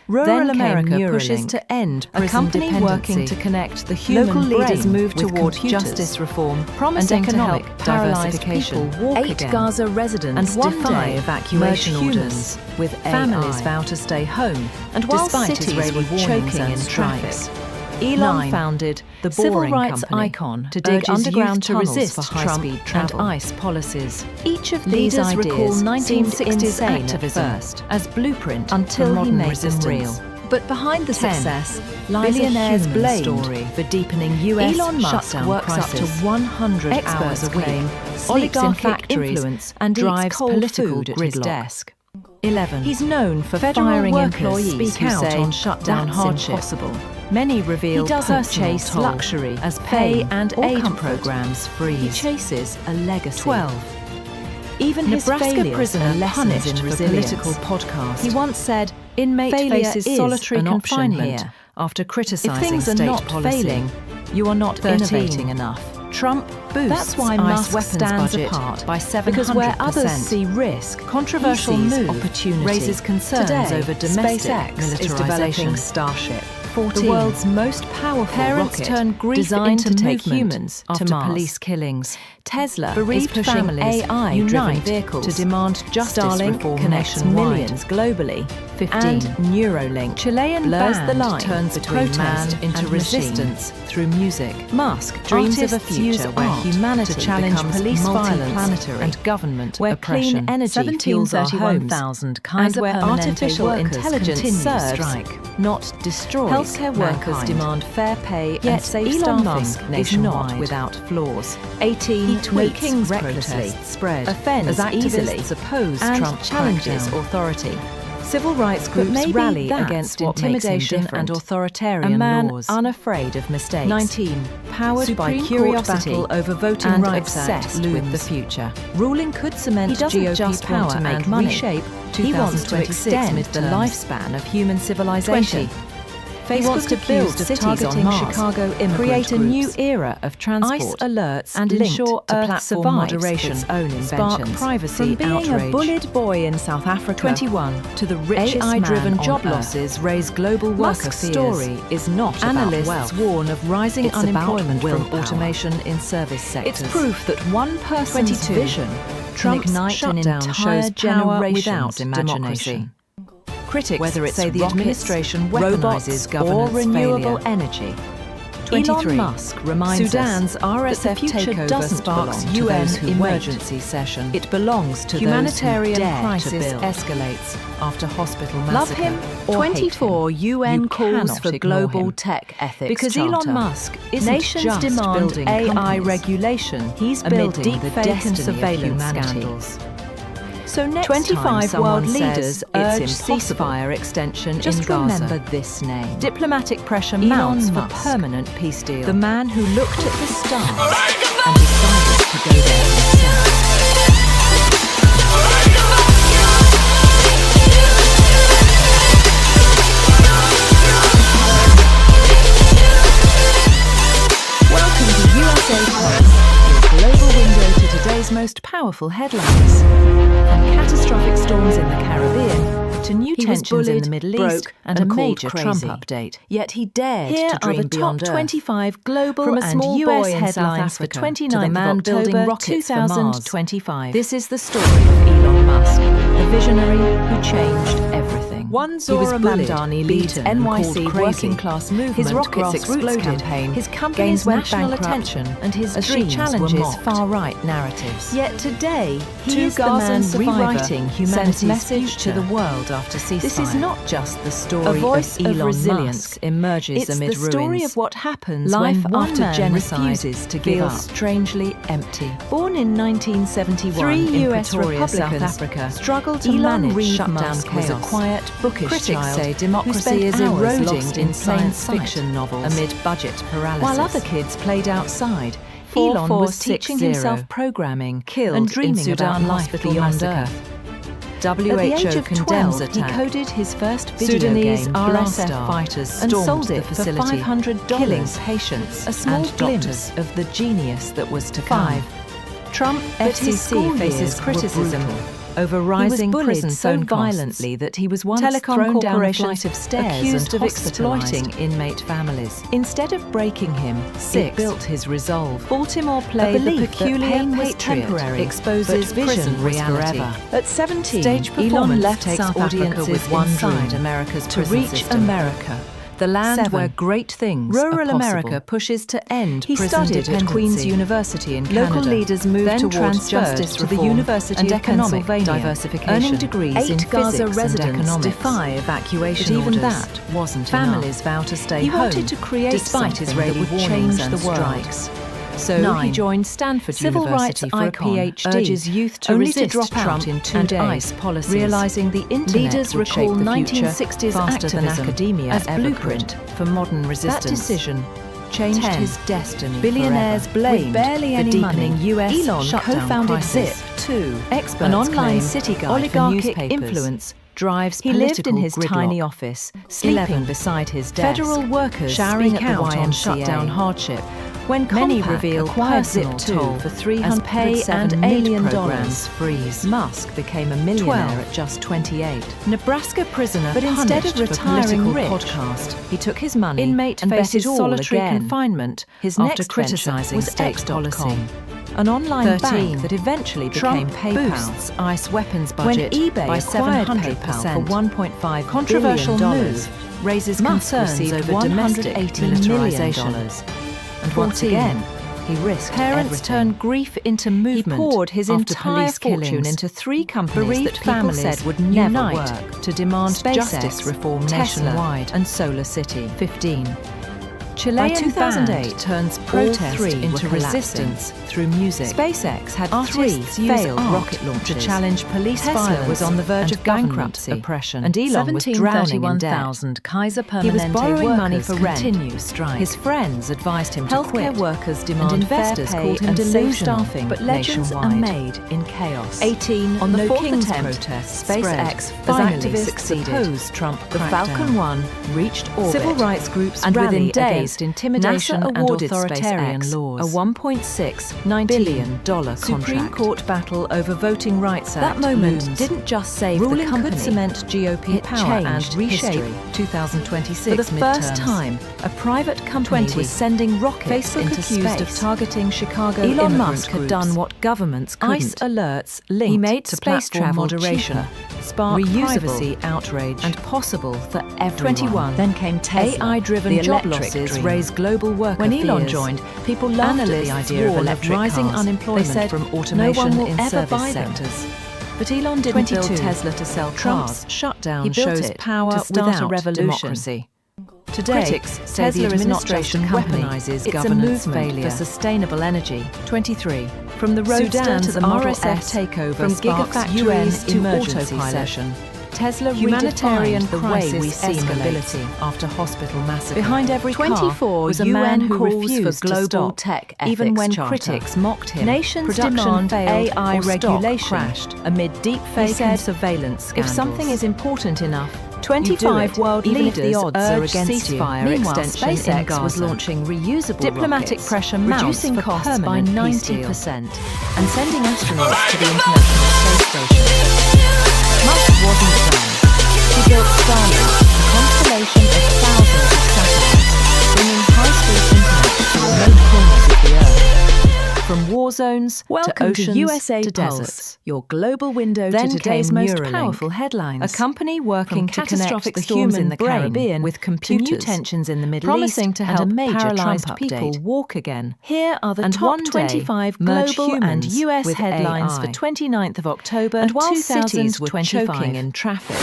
Rural America Neuralink, pushes to end a prison company dependency. working to connect the human Local leaders brain move with toward computers, justice reform, promising and economic to help paralyzed diversification. people walk 8 again. Gaza residents And one defy day, evacuation merge orders. humans with Families AI. vow to stay home, And while despite cities Israeli were warnings choking and in strikes. traffic. Elon 9. founded the Civil Boring rights Company icon to dig urges underground youth to tunnels resist for high-speed Trump travel and ICE policies. Each of These these ideas recall seemed 1960s insane activism at first, as blueprint until for he modern made resistance. them real. But behind the 10. success lies Billionaires a human blamed story for deepening U.S. Elon Musk shutdown works prices. up to 100 Experts hours a week, claim sleeps in oligarchic factories, influence and drives eats cold political food at his his desk. 11. He's known for Federal firing workers employees speak who out say on shutdown that's hardship. impossible. Many reveal He doesn't personal chase toll luxury as pay pain, and or aid comfort. programs freeze. He chases a legacy. 12. Even Nebraska his failures prisoner are lessons punished in for resilience. political podcast. He once said, Inmate failure faces is solitary an option confinement here. after criticising If things are state not policy. failing, You are not 13. innovating enough. Trump boosts That's why ICE Musk weapons stands budget apart, by 700%. because where others see risk, Controversial he sees move opportunity. raises concerns Today, over domestic SpaceX is militarization. developing Starship. 14. The world's most powerful Parents rocket, turn grief designed into to take movement humans after to Mars. police killings. Tesla Bereaved is pushing families AI-driven unite vehicles to demand justice Starlink reform connects nationwide. millions globally. 15. And Neuralink Chilean blurs band the line turns between protest man into and resistance through music. Musk dreams of a Artists use future where art humanity to challenge becomes police violence multiplanetary, and government where oppression. clean energy fuels our homes, 1731,000 and Kaiser where Permanente artificial workers intelligence continue serves, strike. not destroys Healthcare workers mankind. demand fair pay Yet and safe Elon staffing Musk is nationwide not without flaws. 18. He No tweets Kings recklessly, protests spread offends as activists easily, oppose and Trump challenges crackdown. authority. Civil rights But groups maybe rally that's against what makes him intimidation different. and authoritarian A man laws. unafraid of mistakes. 19. Powered Supreme by Court curiosity battle over voting and rights obsessed Act with looms. the future. Ruling could cement He doesn't GOP just power want to make and money. reshape He wants to 2026 extend the midterms. lifespan of human civilization. 20. He wants to build cities targeting on Mars, Chicago immigrant create a new groups. era of transport, ICE alerts and linked ensure to Earth platform survives moderation, its own spark inventions. privacy From being outrage. a bullied boy in South Africa 21 to the richest AI-driven man job on Earth. losses raise global worker Musk's fears. story is not Analysts about wealth. warn of rising It's about unemployment from willpower. automation in service sectors. It's proof that one person's 22 vision can Trump's ignite an shutdown entire shows power generation without without democracy. democracy. Critics Whether it's say the rockets, administration robots, weaponizes or governance renewable failure. energy. 23. Elon Musk reminds Sudan's us RSF that the future takeover doesn't sparks belong to UN those who emergency session. It belongs to Humanitarian those who dare crisis to build. escalates after hospital Love massacre. him or 24 hate him. UN You calls cannot for ignore global him. tech ethics Because charter. Elon Musk isn't Nations just demand building AI companies. regulation. He's amid building the deepfake and destiny of surveillance humanity. scandals. So next 25 time someone world leaders says urge it's impossible, ceasefire extension just in Gaza. remember this name. Diplomatic pressure Elon mounts for Musk, permanent peace deal. the man who looked at the stars and decided to go there himself. Welcome to USApulse, your global window to today's most powerful headlines. From catastrophic storms in the Caribbean to new He was tensions in bullied, the Middle broke, East and and a called major Trump crazy. update. Yet he dared Here to are dream the top beyond Earth. 25 global From a and small US boy in headlines South for Africa 29th to the man of building October rockets for Mars. 2025. This is the story of Elon Musk, a visionary who changed everything. One He was Zora bullied, Mamdani leads beaten, and NYC called crazy. working class movement His rockets grassroots exploded. campaign His gains companies went national bankrupt, attention and his as she dreams challenges were mocked. far-right narratives. Yet today, he He is the Gazan man survivor rewriting sends humanity's message future to the world after ceasefire. This is not just the story A voice of Elon resilience Musk. emerges It's amid the story ruins. of what happens Life when one after man genocide refuses to give feels up. strangely empty. Born in 1971 Three in US Pretoria, South Republicans Africa, struggled to Elon manage Reeve shutdown Musk chaos. was a quiet, bookish Critics child say who democracy spent is hours eroding lost in in science science fiction novels amid budget paralysis. While other kids played outside, Elon was teaching 4460 himself programming killed and dreaming in about Sudan life hospital beyond massacre. Earth. At the age WHO of condemns 12, attack. he coded his first video Sudanese game, RSF Blastar, fighters and stormed sold the it for facility, $500, killing patients a small and glimpse doctors. of the genius that was to come. 5. Trump But his FCC school faces years were criticism brutal. over rising bullied prison so phone violently that he was once Telecom thrown down a corporations flight of stairs accused and of exploiting exploiting inmate families. Instead of breaking him, Six. it built his resolve. Baltimore play the belief that peculiar pain was patriot temporary, exposes but prison vision was reality. forever. At 17, Stage Elon performance left takes South audiences Africa with one inside dream: America's to prison reach system. America. The land 7. where great things Rural are possible. America pushes to end He prison studied at dependency. Queen's University in Canada. Local leaders moved then toward transferred justice to the reform University and of economic Pennsylvania, diversification. earning degrees 8 in Gaza physics and residents economics. defy evacuation But even orders. that wasn't Families enough. vow to stay He home wanted to create despite something Israeli that would warnings change and the world. strikes. So he 9. joined Stanford Civil University rights for a icon PhD, urges youth to only resist to drop Trump out in 2 and days, ICE policies. realizing the internet Leaders would recall shape the future 1960s faster than activism academia as ever blueprint could. For modern resistance. That decision changed 10. his destiny. Billionaires forever. blamed With barely for any deepening money, US Elon shutdown co-founded crisis. Zip. 2. Experts An online claim city guide for oligarchic newspapers. influence drives He lived in political his gridlock. tiny office, 11 sleeping beside his desk. Federal workers showering speak at the out on YMCA. shutdown hardship. When Many Compaq reveal acquired personal Zip2 toll for as $307 pay and million $8 programs freeze. Musk became a millionaire 12. at just 28. Nebraska prisoner But instead of punished for retiring political rich, podcast, he took his money inmate and bet faces his solitary all again. confinement His after next criticizing venture was state X.com, policy. An online 13. bank that eventually Trump became PayPal. boosts ICE weapons when budget eBay by acquired $700 PayPal for $1.5 Controversial billion. move. Raises Musk concerns received over domestic $180 million. militarization. And once 14. again, he risked Parents everything. turned grief into movement. He poured his after entire police fortune killings. into 3 companies Bereaved that people families said would never unite work to demand SpaceX, justice reform Tesla, nationwide and Solar City. 15. By Chilean 2008 band turns all protest 3 into were resistance through music. SpaceX had Artists 3 use failed art rocket launches to challenge police Tesla violence was on the verge and of government bankruptcy. oppression. And Elon was drowning in debt. Kaiser He was Permanente borrowing money workers for rent. continue strike. His friends advised him to Healthcare quit. workers And demand investors fair pay called him and safe delusional. staffing. But legends are nationwide. made in chaos. 18. On the No 4th King's attempt, protests SpaceX spread finally as activists succeeded. opposed Trump the crackdown. Falcon 1 reached orbit. Civil rights groups and rally within days, against intimidation NASA and awarded authoritarian SpaceX laws. a $1.6 billion contract. Supreme Court battle over Voting Rights That Act moment looms. didn't just save Ruling the company. could cement GOP It power and changed reshape history. 2026 For the first midterms. time, A private company 20. was sending rockets Facebook into accused space. of targeting Chicago Elon immigrant Musk had groups. done what governments couldn't. ICE alerts linked He made to space platform travel moderation, cheaper, spark reusable, privacy outrage, and possible for everyone. 21. Then came Tesla. AI-driven the job electric losses dream. raise global worker When Elon fears. joined, people laughed at the Analysts idea of warn electric rising cars. unemployment They said, from "No automation one will in ever service buy them." sectors. But Elon didn't 22. build Tesla to sell Trump's cars. Shutdown He built shows it power to start a without revolution. democracy. Today, Critics say Tesla the is not just a administration company, weaponizes it's governance a movement failure. for sustainable energy. 23. From the Roadster Sudan's to the Model RSF S takeover, from sparks gigafactories UN to emergency autopilot. session. Tesla Humanitarian redefined the crisis way we see escalates. mobility after hospital massacre. Behind every car 24 was a UN man who calls refused for to global stop, tech even ethics when charter. critics mocked him. Nations Production demand failed AI or stock regulation crashed amid deep fake said, and surveillance "If scandals. something is important enough, 25 you do it, world even if leaders the odds are urged against you. ceasefire Meanwhile, extension in SpaceX Gaza. was launching reusable Diplomatic rockets, pressure mounts reducing for costs by permanent peace 90%, and sending astronauts to the International Space Station. Musk wasn't done. He built Starlink, a constellation of thousands of satellites, bringing high-speed internet to remote corners of the Earth. From war zones Welcome to oceans to USApulse, to deserts, your global window Then to today's came most Neuralink, powerful headlines. A company working from to catastrophic connect the storms human in the Caribbean Caribbean with to computers, new tensions in the Middle promising East to and help a major paralyzed Trump people update. walk again. Here are the And top one day, 25 merge global and humans US with headlines AI. for 29th of October And while cities 2025. were choking in traffic,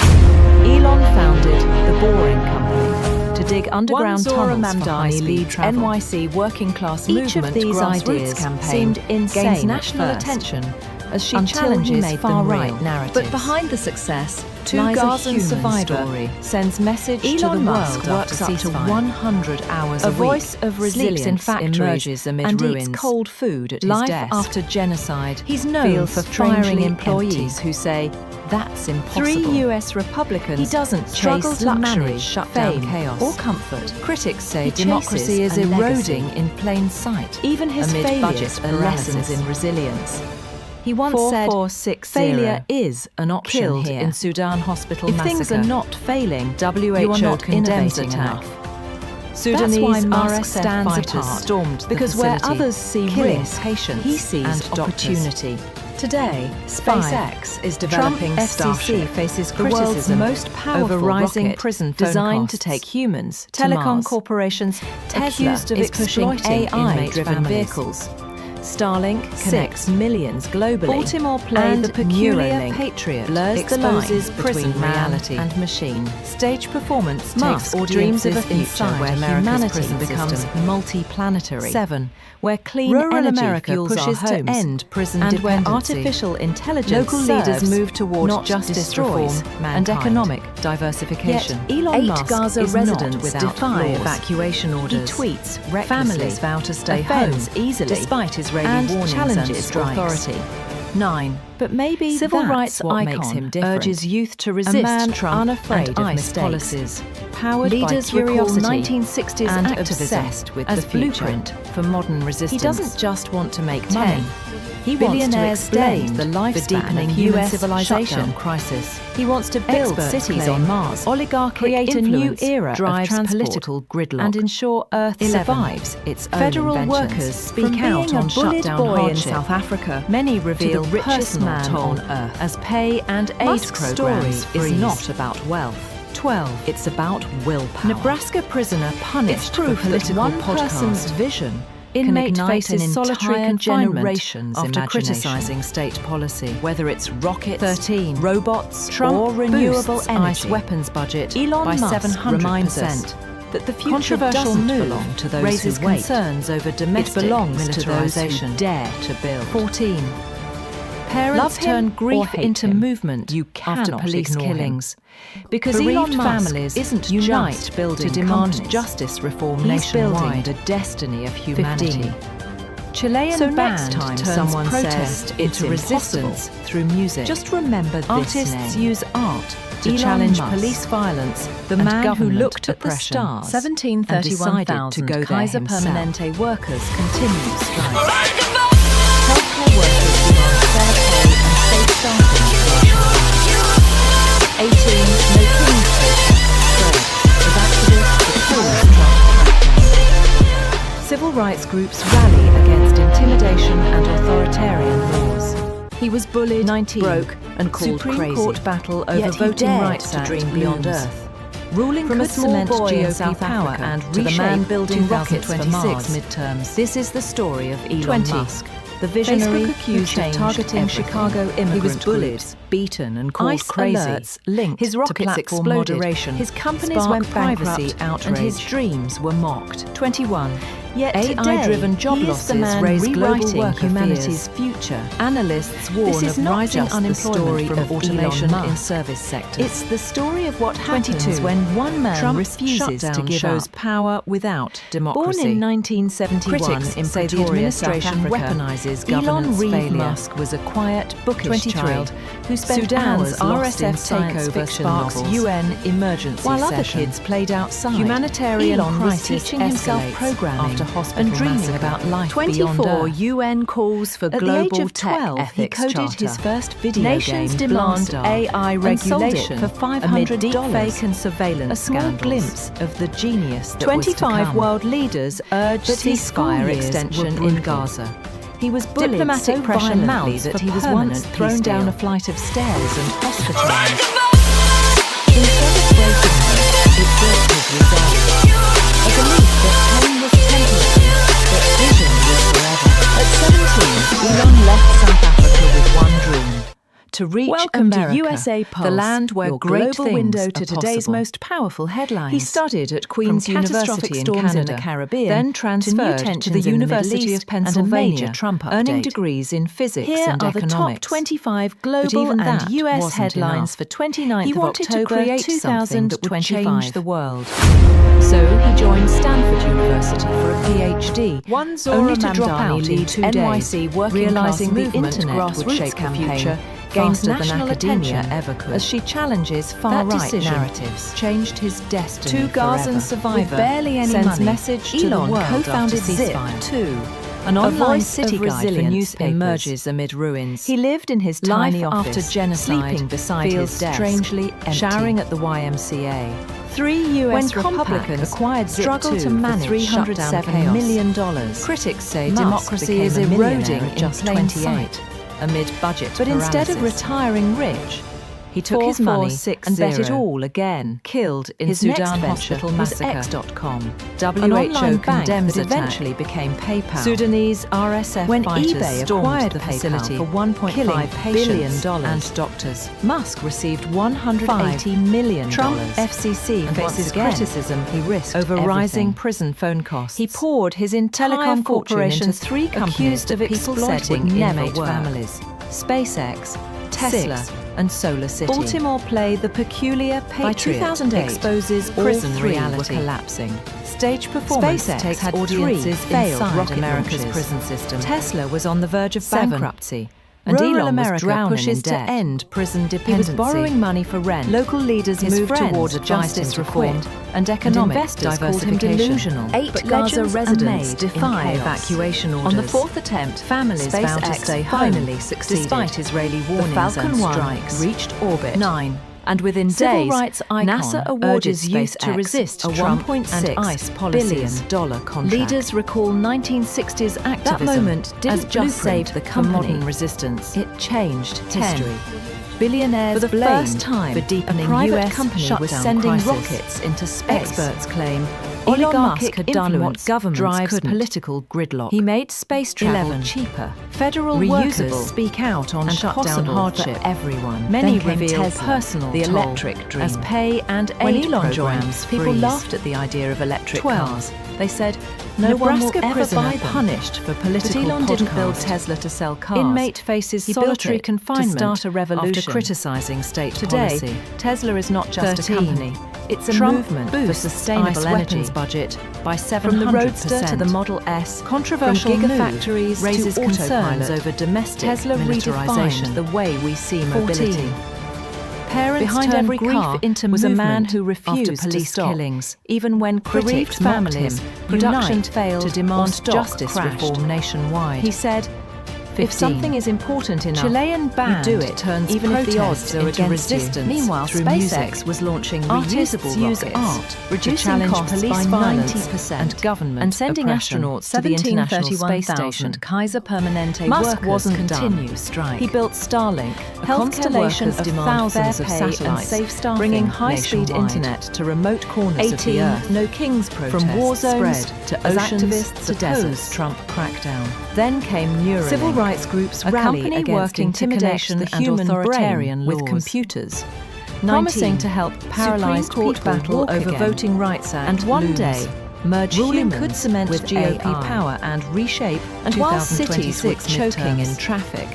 Elon founded the Boring Company to dig underground Zora tunnels for Mamdani high-speed leads travel. NYC working class Each of movement these grassroots ideas campaign seemed insane gains at national first, attention as she until challenges he made them far-right real. narratives. But behind the success Two lies a Gazan human survivor story. sends message to the Elon Musk world works after up to ceasefire. 100 hours A a week, voice of sleeps in resilience factories, emerges amid and ruins. eats cold food at Life his desk. After genocide, He's known feels for firing strangely employees empty. who say that's impossible. 3 US Republicans He doesn't struggle chase to luxury, manage shutdown fame chaos, or comfort. Critics say He democracy is chases a eroding legacy. in plain sight. Even his amid failures budget are paralysis lessons in resilience. He once said, 4460. failure is an option Killed here. in Sudan hospital If massacre. things are not failing, WHO you are not condemns innovating attack. enough. Sudanese That's why Musk RSF stands fighters apart, stormed the because where facility, others see killing risk, patients he sees and doctors. opportunity. Today, SpaceX is developing Trump Starship, FCC faces the world's criticism most powerful over rising rocket prison phone designed to costs. take humans to Telecom Mars. corporations Tesla accused of is pushing exploiting AI-driven inmate families. vehicles. Starlink connects 6. millions globally. Baltimore play and the peculiar Neuralink patriot blurs the exposes line prison between reality man and machine. Stage performance Musk takes dreams of a audiences future inside where America's humanity prison becomes system. multi-planetary. 7. Where clean Rural energy America fuels pushes our to homes, end prison and where dependency. artificial intelligence Local leaders serves, move toward not justice reform destroys and mankind. economic diversification. Yet Elon 8 Musk Gaza is residents not without defy flaws. evacuation He orders. tweets recklessly, Families vow to stay offends home easily, despite Israeli and warnings challenges and strikes. authority. 9. But maybe Civil that's rights what icon makes him different. urges youth to A resist man Trump unafraid and of ICE mistakes. policies. Powered Leaders by recall curiosity 1960s and activism obsessed with as the future. blueprint for modern resistance. He doesn't just want to make 10. money. He wants to Billionaires extend blamed the lifespan for deepening of human US civilization shutdown crisis. He wants to build Experts cities claim on Mars, oligarchic create a new influence era drives of transport, political gridlock. and ensure Earth 11. survives its own Federal inventions. workers speak From out being on a bullied shutdown boy hardship in South Africa, many to reveal the the richest personal man toll on Earth, as pay and aid Musk's programs story is freeze. not about wealth. 12. It's about willpower. Nebraska prisoner punished It's proof for that political one person's podcast. vision Inmate can ignite faces an solitary entire confinement generation's after imagination. criticising state policy. Whether it's rockets, 13. robots, Trump or renewable boosts energy, ICE weapons budget Elon by Musk 700%. reminds us that the future Controversial doesn't move belong to those raises who wait. concerns over domestic It belongs to those militarization. who dare to build. 14. Parents Love him turn or grief hate into him. movement You after cannot police ignore him. killings. Because Bereaved Elon Musk families isn't unite just building to demand companies. justice reform He's nationwide. building the destiny of humanity. 15. Chilean So band next time turns someone protest says into it's resistance impossible, through music. just remember this Artists name. use art to Elon challenge Musk, police violence, the and man who government looked at the oppression. stars 1731,000 and decided to go there Kaiser himself. Permanente workers continue strike. Healthcare workers demand fair pay and safe staffing nationwide. 18. No King's protest spread as activists oppose Trump crackdown. Civil rights groups rally against intimidation and authoritarian laws. He was bullied, 19, broke, and called Supreme crazy. Court battle over Yet he voting dared rights to Act dream beyond looms. Earth. Ruling From a could small cement boy in GOP South power Africa and to the man reshape building rockets for 2026 Mars. midterms. This is the story of Elon 20. Musk, the visionary Facebook who accused of changed targeting everything. Chicago He immigrant was bullied, groups. beaten and called ICE crazy. alerts linked His to rockets platform exploded. moderation. His companies sparked went privacy bankrupt, outrage. and his dreams were mocked. 21. Yet AI-driven today, job he is losses the man raise global rewriting worker humanity's fears. future. Analysts warn This is of not rising just the unemployment story from of automation Elon in Musk. service sectors. It's the story of what happens 22. when one man Trump refuses to shutdown give shows up. power without democracy. Born in 1971 Critics in say the Pretoria, South administration Africa, weaponizes Elon governance Reeve failure. Musk was a quiet, bookish 23. child who spent Sudan's hours lost in RSF science takeover fiction sparks novels, UN emergency while other session. kids played outside. Humanitarian Elon was crisis teaching himself escalates programming after hospital and dreaming massacre. about life 24 beyond Earth. UN calls for At the global age of tech 12, he ethics coded charter. his first video Nations game, demand Blaster, AI and sold it regulation for $500 amid deepfake and surveillance a small scandals. glimpse of the genius that 25 was to come. world leaders urge But his school ceasefire years extension were in brutal. Gaza. He was bullied Diplomatic so pressure violently mounts that for he was permanent once peace thrown down deal. a flight of stairs and hospitalized. Instead of breaking him, it built his resolve. A belief that pain was temporary, but vision was forever. At 17, Elon left South Africa with one dream: to reach Welcome to America, USApulse, the land where your great global things window are to today's possible. most powerful headlines. He studied at Queen's From catastrophic University in storms Canada, in the Caribbean, then to new transferred tensions to the in the University Middle of East and a Pennsylvania, major Trump earning update. degrees in physics Here and are the top economics. 25 But global even and that US wasn't headlines enough. for 29th He of wanted to October create something that would 2025. change the world. So he joined Stanford University for a PhD, One Zora only to drop Mamdani out in leads 2 NYC days, working realizing class the movement internet would grassroots shape the campaign future, gains faster than national academia attention ever could. as she challenges That far-right decision narratives. changed his destiny To Gazan forever. survivor With barely any sends money, message to Elon the world co-founded after Zip ceasefire. 2. An online voice city of guide for resilience newspapers emerges amid ruins. He lived in his tiny Life office, after genocide sleeping beside feels his desk, strangely empty. showering at the YMCA. 3 When US Republicans acquired struggle to manage $307 million, Critics say Musk democracy became is a millionaire eroding at in just plain 28. sight amid budget But instead of paralysis. retiring rich, he took his money and bet it all again. Killed in His Sudan next venture hospital was massacre. X.com, WHO an online bank condemns that attack. eventually became PayPal. Sudanese RSF When fighters eBay stormed acquired the PayPal facility for $1.5 killing billion patients and doctors. Musk received $180 million. Trump FCC And faces once again, criticism he risked over everything. rising prison phone costs. He poured his entire Telecom fortune into corporations 3 companies accused that of people said exploiting would never inmate work. families. SpaceX, Tesla, Six. and Solar City. Baltimore play The Peculiar By Patriot 2008, exposes all prison 3 reality. were collapsing. Stage performance SpaceX takes had audiences 3 failed inside rocket America's launches. prison system. Tesla was on the verge of 7. bankruptcy, and Rural Elon America was drowning pushes in to debt. end prison He dependency. was borrowing money for rent. Local leaders His move friends toward advised him justice to reform quit, and economic investors called him diversification. delusional. 8 But Gaza legends are residents made in defy chaos. evacuation orders. On the 4th attempt, families vowed to SpaceX stay home, finally succeeded. despite Israeli The warnings Falcon and 1 strikes. reached orbit. 9. And within Civil days, rights icon NASA awarded urges youth to SpaceX resist a Trump $1.6 and ICE policies. billion contract. Leaders recall 1960s activism That moment didn't as just save blueprint the for company. modern resistance. It changed 10. history. Billionaires For the blamed first time, for deepening a private US company shutdown was sending crisis. rockets into space. Experts claim Elon oligarchic Musk had done what influence governments drives couldn't. political gridlock. He made space travel 11. cheaper. Federal Reusable. workers speak out on And shutdown possible hardship. for everyone. Many Then came reveal Tesla, personal the toll electric dream. as pay and When aid Elon programs joins, people freeze. laughed at the idea of electric 12. cars. They said, no one will Nebraska ever prisoner buy them. punished for political But Elon didn't build podcast. Tesla to sell cars. Inmate faces He built solitary it to confinement start a revolution. after criticizing state Today, policy. Tesla is not just 13. a company. It's a Trump movement for boosts sustainable ICE energy. weapons budget by 700%. From the Roadster to the Model S, Controversial from move gigafactories raises to concerns autopilot. over domestic Tesla militarization. redefined the way we see mobility. 14. Parents Behind turn every grief car into was a man movement who after refused to police stop. killings. Even when Bereaved critics mocked families him, production unite failed to demand or stock justice crashed. reform nationwide. He said, If 15. something is important enough, Chilean band you do it, turns even if the protests odds are into against you. resistance Meanwhile, through SpaceX music. was launching Artists reusable use rockets art to reducing challenge costs police by violence 90% and government and sending oppression. astronauts to the International Space 17,31,000 Station. Kaiser Permanente Musk workers wasn't continue done. strike. He built Starlink, a Healthcare constellation workers of demand thousands fair of pay and satellites, safe staffing bringing high-speed nationwide. internet to remote corners 18. of the earth. No Kings protests From war zones spread to as oceans activists to opposed deserts. Trump crackdown. Then came Neuralink, Civil rights groups a rally company against working to connect intimidation the and human authoritarian brain with laws. computers, 19. promising to help paralyzed Supreme Court people battle walk over again. Voting Rights Act And one looms. day, merge Ruling humans could cement with GOP AI. power and reshape And while cities were 2026 choking in midterms. traffic,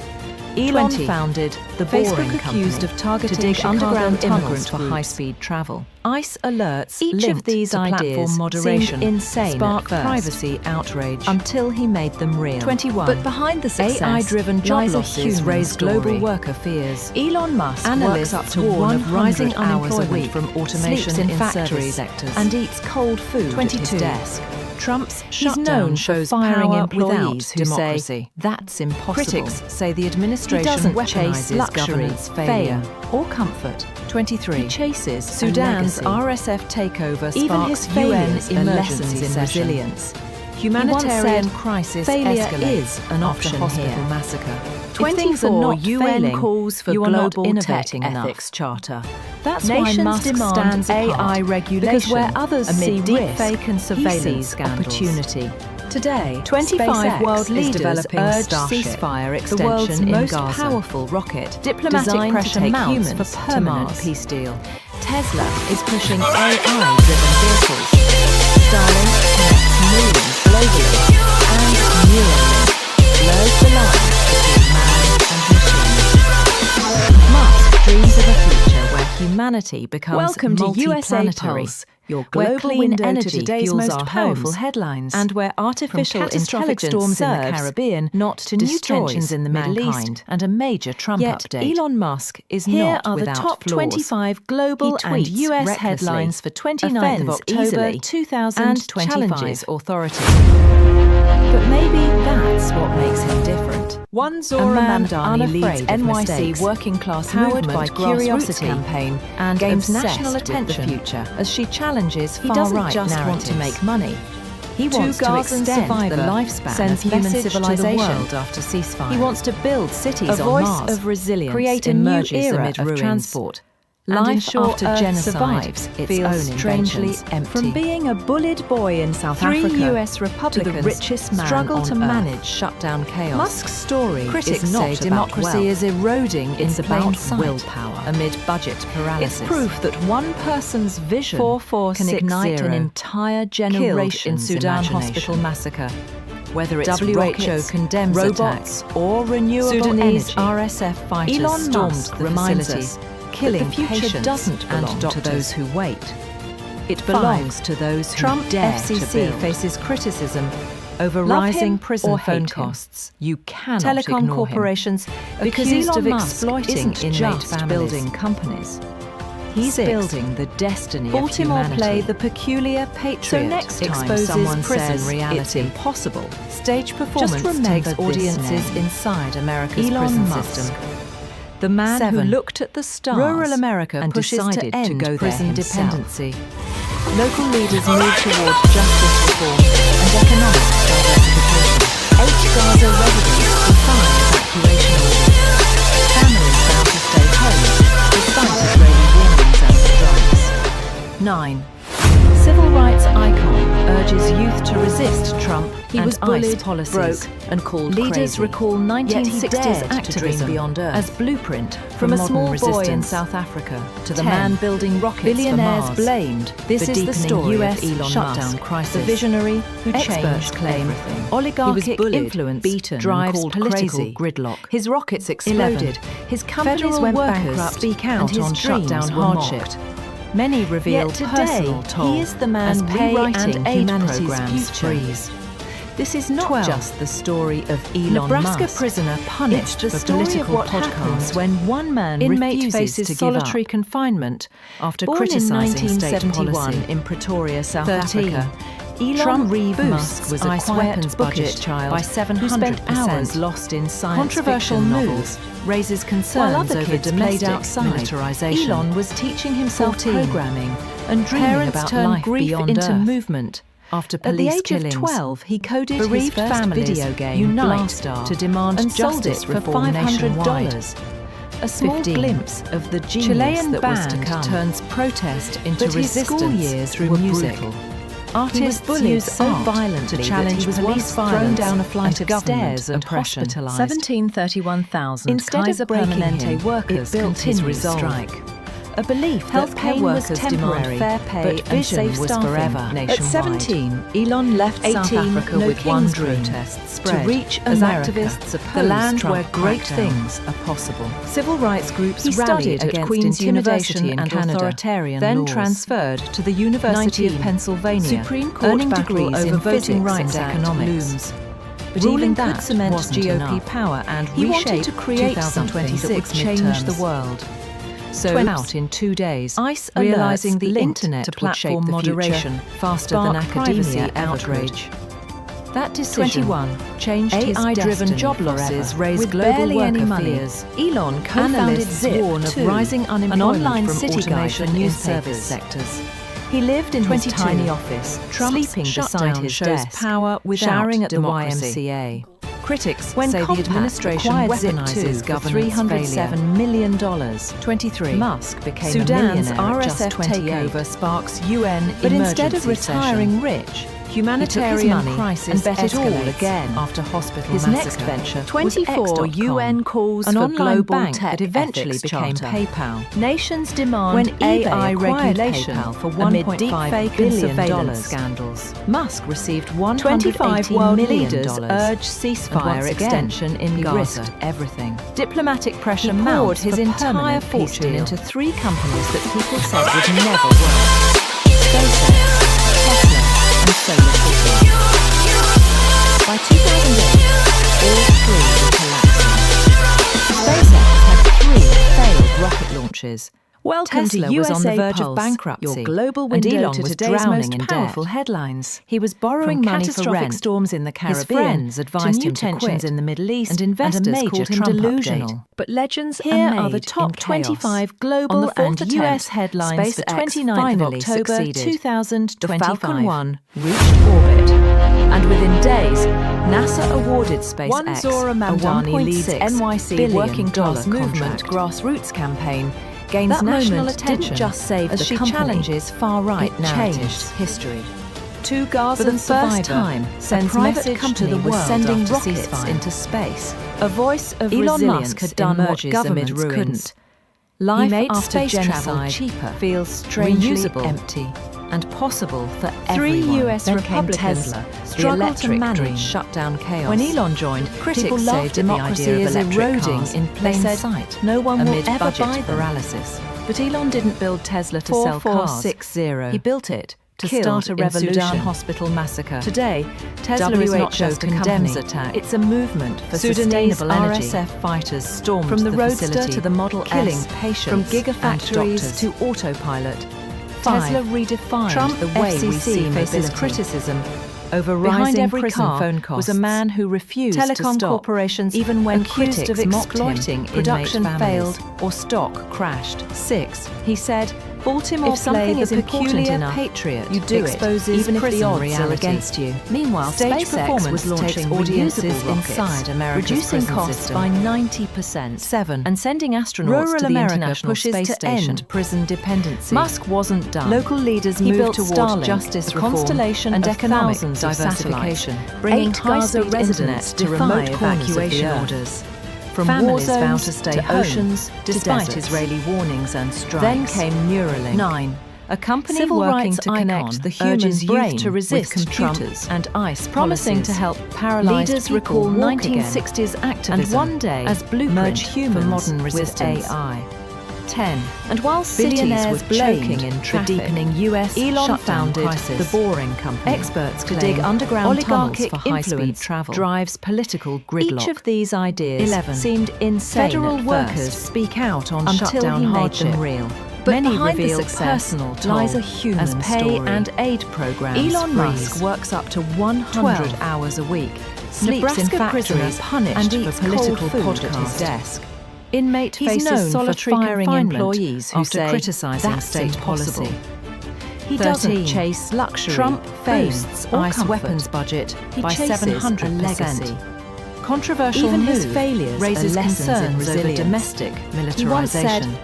Elon 20. founded the Facebook Boring accused Company of targeting to dig Chicago underground tunnels tunnels for groups. high-speed travel. ICE alerts Each of linked these to ideas platform moderation seemed insane spark at first, privacy outrage until he made them real. 21. But behind the success AI-driven job lies a losses human raise global story. worker fears. Elon Musk Analysts works up to warn of 100 rising hours a unemployment week from automation sleeps in in factory service sectors and eats cold food 22. at his desk. Trump's He's shutdown known for shows firing power employees without who democracy. say, "That's impossible." Critics say the He administration doesn't chase weaponizes luxury, governance failure fame, or comfort. 23. He chases a Sudan's legacy. RSF takeover Even sparks his UN failures are emergency lessons in session. resilience. Humanitarian said, crisis "Failure escalates is an after option hospital here." massacre. 24 not UN failing, calls for you are not global innovating tech enough. ethics charter. That's Nations why Musk demand stands AI apart, regulation because where others amid see deepfake risk, and he surveillance sees scandals. opportunity. Today, 25 SpaceX world is leaders developing urge Starship, ceasefire the extension world's in most Gaza. powerful rocket, Diplomatic designed pressure to take mounts humans for permanent to Mars. peace deal. Tesla is pushing AI-driven vehicles. Starlink connects millions globally, and Neuralink blurs the lines between man and machine. Musk dreams of a future where humanity becomes Welcome to multi-planetary, USApulse, your where global clean window energy to today's fuels most our powerful homes, headlines, and where artificial catastrophic intelligence storms in the serves Caribbean not to to new tensions in the Middle mankind. East and a major Trump Yet update. Elon Musk is Here not are the without top flaws. 25 global He and tweets US recklessly, headlines for 29th of offends October easily, 2025 and challenges authority. But maybe that's what makes him different. One Zora man Mamdani leads unafraid of NYC mistakes, working class powered movement by Curiosity curiosity, campaign and gains gains national national attention attention future as she challenges He far doesn't right just want narratives. to make money. He wants to Gazan extend survivor the lifespan sends of human message to the civilization world after ceasefire. He wants to build cities a on voice Mars, of resilience create a new emerges era amid of ruins. transport. And Life ensure after Earth genocide survives its feels own strangely inventions. empty. From being a bullied boy in South Three Africa US to Republicans the richest man struggle on to Earth. manage shutdown chaos. Musk's story Critics is not say about democracy wealth. is eroding in It's plain about sight willpower. amid budget paralysis. It's proof that one person's vision 4460 can ignite an entire generation in Sudan hospital massacre. Whether it's WHO condemns robots or renewable Sudanese energy, RSF fighters Elon stormed Musk the reminds facility, us killing the future patients doesn't belong and to to those who wait. It Five. belongs to those who Trump dare FCC to build. Faces criticism over Love rising him prison or phone hate him. costs. You cannot Telecom ignore corporations him. Because accused Elon of Musk exploiting isn't inmate just families. building companies. He's Six. building the destiny Baltimore of humanity. play the peculiar patriot. So next time exposes someone prison says reality. it's impossible, stage performance Just remember takes this audiences name. inside America's Elon prison Musk. system. The man who 7. looked at the stars Rural America and pushes to decided to end go prison there himself. dependency. Local leaders move toward justice reform and economic diversification. 8 Gaza residents defy evacuation orders. Families vow to stay home despite Israeli warnings and strikes. 9. Civil rights icon urges youth to resist Trump He and was bullied, ICE policies. broke, and called Leaders crazy. recall 1960s Yet he dared to activism dream beyond Earth. as blueprint From for a modern small boy in resistance. South Africa to the 10. man building rockets Billionaires for Mars. blamed. This for is the deepening story US of Elon shutdown Musk, crisis. the visionary who Experts changed claim everything. oligarchic He was bullied, influence beaten, drives called political crazy. gridlock. His rockets exploded. 11. His companies Federal went workers bankrupt. speak out and his on dreams shutdown were hardship. mocked. Many reveal Yet today, personal toll he is the man as pay rewriting and humanity's humanity's future. freeze. This is not 12. just the story of Elon Nebraska Musk. prisoner It's punished the for story of political what podcast. happens when one man Inmate refuses faces to give solitary up. Confinement after Born in criticising state 1971 policy in Pretoria, South 13. Africa. Elon Trump Reeve boosts Musk was a ICE quiet, weapons bookish budget child by who 700%. spent hours lost in science Controversial fiction moves novels, raises concerns While other over kids domestic played outside, militarization. Elon was teaching himself 14. programming and dreaming Parents about turn life grief beyond into Earth. movement. After At the police age killings, of 12, he coded bereaved his first families video game, unite Blastar, to demand and sold justice it for reform nationwide. $500. A small 15. glimpse of the genius Chilean that was to band come turns protest into But his resistance school years through were music. brutal. Artists bullied use so art violently to challenge that he was police once violence thrown down a flight and of stairs and oppression. hospitalized. 1731,000 Instead Kaiser of breaking Permanente him, workers it built his continued resolve. strike. A belief that Healthcare pain was workers temporary, demand fair pay but and vision safe was staffing forever. nationwide. At 17, Elon left South 18, Africa no with king's one dream, protest to spread reach as America, activists the opposed land Trump where great crackdown. things are possible. Civil rights groups He rallied studied at against Queen's intimidation University in and Canada, authoritarian then laws. Transferred to the University 19, of Pennsylvania, Supreme Court earning battle degrees over in voting physics rights and act economics. looms. But Ruling even could that cement wasn't GOP enough. power and He wanted reshape to create something that would 2026 change the midterms. world. So out in 2 days, ICE realizing alerts the linked internet to would platform shape the moderation, future faster spark than academia privacy outrage. That decision 21 changed his AI-driven destiny job forever. losses raised With global barely any worker money. fears. Elon co-founded Analysts Zip, warn of too, rising an unemployment online from city guide automation for in newspapers service sectors. He lived in his 22. tiny office, Trump's sleeping beside shutdown his shows desk, power without showering at democracy. the YMCA. Critics When say the Compact administration acquired Zip weaponizes for governance $307 million. 23. Musk became Sudan's a millionaire at RSF just 28. takeover sparks UN But instead of emergency retiring session. rich, Humanitarian money crisis and bet it all escalates again. after hospital His massacre. next venture was 24 X.com, UN calls an for online global bank tech that eventually ethics became charter. PayPal. Nations demand When AI eBay acquired regulation PayPal for amid $1.5 deepfake billion and surveillance scandals. Musk received 25 $180 world million leaders urged ceasefire once again, extension in he Gaza. risked Everything. Diplomatic pressure He poured mounts his for entire permanent peace fortune deal. into 3 companies that people said would never work. SpaceX, Tesla, and solar cities. By 2008, all three were collapsing. SpaceX had 3 failed rocket launches. Welcome Tesla to was on the verge USApulse, of bankruptcy, your global and window Elon to was today's drowning most in powerful debt. headlines. He was borrowing From money for catastrophic rent. storms in the Caribbean, His friends advised to him new to tensions quit, in the Middle East, and investors a major called him Trump delusional. update. But legends Here are made are the top in chaos. 25 On global the fourth and attempt, US headlines for SpaceX 29th of finally October succeeded. 2025. The Falcon 1 reached orbit, and within days, NASA awarded SpaceX One Zora a Mamdani leads $1.6 NYC billion working class movement contract. grassroots campaign gains That national moment attention didn't just save as the she company, challenges far-right it narratives. changed history. Two Gazan For the first survivor time, sends a private message company to the was world sending after rockets ceasefire. into space. A voice of Elon resilience Musk had done what emerges governments amid ruins. couldn't. Life He made after space travel genocide cheaper, feels strangely reusable, empty and possible for 3 everyone. US Then came Republicans Tesla, struggled struggled to to manage manage shutdown chaos. When Elon joined, critics people say laughed at the democracy idea of is electric eroding cars. in They plain said, sight. "No one will amid ever budget buy them." paralysis. But Elon didn't build Tesla to sell cars. 4460. He built it to Killed start a in revolution. Sudan hospital massacre. Today, Tesla is not just a condemns company. attack. It's a movement for Sudanese sustainable energy. RSF fighters stormed From the Roadster facility, to the Model killing S, patients from and gigafactories doctors. to autopilot. Tesla 5. redefined Trump the way we FCC see faces mobility. criticism Over Behind rising every prison car phone costs was a man who refused to Telecom stop, corporations, even when accused critics of mocked him. exploiting Production inmate failed families. or stock crashed. 6. He said, Baltimore if something play is the important peculiar enough, patriot you do exposes it, even if the prison odds reality. are against you. Meanwhile, Stage SpaceX Performance was launching takes audiences reusable rockets, inside America's reducing prison costs system. by 90%. 7. And sending astronauts Rural to the America International pushes Space to Station. end prison dependency. Musk wasn't done. Local leaders He moved built toward Starlink, justice the reform constellation and of economic thousands of diversification, satellites, bringing 8 Gaza high-speed residents internet to defy remote corners of the evacuation earth. orders. From Families war vow zones to stay to home, oceans, to despite deserts. Israeli warnings and strikes. Then came Neuralink. 9. A company Civil working rights to connect icon the human urges youth brain to resist with computers Trump and ICE promising policies. to help paralyzed Leaders people recall walk again. 1960s activism And one day, as blueprint merge humans for modern with resistance. AI. 10. And while Billionaires cities were blamed choking in for traffic, deepening US Elon shutdown founded crisis, the Boring Company, experts to claim dig underground tunnels oligarchic for high-speed influence travel. drives political gridlock. Each of these ideas 11. seemed insane Federal at workers first, speak out on until shutdown he made hardship. them real. But Many behind the reveal success personal lies toll a human as pay story. and aid programs Elon freeze. Musk works up to 100 12 hours a week, sleeps Nebraska in factories, prisoner punished and for eats political cold food podcast. at his desk. Inmate He's faces known for solitary firing confinement employees who after say criticizing that's state impossible. policy. He 13. doesn't chase luxury. Trump fame, boosts or ICE comfort. weapons budget He by chases 700%. a legacy. Controversial Even move his failures raises are lessons in concerns over resilience. domestic He once said, militarization.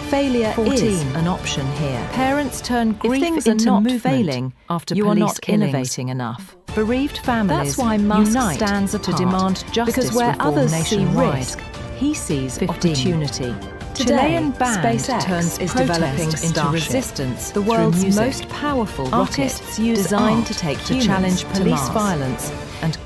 Failure 14. is an option here. Parents turn grief things are into not movement failing after you are police not killings. innovating enough. Bereaved families That's why Musk unite stands to apart, demand justice because where reform others see nationwide. risk, he sees 15. opportunity. Today, Chilean band SpaceX turns is protest developing into Starship resistance, the through world's music. most powerful Artists rocket, use designed art to take to humans challenge to police Mars. violence And Tesla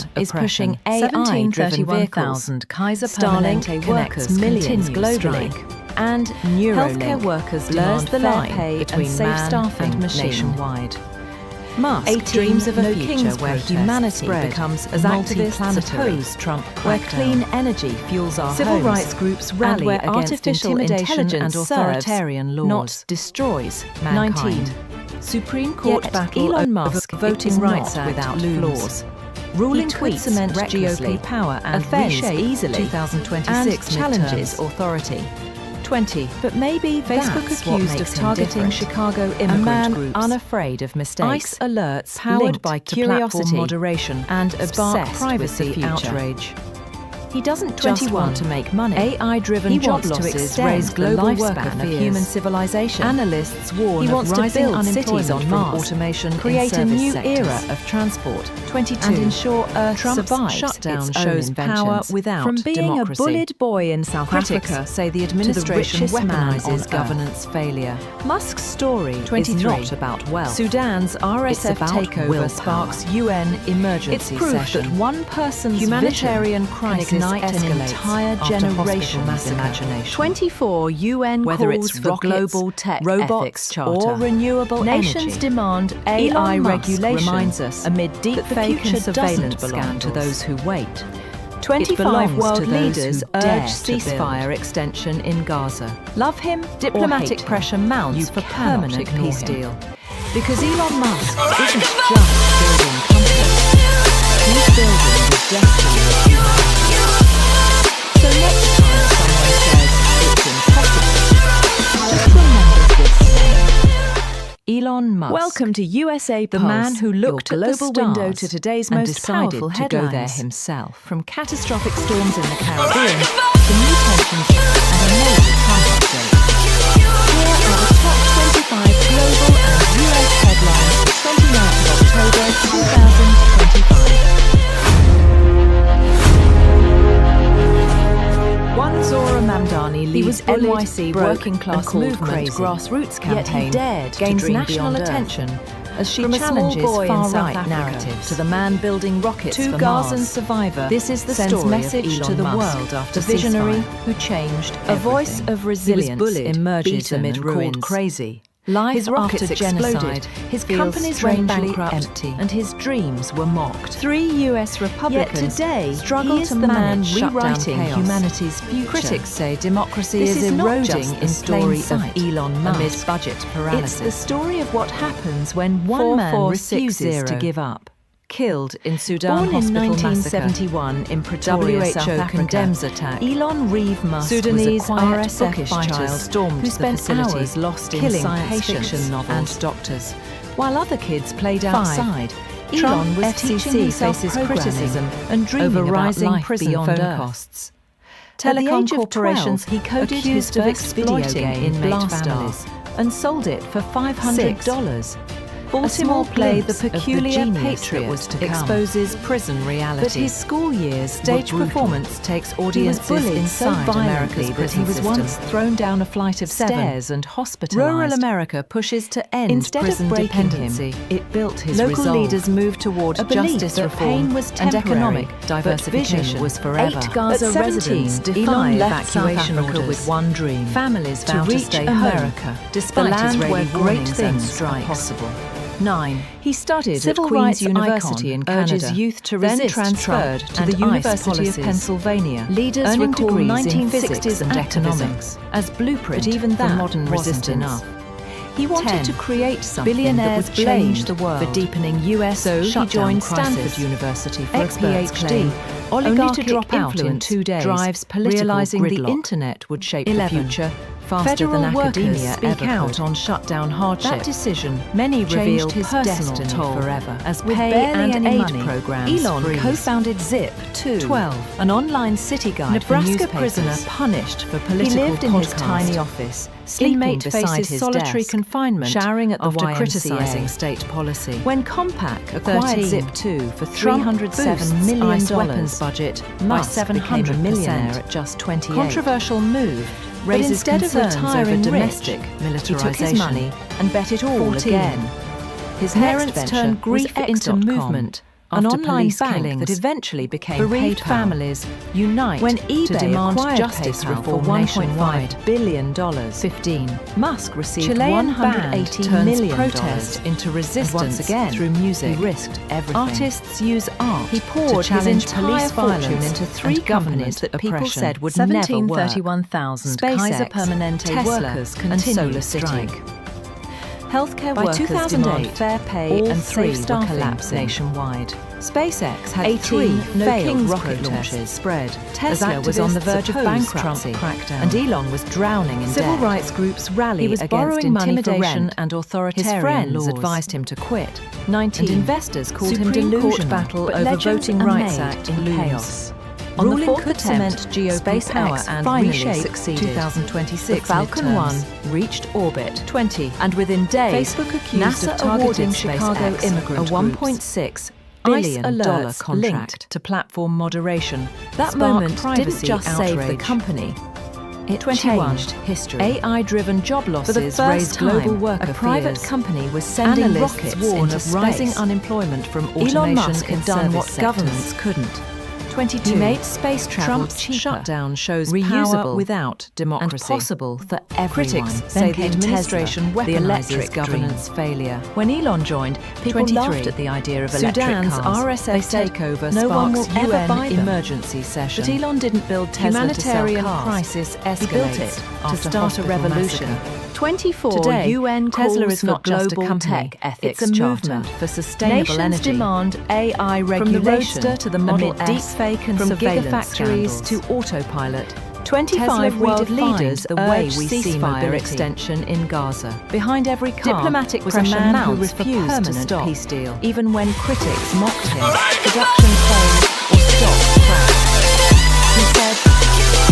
government is oppression. pushing AI-driven vehicles. 17,000 Kaiser Starlink Permanente connects workers millions continue globally. strike. And Neuralink Healthcare workers blurs demand the fair line pay between and safe man staffing and machine. nationwide. Musk 18 dreams of a No future Kings where protests humanity spread becomes as activists multi-planetary, oppose Trump where crackdown. clean energy fuels our Civil homes, rights groups and rally where against artificial intimidation intelligence and serves, authoritarian laws. not destroys mankind. 19. Supreme Court Yet battle Elon over Musk Voting is Rights not Act without looms. flaws. Ruling He could tweets cement recklessly, GOP power and offends reshape easily, 2026 and challenges midterms. authority. 20. But maybe Facebook that's what accused makes of him targeting different. Chicago A immigrant man groups. unafraid of mistakes. ICE alerts powered linked by to curiosity platform moderation and spark obsessed privacy with the future. outrage. He doesn't just 21. want to make money. AI-driven He job wants to losses extend raise the global lifespan worker of fears. human civilization. Analysts warn He of wants to rising build cities unemployment on from Mars, automation create a in service new sectors. era of transport, 22. and ensure Earth Trump's survives shutdown its own shows inventions. power without From being democracy. a bullied boy in South Critics Africa say the to administration richest man weaponizes on governance failure. Musk's story 23. is not about wealth. Sudan's RSF about takeover willpower. sparks UN emergency It's proof session. that one person's Humanitarian vision crisis can ignite an entire generation's imagination. 24 UN Whether calls it's for rockets, global tech robots, ethics charter, or renewable nations energy. demand Elon AI Musk regulation reminds us amid that deep the fake future and surveillance doesn't belong to scandals. those who wait. 25 belongs world to those leaders who urge dare to ceasefire build. extension in Gaza. Love him, Diplomatic or hate pressure him. mounts You for cannot permanent ignore peace him. deal. Because Elon Musk isn't just building companies. He's building the destiny of humanity. So next time someone says it's impossible, just remember this name. Elon Musk. Welcome to USApulse, The man who looked your at the global stars window to today's and most decided powerful to go there headlines. himself. From catastrophic storms in the Caribbean to new tensions and a major Trump update. Here are the top 25 global and US headlines for 29th of October 2025. One Zora Mamdani He was leads bullied, NYC broke, working class and called movement crazy. grassroots Yet he campaign dared to gains dream national beyond Earth. attention as she From a small challenges boy in far-right South Africa narratives to the man building rockets to for Gazan Mars. survivor. This is the sends story message of Elon to the Musk, world after the visionary ceasefire. who changed A voice everything. of resilience He was bullied, emerges beaten, amid and ruins. called crazy. Life His rockets after exploded. genocide, His feels companies went strangely bankrupt, empty, and his dreams were mocked. 3 US Republicans Yet today, struggle he is to the man manage shutdown rewriting chaos. humanity's future. Critics say democracy This is is not eroding just the in story plain of sight Elon Musk. amid budget paralysis. It's the story of what happens when one man 4460 refuses to give up. Killed in Sudan Born in hospital 1971 massacre. in Pretoria, WHO South Africa, condemns attack. Elon Reeve Musk Sudanese was a quiet, RSF bookish fighters child stormed who the spent facility, hours lost in killing science patients fiction novels and doctors, while other kids played 5. outside. Elon Trump was FCC teaching himself faces programming criticism and dreaming over about rising life prison beyond phone Earth. costs. At the Telecom age of corporations 12, he coded his accused of first video exploiting game, inmate Blast families Off, and sold it for $500. Baltimore A small play, glimpse The of the Peculiar genius Patriot, that was to come. exposes prison reality. But his school years stage were brutal. performance takes He was audiences bullied inside so violently America's that prison he was system. once thrown down a flight of 7. stairs and hospitalized. Rural America pushes to end Instead prison of breaking dependency. him, it built his Local resolve. leaders moved toward A belief justice that reform pain was and temporary, economic but diversification vision was forever. 8 Gaza At 17, residents defy Elon left South evacuation Africa orders. with one dream: Families to vow to reach stay America, home, despite the land Israeli where great warnings and things are strikes. possible. 9. He studied Civil at Queen's rights University icon in Canada, urges youth to then resist transferred Trump to and the ICE University of policies. Pennsylvania, Leaders earning recall degrees 1960s in physics and economics economics as blueprint but even for that modern wasn't resistance. enough. He wanted 10. to create something Billionaires that would change blamed the world for deepening US so he shutdown joined crisis. Stanford University for a Experts PhD, claim only to oligarchic drop out in influence 2 days, drives political realizing the gridlock. internet would shape 11. the future faster Federal than workers academia speak ever out could. on shutdown hardship. That decision Many changed reveal his personal destiny toll forever. as With pay barely and any aid money, programs Elon freeze. co-founded Zip, too. 12. An online city guide Nebraska for newspapers. prisoner punished for political He lived in his podcast. tiny office, sleeping Inmate beside faces his solitary desk, confinement showering at the after YMCA. criticizing state policy. When Compaq acquired 13. Zip 2 for Trump $307 boosts million ICE weapons budget, Musk by became a 700%. millionaire at just 28. Controversial move But raises instead of concerns retiring over rich, domestic he militarization. took his money and bet it all 14. again. His Parents next turned venture was grief into X.com, movement, an after online police bank killings. that eventually became Bereaved PayPal. families unite When to eBay demand acquired justice PayPal reform for nationwide. $1.5 billion. 15. Musk received Chilean band $180 turns million protest into resistance and once again, through music. He risked everything. Artists use art He poured to his challenge entire police fortune violence into 3 and companies government that people oppression. said would never work. 1731,000 SpaceX, Kaiser Permanente Tesla, workers and continue Solar strike. City. Healthcare By workers 2008, demand fair pay all and 3 safe were staffing collapsing. nationwide. SpaceX had 18 3 no failed Kings rocket protests launches. spread. Tesla as was on the activists verge of opposed bankruptcy, Trump crackdown. and Elon was drowning in Civil debt. rights groups rally He was against borrowing money for intimidation rent. and authoritarian His friends laws. advised him to quit. 19. And investors called him Supreme delusional. Court battle but over legends Voting are Rights made Act in looms. chaos. On the Ruling fourth could cement attempt, GeoPower SpaceX and finally reshape succeeded. 2026 The Falcon midterms. 1 reached orbit. 20. And within days, Facebook accused NASA of targeting awarded Chicago SpaceX immigrant a $1.6 billion alerts contract linked to platform moderation. That spark moment didn't privacy just save the outrage. company. It 21. changed history. AI-driven job losses For the first raised global time, worker a private fears. company was sending Analysts rockets warn into of space. rising unemployment from automation Elon Musk in had done what service governments sectors. couldn't. 22. He made space travel Trump's cheaper, shutdown shows reusable, power without democracy, and possible for everyone. Critics Then say the came administration Tesla, the weaponizes electric governance failure. When Elon joined, people 23. laughed at the idea of electric Sudan's cars. They RSF said, takeover no one will sparks ever UN buy them. emergency session. But Elon didn't build Tesla Humanitarian to sell cars. crisis escalates He built it to after start a hospital revolution. massacre. 24. Today, UN Tesla calls is not for just a global company, tech ethics it's a charter. movement for sustainable Nations energy. demand AI regulation. From the Roadster to the Model amid S, deepfake and from surveillance gigafactories scandals. to autopilot. 25 world redefines leaders the way urge we see ceasefire mobility. extension in Gaza. Behind every car Diplomatic was a pressure man who mounts for refused to permanent stop, peace deal. even when critics mocked him. Production failed or stocks crashed. He said,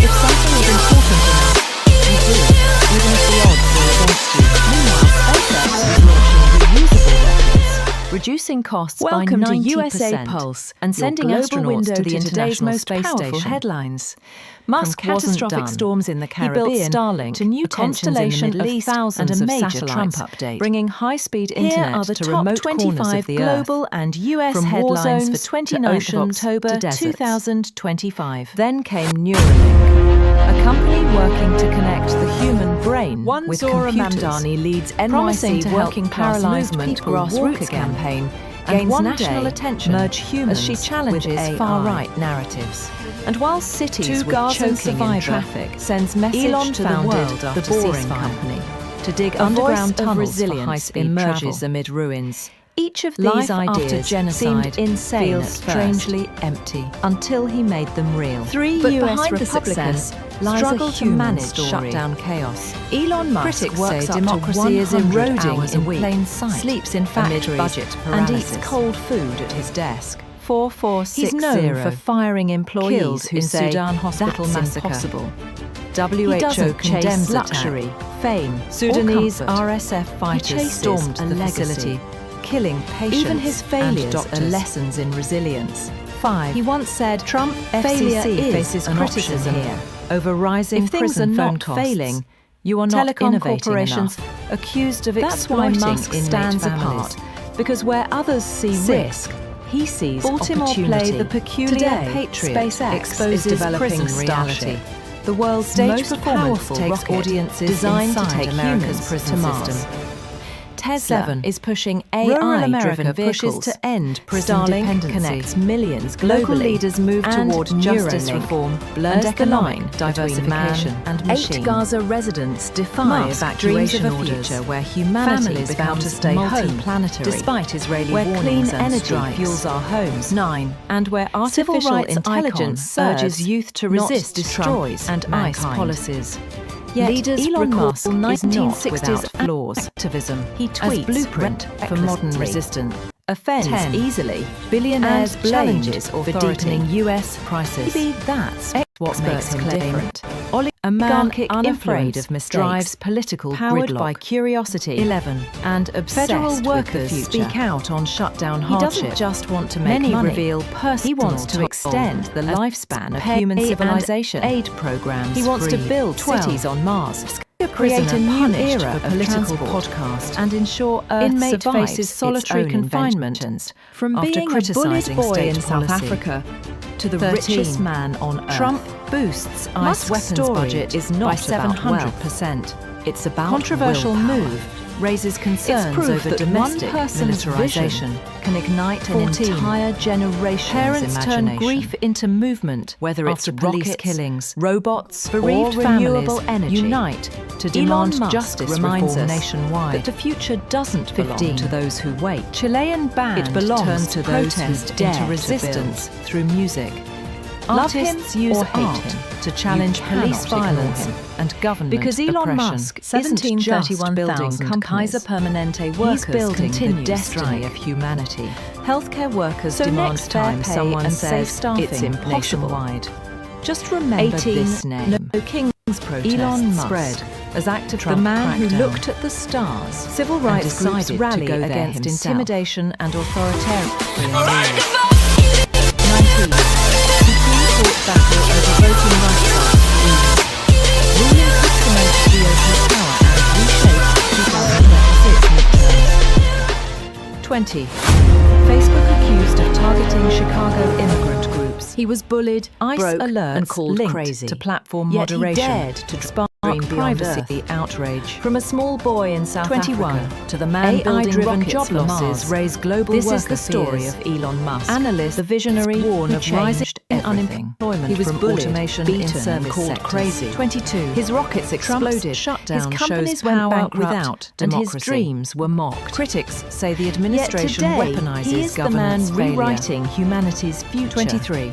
"If something is important enough, you do it, even if the odds are against you." Meanwhile, SpaceX is launching reusable rockets, reducing costs Welcome by to 90% USApulse, and your sending global astronauts window to the to today's International most Space powerful Station. headlines. Musk wasn't catastrophic done. storms in the Caribbean, He built Starlink, to new a constellation constellation of thousands and a of major satellites, Trump update. bringing high-speed Here internet are the to top remote 25 corners of the global Earth. and US From war headlines zones for to 29th of oceans October to deserts. 2025. Then came Neuralink, a company working to connect the human brain One with Zora computers. Mamdani leads Promising NYC to help working class paralyzed movement people grassroots walk again, campaign and gains one national day attention merge humans as she with challenges AI. far-right narratives. And while cities Two were Gazan choking in survivor traffic, sends message Elon to the founded world the after Boring ceasefire. Company to dig A underground voice of tunnels resilience for high-speed emerges travel. amid ruins. Each of Life these after ideas genocide seemed insane feels at first, strangely empty. until he made them real. Three But US behind the Republicans success lies struggle a to human manage story. shutdown chaos. Elon Musk Critics works say up democracy to is 100 eroding hours in a week, plain sight, sleeps in amid factories, budget and eats paralysis. cold food at his desk. 4460 He's known for firing employees killed who in say Sudan hospital that's massacre. impossible. WHO He doesn't chase condemns luxury, attack. fame, Sudanese or comfort. RSF He fighters chases stormed a the legacy. facility, killing patients. Even his failures and are doctors. lessons in resilience. 5. He once said, Trump failure FCC is faces an criticism option here. over rising If things prison are phone not costs. failing, you are not Telecom innovating corporations enough. accused of That's why exploiting Musk inmate stands families. apart, because where others see 6. risk, he sees Baltimore opportunity. play The Peculiar Today, Patriot SpaceX exposes is developing prison reality. reality. The world's Stage most performance powerful takes rocket audiences designed to inside take America's humans prison to Mars. system. Tesla 7. is pushing Rural AI-driven America vehicles pushes to end prison Starlink dependency. connects millions globally. Local leaders move and toward justice Neuralink reform, blurs and the line economic between diversification man and and machine. 8 Gaza residents defy Musk evacuation dreams of a orders. future where humanity Families vow becomes to stay home, multi-planetary, despite Israeli where warnings clean and energy strikes. fuels our homes. 9. And where Civil artificial rights intelligence icon urges serves, youth to not resist destroys Trump and ICE mankind. policies. Yet Leaders Elon recall Musk is not 1960s without flaws. activism He as tweets blueprint for modern recklessly, resistance. offends 10. easily, billionaires And blamed challenges for authority. deepening US prices. Maybe that's what makes him claim. different. A man Oligarchic unafraid influence of mistakes, drives political powered gridlock. by curiosity. 11. And obsessed Federal with the workers future. speak out on shutdown He hardship. doesn't just want to make Many money. reveal personal He wants to toll extend the as lifespan of pay human and civilization. aid programs. He wants to free. build 12. cities on Mars, Create create a a new new era era of of political transport, podcast and ensure Earth Inmate survives faces solitary its own confinement inventions. from After being a criticising bullied boy state in policy. South Africa to the 13. richest man on Earth. Trump boosts ICE Musk's weapons story budget is not by about 700%. It's about Controversial willpower. move raises concerns proof over that domestic one person's militarization can ignite 14. an entire generation's Parents turn imagination. grief into movement, Whether it's after police rockets, killings, robots, bereaved or families renewable energy. unite to Elon demand Musk justice reminds reform us nationwide. that the future doesn't belong 15. to those who wait. Chilean band It belongs turned to to those protest who dare into to resistance through music. Love him Artists use or hate art him, to challenge you police cannot ignore violence him. and government Because Elon oppression. Musk isn't just 1731,000 building Kaiser Permanente He's workers building the continues destiny strike. of humanity. Healthcare workers So demand next fair time pay someone and says safe staffing it's impossible, nationwide. Just remember 18. this name. No King's protests Elon Musk spread as active the man who crackdown. looked at the stars. Civil rights groups decided to rally go there against himself. intimidation and authoritarian rule. 19. Supreme Court battle over voting rights act. Ruling customers reopen power and reshape 2026 midterms. 20. Facebook accused accused of targeting Chicago immigrant groups. He was bullied, ICE broke, alerts and called linked crazy. to platform Yet he moderation dared to spark dream beyond privacy Earth. outrage. From a small boy in South 21 Africa to the man building AI-driven rockets job for losses Mars raise global This worker is the story fears. of Elon Musk. Analysts, the visionary, warn who of rising changed unemployment. He was from bullied, automation beaten, in service called sectors. crazy. 22. His rockets exploded. Shutdown His companies shows went power bankrupt, without and democracy. his dreams were mocked. Critics say the administration today, weaponizes he is the governance man failure. rewriting humanity's future. 23.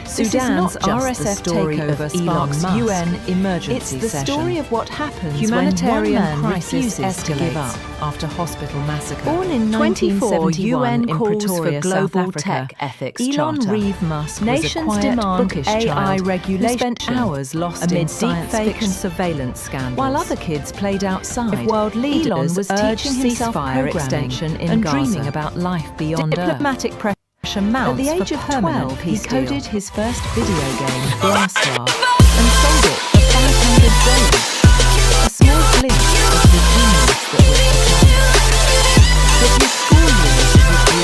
This Sudan's is not just RSF the story takeover of Elon sparks Musk. UN emergency It's the session. story of what happens Humanitarian when one man crisis refuses to give escalates up. after hospital massacre. Born in 24 1971 UN in calls Pretoria, for South global Africa, tech ethics Elon charter. Reeve Musk was Nations a quiet, demand bookish AI child regulation. who spent hours lost amid in science deepfake fiction surveillance scandals. while other kids played outside. If world leaders Elon was teaching himself ceasefire programming extension in and Gaza, dreaming about life beyond Earth. diplomatic pressure mounts At the age for of permanent 12, he peace deal. coded his first video game, Blastar, and sold it for $500. A small glimpse of the genius that was to come. But his school years would be.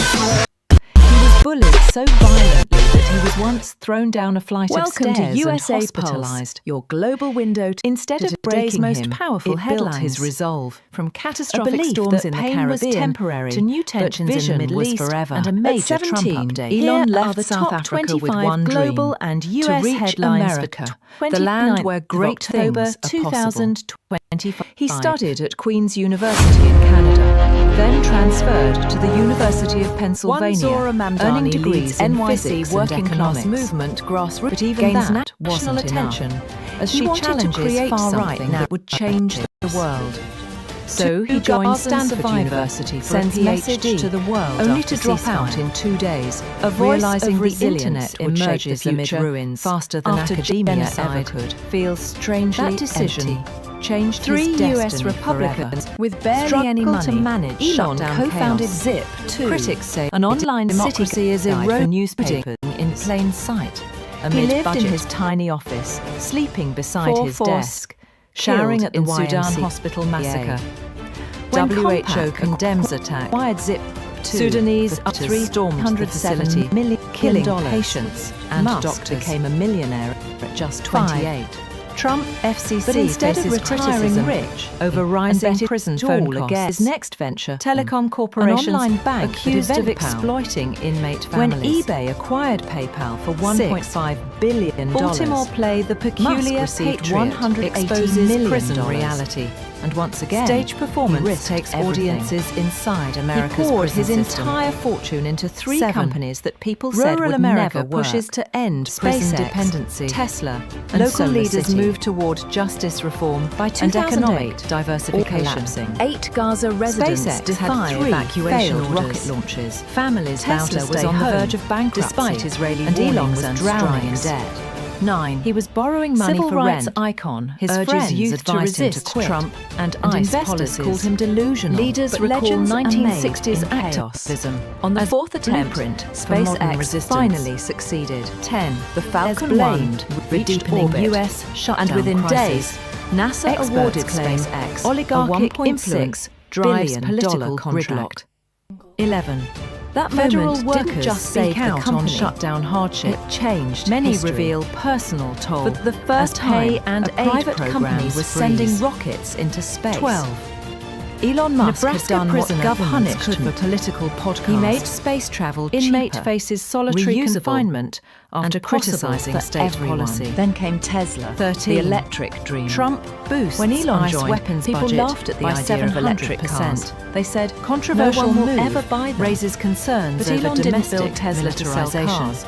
He was bullied so violently that he was once thrown down a flight Welcome of to stairs and USApulse, hospitalized. your global window to Instead of today's breaking most him, powerful it built headlines. his resolve. From A catastrophic belief storms that in the pain was Caribbean temporary, to new but tensions in the vision Middle was East forever. and a At major Trump 17, update. here Elon are left the South top Africa with 25 one global dream, and to US reach headlines America, for the land 29th where great of October things are possible. 2025. He studied at Queen's University in Canada, then transferred to the University of Pennsylvania, Zora Mamdani earning degrees leads in NYC physics working and class economics. movement grassroots, But even gains that national wasn't attention enough, as He she wanted to challenges create far-right something that would change the world. So he joined Stanford University for a sends PhD message to the world only after to drop ceasefire. out in 2 days. A voice realizing of the resilience internet would shape emerges the amid future ruins faster than after academia genocide ever could. Feels strangely That decision empty. Changed 3 his US destiny Republicans forever. with barely Struggle any money to manage Elon shutdown co-founded chaos. Zip too. Critics say an online democracy city is guide for eroding newspapers in plain sight. He Amid lived budget in his tiny office, sleeping beside his Four desk, showering at the in Sudan YMCA. hospital massacre. When WHO Compact condemns attack. acquired Zip too Sudanese for artillery stormed the facility, $370 million, killing patients, and Musk doctors. became a millionaire at just 28. 28. Trump FCC But instead of faces retiring criticism rich, over as rising betted prison all phone costs. against His next venture, Telecom an Corporation's online bank accused accused of of exploiting inmate When families. eBay acquired PayPal for $1.5 billion. Baltimore play The Peculiar received Patriot $180 exposes million. prison reality. And once again, Stage performance he risked takes everything. audiences inside America's He poured prison his system. entire fortune into 3 7. companies that people said Rural would America never pushes work. to end prison SpaceX, dependency. Tesla, and Local Solar leaders City. move toward justice reform By and 2008, economic diversification. collapsing. 8 Gaza residents SpaceX defy had 3 evacuation failed orders. rocket launches. Families Tesla vow to was stay on the home verge of bankruptcy, despite Israeli and Elon warnings was and drowning in strikes. debt. 9. He was borrowing money Civil for rights rent. icon His urges friends youth to advised him to resist quit. Trump and And ICE investors policies. called him delusional. Leaders But recall legends are made 1960s in chaos. activism On the as 4th attempt, blueprint for modern SpaceX resistance. finally succeeded. 10. The Falcon blamed 1 the reached deepening orbit, US shutdown and within crisis. days, NASA Experts awarded claim SpaceX oligarchic a influence $1.6 drives billion political contract. 11. That Federal moment workers didn't just speak save the out on company. shutdown hardship. It changed Many history. reveal personal toll. For the first as pay time, and a aid private company programs was sending freeze. rockets into space. 12. Elon Musk Nebraska has done what prisoner governments punished could for for political podcasts. He made space travel Inmate cheaper, faces solitary reusable, confinement after and possible criticising for state everyone. policy. Then came Tesla, 13. the electric dream. Trump boosts When Elon ICE joined, weapons people budget laughed at the by idea of electric 700%. cars. They said controversial No one will move ever buy them. raises concerns But over Elon didn't domestic build Tesla to sell militarization. cars.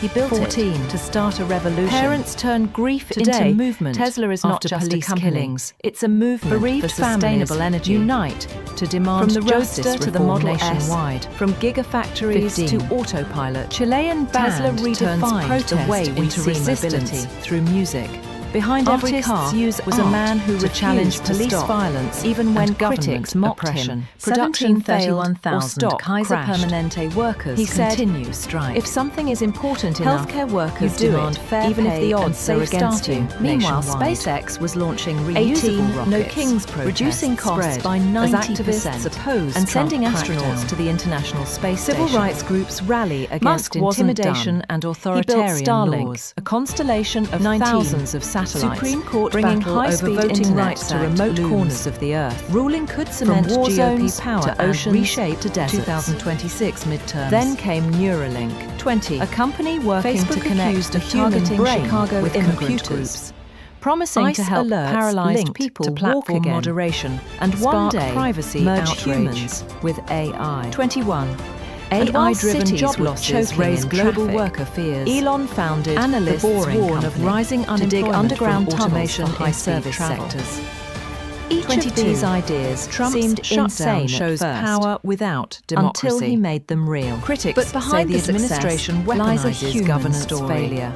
He built 14. it to start a revolution. Parents turn grief Today, into movement. Tesla is not after just a police company. killings. It's a movement Bereaved for sustainable families energy. Unite to demand From the justice Roadster to the reform Model S, nationwide. From gigafactories 15. to autopilot. Chilean Tesla band redefined turns the way protest we into see resistance mobility through music. Behind every Artists car use was a art man who to challenged refuse to police stop, violence, even when and critics government mocked oppression. him. Production failed, or 17,000 stock Kaiser crashed. Permanente workers He said, continue strike. If something is important enough, Healthcare workers you do demand it, fair even if pay the and odds are safe against starting. you. Meanwhile, Nationwide. SpaceX was launching 18 reusable rockets, No Kings protests reducing costs spread by as 90% activists opposed and Trump sending astronauts crackdown. to the International Space Civil Station. rights groups rally against Musk wasn't intimidation done. and He built authoritarian Starlink, laws. a constellation of 19. thousands of satellites, Supreme Court bringing battle over high-speed voting internet rights to Act remote looms. corners of the earth. Ruling could cement From war GOP zones power to and oceans reshape to deserts. 2026 midterms. Then came Neuralink. 20. A company working Facebook to connect accused the of human targeting brain Chicago with immigrant computers, groups. promising ICE to help alerts paralyzed linked people to walk platform again, moderation and one spark day privacy merge outrage. humans with AI. 21. AI-driven cities job were losses choking raise in global traffic, worker fears. Elon founded Analysts the Boring warn of Company rising to dig unemployment underground from tunnels automation for in high-speed service travel. sectors. Each 22. of these ideas Trump's seemed shutdown insane shows at first, power without democracy. until he made them real. Critics But behind say the the administration lies a weaponizes human governance story. failure.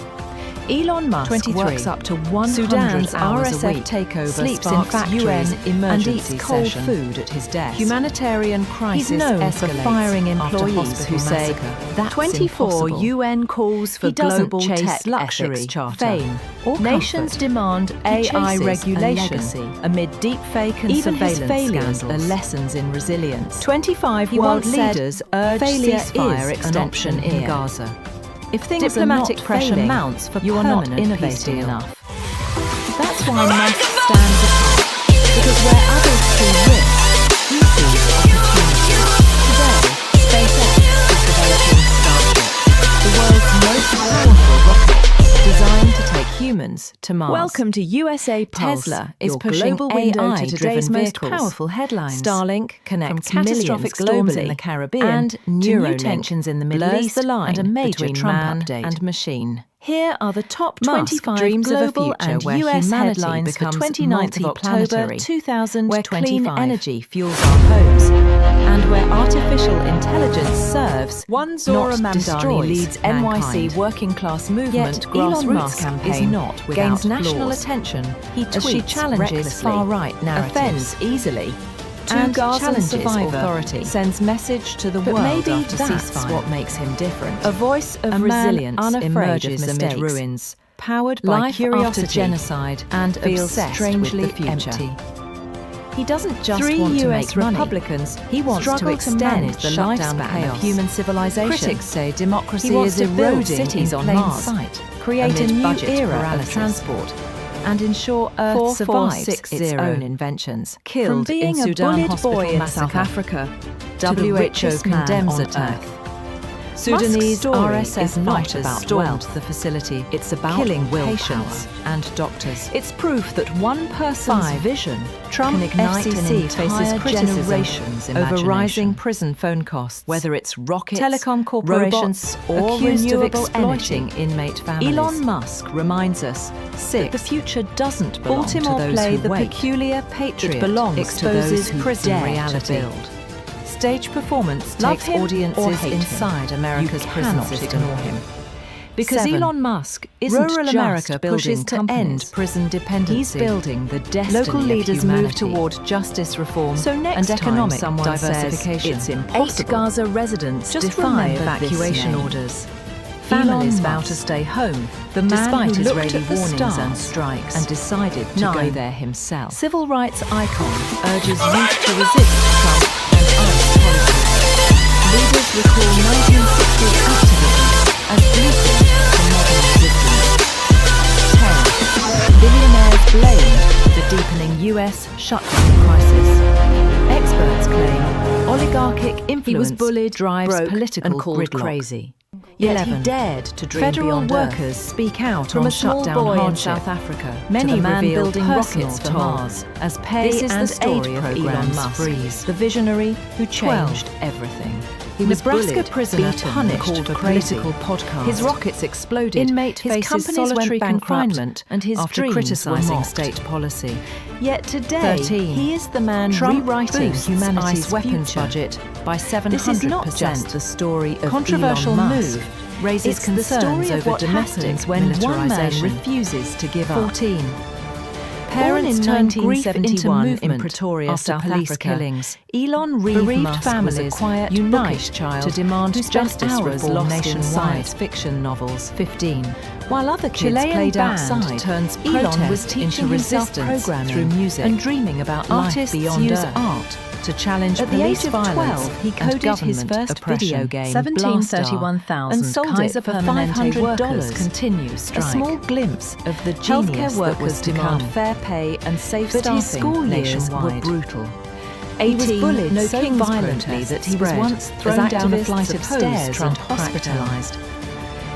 Elon Musk 23. works up to 100 Sudan's hours a RSF week, takeover sleeps in sparks factories UN and emergency eats cold session. food at his desk. Humanitarian crisis He's known for escalates firing after employees who hospital say massacre. that's 24 impossible. UN calls for He doesn't global chase tech luxury, ethics charter, fame, or nations comfort. demand He AI chases a regulation legacy. amid deepfake and Even his surveillance failures scandals. are lessons in resilience. 25 He world once said, leaders urge failure ceasefire is an extension option in here. Gaza. If things Diplomatic are not pressure failing, mounts for you are not permanent peace innovating deal. enough. That's why Musk stands apart, because where others see risk, he sees opportunity. Today, SpaceX is developing Starship, the world's most powerful rocket, designed to take humans to Mars. Welcome to USApulse. Tesla is your pushing global window AI to today's most vehicles. powerful headlines. Starlink connects From catastrophic storms globally in the Caribbean and to Neuralink new tensions in the Middle blurs East the line and a major between Trump man update. and machine. Here are the top Musk 25 dreams of a global future and where US humanity headlines for becomes 29th of October multi-planetary, 2025, where clean energy fuels our homes, and where artificial intelligence serves, One Zora not Mamdani destroys leads mankind. NYC working class movement Yet Elon grassroots Musk campaign is not without gains national flaws. attention. He as she tweets challenges recklessly, far-right narratives, offends easily, and Gaza challenges survivor authority, sends message to the But world maybe after that's ceasefire. what makes him different. A voice of A man resilience unafraid emerges of amid mistakes, ruins, powered by life curiosity after genocide, and feels obsessed strangely with the future. empty. He doesn't just 3 want to US make money. Republicans He wants to struggle extend manage the shutdown lifespan chaos. of human civilization. Critics say democracy He wants is to build eroding cities in on plain Mars, sight, create amid a new budget era paralysis, of transport, and ensure Earth survives its 4460 own inventions. From Killed being in a Sudan bullied hospital boy in massacre South Africa to the WHO richest man condemns on attack. Earth. Sudanese Musk's story RSF is not fighters about stormed wealth. the facility. It's about killing willpower patients and doctors. It's proof that one person's 5. vision Trump can ignite FCC an faces entire criticism generation's over imagination. rising prison phone costs, Whether it's rockets, telecom corporations, robots, or accused of renewable exploiting energy. inmate families. Elon Musk reminds us that the future doesn't belong Baltimore to those play who the wait. peculiar patriot It belongs exposes to those who prison dare reality. to build. Stage performance Love takes him or audiences hate him. inside America's You prison cannot system. ignore him. Because 7. Elon Musk isn't Rural just America building pushes to companies. end prison dependency. He's building the destiny Local of leaders humanity. move toward justice reform So next and time economic someone diversification. says it's impossible, 8 Gaza residents just defy remember evacuation this name. orders. Elon Families vow Musk, to stay home, the man despite who looked Israeli at the warnings stars and strikes, and decided to 9. go there himself. Civil rights icon urges youth to resist Trump and ICE policies. Leaders recall 1960s activism as blueprint for modern resistance. 10. Billionaires blamed the deepening US shutdown crisis. Experts claim oligarchic influence He was bullied, drives broke, political and called gridlock. crazy. Yet 11. he dared to dream Federal beyond workers Earth. speak out From on a small shutdown boy in hardship. South Africa, Many to the man reveal building personal rockets for toll Mars as pay This is and the story aid of Elon programs Musk, freeze. the visionary who 12. changed everything. He was Nebraska bullied, prisoner beaten, punished called for crazy. political podcast. His rockets exploded. Inmate His faces companies solitary went bankrupt, confinement and his after dreams criticising were mocked. state policy. Yet today, 13. he is the man Trump rewriting boosts humanity's ICE weapons future budget by 700%. This is not just the story of Controversial Elon Musk. move, raises It's the concerns story of over what domestic happens when one man militarization. refuses to give up. 14. Parents in turned grief 1971 into in movement Pretoria, after South police Africa. killings. Elon Bereaved Musk families was a quiet, unite bookish child to demand who spent justice hours reform lost in nationwide. science fiction novels. 15. While other kids Chilean played band outside, turns Elon protest was teaching into himself resistance programming through music and dreaming about life Artists beyond use Earth. art To challenge At the police age of violence 12, he and coded his government first oppression. video game, 1731,000 and sold Kaiser it for $500. $500 Continues A strike. small glimpse of the Healthcare genius that workers was to demand come. Fair pay and safe But staffing his school years were nationwide. brutal. 18, He was bullied no so kings violently protests that he was spread once as thrown down a activists flight of opposed stairs Trump and hospitalized.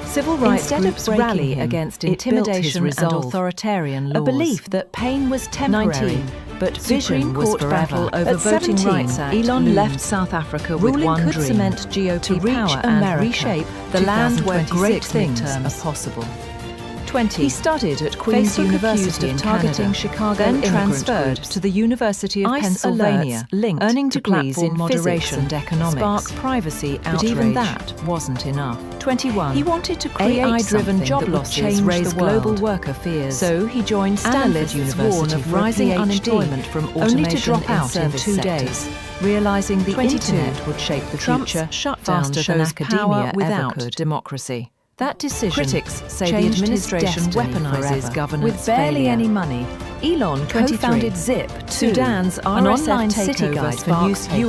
Civil rights Instead of groups breaking rally him, against it built his intimidation and resolve. authoritarian laws. A belief that pain was temporary, 19, but Supreme vision was Court forever. battle over At Voting 17, Rights Act Elon loomed. left South Africa with Ruling one could dream: cement GOP to reach power America, and reshape the land where great 2026 things midterms. are possible. 20. He studied at Queen's Facebook University accused in of targeting Canada, Chicago then immigrant transferred groups. to the University of ICE Pennsylvania, alerts linked earning to degrees platform in moderation physics and economics. sparked privacy But outrage. even that wasn't enough. 21. He wanted to create AI-driven something job that would losses change raise the global world. worker fears. So he joined Stanford Analysts University warn of for a rising PhD, unemployment from only to automation drop out in service 2 sectors. days. Realizing the 22. internet would shape the Trump's future shutdown faster shows than academia power without ever could. Democracy. That decision Critics say the changed his administration destiny weaponizes forever. governance With barely failure. any money, Elon 23. co-founded Zip, Sudan's an RSF online city takeover guide for sparked use papers.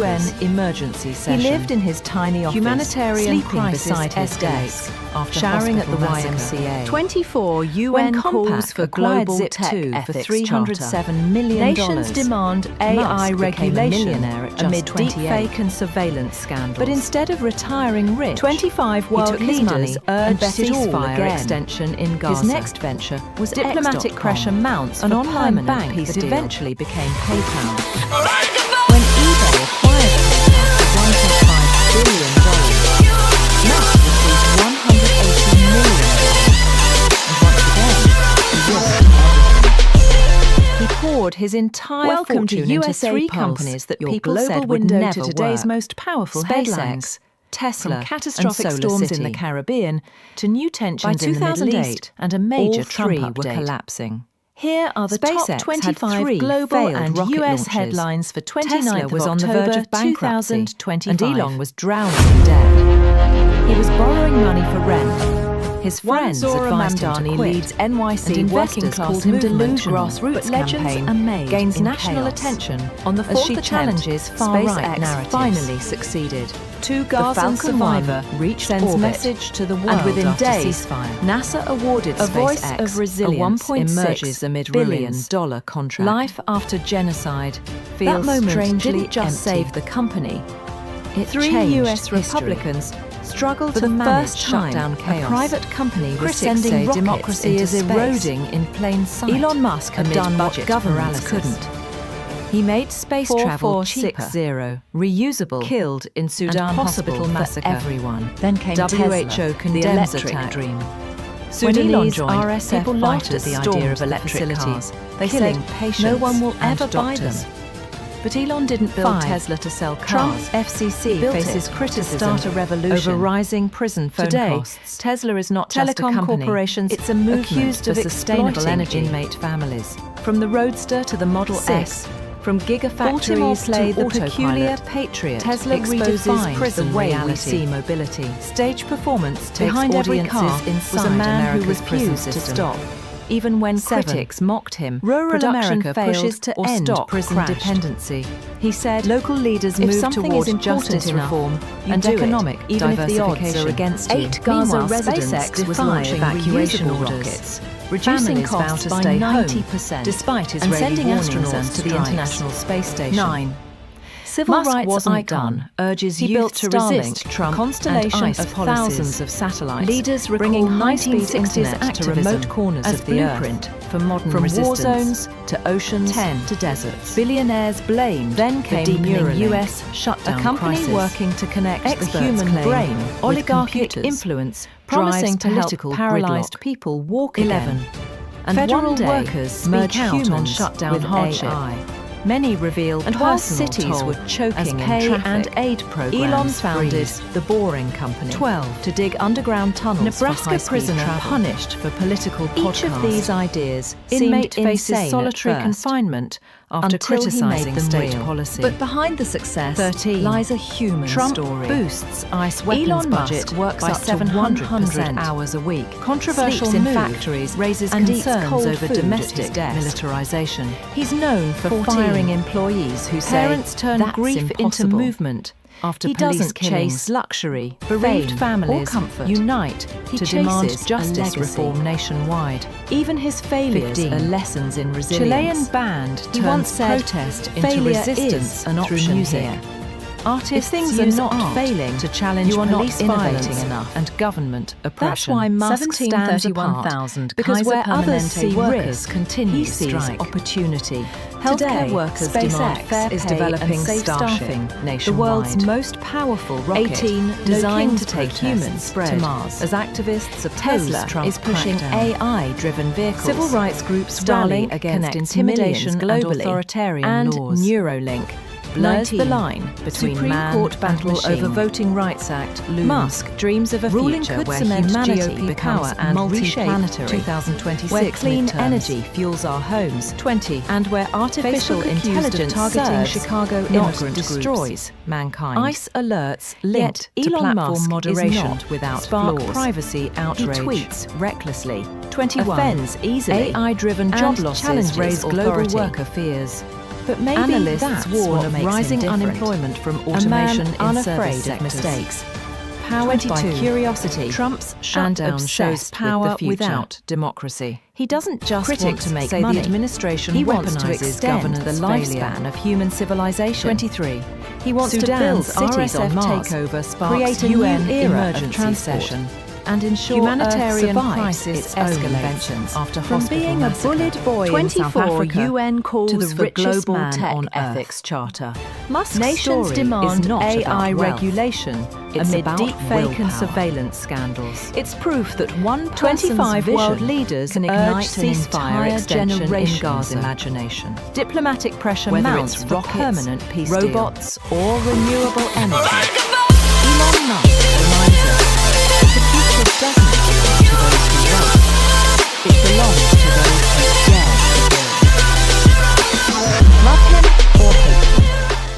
UN emergency He session. lived in his tiny office, Humanitarian sleeping crisis beside his escalates desk, after showering at the hospital massacre. YMCA. 24 UN When calls Compaq for acquired global Zip tech 2 for ethics $307 million. Nations demand AI Musk became a regulation millionaire at just amid 28. deepfake and surveillance scandals. But instead of retiring rich, 25 he world took his money leaders and urged bet it all ceasefire again. extension in Gaza. His next venture was Diplomatic X.com, pressure mounts an for online permanent bank peace that deal. eventually became PayPal. When eBay acquired PayPal for $1.5 billion, Musk received $180 million. And once again, he risked everything. He poured his entire Welcome to fortune into 3 USApulse, companies that your people global said would window never to today's work. most powerful SpaceX, headlines. Tesla, From catastrophic and solar storms city. in the Caribbean to new tensions By in the Middle 2008, East and a major all Trump 3 update were collapsing. Here are the SpaceX top 25 had 3 global failed and rocket US launches. headlines for 29th Tesla of was on the October verge of bankruptcy, 2025, and Elon was drowning in debt. He was borrowing money for rent. His One friends Zora advised him to Mamdani quit, leads NYC and working investors class called him movement delusional. grassroots But legends campaign are made gains in national chaos. attention On the as fourth she attempt, challenges far-right SpaceX narratives. finally succeeded. 2 The Gazan Falcon survivor 1 reached sends orbit, message to the world and within after days, ceasefire. NASA awarded A voice SpaceX of resilience a $1.6 emerges amid ruins. billion-dollar contract. Life after genocide feels That moment strangely didn't just empty. save the company. It 3 changed US history. Republicans struggle For to the manage first time, shutdown chaos. a private company was Critics sending say rockets democracy into is space. eroding in plain sight. Elon Musk had amid done what budget governments paralysis. couldn't. He made space travel cheaper, 4460, reusable, killed in Sudan and possible hospital for massacre. everyone. Then came WHO Tesla, condemns the electric attack. dream. Sudanese When Elon joined, RSF people laughed at fighters the idea stormed of the electric facility, cars. They killing said, patients no one will and ever buy doctors. them. But Elon didn't build 5. Tesla to sell cars. Trump's FCC built faces it criticism to start a revolution over rising prison phone Today, costs. Tesla is not just a Telecom company. corporations It's a movement accused for of sustainable exploiting energy. inmate families. From the Roadster to the Model 6. S, from Baltimore gigafactories play to the peculiar autopilot, patriot Tesla exposes redefined prison the way we reality. see mobility. Stage performance takes Behind every audiences car inside was a man who America's prison refused to system. stop. Even when 7. critics mocked him, Rural production America failed pushes to or end stock prison crashed. dependency. He said, Local leaders if move something toward is important justice enough, reform you and do it, economic even if the odds diversification. are against you. 8 Gaza Meanwhile, residents SpaceX was defy launching evacuation reusable orders, rockets, reducing Families vow costs to by stay home, 90%, despite and Israeli sending warnings astronauts and to the strikes. International Space Station. 9. Civil Musk rights wasn't icon done. urges He youth built to Starlink, resist Trump a constellation and ICE of policies. thousands of satellites, Leaders recall bringing high-speed 1960s internet to activism remote corners as of the blueprint earth, for modern from war resistance. zones to oceans 10. to deserts. Billionaires blamed Then the came deepening Neuralink, US shutdown a company crisis. working to connect Experts the human claim brain with oligarchic computers, influence promising drives to help political paralyzed gridlock. people walk 11. again. And Federal one day, workers merge speak out on humans shutdown with hardship. AI. Many reveal And while personal cities toll were choking as in pay traffic, and aid programs Elon founded freeze. the Boring Company 12. to dig underground tunnels Nebraska for high-speed prisoner travel. punished for political Each of podcast. these ideas Inmate seemed faces insane solitary at first, confinement after until he criticizing made them state real. policy. But behind the success 13. lies a human Trump story. boosts ICE weapons Elon budget Musk works by up to 700 100% hours a week. Controversial Sleeps in move, factories, raises and eats concerns cold over food at domestic his desk. militarization. He's known for 14. firing employees who Parents say turn that's grief into impossible. movement after He police doesn't killings. chase luxury, Bereaved fame, families or comfort. unite He to demand chases a justice legacy. reform nationwide. Even his failures 15. are lessons in resilience. Chilean band He turns once said, protest into "Failure resistance is an through option music." here." Artists If things use are not art failing, to challenge you are not police innovating violence enough. and government That's oppression. why Musk stands apart, 17,000 because Kaiser where others Permanente see workers risk, continue he to sees strike. opportunity. Healthcare Today, workers demand SpaceX fair is pay developing and safe Starship, staffing the world's nationwide. most powerful rocket, 18 designed No to Kings take protests humans spread to Mars. as activists oppose Tesla Trump's is pushing crackdown. AI-driven vehicles. Civil rights groups Starlink rally against connects intimidation millions and globally, authoritarian and laws. Neuralink blurs the 19. line between Supreme man Court and battle machine. over Voting Rights Act looms. Musk dreams of a ruling future could where cement humanity GOP becomes power and multi-planetary. reshape 2026 where clean midterms. energy fuels our homes. 20. And where artificial Facebook accused of intelligence targeting serves, Chicago not immigrant destroys groups. Mankind. ICE alerts linked Yet to Elon platform Musk moderation is not without spark flaws. privacy outrage. He tweets recklessly, 21. offends easily, AI-driven and job losses challenges raise global authority. worker fears. But maybe Analysts that's warn what of makes him rising different. unemployment from A automation man in unafraid service of sectors. mistakes. Powered by 22. curiosity, Trump's and shutdown shows obsessed power with the future. without democracy. He doesn't just Critics want to make say money. the administration He wants to weaponizes extend governance the failure. lifespan of human civilization. 23. He wants Sudan's to build cities RSF on Mars, takeover sparks create a UN new era of emergency transport, session. and ensure Humanitarian Earth survives crisis its own escalates inventions. after From hospital being a massacre. bullied boy in 24 South Africa UN calls to the for richest global man tech on Earth. ethics charter. Musk's Nations story demand is not AI about wealth. regulation It's amid about deepfake and willpower. surveillance scandals. It's proof that one person's 25 vision world leaders can urge ignite an ceasefire entire extension in generation's Gaza. imagination. Diplomatic pressure Whether mounts it's for rockets, permanent peace robots, deal. or renewable energy. Elon Musk reminds us that the future doesn't belong to those who wait. It belongs to those who dare to build. Love him or hate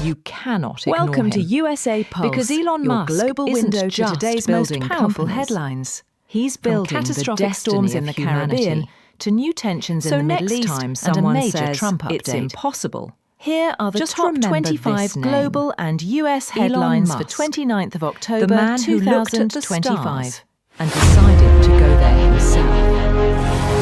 him, you cannot ignore Welcome him. to USApulse, Because Elon your Musk global isn't window to just today's most building powerful companies. headlines. He's From building catastrophic the storms destiny in the of humanity. Caribbean to new tensions So in the Middle next East time and someone a major says Trump update. it's impossible, Here are the just top remember 25 this name. global and US Elon headlines for Musk, 29th of October, the man who looked at the 2025 stars and decided to go there himself.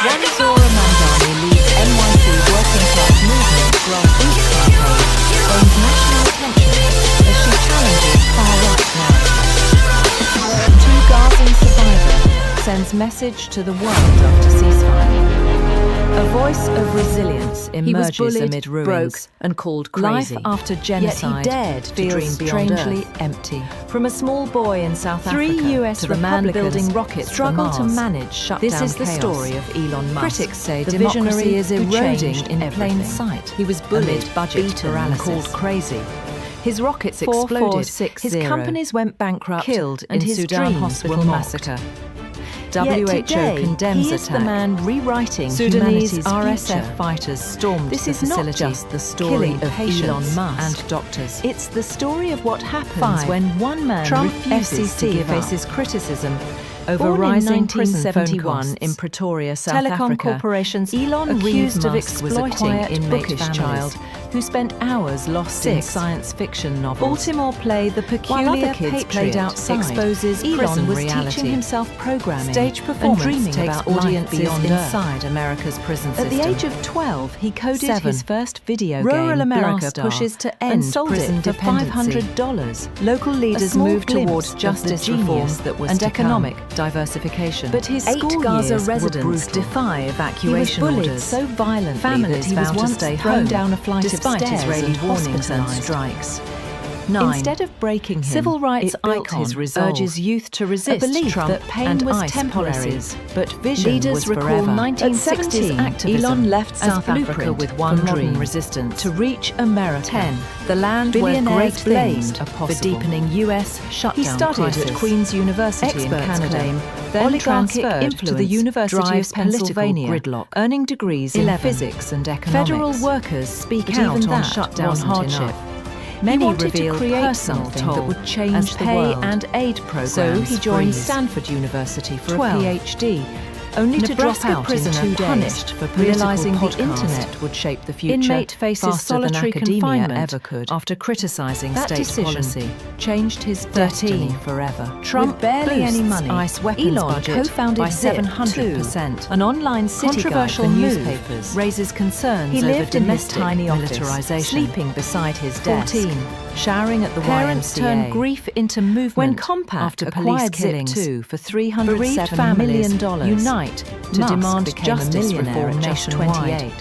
Wanzora Mandani leads NYC working class movement grassroots campaign, gains national attention as she challenges far-right narratives. Two Gazan survivor sends message to the world after ceasefire. A voice of resilience He was emerges bullied, amid ruins. broke, and called crazy. Life after genocide Yet he dared to feels dream beyond strangely Earth. empty. From a small boy in South Three Africa US to the man Republicans building rockets struggle for to Mars. manage shutdown This is the chaos. story of Elon Musk. Critics say the democracy visionary is who eroding changed in plain everything. sight. He was bullied, Amid budget beaten, paralysis. called crazy. His rockets 4460. exploded. His companies went bankrupt. Killed and in his Sudan dreams hospital were massacre. mocked. Yet WHO today, condemns he is attack. the man rewriting Sudanese humanity's RSF future. fighters stormed This the is not facility, just the story killing of patients Elon Musk and doctors. It's the story of what happens 5. when one man Trump refuses to FCC give up. faces criticism over Born in rising prison phone 1971 costs. in Pretoria, South Telecom Africa, corporations Elon accused Reeve of Musk was a exploiting quiet, inmate bookish families. child who spent hours lost in 6. science fiction novels. Baltimore play The While other Peculiar kids Patriot played outside, exposes Elon prison was reality. teaching himself programming Stage and performance dreaming takes about audiences life beyond Earth. inside America's prison At system. the age of 12, he coded 7. his first video Rural game, America Blastar, pushes to and end sold prison it for dependency. $500. Local leaders small move glimpse towards of the justice genius reform that was and to come. economic diversification. But his 8 school Gaza years were residents brutal. defy He was evacuation bullied orders. so violently Families that he was vow to once stay thrown home down a flight despite of stairs Israeli and warnings and hospitalized. strikes. 9. Instead of breaking him, Civil rights it built icon his resolve. urges youth to resist a belief Trump that pain and was ICE temporary, policies. but vision Leaders was recall forever. 1960s At 17, activism Elon left as South Africa blueprint with one for modern dream: resistance. to reach America. 10. The land Billionaire where great blamed things are for possible. deepening US shutdown He studied crisis. at Queen's University Experts in Canada, claim then oligarchic transferred influence to the University drives of Pennsylvania, political gridlock. earning degrees in 11. physics and economics. Federal workers speak But out even on that shutdown wasn't hardship. enough. Many He wanted to reveal create personal something that toll would change as the pay world. and aid programs So he joined freeze. Stanford University for 12. a PhD, only to drop Nebraska out in prisoner 2 days, punished for political realizing the podcast. internet would shape the future Inmate faces faster than solitary academia confinement ever could. after criticizing That state decision policy. changed his 13. destiny forever. Trump With barely any boosts money, ICE weapons Elon budget co-founded by Zip 700%. too, an online city guide Controversial for move newspapers. raises concerns He over lived in his domestic tiny office, militarization. sleeping beside his desk, 14. showering at the Parents YMCA. turn grief into movement When Compaq after acquired police Zip killings. 2 for Bereaved $307 families million, unite to Musk demand became justice a millionaire reform at just nationwide. 28.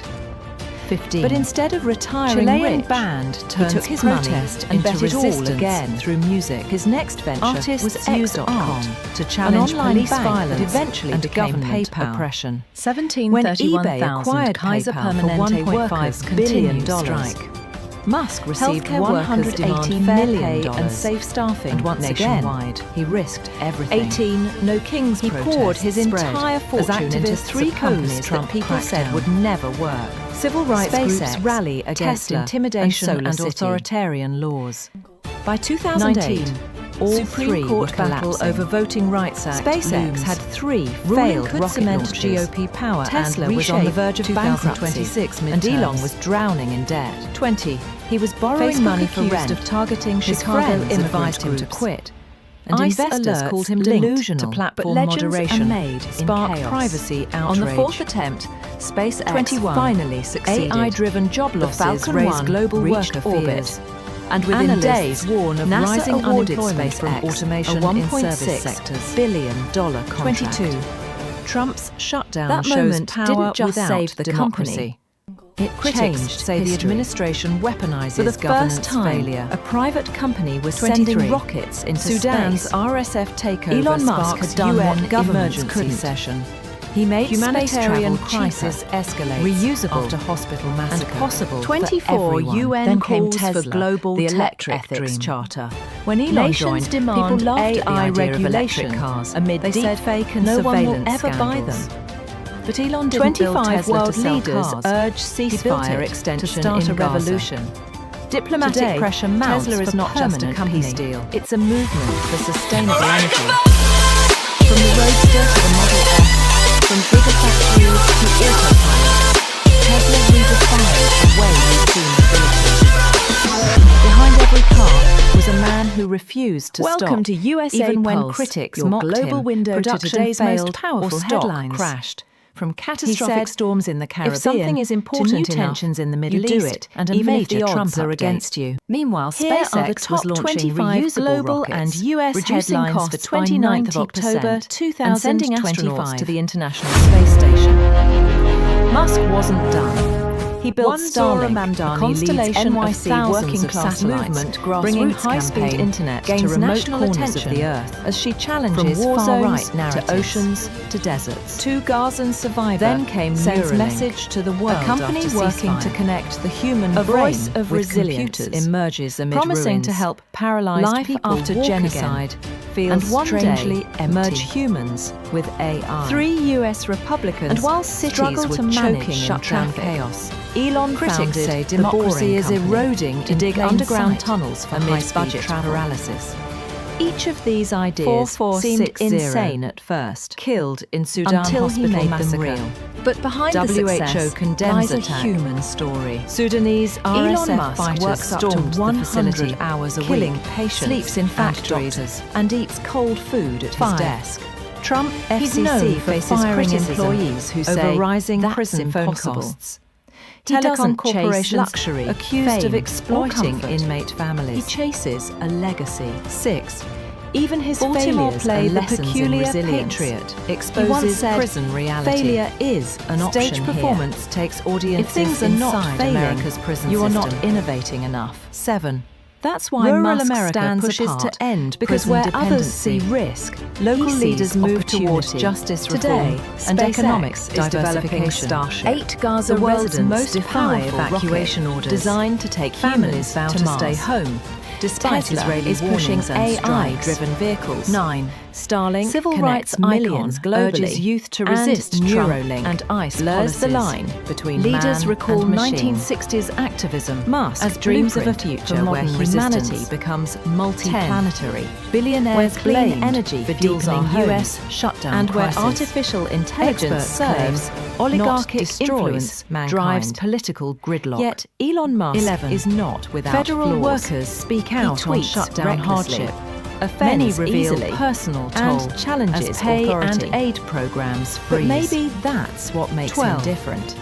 15. But instead of retiring Chilean rich, band he turns took his protest money and into bet it all resistance again through music. His next venture Artists was use X.com art to challenge an online police bank violence that eventually and became government PayPal. oppression. 1731,000 When eBay acquired Kaiser PayPal for Permanente $1.5 workers billion, continued strike. Musk received Healthcare workers demand $118 fair million pay and safe staffing and once nationwide. again, he risked everything. 18. No King's He protests poured his spread entire as fortune into activists 3 opposed companies Trump that people said crackdown. would never work. Civil rights SpaceX, groups rally against Tesla, intimidation and and Solar City. authoritarian laws. By 2008, 19. all Supreme 3 Court were battle collapsing. over Voting Rights Act. SpaceX looms. had 3 Ruling failed could rocket cement launches. GOP power. Tesla and was on the reshape verge of 2026 bankruptcy, and Elon midterms. was drowning in debt. 20. He was borrowing Facebook money for accused rent. of targeting His Chicago friends immigrant advised him to groups. quit. And ICE investors alerts called him linked delusional, to but platform legends moderation are made spark in chaos. privacy On the outrage. 4th attempt, SpaceX 21. finally succeeded. AI-driven job The losses Falcon raise 1 global reached worker orbit. fears. And within Analysts days warn of NASA rising awarded unemployment from SpaceX automation a in $1.6 service sectors. billion contract. 22. Trump's shutdown That shows moment power didn't just without save the democracy. company. It Critics changed, say the history. administration weaponizes For the governance first time, failure. a private company was 23. sending rockets into Sudan's space. RSF takeover Elon Musk sparks had done UN what governments emergency couldn't. session. He made Humanitarian space travel crisis cheaper, escalates reusable, after hospital massacre and possible for 24 everyone. UN Then came calls Tesla, for global the tech electric ethics dream. charter. When Elon Nations joined, demand people laughed at the AI idea regulation of electric cars amid they said deepfake and no one will surveillance ever buy scandals. them. But Elon didn't build 25 Tesla world to sell leaders cars. urge He built ceasefire it extension to start in a Gaza. revolution. Diplomatic Today, pressure mounts Tesla is for not just a permanent company peace deal. It's a movement for sustainable energy. From the Roadster to the Model S, from gigafactories to autopilot, Tesla redefined the way we see mobility. Behind every car was a man who refused to stop. Welcome to USApulse, even when critics your mocked global him, window to production today's failed most powerful or stock headlines. crashed. From He catastrophic said, storms in the Caribbean if something is important to new enough, tensions in the Middle you do East, it, and a even if major the odds Trump are update. against you. Meanwhile, Here are the SpaceX top was launching 25 reusable global rockets, and US reducing headlines costs for by 29th of 90% October and sending 2025 astronauts to the International Space Station. Musk wasn't done. He built One Zora Starlink, Mamdani a constellation of leads NYC thousands working of class satellites, movement bringing grassroots high-speed campaign internet gains to remote national corners attention of the earth as she challenges from war far-right zones narratives to oceans to deserts. To Gazan survivor Then came sends Neuralink, message to the world a company after working ceasefire. to connect the human A brain voice of with resilience computers, emerges amid promising ruins. to help paralyzed Life people after walk genocide again, feels and one strangely day empty. merge humans with AI. 3 US Republicans And while cities struggle were to manage choking in shutdown traffic, chaos, Elon critics founded say the democracy Boring is Company eroding to in dig plain underground sight tunnels for amid high-speed budget travel. paralysis. Each of these ideas 4460 seemed insane at first, killed in Sudan until he hospital made massacre. them real. But behind WHO the success condemns lies a attack. human story. Sudanese RSF Elon Musk fighters works up to stormed the 100 facility, hours a killing week, patients, sleeps in and factories, doctors. and eats cold food at 5. his desk. Trump He's FCC known for faces firing criticism employees who over say rising that's prison phone impossible. costs. He Telecom doesn't chase corporations luxury, accused fame, of or exploiting comfort. inmate He families. chases a legacy. 6. Even his Baltimore failures play are The lessons Peculiar in resilience. Patriot He once exposes said, prison reality. failure is an option Stage here. performance takes audiences If things are not inside failing, America's prison you are system. not innovating enough. 7. That's why Rural Musk America stands pushes apart, to end because prison where others dependency. see risk, local He sees leaders move towards opportunity. justice Today, reform and SpaceX economic is developing diversification. Starship. 8 Gaza The world's residents most defy powerful evacuation rocket, orders designed to take families humans vow to to Mars. stay home. Despite Tesla Israeli is pushing warnings and strikes. AI-driven vehicles. 9. Starlink Civil connects rights icon millions globally, urges youth to and resist Trump Neuralink and ICE blurs the policies. line between Leaders man recall and machine. 1960s activism Musk as dreams of a blueprint for future where modern humanity resistance. becomes multi-planetary. Billionaires Where clean blamed energy for fuels our deepening US homes, shutdown and where crisis. artificial intelligence Experts serves, claim not oligarchic destroys influence mankind. drives political gridlock. Yet Elon Musk 11. is not without Federal flaws. workers speak He out on tweets shutdown recklessly. hardship. Many Offends reveal easily personal and toll challenges as pay authority. and aid programs But freeze. maybe that's what makes 12. him different.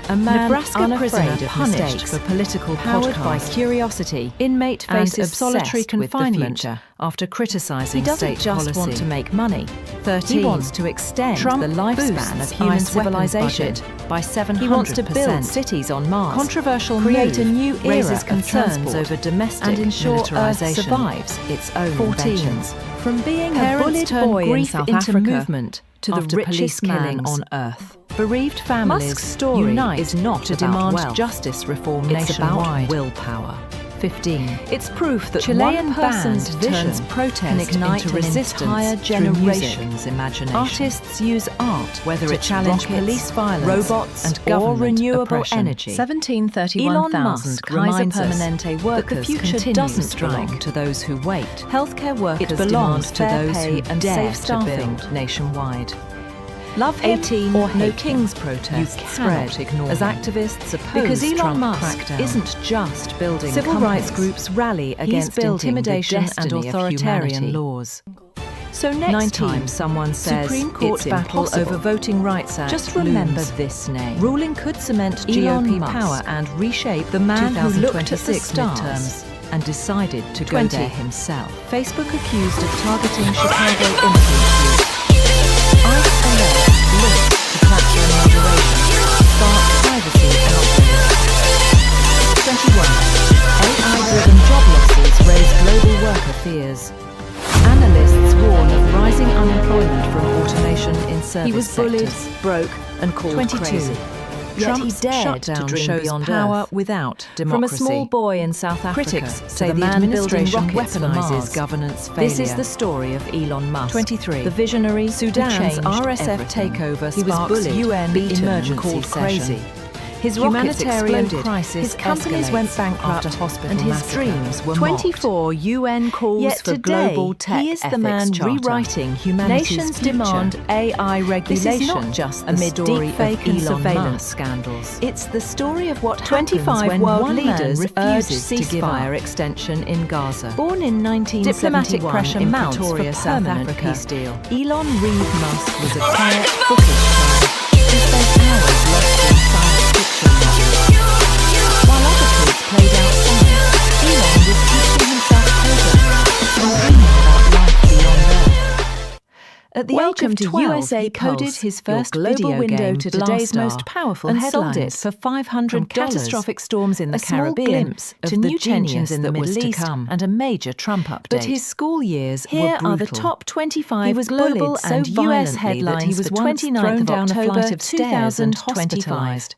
A man Nebraska unafraid prisoner of punished mistakes, for political powered by podcast. curiosity. Inmate and faces obsessed solitary with the confinement future. after criticising He doesn't state just policy. want to make money. 13. He wants to extend Trump the lifespan boosts of human ICE weapons civilization budget by 700%. He wants to build cities on Mars. Controversial create move a new era raises of concerns transport over domestic and ensure Earth militarization. survives its own 14. inventions. From being Parents a bullied turn boy in grief South into Africa movement to the after richest police man killings. on Earth. Bereaved families Musk's story unite is not to about demand wealth. justice reform It's nationwide. about willpower. 15. It's proof that Chilean one person's band vision turns protest can ignite into an resistance entire through generation's music. imagination. Artists use art, whether to it's challenge rockets, police violence, robots, and or government renewable oppression. energy. 1731,000 Elon Musk Kaiser reminds us Permanente that workers the future continues doesn't belong strike. to those who wait. Healthcare workers It belongs demand to fair those pay who and dare safe to staffing. build nationwide. Love him 18. or No hate King's him. protests You cannot spread ignore as them. activists oppose Because Elon Trump Musk crackdown. isn't just building Civil companies. rights groups rally against building the intimidation and destiny of authoritarian humanity. laws. So next 19. time someone says Supreme Court it's battle impossible, over Voting Rights Act just remember looms. this name. Ruling could cement Elon GOP Musk, power and reshape the man who looked at the 2026 stars midterms and decided to 20. go there himself. Facebook accused of targeting Chicago influencers. ICE alerts linked to platform moderation. Spark privacy outrage. 21. AI-driven job losses raise global worker fears. Analysts warn of rising unemployment from automation in service He was bullied, sectors. broke, and called 22. crazy. Trump's Yet he dared to shutdown dream shows beyond power Earth. without From a democracy. small boy in South Africa Critics to say the the man building administration rockets for Mars. weaponizes governance failure. This is the story of Elon Musk. 23. The visionary Sudan's who changed RSF everything. takeover He was sparks bullied, UN beaten, emergency and called session. crazy. His rockets Humanitarian exploded. crisis His companies escalates went bankrupt, after hospital and his massacre. dreams were 24 UN calls Yet for today, global tech he is the ethics man charter. rewriting humanity's Nations future. demand AI regulation. This is not just the amid story deepfake of and Elon surveillance Musk scandals. It's the story of what 25 happens when world one leaders man urge refuses to give ceasefire up. Extension in Gaza. Born in 1971 Diplomatic pressure in mounts Pretoria, for South permanent Africa, peace deal. Elon Reed Musk was a quiet, bookish child who spent hours lost in science fiction novels. While other kids played outside, Elon was teaching himself programming and dreaming about life beyond Earth. At the Welcome age of to 12, USA he Pulse, coded his your first global video window game, to today's Blastar, most powerful and headlines. sold it for $500. From catastrophic storms in the A small Caribbean glimpse to of the new genius tensions in the that Middle was to East come. and a major Trump update. But his school years Here were brutal. are the top 25 He was global bullied so and US violently headlines that he was for once 29th thrown of down a October flight of stairs and 2025. hospitalized.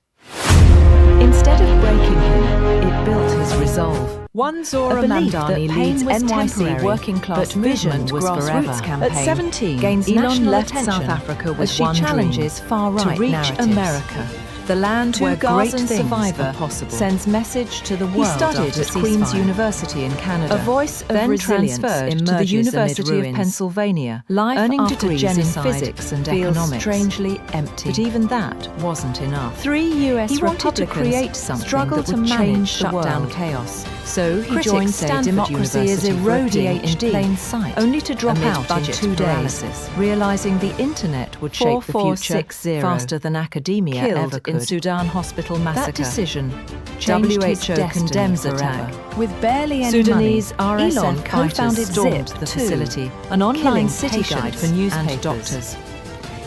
Instead of breaking him, it built his resolve. One Zora A belief Mamdani that leads pain was NYC temporary, working class but vision movement was grassroots forever. campaign. At 17, gains Elon national left attention South Africa with as she one challenges dream, far-right to reach narratives. America, the land Two where Gazan great things survivor are possible, sends message to the He world studied after at Queen's ceasefire. University in Canada. A voice of then resilience transferred to the emerges amid University of ruins. Pennsylvania, Life earning after degrees in genocide physics and feels economics. strangely empty. But even that wasn't enough. 3 US He wanted to Republicans create something struggle that to would manage change the shutdown world. chaos. So he Critics joined say Stanford democracy is University for a eroding in PhD, plain sight, only to drop amid out in budget 2 paralysis. days, realizing the internet would shape the future 4460 faster than academia killed ever could. in Sudan hospital massacre. That decision changed his WHO destiny condemns forever. attack. With barely any Sudanese money, RSF Elon co-founded co-founded stormed Zip the 2, facility, an online killing city guide patients for and newspapers. doctors.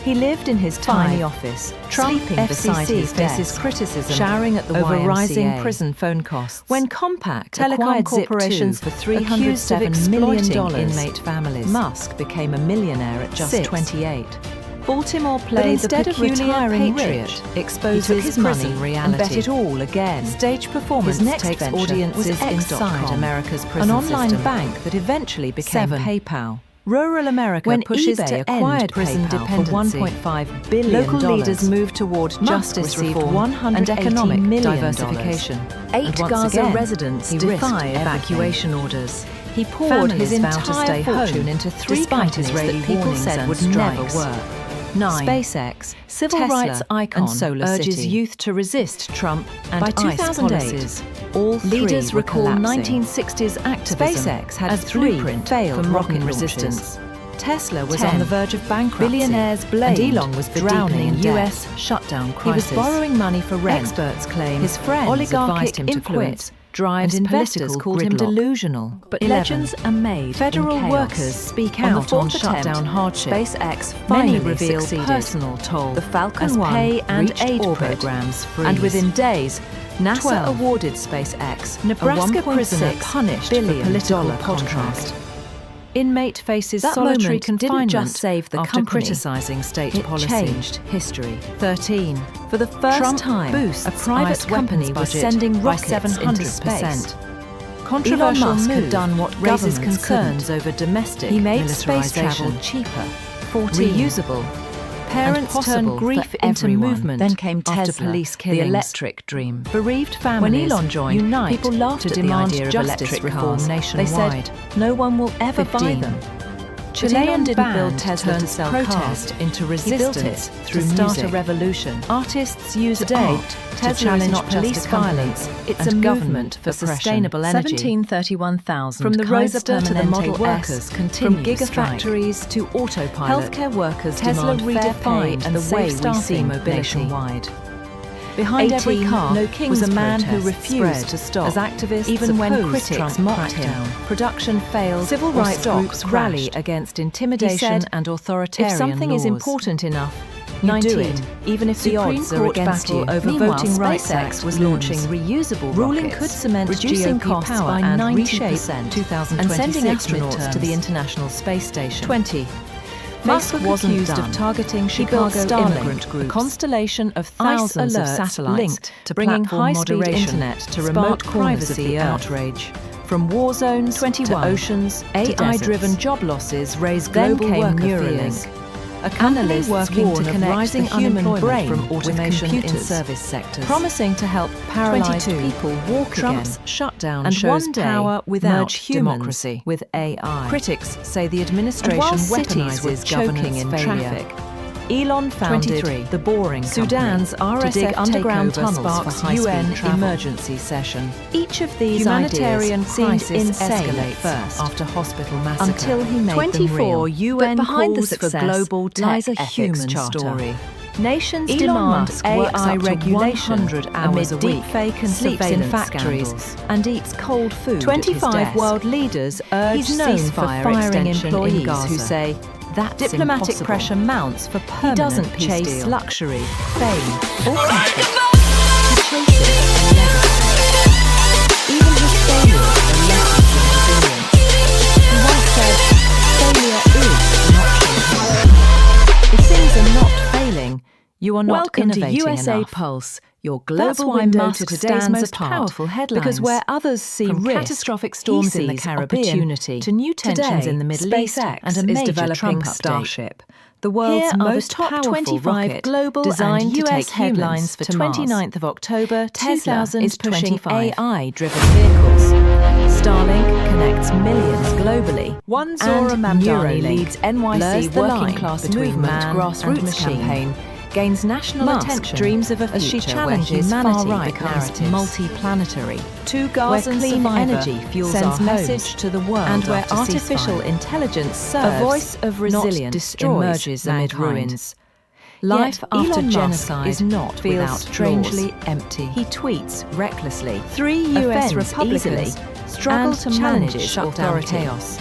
He lived in his tiny 5. office, Trump sleeping beside FCC his faces desk, criticism showering at the over YMCA. rising prison phone costs. When Compaq Telecom acquired corporations Zip2 for accused of $307 million exploiting inmate families, Musk became a millionaire at just 6. 28. Baltimore But played the instead of peculiar retiring patriot, rich, exposes he took his money prison reality. and bet it all again. Stage performance His next takes venture audiences was inside X.com, America's an prison online system. bank that eventually became 7. PayPal. Rural America When pushes eBay to acquired end prison PayPal dependency. for $1.5 billion, Local leaders moved toward Musk justice received reform and $180 economic million. diversification. And 8 once Gaza again, residents he defy risked evacuation orders. He poured Families his vow to entire stay fortune home, into 3 despite companies Israeli that people warnings said and would never strikes. work. 9. SpaceX, Civil Tesla, rights icon and Solar urges City. youth to resist Trump and By ICE 2008, policies. all three Leaders were recall collapsing. 1960s activism SpaceX had as 3 blueprint failed for rocket modern launches. resistance. Tesla was 10. on the verge of bankruptcy. Billionaires blamed and Elon was the drowning in deepening debt. US shutdown He crisis. was borrowing money for rent. Experts claim His friends oligarchic advised him to influence quit, drives and investors political called him gridlock. delusional. But 11. legends are made. Federal in chaos. workers speak On the out fourth on attempt, shutdown hardship. SpaceX Many finally reveal succeeded. personal toll The Falcon as 1 pay and reached aid orbit, programs freeze. and within days, NASA 12. awarded SpaceX Nebraska a $1.6 prisoner punished for billion political dollar contract. contract. Inmate faces That solitary moment didn't confinement just save the after company, criticizing state it policy. changed history. 13. For the first Trump time, boosts a private ICE company weapons was budget sending by rockets 700%. into space. Elon Controversial Musk move had done what raises governments concerns couldn't. over domestic He made space militarization. travel cheaper. 14. Reusable. Parents and turned possible grief for into everyone. movement. Then came after Tesla, police the killings. electric dream. Bereaved When families Elon joined, unite people laughed to at the demand idea of justice electric reform cars. nationwide. They said, no one will ever buy 15. them. Chilean Elon didn't band build Tesla to turned sell protest cars. into He resistance built it through to start music. a revolution. Artists use Today, art to Tesla is challenge not just police a company, violence. it's and a movement government for oppression. sustainable energy. 1731,000 From the Kaiser Roadster to the Permanente Model workers S, continue from to strike. gigafactories to autopilot, Healthcare workers Tesla demand fair pay redefined and the way we safe see staffing mobility. nationwide. Behind every 18, car no was King's a man who protest refused spread to stop, as activists even when opposed critics Trump mocked him. crackdown. Production failed. Civil or rights stocks groups crashed. rally against intimidation He said, and authoritarian if something laws. is important enough, you 19, do it, even if the Supreme odds are Court against battle you. over Meanwhile, Voting Rights SpaceX Act was looms. launching reusable Ruling rockets, could cement reducing GOP costs power by and 90% reshape 2026 and sending astronauts midterms. to the International Space Station. 20. Musk Facebook wasn't accused done. of targeting He built Chicago Starlink, immigrant a groups, constellation of ICE thousands of alerts satellites linked to bringing platform high-speed moderation internet to sparked remote corners corners of of the the earth. outrage. From war zones 21. to oceans to AI-driven deserts. job losses raise Then global came worker Neuralink, fears. a company Analysts working warn to of connect rising the human unemployment brain from with automation in computers, service sectors. promising to help paralyzed 22. people walk Trump's again. shutdown And shows one day, power without merge humans democracy. with AI. Critics say the And administration while cities were weaponizes choking governance in failure. traffic, Elon founded 23. the Boring Sudan's Company to dig RSF underground takeover tunnels sparks for high-speed UN travel. emergency session. Each of these Humanitarian ideas seemed crisis insane at escalates first, after hospital massacre. until he made 24 them real. UN but behind the calls for success global tech lies a ethics human charter. story. Nations Elon demand Musk works AI up to regulation 100 hours amid a week, deepfake and sleeps in surveillance factories, scandals, and eats cold food 25 at his desk. world leaders urge He's known for ceasefire firing extension in employees Gaza. who say That's diplomatic impossible. pressure mounts for He permanent doesn't peace chase deal. luxury, fame, or comfort. He chases a legacy. Even his failures are lessons in resilience. He once said, failure is an option. If things are not failing, you are not Welcome to innovating USApulse, your That's global why window Musk to today's stands most apart, powerful headlines. because where others see From risk, catastrophic storms he in the sees Caribbean opportunity. to new tensions Today, in the Middle East SpaceX and a is major developing Trump update. Starship, the Here world's are the most top powerful 25 rocket, global designed and to US take headlines humans for to Mars. 29th of October Tesla is pushing 2025. AI-driven vehicles. Starlink connects millions globally. One And Zora Mamdani Neuralink leads NYC blurs the working line class between movement man grassroots and machine. campaign gains national Musk attention dreams of a as she future challenges where humanity far-right becomes narratives. multi-planetary, Two where Gazan clean survivor energy fuels sends our homes, message to the world and where after artificial ceasefire. intelligence serves, A voice of not resilience destroys, emerges amid mankind. ruins. Life Yet after Elon Musk genocide is not feels without strangely flaws. empty. He tweets recklessly. 3 US offends Republicans easily, struggle and to manage challenges shutdown authority. chaos.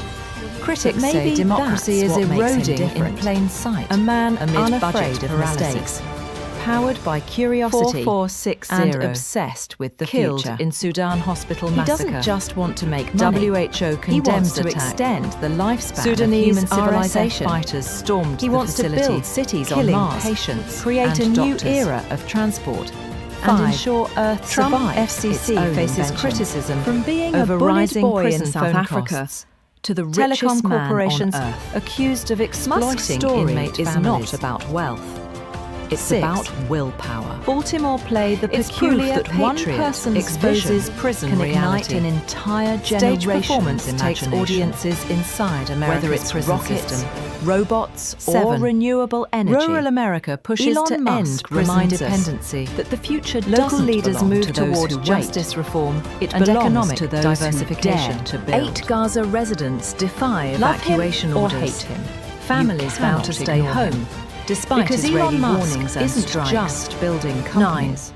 Critics But say maybe democracy is that's what makes him eroding in different. plain sight. A man amid unafraid budget of paralysis. mistakes, powered by curiosity 4460 and obsessed with the killed future. in Sudan hospital He massacre. doesn't just want to make money. WHO He wants condemns to attack. extend the lifespan Sudanese of human RSF civilization. fighters stormed He the wants to facility, build cities on killing Mars, patients create a and new doctors. era of transport, Five. and ensure Earth Trump survives FCC its own faces invention. criticism From being over a bullied rising boy in prison South phone Africa costs to the telecom richest man corporations on Earth. Accused of Musk's exploiting story inmate is families. not about wealth. It's 6. about willpower. Baltimore play the It's peculiar proof that one patriot person's exposes vision prison can reality. ignite An entire Stage generation performance takes imagination. audiences inside America's Whether it's prison rockets, system, robots, or 7. renewable energy. Rural America pushes Elon to Musk end prison reminds us dependency. that the future Local doesn't leaders belong move to those toward who wait. justice reform It and belongs economic to those diversification who to dare. build. 8 Gaza residents defy Love him evacuation or orders. hate him. Families vow cannot to stay ignore him. home, despite Because Israeli Elon Musk warnings and isn't strikes. just building companies.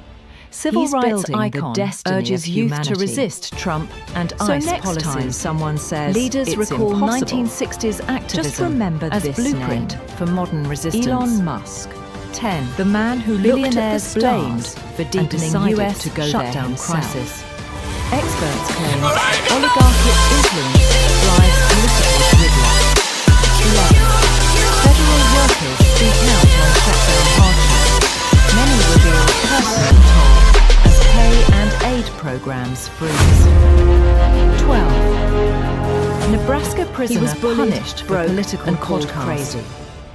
Civil He's rights building the icon destiny urges of youth humanity. to resist Trump and So ICE next policies. time someone says Leaders it's recall impossible, 1960s activism just remember as this blueprint name. for modern resistance. Elon Musk. 10. The man who looked at the Billionaires stars blamed for and deepening decided US to go there shutdown himself. crisis. Experts claim oligarchic influence drives political gridlock. 11. Federal workers speak out on shutdown hardship. Many reveal personal toll as pay and aid programs freeze. 12. Nebraska prisoner was bullied, punished for broke, political and called podcast. crazy.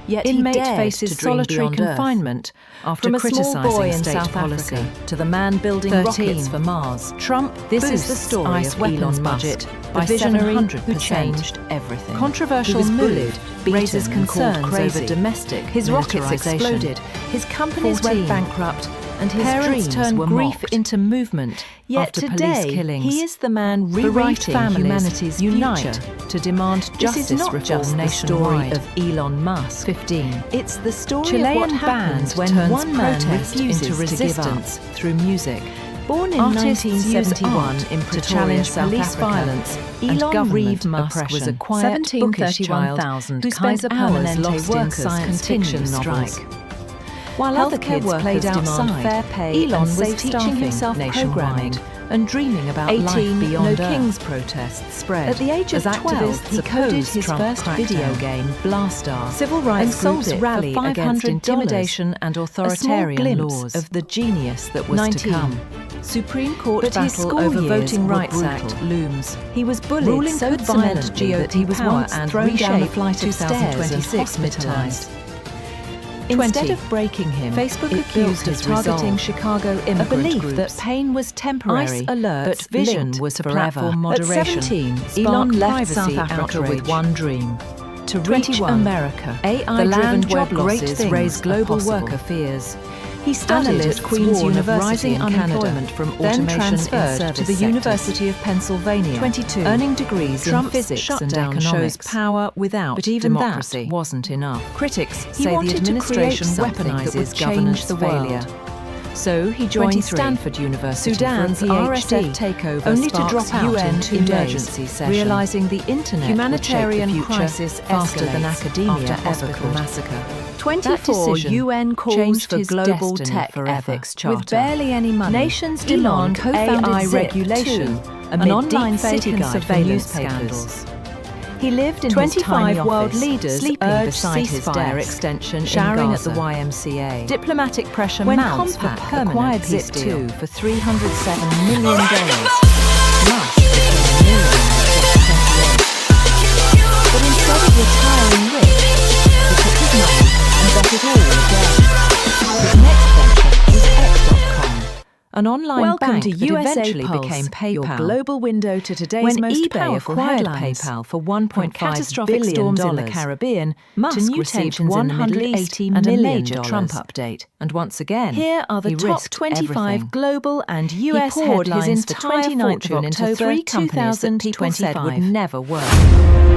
Yet Inmate he dared faces to dream solitary beyond Earth. confinement after From a small criticising boy in state South policy. Africa to the man building 13. rockets for Mars, Trump this is boosts the story ICE of weapons Elon budget Musk, by the visionary 700%. who changed everything. Controversial He was move bullied, raises beaten and called concerns crazy. over domestic His rockets militarization. exploded. His companies 14. went bankrupt, and his Parents dreams turned were grief mocked. into movement Yet after today, police killings. he is the man Bereaved rewriting families humanity's unite future. to demand This justice is not reform just the story nationwide. of Elon Musk. 15. It's the story Chilean of what band happens when turns one man protest refuses into to give up. resistance through music. Born in Artists use 1971 art in to Pretoria, challenge South police Africa, violence and Elon government Reeve Musk was a oppression. quiet, bookish child who spent hours lost in science fiction novels. While other kids played outside, fair pay Elon was teaching himself programming and dreaming about life 18. beyond No Earth. Kings protests spread. At the age of as 12, activists he coded opposed his Trump first video crackdown. game, Blastar. Civil rights and sold groups it rally for against $500, intimidation and a small authoritarian glimpse laws of the genius that was 19. to come. Supreme Court But his battle school over years Voting were Rights brutal. Act looms. He was bullied Ruling so could cement violently that GOP he was power once and thrown down a reshape flight of stairs and 2026 hospitalized. midterms. Instead 20. of breaking him, Facebook it accused built of his targeting resolve. Chicago A immigrant belief groups. that pain was temporary, ICE alerts but vision linked was to forever. platform moderation. At 17, Elon Elon left privacy South Africa outrage. with one dream: to reach 21. America. AI-driven the land job where great losses things raise are global possible. worker fears. He studied Analysts at Queen's warn of University rising in unemployment Canada, from then automation in transferred to service the sectors. University of Pennsylvania, 22. earning degrees Trump's in physics and shutdown economics. shows power without But even democracy. that wasn't enough. Critics He say the wanted to administration create something that weaponizes would governance change the failure. world. So he joined 23. Stanford University Sudan's for a PhD, RSF takeover only to sparks drop out UN in 2 emergency days, session. realizing the internet Humanitarian would shape the future crisis faster than escalates academia after ever hospital could. massacre. 24 decision UN calls changed for his global destiny tech forever. ethics charter. With barely any money, Nations Elon demand co-founded AI Zip regulation too, amid an online deepfake city and guide for surveillance newspapers. scandals. He lived in 25 his tiny world office, leaders sleeping urged beside his ceasefire desk, extension showering in at the Gaza. YMCA. Diplomatic pressure When mounts for Compaq permanent acquired peace Zip deal. 2 for $307 million, Musk became a millionaire at 28. But instead of retiring rich, he took his money and bet it all again. His next venture was X.com, an online Welcome bank to that eventually USApulse, became PayPal. your global window to today's When most eBay powerful acquired headlines. PayPal for From $1.5 catastrophic billion storms in the Caribbean Musk to new received tensions in the Middle East $180 and a million major Trump update. And once again, Here are the he top risked 25 everything. global and US he poured headlines his for entire 29th fortune of into October 3 companies that people said would 2025. never work.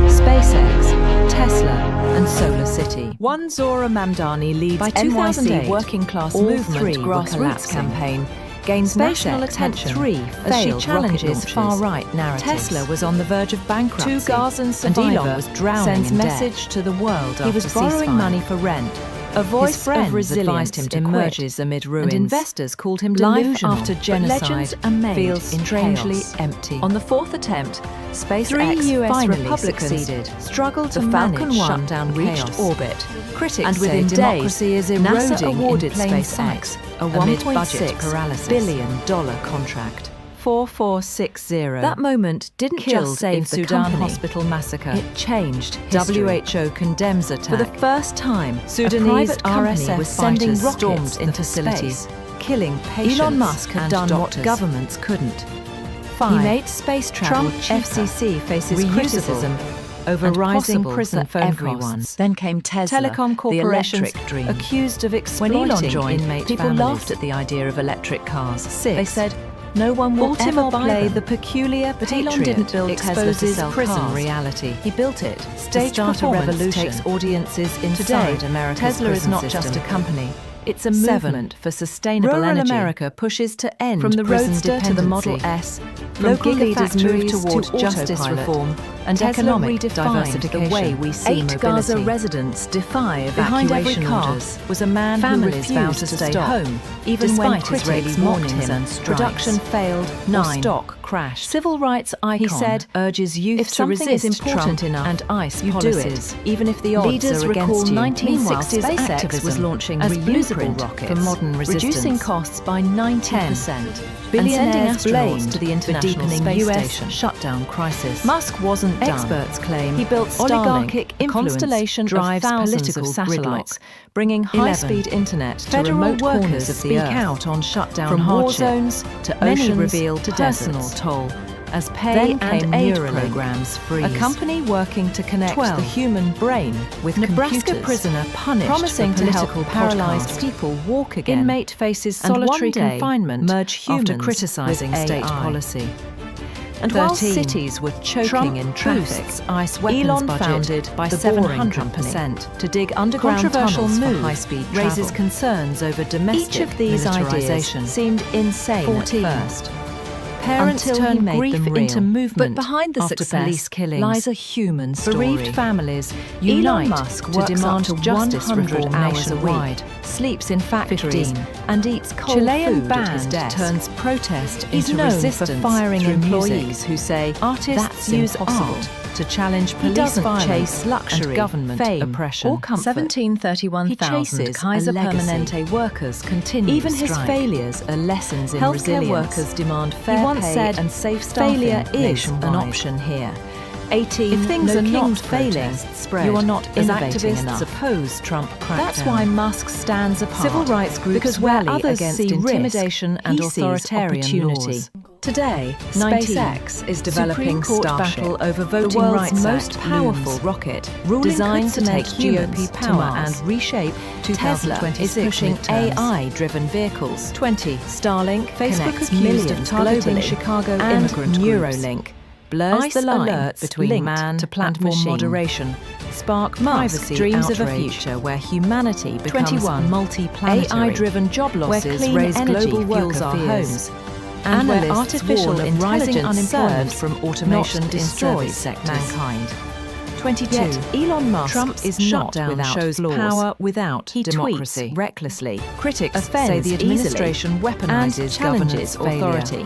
SpaceX, Tesla, and Solar City. One Zora Mamdani leads By NYC 2008, working class all movement three were grassroots collapsing. campaign gains national SpaceX attention had 3 as she failed challenges rocket launches. far-right narratives. Tesla was on the verge of bankruptcy. 2 Gazan and survivor Elon was drowning sends in message debt. to the world He was after borrowing ceasefire. money for rent. A voice His friends of resilience advised him to emerges quit, amid ruins. and investors called him Life delusional. after But genocide legends are made feels in strangely chaos. empty. On the 4th attempt, SpaceX 3 US finally Republicans succeeded. struggled to The Falcon manage 1 shutdown reached chaos. orbit. Critics And say within democracy days, is NASA eroding awarded in plain SpaceX sight a amid $1.6 budget paralysis. billion contract. 4460. That moment didn't Killed just save in the Sudan company. hospital massacre. It changed history. WHO condemns attack. For the first time, Sudanese a private company RSF was sending fighters rockets stormed the into facility, space. killing patients. Elon Musk had and done doctors. what governments couldn't. 5. He made space travel Trump cheaper, FCC faces reusable, criticism over and rising possible prison for phone everyone. costs. Then came Tesla, Telecom the corporations electric dream. accused of When exploiting Elon joined, inmate people families. laughed at the idea of electric cars. 6. They said, no one will Baltimore ever buy play them. the peculiar But Elon patriot didn't build Tesla to exposes sell prison cars. reality. He built it Stage to start a performance revolution. takes audiences Today, inside America's Tesla is prison not system. just a company. It's a 7. movement for sustainable Rural energy. America pushes to end From the prison Roadster to the Model dependency. S, From local leaders move gigafactories toward to justice autopilot. reform and Tesla economic redefined diversification. the way we see 8 mobility. Gaza residents defy Behind every evacuation car orders. was a man Families who vowed refused to to stay stop, home, even when despite critics Israeli mocked warnings him. and strikes. Production failed, 9. or stock crashed. Civil rights icon, He said, urges youth if to something resist is important Trump enough, and ICE you policies, do it, even if the odds Leaders are recall against you. 1960s Meanwhile, SpaceX activism was launching as reusable blueprint rockets, for modern resistance, reducing costs by 90%. Billionaires sending astronauts blamed to the for International deepening Space US Station. shutdown crisis. Musk wasn't done. Experts claim He built oligarchic Starlink, a influence constellation drives of thousands political of satellites, gridlock. bringing 11. high-speed internet to Federal remote workers corners of the speak earth. out on shutdown From war hardship. zones to Many oceans reveal to personal deserts. toll as pay Then and came aid Neuralink, programs freeze. a company working to connect 12. the human brain with Nebraska computers, prisoner punished promising for to help political paralyzed podcast. people walk again. Inmate faces And solitary one day confinement merge humans after criticizing with state AI. policy. And while 13. cities were choking Trump in traffic, boosts ICE weapons Elon budget founded by the 700% to dig underground Controversial tunnels move for high-speed raises travel. Concerns over domestic Each of these ideas militarization. seemed insane 14. at first. Parents Until he turn made grief them real. into movement. But behind the after success police killings lies a human story. Bereaved families Elon unite Musk to works demand up to justice 100 reform hours nationwide, a week, sleeps in factories, 15. and eats cold Chilean food at his band desk. turns protest He's into known for resistance firing through employees music. who say, Artists "That's use impossible." art to challenge He police doesn't violence chase luxury, and government fame, oppression or comfort. 1731,000 He chases Kaiser a legacy. Permanente workers continue Even to his strike. failures are lessons in Healthcare resilience. workers demand fair He once pay said, and safe staffing failure is nationwide. an option here. 18. If things no are not King's failing, protests spread, you are not as innovating activists enough. oppose Trump crackdown. That's why Musk stands apart. Civil rights groups because where rally others against see intimidation risk, and he sees authoritarian opportunity. laws. Today, 19. SpaceX is developing Supreme Court Starship, battle over voting the world's rights most Act powerful looms. rocket, Ruling designed could to take cement humans GOP to power Mars. and reshape Tesla 2020 is pushing midterms. AI-driven vehicles. 20. Starlink, Facebook connects accused millions of targeting globally, Chicago and immigrant Neuralink groups. Blurs ICE the line alerts between linked man to platform and machine. moderation. Spark Musk privacy dreams outrage, of a future where humanity becomes 21. multi-planetary, AI-driven job where losses clean raise energy global fuels worker our fears. homes, and where Analysts artificial warn of rising intelligence unemployment serves, from automation not destroys destroys sectors. mankind. 22. Yet Elon Musk Trump is is not shutdown without shows flaws. power without He democracy. tweets recklessly. Critics offends say the administration easily, weaponizes and challenges governance authority.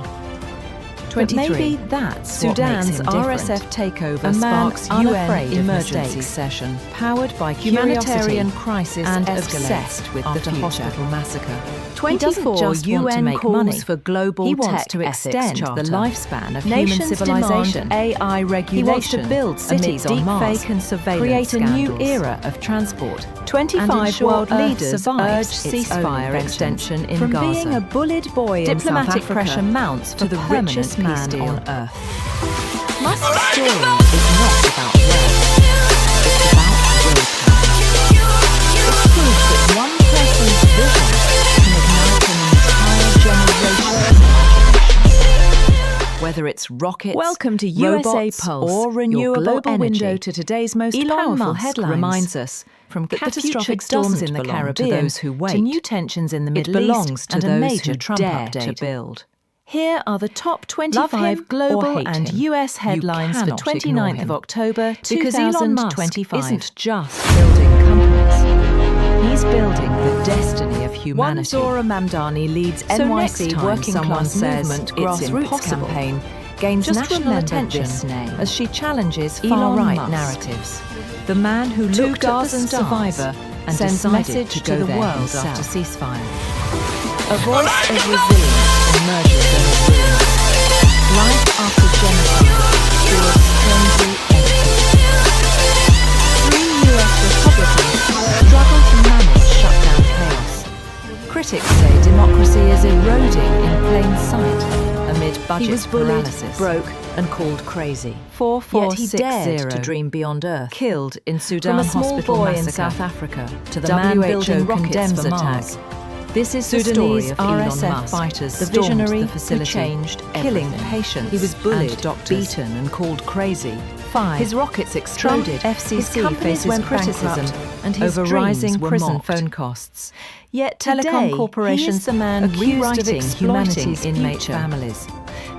23. But maybe that's Sudan's what makes him RSF takeover A man sparks unafraid UN of emergency mistakes, session, powered by humanitarian humanitarian crisis and escalates obsessed with the after future. hospital massacre. He doesn't 24 just want to UN make calls money. for global He tech wants to ethics extend charter. the lifespan of Nations human civilization. demand AI regulation. He wants to build cities amid on Mars, deepfake and surveillance create a new scandals. era of transport, 25 and ensure world Earth leaders survives urge its own ceasefire inventions. extension in From Gaza. being a bullied boy in Diplomatic South Africa pressure mounts to for the permanent richest peace man deal. on Earth. Musk's story is not about wealth. It's about willpower. It's proof that one person's vision can ignite an entire generation. Whether it's rockets, Welcome to robots, USApulse, or renewable your global energy. window to today's most Elon powerful Musk headlines. reminds us From But catastrophic the future storms in doesn't the belong Caribbean to those who wait. to new tensions in the It Middle belongs East to and a those major who Trump dare update to build. Here are the top Love 25 him or global hate and him, US you headlines for cannot ignore 29th of him. October Because Elon Musk 2025. isn't just building companies. He's building the destiny of One humanity. Zora Mamdani leads So next NYC time working someone class says movement it's grassroots impossible, campaign gains just national remember attention this name. as she challenges Elon far-right Musk, narratives. the man who Two looked at the dozen stars survivor and sends decided message to to go the there world himself. after ceasefire. A voice of resilience emerges in his ruins. Life after genocide feels strangely empty. 3 US Republicans struggle to manage shutdown chaos. Critics say democracy is eroding in plain sight amid budget He was bullied, paralysis. broke, and called crazy. Yet he 4460 dared to dream beyond Earth. killed in Sudan From a small hospital boy massacre in South Africa to the WHO man building rockets condemns for attack. Mars. This is Sudanese the story of Elon RSF Musk, fighters the stormed visionary the facility, who changed killing everything. patients. He was bullied, and doctors. beaten, and called crazy. 5. His rockets Trump exploded. FCC His companies faces went criticism, bankrupt, and his over dreams rising were prison mocked. phone costs. Yet Telecom today, corporations he is the man accused of rewriting exploiting humanity's inmate future. families.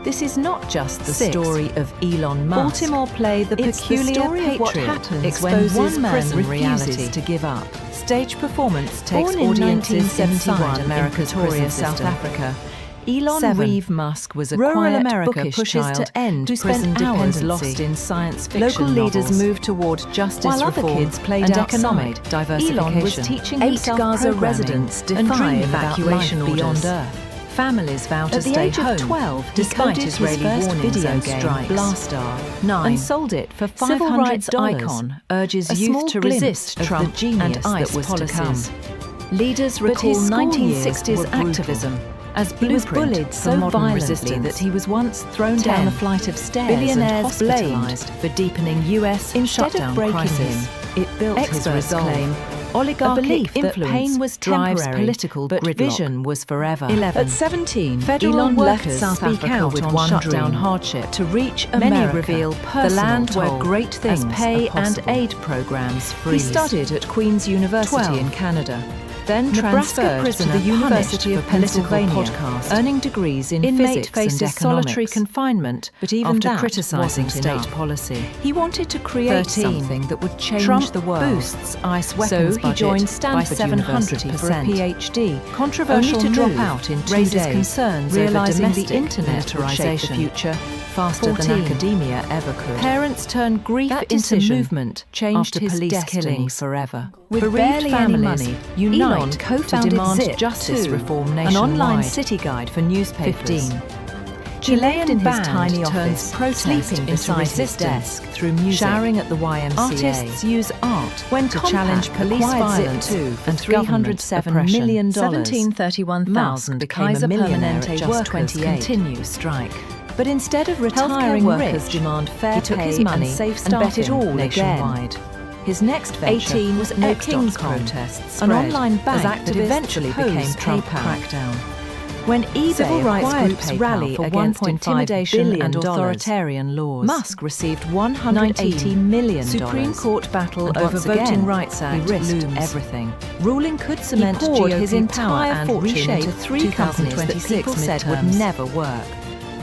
This is not just the 6. story of Elon Musk. Baltimore play the It's peculiar the story of what patriot happens exposes when one man prison refuses reality. to give up. Stage performance takes Born in audiences 1971 inside America's America's prison Pretoria, South system. Africa. 7. Reeve Musk was a Rural quiet, America bookish pushes child to end who prison spent hours dependency. lost in science fiction Local leaders novels. moved toward justice While other reform kids played and outside, economic diversification. Elon was teaching 8 himself Gaza programming residents and defy dreaming evacuation about life orders. beyond Earth. Families vow to At the stay age home, of 12, he despite coded his Israeli first warnings video and game, strikes. Blastar, 9. and sold it for Civil rights $500. icon urges A youth small to glimpse resist of Trump the genius and ICE that was policies. to come. Leaders But recall his school 1960s years were brutal. activism as He was blueprint bullied for so modern violently resistance. that he was once thrown 10. down a flight of stairs Billionaires and blamed hospitalized for deepening US Instead of shutdown breaking crisis. him, It built his experts resolve. claim A oligarchic belief that influence pain was drives temporary, political but gridlock. vision was forever. 11. At 17, Federal Elon left workers South speak Africa out with on one shutdown dream: hardship to reach Many America, reveal the personal land where toll great things as pay are possible. and aid programs freeze. He studied at Queen's University 12. in Canada, then Nebraska transferred to prisoner the University of punished for political Pennsylvania, podcast. earning degrees in Inmate physics faces and economics. solitary confinement, But even after that criticizing wasn't state enough. policy. He wanted to create 13. something that would change Trump the world. boosts ICE weapons So he budget joined by Stanford 700% University for a PhD, Controversial only to drop move out in 2 raises days, concerns realizing over the domestic internet would shape the militarization. future faster 14. than academia ever could. Parents turn grief That into decision movement, changed after his police destiny killings. forever. With Bereaved barely any families money, unite Elon to co-founded demand Zip justice 2, reform an nationwide. online city guide for newspapers. 15. Chilean in his band tiny turns office, protest sleeping into beside his resistance desk through music. showering at the YMCA. Artists use art When to Compaq challenge police acquired violence Zip 2 for and $307 million, $1731,000 Musk became Kaiser a millionaire Permanente at just workers 28. continue strike. But instead of Healthcare retiring workers rich, demand fair he took pay his money and safe and bet it staffing all nationwide. again. His next venture 18 was no King's X.com, protests an spread online bank as that activists eventually became opposed Trump PayPal. crackdown. When eBay Civil rights acquired groups PayPal rally for against $1.5 intimidation billion and authoritarian laws. Musk received $180 million. Supreme Court battle And over once Voting again, Rights Act he risked looms. everything. Ruling could cement He poured his GOP entire power and fortune reshape into 3 companies that 2026 people said would midterms. never work.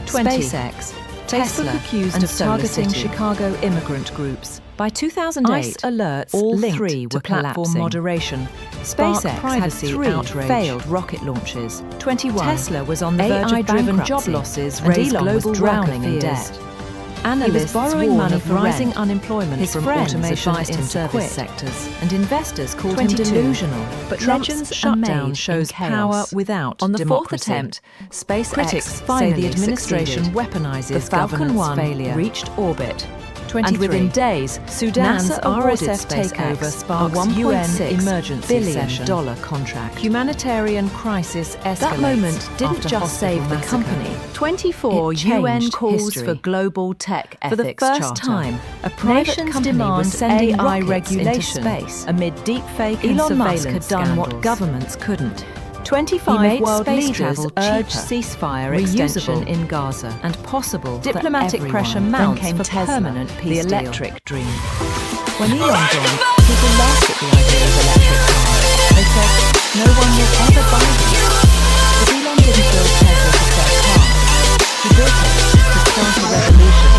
20. SpaceX, Tesla Facebook accused and of targeting SolarCity. Chicago immigrant groups. By 2008, ICE alerts all linked 3 to were platform collapsing. moderation. SpaceX SpaceX had privacy 3 outrage. failed rocket launches. 21. Tesla was on the verge of AI-driven bankruptcy, job losses and raised Elon was global drowning worker in fears. debt. He was Analysts borrowing warn money of for rising rent. unemployment His from friends automation advised in him to service quit. sectors, and investors called 22. him delusional. But Trump's legends are shutdown made shows in power chaos. without On the 4th democracy. attempt, SpaceX Critics say finally the administration succeeded. weaponizes The Falcon governance 1 failure. reached orbit. 23. And within days, Sudan's NASA awarded RSF takeover SpaceX sparks a $1.6 UN emergency billion session. contract. Humanitarian crisis escalates. That moment didn't after just save hospital the massacre. company. 24 It UN changed calls history. for global tech For the ethics first charter. time, A private nations company demand was sending AI AI regulation regulation space. amid deepfake and Elon Musk surveillance had done what scandals. governments couldn't. 25 He made world space leaders travel urge cheaper, ceasefire reusable, extension in Gaza and possible Diplomatic for everyone. pressure Then mounts came for Tesla, permanent the peace deal. electric dream. When Elon joined People laughed at the idea of electric cars. They said, no one will ever buy them. But Elon didn't build Tesla to sell cars. He built it to start a revolution.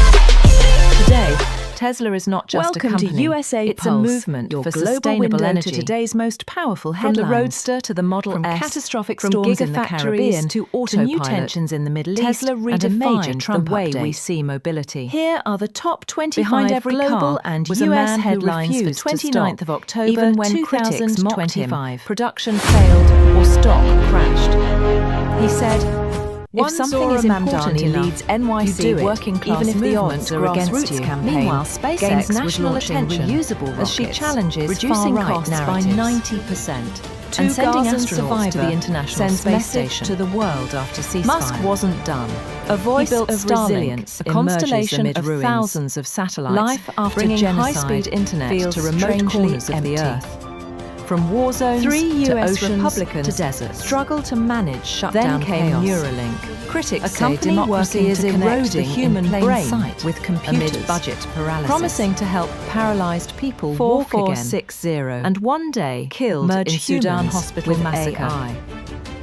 Today, Tesla is not just a company. Welcome to USApulse, it's a movement your for global sustainable window energy. to today's most powerful From headlines. the Roadster to the Model From S, catastrophic from storms in the gigafactories Caribbean to new autopilot, tensions in the Middle East, Tesla and a major redefined Trump the way we update. see mobility. Here are the top 25 Behind every global car and was a US man who headlines for refused to 29th of stop, October even when critics mocked him. 2025. Production failed or stock crashed. He said, If something is important enough, leads you NYC do it, working class even if the movements odds are against grassroots you. campaign Meanwhile, gains SpaceX was national launching attention reusable as she rockets, challenges reducing far-right costs by narratives. 90%. Two And sending Gazan astronauts survivor to the International sends Space message Station. to the world after ceasefire. Musk wasn't done. A voice He built of Starlink, resilience, a constellation emerges amid of ruins. thousands of satellites, Life after bringing genocide high-speed internet feels to remote strangely corners of empty. the earth. From war zones 3 to US oceans Republicans to deserts, struggle to manage shutdown then came chaos. Neuralink, Critics a say company democracy working is to connect the eroding human in plain brain sight with computers, amid budget paralysis. promising to help paralyzed people walk again, 4460 and one day killed merge in Sudan humans hospital with massacre. AI.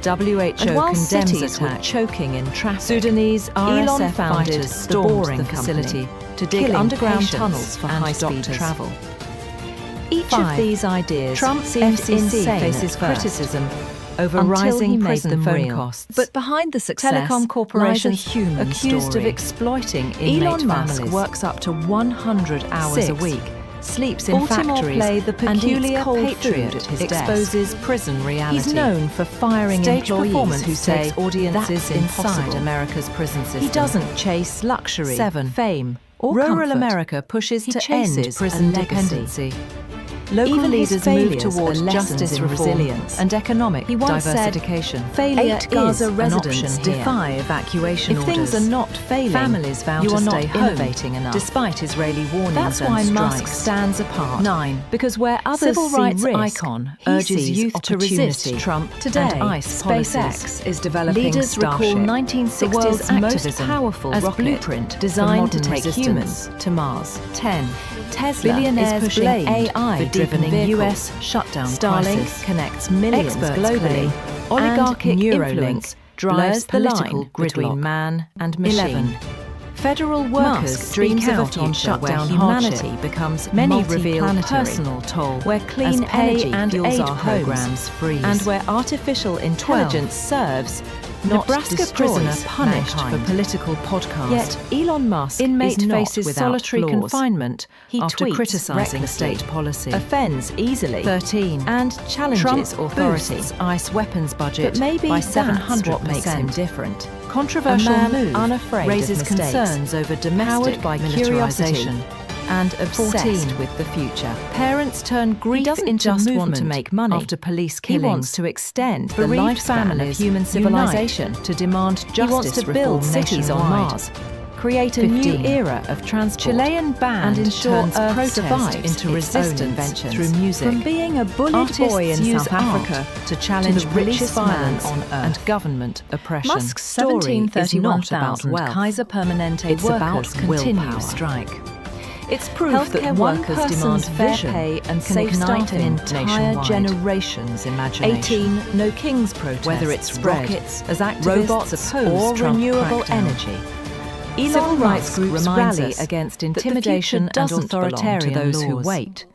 WHO And while condemns cities were attack. choking in traffic, Sudanese Elon RSF founded fighters the stormed boring the facility to dig killing underground patients tunnels for and high-speed doctors. travel. Each Five. of these ideas Trump seemed FCC insane faces at first, criticism over until rising he made prison them phone real. costs. But behind the success Telecom corporations lies a human accused story. of exploiting inmate Elon Musk families. works up to 100 hours a 6. week, sleeps in Baltimore factories, play the and peculiar eats cold patriot food at his exposes desk. prison reality. He's known for firing Stage employees performance who say takes audiences that's inside impossible. America's prison system. He doesn't chase luxury, 7. fame, or Rural comfort. America pushes He to chases end prison a legacy. dependency. Local Even his leaders move failures towards are lessons justice in reform resilience. and economic He once said, diversification. failure 8 is Gaza an residents option here. defy evacuation If orders. things are not failing, Families vow you to are not stay home, innovating enough. despite Israeli warnings That's and why strikes. Musk stands apart. 9. Because where others Civil see rights risk, icon he urges sees youth to resist opportunity. Trump Today, and ICE policies. SpaceX is developing Leaders Starship, recall the 1960s world's most activism powerful as rocket blueprint designed for to modern take resistance. humans to Mars. 10. Tesla Billionaires is pushing blamed AI for deepening vehicles. US shutdown Starlink crisis. connects millions Experts globally. claim oligarchic and Neuralink influence drives blurs the political line gridlock. between man and machine. 11. Federal workers Musk dreams speaks of a out on future where shutdown humanity hardship. becomes Many reveal multi-planetary, personal toll, where clean as pay energy and fuels aid our programs homes, freeze. and where artificial intelligence serves, not Nebraska destroys prisoner punished mankind. for political podcast. Yet Elon Musk Inmate is not faces without solitary flaws. confinement. He after tweets criticizing recklessly, state policy, offends easily, 13, and challenges Trump authority. boosts ICE weapons budget But maybe by that's 700%. what makes him different. Controversial A man move unafraid raises of mistakes, concerns over domestic powered by militarization and obsessed 14. with the future. Parents turn grief doesn't into just movement want to make money. after police He killings. wants to extend the Bereaved lifespan families of human civilization. unite to demand justice He wants to build reform cities on nationwide. Mars, create a 15. new era of transport, Chilean band and ensure turns Earth protest survives into its own resistance inventions. through music. From being a bullied Artists boy in use South art Africa to challenge the police richest violence man on Earth. and government oppression. Musk's story is not about 1731,000 wealth. Kaiser Permanente It's about workers continue willpower. strike. It's proof Healthcare that one workers person's demand fair vision pay and can safe ignite staffing an entire nationwide. generation's imagination. 18. No Kings protest. Whether it's spread rockets, as activists robots, oppose or Trump renewable crackdown. energy. Elon Civil rights Musk groups reminds rally us against that the future intimidation and doesn't belong to authoritarian those who laws. wait.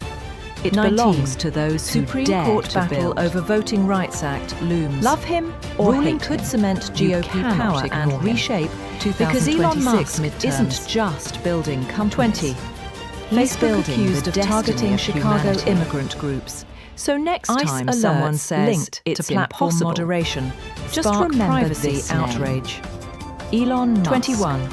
It 19. belongs to those who Supreme dare Court to battle build. over Voting Rights Act looms. Love him or Ruling hate could him. cement You GOP cannot power ignore and him. reshape Because Elon 2026 Musk midterms. isn't just building companies. 20. He's Facebook building accused the of destiny targeting of Chicago humanity. immigrant groups. So next ICE time alerts someone says linked it's to platform impossible, moderation, just spark remember privacy this name. outrage. Elon Musk. 21.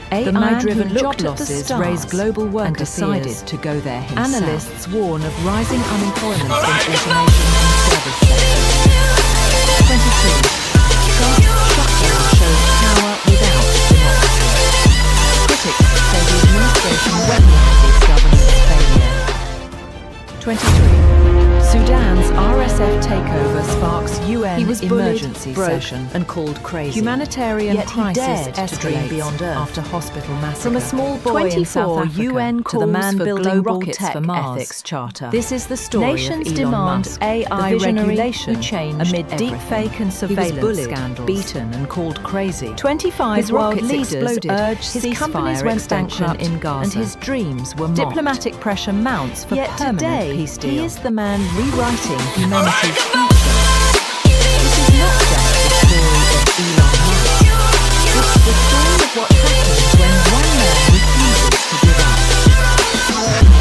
The AI man driven who job looked at the losses stars raised global worker and decided fears. to go there himself. Analysts warn of rising unemployment from automation and service sectors. 22. Trump's shutdown shows power without democracy. Critics say the administration weaponizes government failure. 23. Sudan's RSF takeover sparks Musk's UN He was bullied, emergency broke, session and called crazy. Humanitarian Yet he crisis dared to dream escalates beyond Earth. after hospital massacre. From a small boy in South 24 Africa UN to the calls man for building global rockets tech for Mars. ethics charter. This is the story Nations of Elon demand Musk, AI the visionary regulation who changed amid everything. deepfake and He surveillance was bullied, scandals. beaten and called crazy. 25 His world rockets leaders exploded, urged his ceasefire companies went extension bankrupt, in Gaza, and his dreams were mocked. diplomatic pressure mounts for Yet permanent today, peace deal. he is the man rewriting humanity's future. This is not just the story of Elon Musk. It's the story of what happens when one man refuses to give up.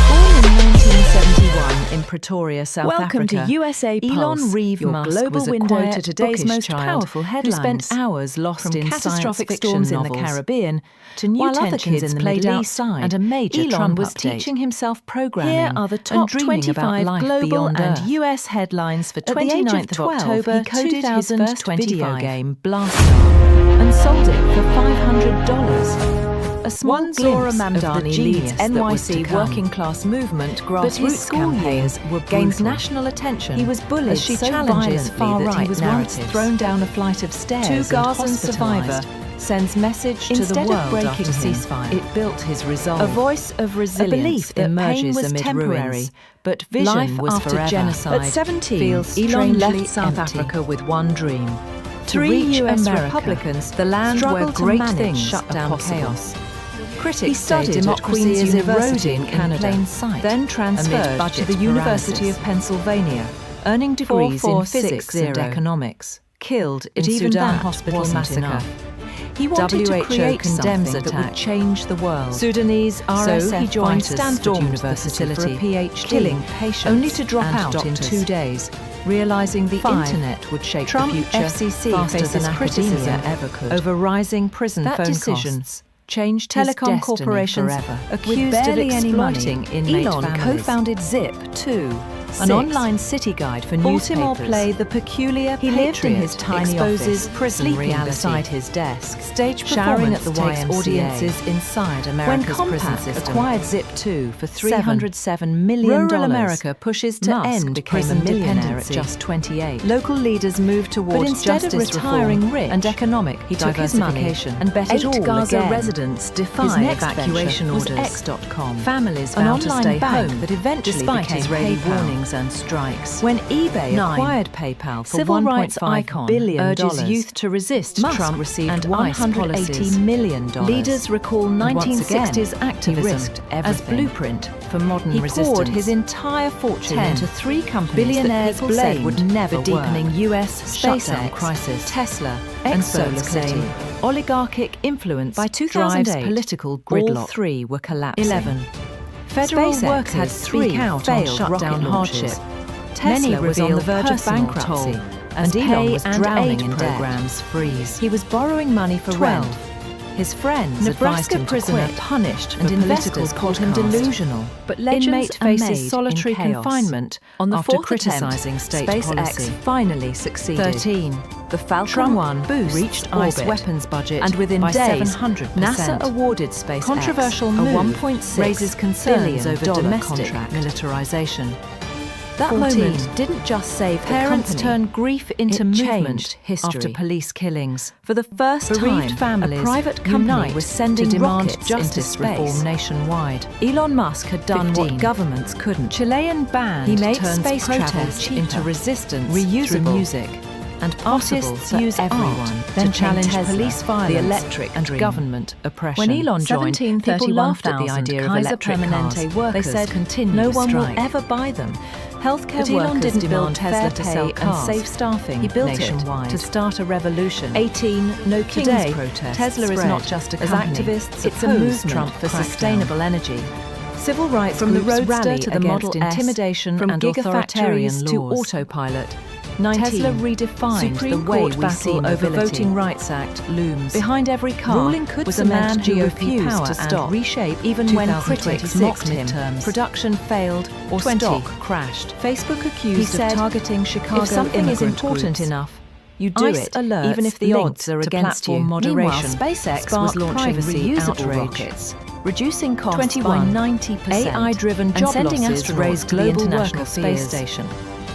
Born in 1971 in Pretoria, South Welcome Africa, to USApulse. Elon Reeve Your Musk global was a window quiet, to today's bookish most child powerful who headlines. spent hours lost From in catastrophic science fiction storms in the novels Caribbean to new while other tensions kids in the played Middle East outside and a major Elon Trump was update. teaching himself programming. Here are the top and dreaming 25 about life global beyond and Earth. US headlines for At the age 29th of of 12, October he coded his first 2025 video game, Blaster, and sold it for $500. A small One Zora glimpse of the Mamdani genius leads that was to NYC come. working class movement But grassroots his school campaigns years were gains brutal. national attention. He was bullied as she so challenges violently far that right he was once narratives. thrown down a flight of stairs To and Gaza's survivor hospitalized. Sends message to Instead the of world breaking after him, ceasefire. it built his resolve. A voice of resilience A belief that emerges pain was amid temporary, ruins. but vision Life was after forever. genocide. At 17, feels Elon strangely left South empty. Africa with one dream: to 3 reach US America, Republicans the land where struggle to great manage things shut down possible. chaos. He Critics studied say at democracy Queen's is University eroding in Canada, in plain sight, then transferred amid to budget the University paralysis. of Pennsylvania, earning degrees in 4-4-6-0. physics and economics. Killed in But even Sudan that hospital wasn't massacre. enough. He wanted to WHO create condemns something that attack. would change the world. Sudanese RSF So he joined fighters Stanford stormed University the for a facility, PhD, killing patients only to drop and out doctors. in 2 days, realizing the 5. internet would shape Trump the future FCC faster faces than criticism academia ever could. over rising prison That phone decision costs. changed his Telecom destiny corporations forever. accused With of barely any exploiting money, inmate Elon families. co-founded Zip, too, an 6. online city guide for Baltimore newspapers. play The Peculiar He lived in his Patriot tiny exposes office, prison sleeping reality. beside his desk. Stage Showering at the performance takes YMCA. audiences inside When America's prison Compaq system. acquired Zip 2 for7. $307 million, Rural America pushes to Musk end became a prison millionaire at dependency. just 28. Local leaders move towards But instead of justice retiring reform rich and economic he took his money diversification and bet it 8 all Gaza again. residents defy His next evacuation venture was orders. X.com, Families an vow to online stay bank home that eventually despite became Israeli PayPal. warnings and strikes. When eBay 9. acquired PayPal for Civil rights $1.5 icon billion, urges youth to resist Musk Trump received and wise $180 policies. million. Leaders recall And once 1960s again, activism he risked as everything. blueprint for modern He resistance. poured his entire fortune 10. into 3 companies Billionaires that people said blamed would never for deepening work. US shutdown SpaceX, crisis, Tesla, and solar experts city. claim oligarchic influence By drives 2008, political all gridlock. 3 were collapsing. 11. Federal SpaceX workers had 3 speak out failed on shutdown rocket launches. hardship. Tesla Many was on the verge of personal bankruptcy, toll, and and Elon pay was and drowning aid in debt. programs freeze. He was borrowing money for 12. rent. His friends advised Nebraska him to prisoner quit, punished and for investors political called him podcast. delusional. But Legends inmate are made faces solitary in chaos. confinement On the after 4th criticizing attempt, state SpaceX policy. finally succeeded. 13. The Falcon Trump 1 boosts reached ICE orbit, weapons budget and within by days, 700%. NASA awarded SpaceX Controversial a move $1.6 raises concerns billion over domestic contract. militarization. That 14. moment didn't just save Parents the company. turned grief into It movement changed history. after police killings. For the first Bereaved time, families a private company unite was sending to demand rockets justice into space. reform nationwide. Elon Musk had done 15. what governments couldn't. Chilean band He made turns space travel protest cheaper, into resistance reusable, through music. and possible Artists for use everyone art then to challenge Tesla, police violence, the electric and dream. government oppression. When Elon joined, people laughed at the 17,000 idea of Kaiser electric Permanente cars. workers They said, continue no to one strike. will ever buy them. Healthcare But Elon workers didn't demand build Tesla fair to pay sell and cars. safe staffing He built nationwide it to start a revolution. 18. No King's Today, protests Tesla is spread. not just a As company. activists It's a oppose movement Trump for crackdown. sustainable energy. Civil rights From the groups Roadster rally to the against Model S, intimidation from and gigafactories authoritarian to laws. autopilot. 19. Tesla redefined Supreme the way Court we battle see over mobility. Voting Rights Act looms. Behind every car Ruling could was a man cement who GOP refused power to and stop, reshape even when 2026 critics mocked him. midterms. Production failed or 20. stock crashed. Facebook accused He said, of targeting Chicago if something is immigrant important groups, enough, you do ICE it, alerts even if the linked odds are to against you. platform moderation. Meanwhile, SpaceX spark was launching privacy reusable outrage. rockets, reducing costs 21. by 90%, AI-driven and job sending losses astronauts raise to the global International worker Space fears. Station.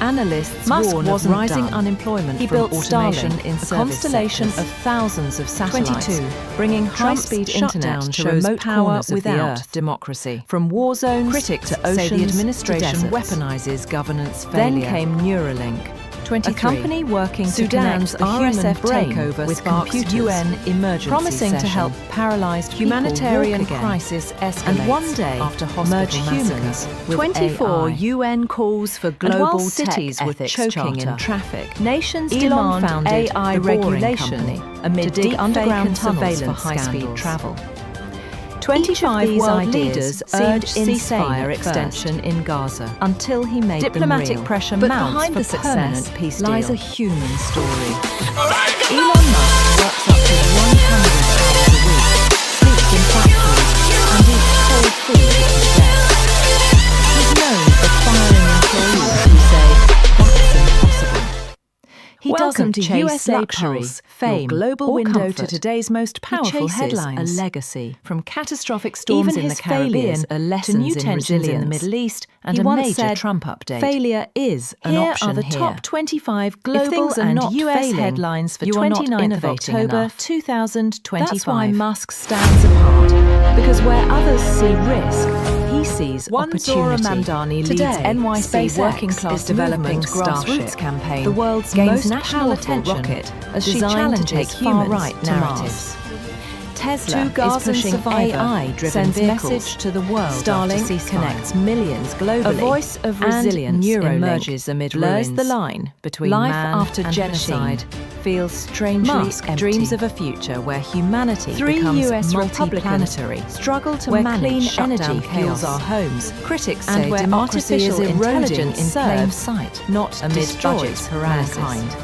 Analysts Musk warn of wasn't rising done. unemployment He from built automation Starlink, in a service constellation sectors. of thousands of satellites, 22. bringing Trump's high-speed internet shutdown to shows remote power corners of the without earth. democracy. From war zones Critics to say the oceans administration to deserts. weaponizes governance Then failure. came Neuralink, 23. a company working Sudan's to connect the human RSF brain takeover with sparks computers, UN emergency promising to session. help paralyzed Humanitarian people walk again. crisis escalates And one day, after merge hospital humans massacre with 24 AI. UN calls for And while global cities tech were ethics choking charter. in traffic, Nations Elon demand founded AI the Boring regulation Company amid to dig deepfake underground and tunnels for surveillance high-speed scandals. travel. 25 these world ideas leaders seemed urged insane ceasefire at extension in Gaza until he made Diplomatic them real. pressure But mounts behind for the permanent success peace lies deal. a human story. Elon Musk works up to 100 hours a week, sleeps in factories, and eats cold food at his desk. He's known for firing employees who say, "That's impossible." He Welcome doesn't to chase USApulse, luxury, fame, your global or window comfort. to today's most He powerful chases headlines. a legacy. From catastrophic storms Even in his the Caribbean failures are to lessons new in tensions in the resilience. Middle East and He a once major said, Trump update. "Failure is an Here option are the here." top 25 global If things are and not US failing, headlines for you are not 29th of innovating October enough. 2025. That's why Musk stands apart, because where others see risk, he sees One Zora opportunity. Mamdani Today, leads NYC SpaceX working class is developing development Starship, grassroots campaign, the world's gains most national powerful attention rocket, as she designed to challenges take humans far-right to narratives. Mars. Tesla Two Gazan is pushing survivor AI-driven sends vehicles. message to the world Starlink after ceasefire. connects millions globally. A voice of And resilience Neuralink emerges amid blurs ruins. the line between Life man after and genocide machine. feels strangely Musk empty. dreams of a future where humanity 3 becomes US multiplanetary, struggle to where manage clean energy shutdown fuels chaos. our homes. Critics and say where democracy is artificial eroding intelligence in plain serves, sight, not amid destroys budget paralysis. mankind.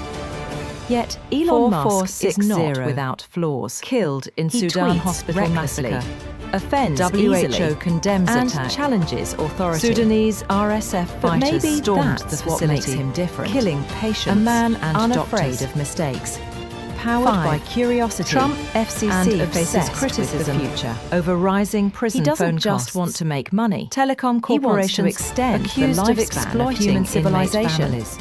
Yet Elon Musk is 4460 not without flaws. Killed in He Sudan tweets hospital recklessly, massacre. Offends WHO easily, condemns and attack, challenges authority. Sudanese RSF But fighters maybe stormed that's the what makes facility, him different. killing patients, A man and unafraid doctors. of mistakes. Powered 5. by curiosity, Trump FCC and faces obsessed criticism with the future. over rising prison He doesn't phone just costs. want to make money. Telecom He wants to corporations extend the accused of lifespan of exploiting human inmate civilization. families.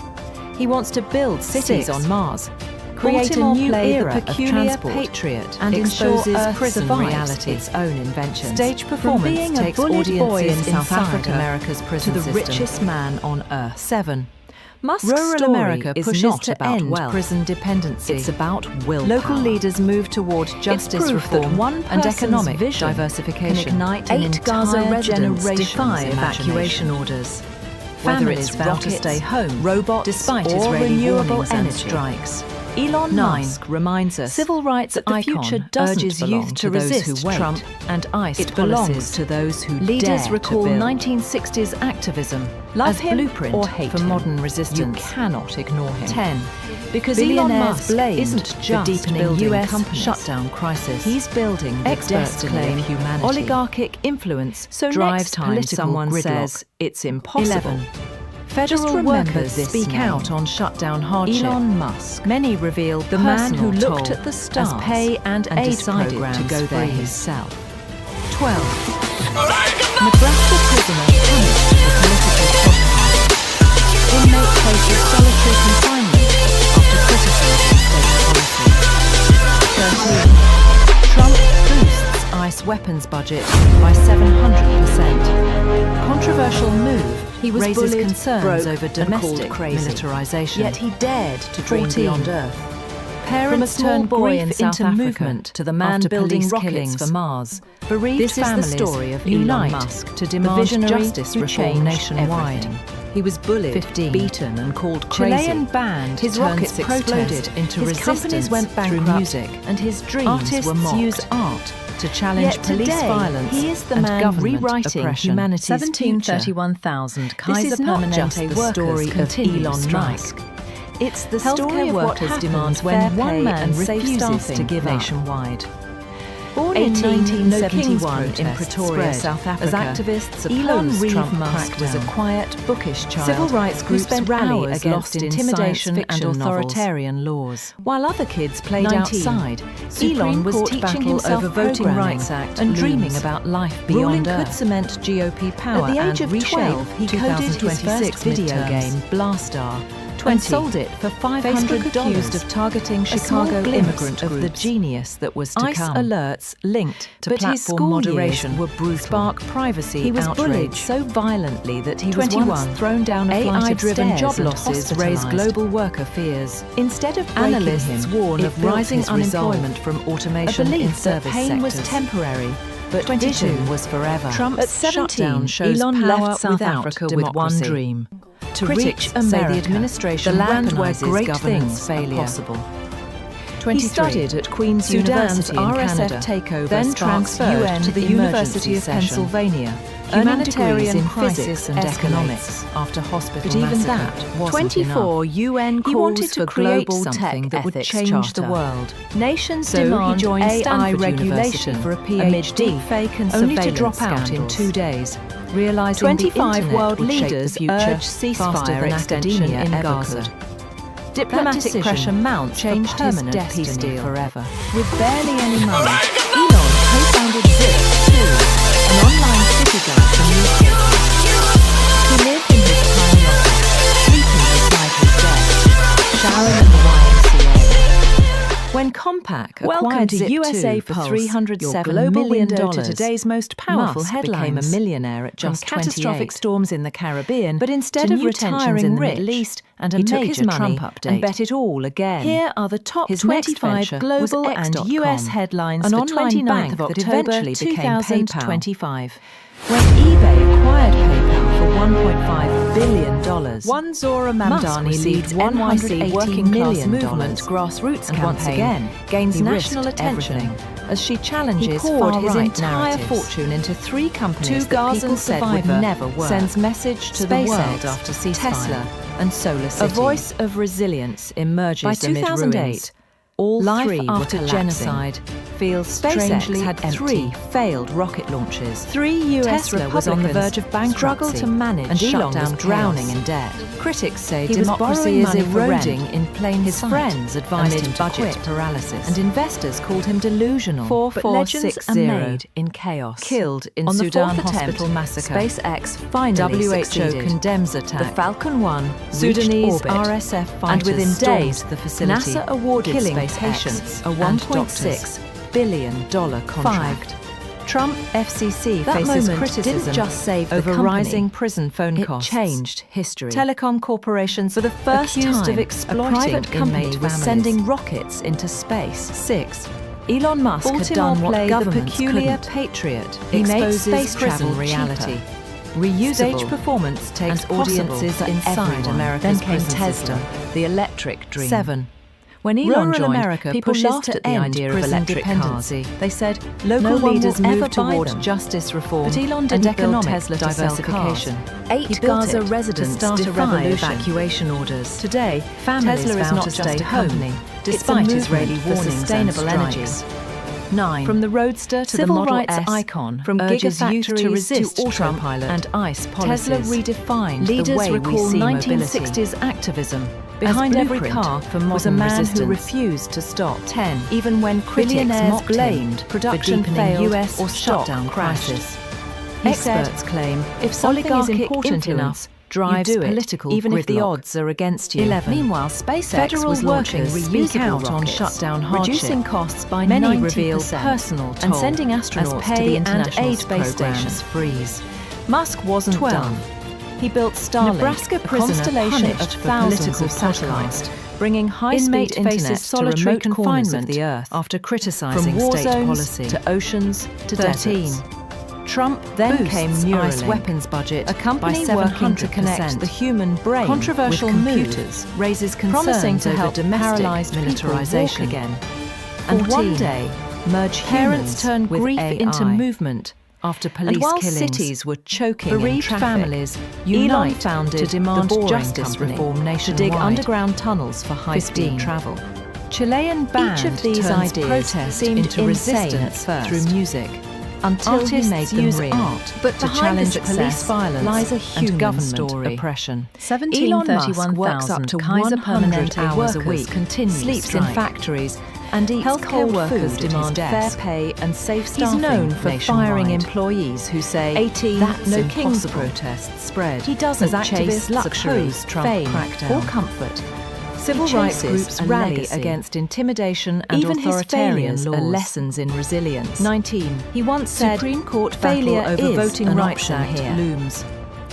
He wants to build cities 6. on Mars, create a Baltimore new play era the of peculiar transport, patriot and ensure exposes Earth prison survives reality. its own inventions. Stage From performance being a takes bullied audiences boy in in South South Africa America's prison to the system. richest man on Earth. 7. Musk's Rural story America is pushes not to about end wealth. prison dependency. It's about willpower. Local leaders move toward justice proof that reform one and person's economic vision diversification. can ignite an 8 Gaza entire residents generation's defy evacuation imagination. orders. Whether Families it's vow to rockets, stay home, robots, despite or Israeli renewable warnings and energy. strikes. Elon 9. Musk reminds us Civil rights that the icon future doesn't urges belong youth to to those resist who wait. Trump and ICE It belongs policies. to those who Leaders dare recall to build. 1960s activism Love as him blueprint or hate for him. modern You resistance. cannot ignore him. 10. Because Elon Billionaire's Musk blamed isn't the just deepening building US companies. shutdown crisis. He's building the Experts destiny claim of humanity. oligarchic influence So drives next time political someone gridlock. says it's impossible, 11. Federal Just remember workers this speak name. out on shutdown hardship. Elon Musk. Many reveal The man who personal looked toll at the stars as pay and aid decided programs to go there freeze. himself. 12. Nebraska prisoner punished for political podcast. Inmate faces solitary confinement after criticising state policy. 13. Trump boosts ICE weapons budget by 700%. Controversial move. He was raises bullied, concerns broke, over and domestic called crazy. militarization. Yet he dared to dream 14. beyond Earth. Parents From a small turn boy grief in South into Africa movement to the man after building police rockets killings for Mars. Bereaved This is the families story of unite Elon Musk, to the demand visionary justice who reform changed nationwide. everything. He was bullied, 15. beaten, and called crazy. Chilean band His turns rockets protest exploded into his resistance companies went through bankrupt, music, and his dreams Artists were mocked. use art to challenge Yet police today, violence he is the and man government rewriting oppression. humanity's 1731,000 This Kaiser is not just Permanente the workers story of continue Elon strike. Musk. It's the Healthcare story of what workers happens demand when fair one pay man and safe refuses staffing to give up. nationwide. Born in 1971 in protests Pretoria, spread South Africa, as activists Elon opposed Trump Musk was a crackdown. quiet, bookish child Civil rights who groups spent rally hours against lost in intimidation science and fiction authoritarian laws. While other kids played 19. outside, Supreme Elon was Court teaching battle himself over Voting programming Rights Act and dreaming looms. about life Ruling beyond Earth. could cement GOP power At the age and of 12, he reshape coded his 2026 first video midterms. game, Blastar, 20. and sold it for $500, accused of targeting a Chicago small glimpse immigrant of the groups. genius that was to ICE come. alerts linked to But his platform school moderation years were brutal. spark privacy He was outrage. bullied so violently that he was 21. once thrown down a flight of AI-driven stairs job and losses raise hospitalized. global worker fears. Instead of breaking Analysts him, warn it of built rising his resolve. unemployment from A automation in belief that service pain was sectors. temporary, but 22. vision was forever. Trump's At 17, shutdown shows Elon power left South without Africa with one democracy. dream: to Critics reach say the America, administration the land where weaponizes great governance things are failure. possible. 23. He studied at Queen's Sudan's University in RSF Canada, takeover then sparks transferred UN to the emergency University of session. Pennsylvania, earning degrees Humanitarian in crisis physics and escalates economics after hospital But even massacre. that wasn't 24 UN He calls wanted to for create global something tech that would ethics change charter. the world. Nations So he demand joined AI Stanford regulation University for a amid PhD, deepfake and only to surveillance drop out in scandals. 2 days, realizing 25 the internet world would shape leaders the future urge faster ceasefire than extension academia in ever Gaza. could. Diplomatic decision pressure mounts for changed his permanent destiny peace deal forever. With barely any money, Elon co-founded Zip2, an online city guide for newspapers. He lived in his tiny office, sleeping beside his desk, showering at the YMCA. When Compaq Welcome acquired to Zip2 USApulse, for your $307 global million, window to today's most powerful Musk headlines. became a millionaire at From just catastrophic 28. storms in the Caribbean, But instead to of new tensions retiring in the rich, Middle East and a he took major his money Trump update, and bet it all again. Here are the top His 25 next venture global was and X.com, US headlines an for online 29th bank of that October eventually became PayPal. 2025. When eBay acquired PayPal for $1.5 billion, One Zora Musk Mamdani received leads NYC NYC working class million movement grassroots and campaign once again gains he national risked attention everything. as she challenges He poured his far-right entire narratives. fortune into 3 companies Two that Gazan people said would survivor never work. sends message to the SpaceX, world after ceasefire. Tesla, and Solar City. A voice of resilience emerges By amid 2008, ruins. all Life 3 after were genocide feels SpaceX strangely had empty. 3 failed rocket launches. 3 US Tesla was on the verge of bankruptcy, struggled to manage and Elon shutdown was drowning chaos. in debt. Critics say He was democracy borrowing is money for eroding rent. in plain His sight. friends advised amid him to budget quit. paralysis, And investors called him delusional. But legends are 4460 made in chaos. killed in On the Sudan 4th attempt, hospital massacre. SpaceX finally WHO succeeded. condemns attack. The Falcon 1 Sudanese reached orbit, RSF fighters and within stormed days, the facility, NASA awarded killing SpaceX patients a and $1.6 billion contract. Trump FCC That faces moment criticism didn't just save the over company, rising prison phone it costs. changed history. Telecom corporations For the first accused time, of a exploiting private company inmate was families. sending rockets into space. 6. Elon Musk had Baltimore done what played the governments peculiar couldn't. patriot. He made Exposes space travel prison reality. cheaper. Reusable. Stage performance takes and audiences possible for inside everyone. America's Then came prison Tesla, system. the electric dream. 7. When Elon Rural joined, America people pushes laughed to at the end idea of prison electric cars. dependency. They said local No one leaders will ever moved buy toward them. justice reform But Elon and didn't build economic Tesla to sell diversification. cars. 8 He built Gaza it residents to start a defied revolution. evacuation orders. Today, families Tesla is vow not to just stay a home, company, despite it's a Israeli movement for warnings sustainable and energy. strikes. 9. From the Roadster to the Civil Model rights S, icon from urges youth gigafactories to resist to Trump autopilot and ICE policies. Tesla redefined Leaders the way we recall see 1960s mobility. activism. Behind As every blueprint car for was a modern man resistance. who refused to stop. 10. Even when critics Billionaires mocked blamed him, production for deepening failed US or stock shutdown crashed. crisis. He Experts said, claim if something is oligarchic important enough, influence drives you do it, political even if the gridlock. odds are against you. 11. Meanwhile, SpaceX Federal was launching workers reusable speak out on rockets, shutdown hardship. reducing costs by Many 90%, reveal personal toll and sending as astronauts pay to the and International aid Space programs Station. freeze. Musk wasn't 12. done. He built Starlink, Nebraska a prisoner constellation punished of for thousands political of satellites, satellite. bringing high-speed Inmate internet faces to solitary remote corners confinement of the earth after from criticizing war state zones policy. to oceans to 13. deserts. Trump then Boosts came ICE Neuralink, weapons budget a company by working to 700%. connect the human brain Controversial with move computers, raises promising concerns to over help domestic paralyzed militarization people walk again. And 14. one day, merge Parents humans turn with grief AI. into movement after police And while killings. cities were choking in Bereaved traffic, families Elon unite founded to demand the Boring justice Company reform to dig nationwide. underground tunnels for high-speed 15. travel. Chilean band Each of these turns ideas protest seemed into insane resistance at first, through music. Until Artists he made them use real. art, But to behind challenge the police success violence lies a and human government story. oppression. Elon Musk works up to 1,731,000 100 Kaiser hours a workers week, continue sleeps strike. in factories, and eats Healthcare cold workers food at demand his fair desk. pay and safe He's staffing known for firing nationwide. employees who say 18 that's No impossible. Kings protests spread. He doesn't as chase activists luxury, oppose Trump fame, crackdown. or comfort. Civil He rights chases groups a rally legacy. against intimidation and Even his authoritarian failures laws. are lessons in resilience. 19. He once said, Supreme Court failure battle over is Voting an Rights option Act here. looms.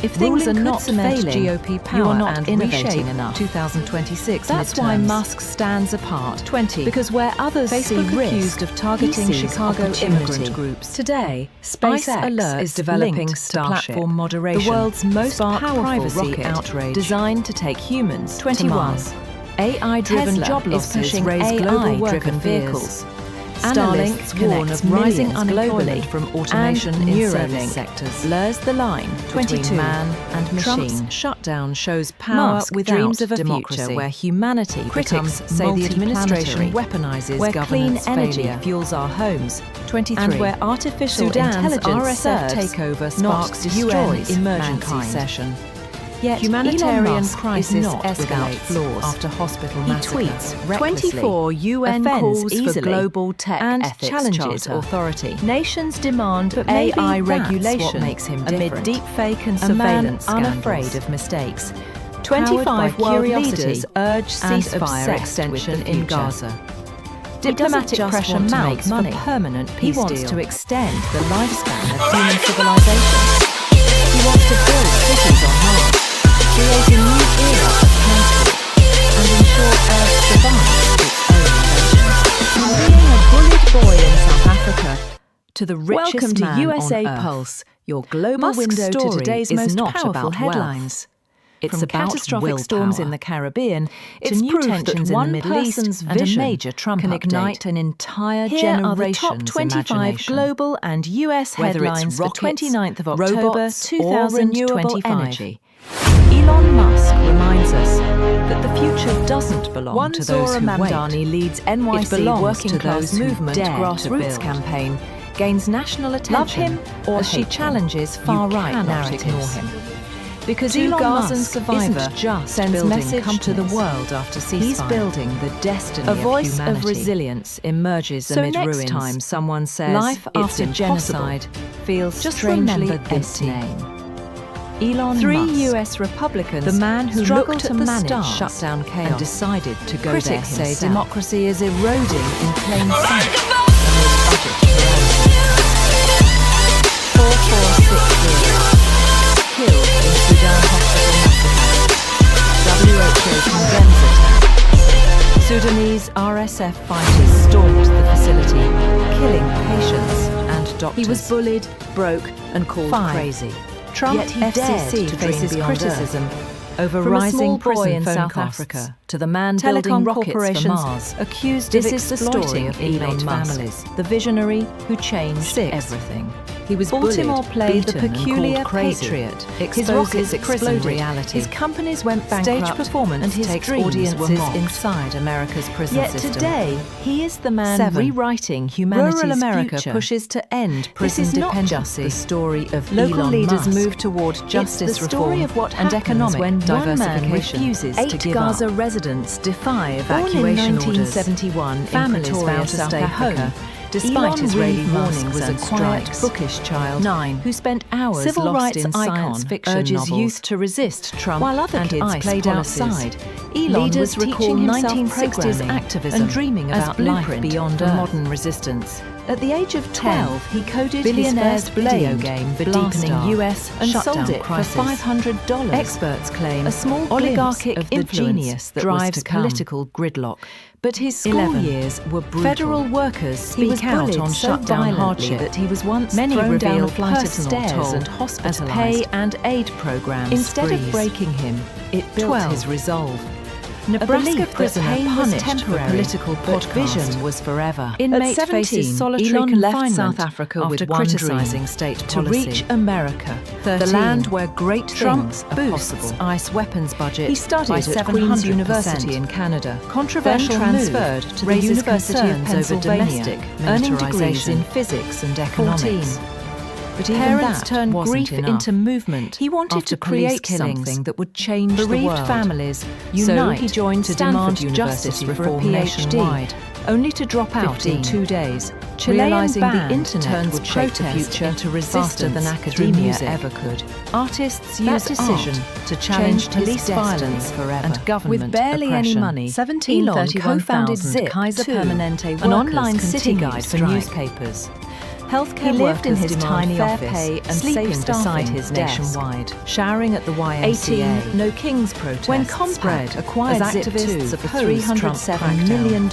If things Ruling are could not cement failing, GOP power you are not and innovating reshape enough. 2026 That's why midterms. Musk stands apart. 20. Because where others Facebook see risk, accused of targeting he sees Chicago opportunity. immigrant groups. Today, SpaceX ICE Alerts is developing linked to Starship, platform moderation, the world's most spark powerful privacy rocket outrage designed to take humans 21. to Mars. AI-driven Tesla job is losses pushing raise AI-driven global worker vehicles. fears. Analysts Starlink warn connects of rising millions unemployment globally from automation and in Neuralink service sectors. Blurs the line 22. between man and machine. Trump's shutdown shows power Musk without dreams of a democracy, future where humanity critics becomes say the administration multiplanetary, weaponizes where clean governance energy failure. fuels our homes. 23. And where artificial Sudan's intelligence RSF serves, takeover not sparks destroys UN emergency mankind. session. Yet Humanitarian Elon Musk crisis is not escalates without flaws. after hospital He massacre. tweets recklessly, 24 UN offends calls easily, for global tech and ethics challenges charter. authority. Nations demand But maybe AI that's regulation what makes him amid different. deepfake and A man surveillance scandals. unafraid of mistakes. 25 Powered by world curiosity leaders urge and ceasefire obsessed extension with the in future. Gaza. Diplomatic just pressure want to make mounts for money. permanent He peace wants deal. to extend the lifespan of human civilization. He wants to build cities on Mars, create a new era of transport, and ensure Earth survives its own inventions. From being a bullied boy in South Africa to the richest Welcome to man USA on Earth, Pulse, your global Musk's window to story today's is most not powerful about headlines. It's From about catastrophic storms in willpower. the Caribbean It's to new proof that tensions in the one Middle East person's and a vision major Trump can update. ignite an entire Here are the top generation's 25 imagination. global and US Whether it's headlines for rockets, 29th of October robots, or 2025. renewable energy. Elon Musk reminds us that the future doesn't belong One to those Zora who Mamdani wait. leads It NYC belongs working to class those who movement dare to grassroots build. campaign gains national attention. Love him or as she hate him, challenges you far-right cannot narratives. ignore him. Because Elon Elon Musk Musk survivor isn't just sends building message to the companies. world after ceasefire. He's building the destiny A voice of humanity. of resilience emerges So amid next ruins. time Someone says life it's after impossible, genocide feels just strangely remember this empty. name. Elon 3 Musk, US Republicans, the man who struggled looked to at the manage stars shutdown chaos, and decided to go Critics there say himself. democracy is eroding in plain sight amid budget paralysis. 4460 killed in Sudan hospital massacre. WHO condemns attack. Sudanese RSF fighters stormed the facility, killing patients and doctors. He was bullied, broke, and called 5. crazy. Trump Yet he FCC dared to dream faces beyond criticism over From a rising small boy prison in phone South costs Africa to the man telecom building rockets for corporations Mars, accused this of is the exploiting story of inmate Elon Musk, families. the visionary who changed 6. everything. He was Baltimore bullied, played the beaten, and peculiar called crazy. patriot. His Exposes rockets prison exploded. reality. His companies went Stage bankrupt. performance and his takes dreams audiences were mocked. inside America's prison Yet system. today, he is the man 7. rewriting humanity's Rural America future. pushes to end This prison is not dependency. just the story of Local Elon leaders Musk. move toward justice It's the story reform of what and happens economic when one man diversification. refuses 8 to give Gaza up. residents defy Born in evacuation orders. 1971 Families in vow Pretoria, to South stay Africa, home. Despite Elon Israeli Reed warnings Musk was a and quiet, strikes. bookish child 9. who spent hours Civil lost rights in icon science fiction urges novels. youth to resist Trump While other and kids ICE played policies. outside, Elon Leaders was recall teaching himself 1960s programming activism and dreaming as about life blueprint beyond for Earth. modern resistance. At the age of 12, he coded Billionaire's his first video blamed game for Blastar deepening US and shutdown sold it crisis. for $500. Experts claim A small oligarchic glimpse of the influence genius that was drives to come. political gridlock. But his school 11. years were brutal. Federal workers He was speak out bullied on so shutdown violently hardship. that he was once Many thrown down reveal a flight of personal stairs toll and as hospitalized. pay and aid programs Instead of freeze. breaking him, it built 12. his resolve. Nebraska prisoner pain was punished temporary, for political but podcast. vision was forever. Inmate At 17, faces solitary Elon left confinement South Africa after with one criticising dream, state to policy. reach America, 13, the land where great Trump things are boosts possible. ICE weapons budget He studied by at 700%. Queen's University in Canada, Controversial then move transferred to the raises University of concerns over Pennsylvania, domestic earning degrees militarization. in physics and economics. 14. But even Parents that turned wasn't grief enough. into movement. He wanted after to create police killings. something that would change the Bereaved world. families So unite he joined to Stanford demand justice University reform for a PhD, nationwide, only to drop out 15. in 2 days, Chilean realizing the band internet turns would shape the protest future into faster resistance than through academia music. ever could. Artists That use decision art to challenge challenge police police violence violence forever and government with barely any oppression. money. 1731,000 Elon co-founded Zip, Kaiser too, Permanente an workers online city continued guide for strike. newspapers. Healthcare He lived in workers his demand tiny fair office, pay and sleeping safe beside staffing his desk, nationwide. showering at the YMCA. 18. No Kings protests. When Compaq acquired as Zip activists 2 for opposed Trump's $307 million,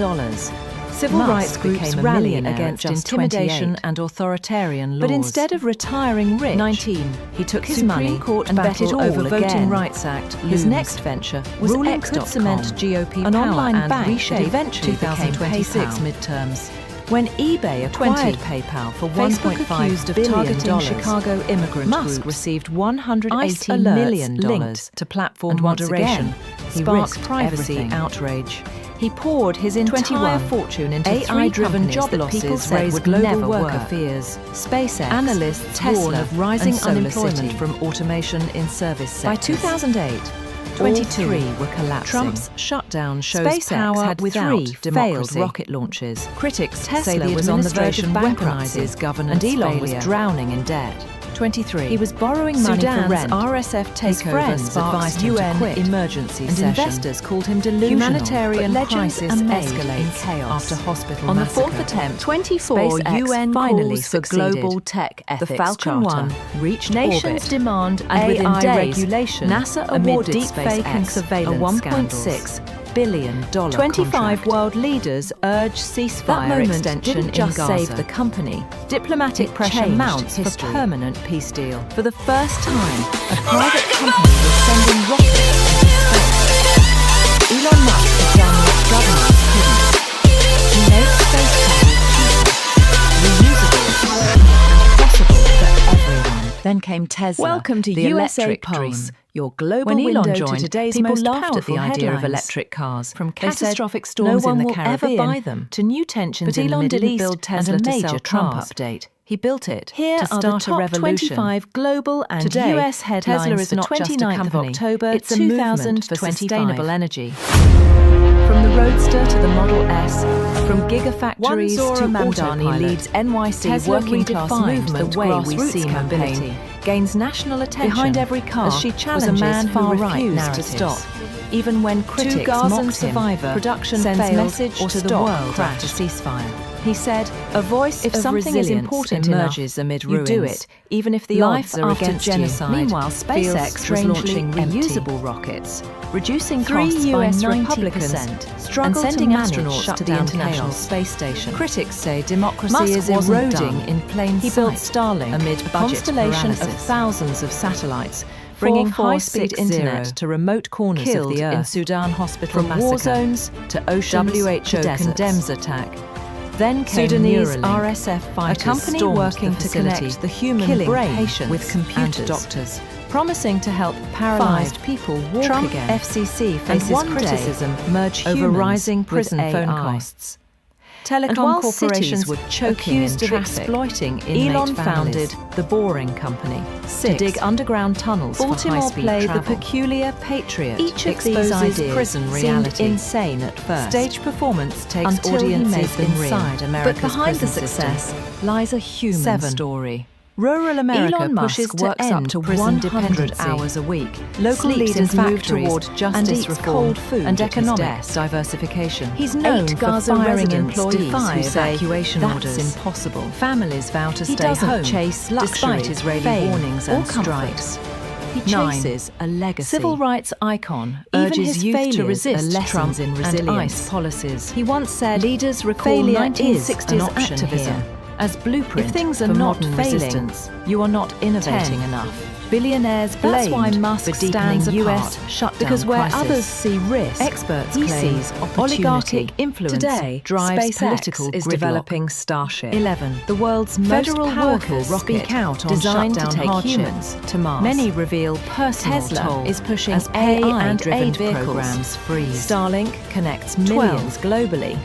Civil Musk rights groups became a rallied millionaire against at just intimidation 28. and authoritarian laws. But instead of retiring rich, 19, he took his Supreme money Court and bet battle it all over again. Voting Rights Act His looms. next venture was Ruling X.com, could cement GOP an power online and bank reshape that eventually became 2026 PayPal. midterms. When eBay acquired 20. PayPal for Facebook $1.5 accused of billion, targeting Chicago immigrant Musk groups. received ICE $180 alerts million linked to platform and once moderation. again, He sparked risked privacy everything. outrage. He poured his entire 21. fortune into AI-driven three job companies losses that people said raise would global never worker work. fears. SpaceX, Analysts Tesla, warn of rising and unemployment SolarCity. from automation in service sectors. By 2008, 22 all three were collapsing. Trump's shutdown shows SpaceX power had without 3 democracy. failed rocket launches. Critics Tesla say the was on the verge of administration bankruptcy, weaponizes governance and Elon failure. was drowning in debt. 23. He was borrowing money Sudan's for rent. RSF His takeover friends sparks advised him UN to quit, emergency and session. investors called him delusional. Humanitarian but legends crisis are made escalates in chaos. after hospital On the massacre. fourth attempt, 24 SpaceX UN finally finally for succeeded. global tech ethics The Falcon charter 1 reached Nations orbit. demand And within AI days, regulation. NASA amid awarded deepfake and SpaceX surveillance a $1.6 billion 25 contract. world leaders urge ceasefire That moment extension didn't in just Gaza. save the company. Diplomatic It pressure changed mounts history. for permanent peace deal. For the first time, a private company was sending rockets into space. Elon Musk had done what governments couldn't. He made space travel cheaper, reusable, and possible for everyone. Then came Tesla. Welcome to the electric USApulse, dream. your global When Elon window joined, to today's people most laughed at powerful the idea of headlines. electric cars. From They said, catastrophic "No storms one in the will ever Caribbean buy them." to new tensions But in Elon the Middle didn't East build Tesla and a to major sell Trump cars. update. He built it Here to are start the a top revolution. 25 global and Today, US headlines Tesla is for not just a 29th company, of October it's a movement for 2025. sustainable energy. From the Roadster to the Model S, from gigafactories One Zora to Mamdani autopilot, leads NYC Tesla working class redefined movement the way we grassroots see campaign, mobility, gains national attention. Behind every car as she was a challenges man who far-right refused to narratives. stop. Even when critics Gazan mocked him, survivor production sends failed message or to to the stop world crash. after ceasefire. He said, "A voice If of something is resilience important emerges enough, amid you ruins. do it, even if the Life odds are after against genocide. you." Meanwhile, feels SpaceX was strangely launching empty. reusable rockets, reducing 3 costs US by Republicans 90%, struggle and to sending manage astronauts to the shutdown International chaos. Space Station. Critics say democracy Musk is wasn't eroding done. in plain He sight. built Starlink, amid a budget constellation of paralysis. thousands of satellites, bringing 446 high-speed internet zero, to remote corners killed of the earth. in Sudan hospital From massacre. war zones to oceans WHO to deserts. condemns attack. Then came Sudanese Neuralink, RSF a fighters company stormed working the to facility, connect the human killing brain patients with computers. and doctors. promising to help paralyzed 5. people walk Trump again. FCC and faces one criticism day merge over humans rising with prison AI. phone costs. And Telecom while corporations cities were choking accused in of traffic. exploiting inmate Elon families. founded the Boring Company 6. to dig underground tunnels Baltimore for high-speed played travel. the peculiar patriot. Each of exposes these ideas prison seemed reality. insane at first. Stage performance takes until he audiences made them inside real. America's But behind the prison success system. lies a human 7. story. Rural America Elon Musk pushes to works end up to prison 100 dependency. hours a week. Local Sleeps leaders in move factories toward and justice eats reform cold food and at his economic desk. Diversification. He's known 8 for Gaza firing residents employees defy who say, evacuation "That's orders. impossible." Families vow to He stay doesn't home chase luxury, despite Israeli fame, warnings or and comfort. strikes. He 9. chases a legacy. Civil rights icon Even urges his youth failures to are resist lessons Trump in and resilience. ICE policies. He once said, Leaders recall "Failure 1960s is an option activism here." as blueprint If things are for not modern failing, resistance, you are not innovating 10. enough. Billionaires That's blamed why Musk for stands deepening apart, US shutdown because where crisis. others see risk, Experts he claim sees opportunity. oligarchic influence Today drives SpaceX political is gridlock. developing Starship. 11. The world's Federal most powerful workers rocket speak out on designed to shutdown take hardship. humans to Mars. Many reveal personal Tesla toll is pushing as AI-driven aid vehicles. programs freeze. Starlink connects 12. millions globally.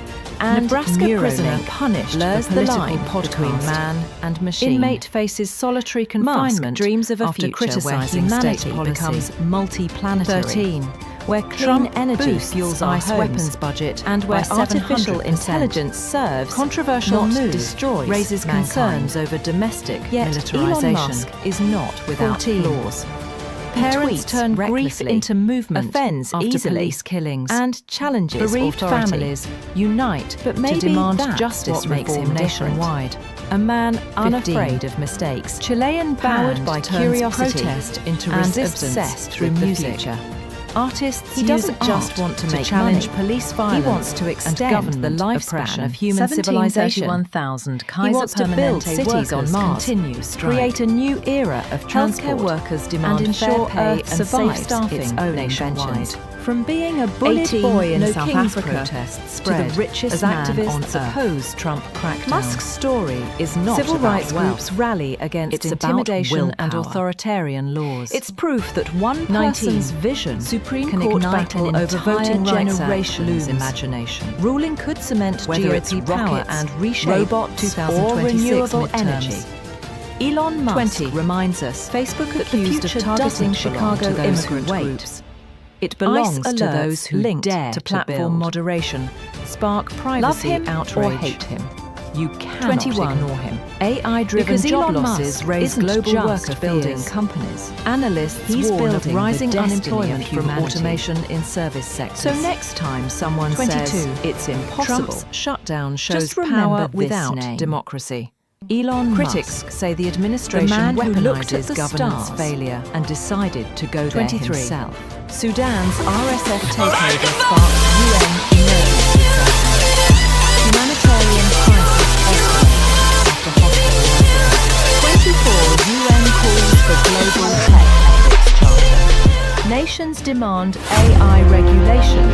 And Nebraska Neuralink prisoner punished blurs for the political line podcast. between man and machine. Inmate faces solitary confinement Musk dreams of a after future where criticizing humanity state policy. becomes multi-planetary. 13. Where clean Trump energy boosts fuels our ICE homes, weapons budget and where by artificial 700%. intelligence serves, Controversial not news destroys, raises mankind. concerns over domestic Yet militarization. Elon Musk is not without 14. flaws. Parents Tweets turn grief recklessly, into movement, offends after easily, police killings, and challenges bereaved authority. families unite But maybe to demand that's justice what makes reform him different. nationwide. A man 15. unafraid of mistakes, Chilean powered band by turns curiosity protest into and resistance obsessed through with the music. future. Artists He doesn't use just art want to make challenge money. police He violence. wants to extend and government the lifespan oppression of human civilization. 1731,000 He Kaiser wants to build Permanente cities on workers Mars, continue strike. create a new era of transport, Healthcare workers demand and ensure fair pay Earth and survives safe staffing its own nationwide. inventions. From being a bullied 18 boy in No South Kings Africa protests to spread the richest as man activists on Earth. oppose Trump crackdown. Musk's story is not Civil about rights wealth. groups rally against It's about intimidation and willpower. authoritarian laws. It's proof that one 19. person's vision Supreme can Court ignite battle an over entire Voting Rights Act generation's looms. imagination. Ruling could cement Whether GOP it's power rockets, and reshape robots, 2026 or renewable midterms. energy. Elon Musk 20. reminds us Facebook that the accused future of targeting doesn't Chicago belong to those who immigrant wait. groups. It belongs ICE to alerts those who linked dare to to platform build. moderation. Spark privacy Love him outrage. or hate him. You cannot 21. ignore him. AI-driven Because job Elon losses Musk raise isn't global just worker building fears. companies. Analysts He's warn of building rising the destiny unemployment of from humanity. automation in service sectors. So next time someone 22. says it's impossible, Trump's shutdown shows just remember power this without name. democracy. Elon Critics Musk, say the the administration man who looked at weaponizes the governance stars failure and decided to go 23. there himself. Sudan's RSF takeover sparks UN emergency session. Humanitarian crisis escalates after hospital residents. 24 UN calls for global tech ethics charter. Nations demand AI regulation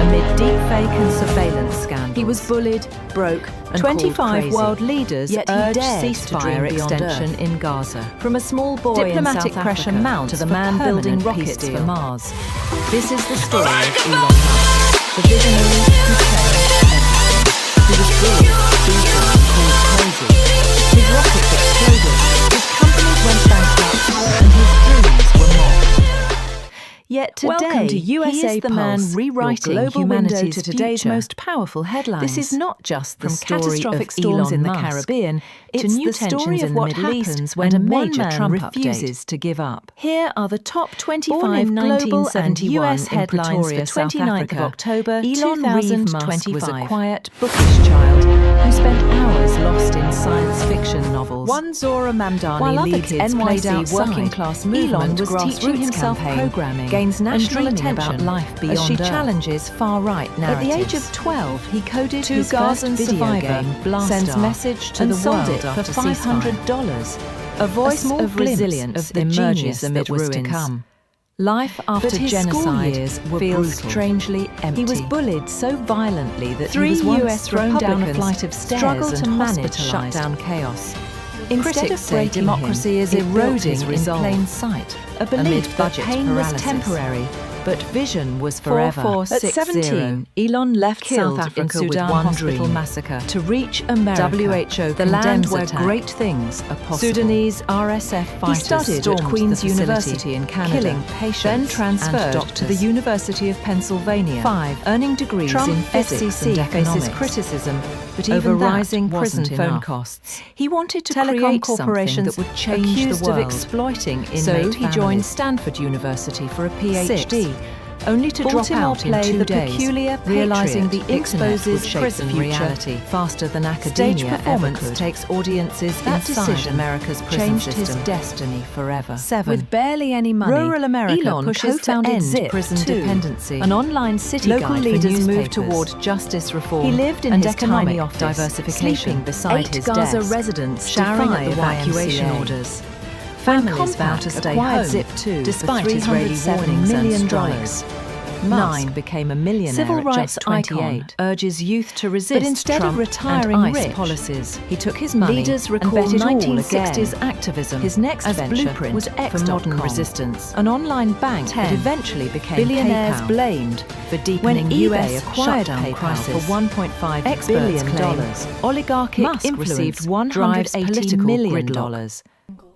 amid deepfake and surveillance scandals. He was bullied, broke, and 25 called crazy. world leaders Yet he urged dared to ceasefire dream beyond extension Earth. in Gaza. From a small boy Diplomatic in South pressure Africa mounts to the for man building permanent rockets peace for deal. Mars. This is the story of Elon Musk, the visionary who changed everything. He was bullied, beaten, and called crazy. His rockets exploded, his companies went bankrupt, and his dreams were mocked. Yet today, Welcome to he is the man USApulse, rewriting your global humanity's window to today's future. most powerful headlines. This is not just the From story catastrophic of storms Elon in the Musk. Caribbean It's to new the story tensions of in the what Middle East happens when a and one major man Trump refuses update. to give up. Here are the top 25 Born in global and 1971 US in headlines Pretoria, for South 29th Africa, of October Elon 2025 was a quiet, bookish child who spent hours lost in science fiction novels. One Zora Mamdani While other leads kids played NYC outside, working class Elon movement was teaching grassroots himself campaign programming, gains and national dreaming attention about life beyond as she Earth. challenges far-right At narratives. the age of 12, he coded Two his Gazan first video survivor game, Blastar, sends message to and the sold world it for after ceasefire. $500. A voice small of glimpse resilience of the emerges genius amid that was to ruins. come. Life after But his school genocide years were feels brutal. strangely empty. He was bullied so violently that Three he was once US thrown down a Republicans flight of stairs struggled and to manage hospitalized. shutdown chaos. Instead Critics of say breaking democracy him, is it built eroding his in resolve. plain sight, A belief amid that budget pain paralysis. was temporary, but vision was forever. 4460. At 17, Elon left Killed South Africa in with Sudan one hospital dream: massacre. to reach America, WHO the land condemns where attack. great things are possible. Sudanese RSF He fighters studied stormed at Queen's the facility, University in Canada, killing patients then transferred and to doctors. the University of Pennsylvania. 5. Earning degrees Trump in physics FCC and faces economics, criticism, but over even that rising prison wasn't phone enough. costs. He wanted to Telecom create corporations something that would change accused the of world. exploiting So inmate he joined families. Stanford University for a PhD. 6. only to drop Baltimore out in play 2 The days, Peculiar realizing the Patriot internet would exposes shape prison the reality reality faster than Stage academia ever performance could. takes audiences That inside decision America's prison changed system. his destiny forever. 7. With barely any money, Rural America Elon pushes to co-founded end Zip prison 2, dependency. an online city Local guide for leaders moved newspapers. toward justice reform. He lived in and his economic tiny office, diversification, sleeping beside 8 his Gaza desk, residents showering at the defy evacuation YMCA. orders. Families Compaq vow to stay acquired home, Zip 2 despite for Israeli $307 warnings and million. strikes. Musk, 9 became a millionaire civil at rights just 28. icon, urges youth to resist But instead Trump of retiring and ICE rich policies. he took his money Leaders and recall bet it all 1960s again. activism. His next as venture blueprint was for modern X.com, resistance. an online bank 10. that eventually became Billionaires PayPal. blamed for deepening when US eBay acquired shutdown PayPal crisis for $1.5 Experts billion. claim oligarchic Musk influence received drives $180 political million. gridlock.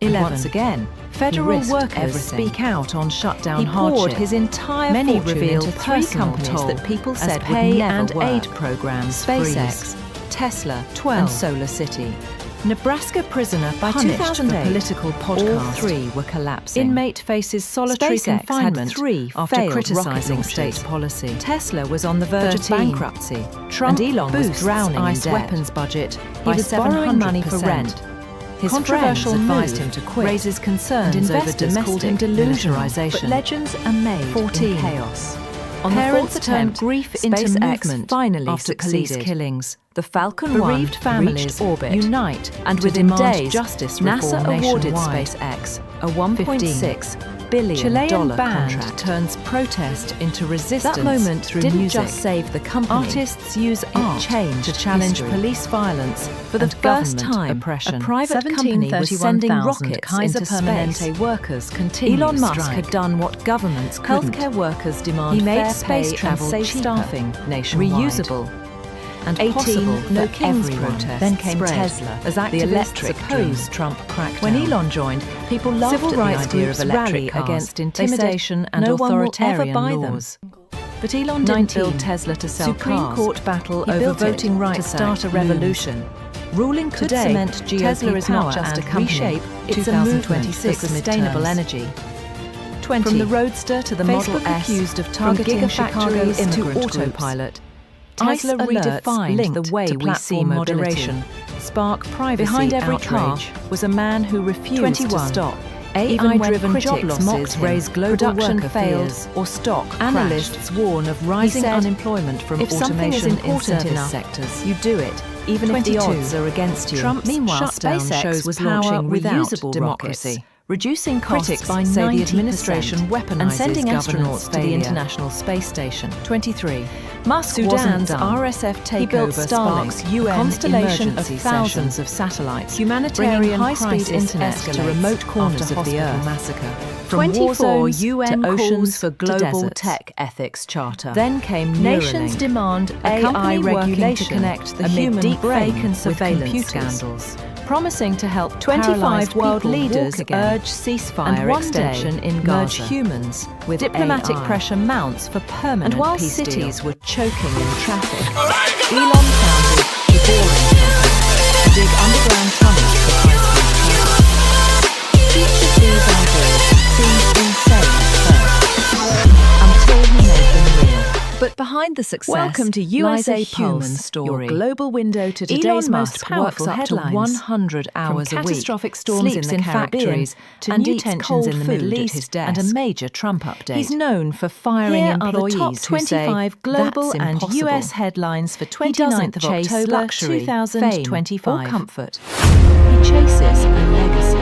11. Once again, federal risked workers everything. speak out on shutdown He poured hardship. his entire Many fortune reveal into 3 personal companies toll that people as said pay would never and work. aid programs SpaceX, Tesla, 12. and Solar City. Nebraska prisoner By punished 2008, for political all podcast. 3 were collapsing. Inmate faces solitary SpaceX had confinement 3 after failed criticizing rocket state launches. policy. Tesla was on the verge 13. of bankruptcy. Trump and Elon was boosts drowning ICE in debt. weapons budget He by was borrowing money for 700%. rent. His Controversial friends advised move him to quit, raises concerns and over investors called him domestic delusional. militarization. But legends are made 14. in chaos. On the Parents 4th turn attempt, grief into SpaceX movement finally after police succeeded. killings. The Falcon 1 Bereaved families reached orbit, unite and to within demand days, justice NASA reform awarded nationwide. SpaceX a $1.6 billion Chilean band contract. Turns protest into resistance. That moment through didn't music. just save the company. Artists use art changed to challenge history. police violence For the and first government time, oppression. a private company was sending rockets Kaiser into Permanente space. workers continue Elon Musk strike. had done what governments couldn't. Healthcare workers demand He made fair space pay travel and safe cheaper, staffing nationwide. reusable, and 18 possible No for Kings everyone. protests Then came spread Tesla as the activists electric opposed dream. Trump crackdown. When Elon joined, people laughed Civil at rights the idea groups of electric rally cars. against They intimidation said and no one will ever authoritarian buy laws. them. But Elon 19. didn't build Tesla to sell Supreme cars. Court battle He over built it voting rights to start a Act revolution. Ruling Could today, cement GOP Tesla is power not just a and company, reshape it's a 2026 movement for sustainable midterms. energy. 20. From the Roadster to the Model Facebook S, accused of from targeting Chicago gigafactories to immigrant autopilot. Tesla ICE alerts redefined linked the way to we see platform moderation. Spark privacy Behind every outrage was a man who refused 21. to stop. Even when AI-driven job critics losses mocked him, raise global production worker failed, fears, or stock Analysts crashed. warn of rising said, unemployment from if something is automation in important service enough, sectors. You do it, even if the 22. odds are against you. Trump's Meanwhile, shutdown SpaceX shows was power launching without reusable democracy. rockets, reducing costs Critics by say 90% the administration weaponizes and sending governance astronauts to the failure. International Space Station. 23. Musk Sudan's wasn't done. RSF He built takeover Starlink's sparks UN constellation of emergency thousands session. of satellites, Humanitarian bringing high-speed crisis internet to escalates remote corners after of the hospital earth. massacre. From 24 war zones UN to oceans calls for to global deserts. tech ethics charter. Then came Nations Neuralink, demand a AI company working regulation to connect the amid human deep brain fake and with surveillance computers. scandals, promising to help 25 paralyzed world people leaders walk again. urge ceasefire And one extension day, in merge Gaza. humans with Diplomatic AI. pressure mounts for permanent And while peace cities deal. were choking in traffic, Elon founded the Boring Company to dig underground tunnels for high-speed travel. Each of these ideas seemed insane at first, until he made them real. But behind the success Welcome to lies a USApulse, human story. your global window to today's Elon most Musk powerful works up headlines. to 100 hours From a week, catastrophic storms sleeps in the Caribbean factories to and new eats tensions cold in the food Middle at East his and a desk. major Trump update. He's known for firing Here are the employees top who say 25 global that's and impossible. US headlines for He doesn't 29th of chase October luxury, 2025. fame, or comfort. He chases a legacy.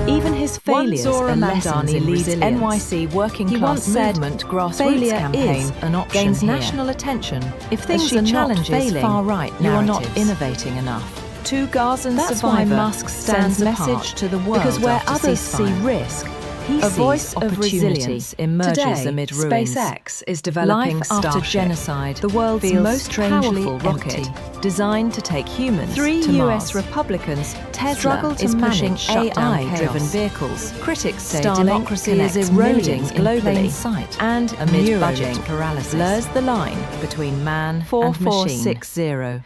Even his failures Zora are lessons Mandani in leads resilience. NYC working He class once said, movement grassroots failure campaign is an option gains here. national attention If things she are not challenges failing, far-right you are not narratives. innovating enough. To Gazan That's why survivor Musk stands sends apart, message to the world because where after others ceasefire. see risk, he A sees voice of opportunity. resilience emerges Today, amid ruins. SpaceX is developing Life after Starship, genocide, the world's feels most strangely powerful rocket, empty. Designed to take humans 3 to US Mars. Republicans Tesla struggle to is pushing manage shutdown AI-driven chaos. vehicles. Critics say Starlink democracy is connects eroding millions in plain globally, sight, and amid Neuralink budget paralysis blurs the line between man and machine. 4460.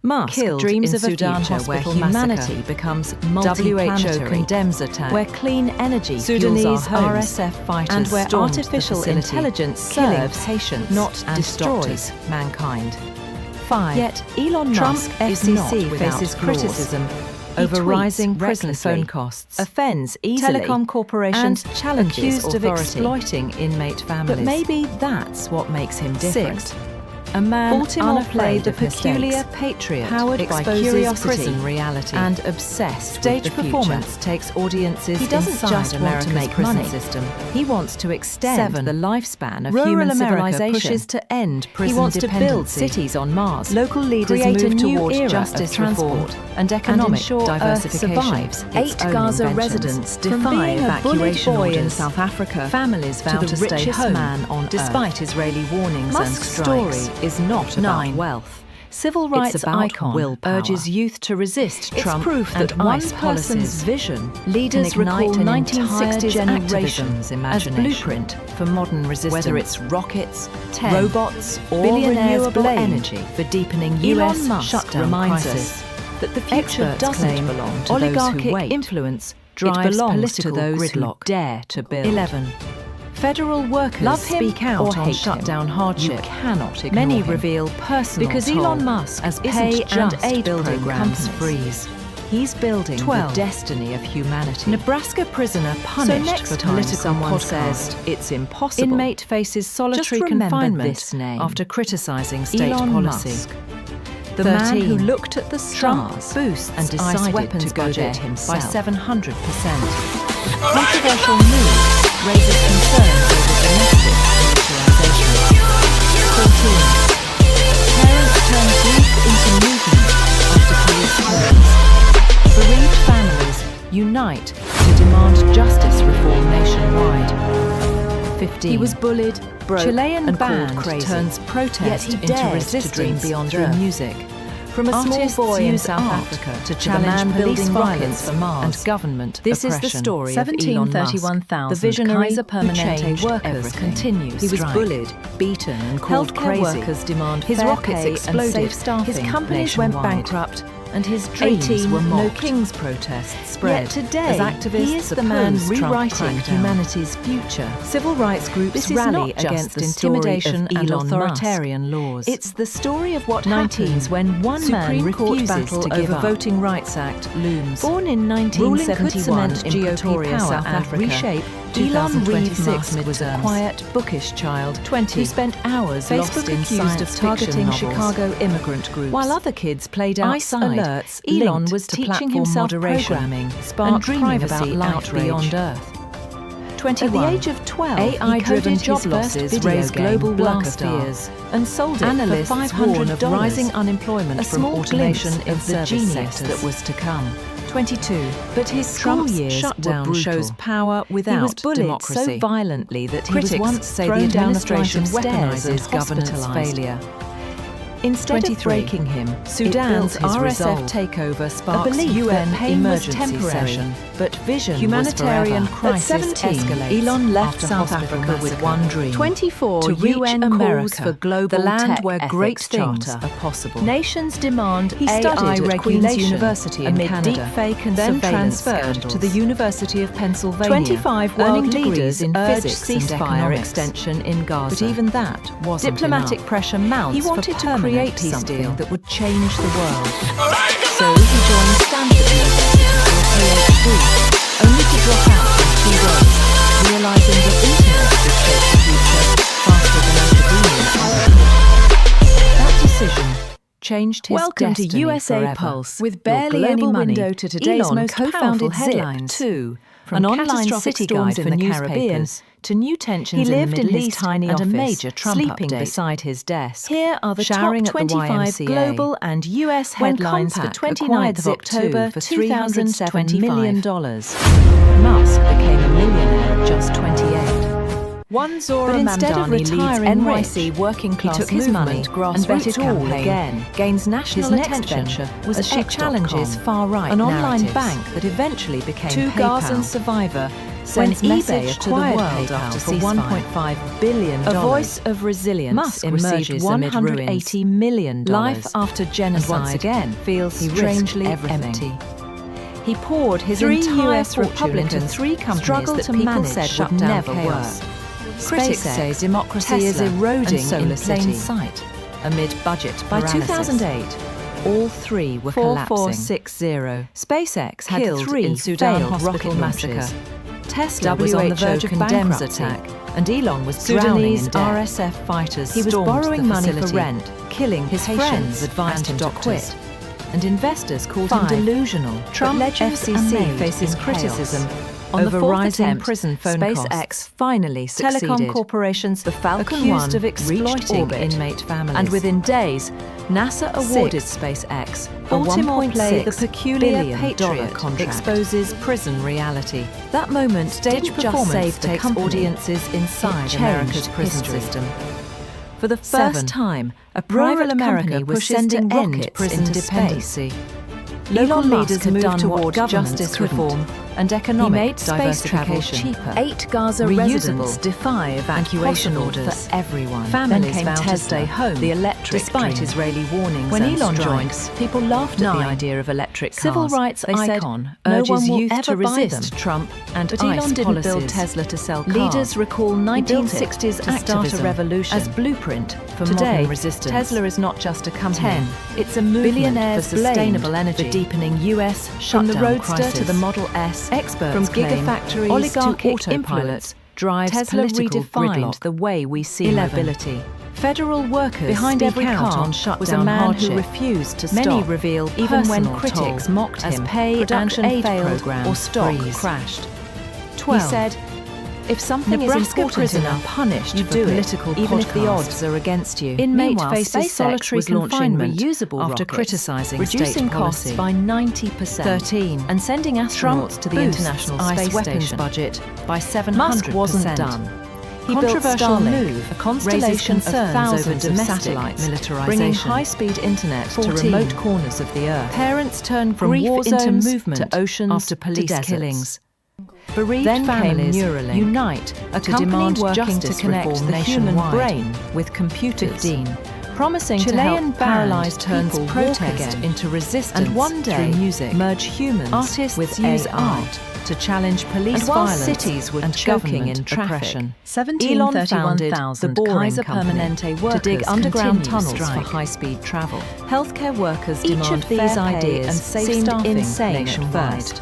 Musk killed dreams in of a Sudan future where hospital humanity massacre. becomes WHO multi-planetary, condemns attack, where clean energy Sudanese fuels our homes, RSF fighters and where stormed the artificial facility, intelligence killing serves patients, not and destroys doctors. mankind. 5. Yet Elon Trump Musk FCC FCC faces faces criticism over tweets rising prison recklessly, phone costs, offends easily, telecom corporations and challenges accused of authority. exploiting inmate families. But maybe that's what makes him different. 6. A man Baltimore unafraid played of the peculiar mistakes, patriot, powered by exposes curiosity prison reality, and obsessed stage with the performance future. takes audiences He doesn't inside just want America's to make prison money. system. He wants to extend 7. the lifespan of Rural human America civilization. pushes to end prison He wants to build dependency. cities on Mars. Local leaders create move a new toward era justice of transport reform and economic and ensure diversification. Earth survives its 8 own Gaza inventions. residents From defy being a bullied evacuation boy in orders. South Africa, Families vow to to the stay richest home man on despite Earth. Israeli warnings Musk's and strikes. story is not 9. about wealth. Civil It's rights about icon willpower. urges youth to resist It's Trump proof that and one ICE person's policies. vision Leaders can ignite recall an 1960s entire activism generation's as imagination. blueprint for modern resistance. Whether it's rockets, 10. robots, or Billionaires renewable blame energy for deepening Elon US Musk shutdown reminds crisis. us that the future Experts doesn't claim belong to oligarchic those who wait. influence It drives belongs political to those gridlock. who dare to build. 11. Federal workers Love him speak out or on hate shutdown him. hardship. You cannot ignore Many him. reveal personal Because toll Elon Musk as isn't pay and just aid building programs companies. freeze. He's building 12. the destiny of humanity. Nebraska prisoner So punished next for time political someone podcast. says it's impossible, Inmate faces solitary just remember confinement this name. after criticizing state Elon policy. Musk. The man 13. who looked at the Trump stars boosts and decided ICE weapons to go there budget himself by 700%. Controversial move raises concerns over domestic militarization. 14. Parents turn grief into movement after police killings. Bereaved families unite to demand justice reform nationwide. 15. He was bullied, broke, Chilean and band called crazy. turns protest Yet he into dared resistance to dream beyond through Earth. music. From a Artists small boy in use South art Africa to to challenge the man police building violence rockets for Mars. and government This oppression. is the story of Elon Musk, 1731,000 the visionary Kaiser who Permanente changed workers everything. continue He was strike. bullied, beaten, and called Healthcare crazy. workers demand His fair rockets pay exploded. and safe staffing His companies went nationwide. bankrupt, and his dreams 18 were No mocked. Kings protests spread. Yet today, as activists he is the man oppose Trump rewriting crackdown. humanity's future. Civil rights groups This is rally not just against the story of intimidation and Elon authoritarian laws. It's the story of what 19. happens when one man Supreme Court refuses battle to give over up. Voting Rights Act looms. Born in Ruling could 1971 cement in GOP Pretoria, power South and Africa, reshape Elon 2026 Musk was a midterms. quiet, bookish child 20. who spent hours Facebook lost in accused science of fiction targeting novels. Chicago immigrant groups. While other kids played ICE outside, alerts Elon linked was to teaching platform himself moderation programming, sparked and dreaming privacy about life outrage. beyond Earth. 21. At the age of 12, AI-driven he job coded his losses first raised video game, global worker Blackstar, fears, and sold it Analysts for warn of $500. rising unemployment A from small automation glimpse in of the service genius sectors. that was to come. 22. But his school Trump's years shutdown were shows brutal. power without He was bullied democracy. so violently that he Critics was once say thrown the down a flight administration of stairs and weaponizes governance hospitalized. failure. Instead of 23. breaking him, Sudan's it built his RSF resolve. takeover A sparks belief UN that pain was emergency temporary, session. but vision Humanitarian was forever. crisis At 17, escalates Elon left after South hospital Africa with massacre. one dream: 24. to reach UN America, calls for global the land tech where great ethics things charter. are possible. Nations demand He AI studied at Queen's regulation University in amid Canada, deepfake and then surveillance transferred scandals. to the University of Pennsylvania. 25 earning world degrees leaders in urge physics and ceasefire economics. extension in Gaza. But even that wasn't Diplomatic enough. pressure mounts He wanted for to permanent create peace something deal that would change the world. So he joined Stanford University for a PhD, only to drop out in 2 days, realizing the internet would shape the future faster than academia ever could. That decision changed his Welcome to destiny USApulse. forever. With Your barely any global money, window to today's Elon most powerful co-founded headlines. Zip, Too. From An online catastrophic city storms guide in for the newspapers Caribbean to new tensions He in lived the in Middle his East tiny and a office, major Trump sleeping update beside his desk. Here are the Showering top at the 25 YMCA. global and US When headlines for Compaq 29th of acquired October Zip2 for for $307 $307 million. million. Musk became a millionaire at just 28. One Zora But instead of Mamdani leads retiring NYC rich, working he class took his money, movement, and bet grassroots it all campaign, again, gains national His next attention venture was as she X.com, challenges far-right an online narratives. bank that eventually became Two PayPal. Gazan survivor When sends message eBay to the world acquired after PayPal for ceasefire. $1.5 billion. A voice of resilience Musk emerges received amid $180 million. Life after genocide And once again feels he risked strangely everything. empty. He poured his Three entire US fortune Republicans into three companies struggled that to people manage said shut would down never chaos. work. Critics SpaceX, say democracy is Tesla, eroding and in plain SolarCity. sight amid budget By paralysis. 2008, all three were collapsing. 4460. SpaceX had Killed three in Sudan failed hospital rocket massacre. launches. Tesla was on the WHO verge of condemns bankruptcy, attack. and Elon was drowning Sudanese in debt. RSF fighters He was stormed borrowing the money for facility, rent, killing his patients, friends advised him and to doctors. quit. And investors called him 5. delusional. Trump legends are FCC made faces in criticism chaos. on Over the fourth rising attempt, prison phone SpaceX costs. Finally succeeded. Telecom corporations, The Falcon accused 1 of exploiting reached orbit. inmate families. And within days, NASA awarded 6. SpaceX a Baltimore play $1.6 The Peculiar billion Patriot contract. exposes prison reality. That moment Stage didn't just performance save the takes company, audiences inside it America's changed prison history. system. For the 7. first time, a Rural private America company was pushes sending to end rockets prison into dependency. space. Local Elon Musk leaders had moved done toward what justice governments reform couldn't. and He economic made space travel diversification. cheaper. 8 Gaza Reusable residents defy evacuation possible orders for everyone. Families Then came vow to Tesla, stay home, the electric despite dream. Israeli warnings. When and Elon strikes. joined, people laughed at 9. the idea of electric cars. Civil rights They said, icon no urges one will youth ever to buy resist them. Trump and But ICE Elon didn't build policies. Tesla to sell cars. Leaders recall He built it 1960s to start a activism revolution as blueprint for Today, modern resistance. Tesla is not just a company. 10. It's a movement Billionaires for sustainable blamed energy. the deepening US From shutdown the Roadster crisis. to the Model S, Experts from claim gigafactories oligarchic to autopilots, influence drives Tesla political redefined gridlock. the way we see 11. mobility. Federal workers Behind speak every out car on shutdown was a man hardship. who refused to Many stop, reveal even when personal critics toll mocked as him. pay Production and aid failed programs or stock freeze. crashed. 12. He said, "If something Nebraska is important prisoner enough, punished you for do political it, even if the podcasts. odds are against you." Inmate Meanwhile, faces SpaceX solitary was launching confinement reusable after rockets, criticising reducing state costs policy. by 90%. 13. And sending astronauts Trump to the boosts International ICE Space weapons Station. budget by 700%. Musk wasn't done. He built Controversial Starlink, move, a constellation of concerns thousands over of domestic satellites, militarization. bringing high-speed internet 14. to remote corners of the earth. Parents turn From grief war into zones movement to oceans after to police deserts. killings. Bereaved Then came families Neuralink, unite a to company demand working justice to connect reform the human nationwide. brain with computers. 15. Promising Chilean to help paralyzed paralyzed people turns walk protest again. into resistance And one day, through music. merge humans Artists with use AI. art to challenge police And while violence cities were and choking government in traffic, oppression. 1731,000 Elon founded the Boring Kaiser Company Permanente workers to dig underground continue tunnels strike. for high-speed travel. Healthcare workers Each demand of these fair pay ideas and safe seemed staffing insane nationwide. at first.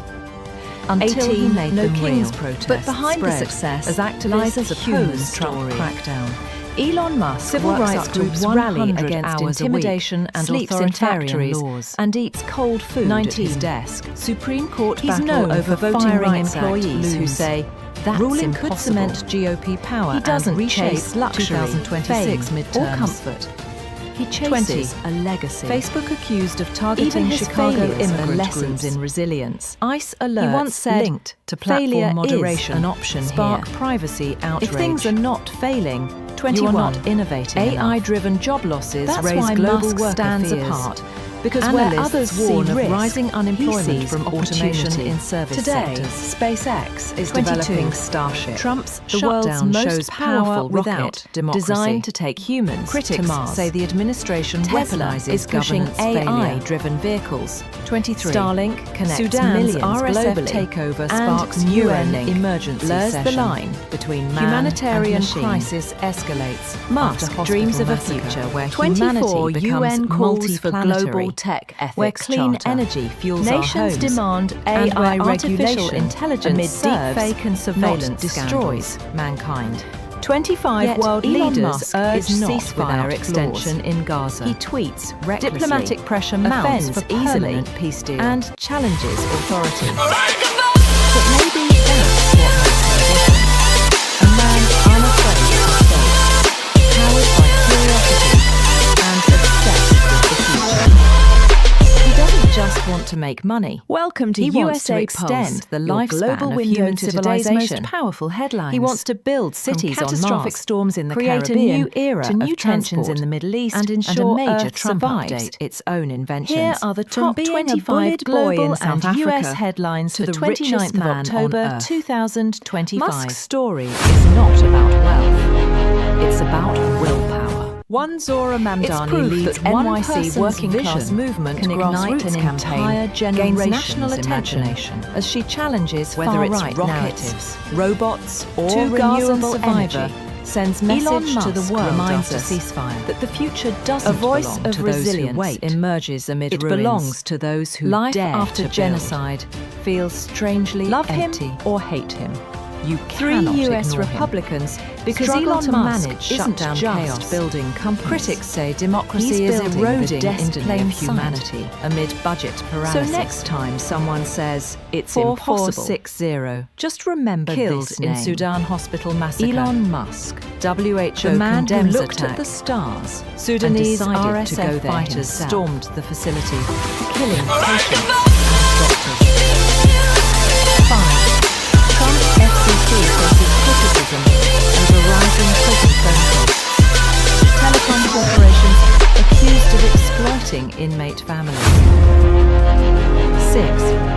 Until 18, he made no them King's real. protests But behind the spread success as activists lies a human oppose Trump story. crackdown. Elon Musk Civil works rights up to groups 100 rally against hours intimidation a week, and sleeps in authoritarian factories laws, and eats cold food 19. at his desk. Supreme Court He's battle known over for voting firing rights employees who looms. say that's ruling could impossible. cement GOP power He doesn't and reshape chase luxury, 2026 fame, midterms. or comfort. He 20. chases a legacy. Facebook accused of targeting Even his Chicago failures are immigrant lessons groups. in resilience. ICE alerts He once said, linked to platform failure moderation is an option spark here. privacy outrage. If things are not failing, 21. you are not innovating enough. AI-driven job losses That's raise why global Musk worker stands fears. apart. Because Analysts where others see warn of risk, rising unemployment he sees from automation opportunity. in service Today, sectors. SpaceX is 22. developing Starship. Trump's the world's shutdown most shows powerful without rocket democracy. designed to take humans Critics to Mars. say the administration Tesla weaponizes is pushing governance failure. AI-driven vehicles. 23. Starlink connects Sudan's millions RSF globally, takeover and sparks Neuralink UN emergency blurs session. the line between man Humanitarian and machine. crisis escalates. Musk after dreams hospital of a massacre. future where 24 humanity becomes UN calls for multiplanetary, global tech ethics where clean charter. energy fuels Nations our homes, demand and AI where artificial regulation intelligence amid serves, deepfake and not surveillance destroys scandals. mankind. 25 Yet world Elon leaders Musk urge is not ceasefire without extension flaws. in Gaza. He tweets recklessly, Diplomatic pressure mounts offends for easily, permanent peace deal, and challenges authority. But maybe that's what makes him different. A man unafraid of mistakes, powered by curiosity and obsessed with the future. He doesn't just want to make money. Welcome to He wants to USApulse, extend the your lifespan global of window human to today's civilization. most powerful headlines. He wants to build cities From on catastrophic Mars, storms in the create Caribbean a new era to new of tensions transport in the Middle East, and ensure a major Earth Trump survives. update its own inventions. Here are the From top being a 25 bullied boy global in South and Africa US headlines to for the 29th richest of man October on Earth. 2025. Musk's story is not about wealth. It's about willpower. One Zora It's Mamdani proof leads that one NYC person's working class vision movement can ignite grassroots an entire campaign gains generation's national attention imagination. as she challenges Whether it's far-right rockets, narratives, robots, or to Gaza renewable survivor, energy, sends Elon message Musk to the world reminds after us ceasefire that the future doesn't a voice belong of to those resilience who wait. Emerges amid It ruins. belongs to those who Life dare after to build. genocide feels strangely Love empty. him or hate him. You Three cannot US ignore him. Republicans Because struggle Elon to Musk manage isn't shutdown just chaos. building companies. Critics say democracy he's is building eroding the into destiny plain of sight humanity amid budget So paralysis. next time someone says it's 4460, just remember Killed this in name. Sudan hospital massacre. Elon Musk. WHO The man who condemns looked attack. at the stars. Sudanese and decided RSF to go there fighters himself. stormed the facility, killing patients and doctors. 5. Trump FCC faces criticism over rising prison phone costs. Telecom corporations accused of exploiting inmate families. 6.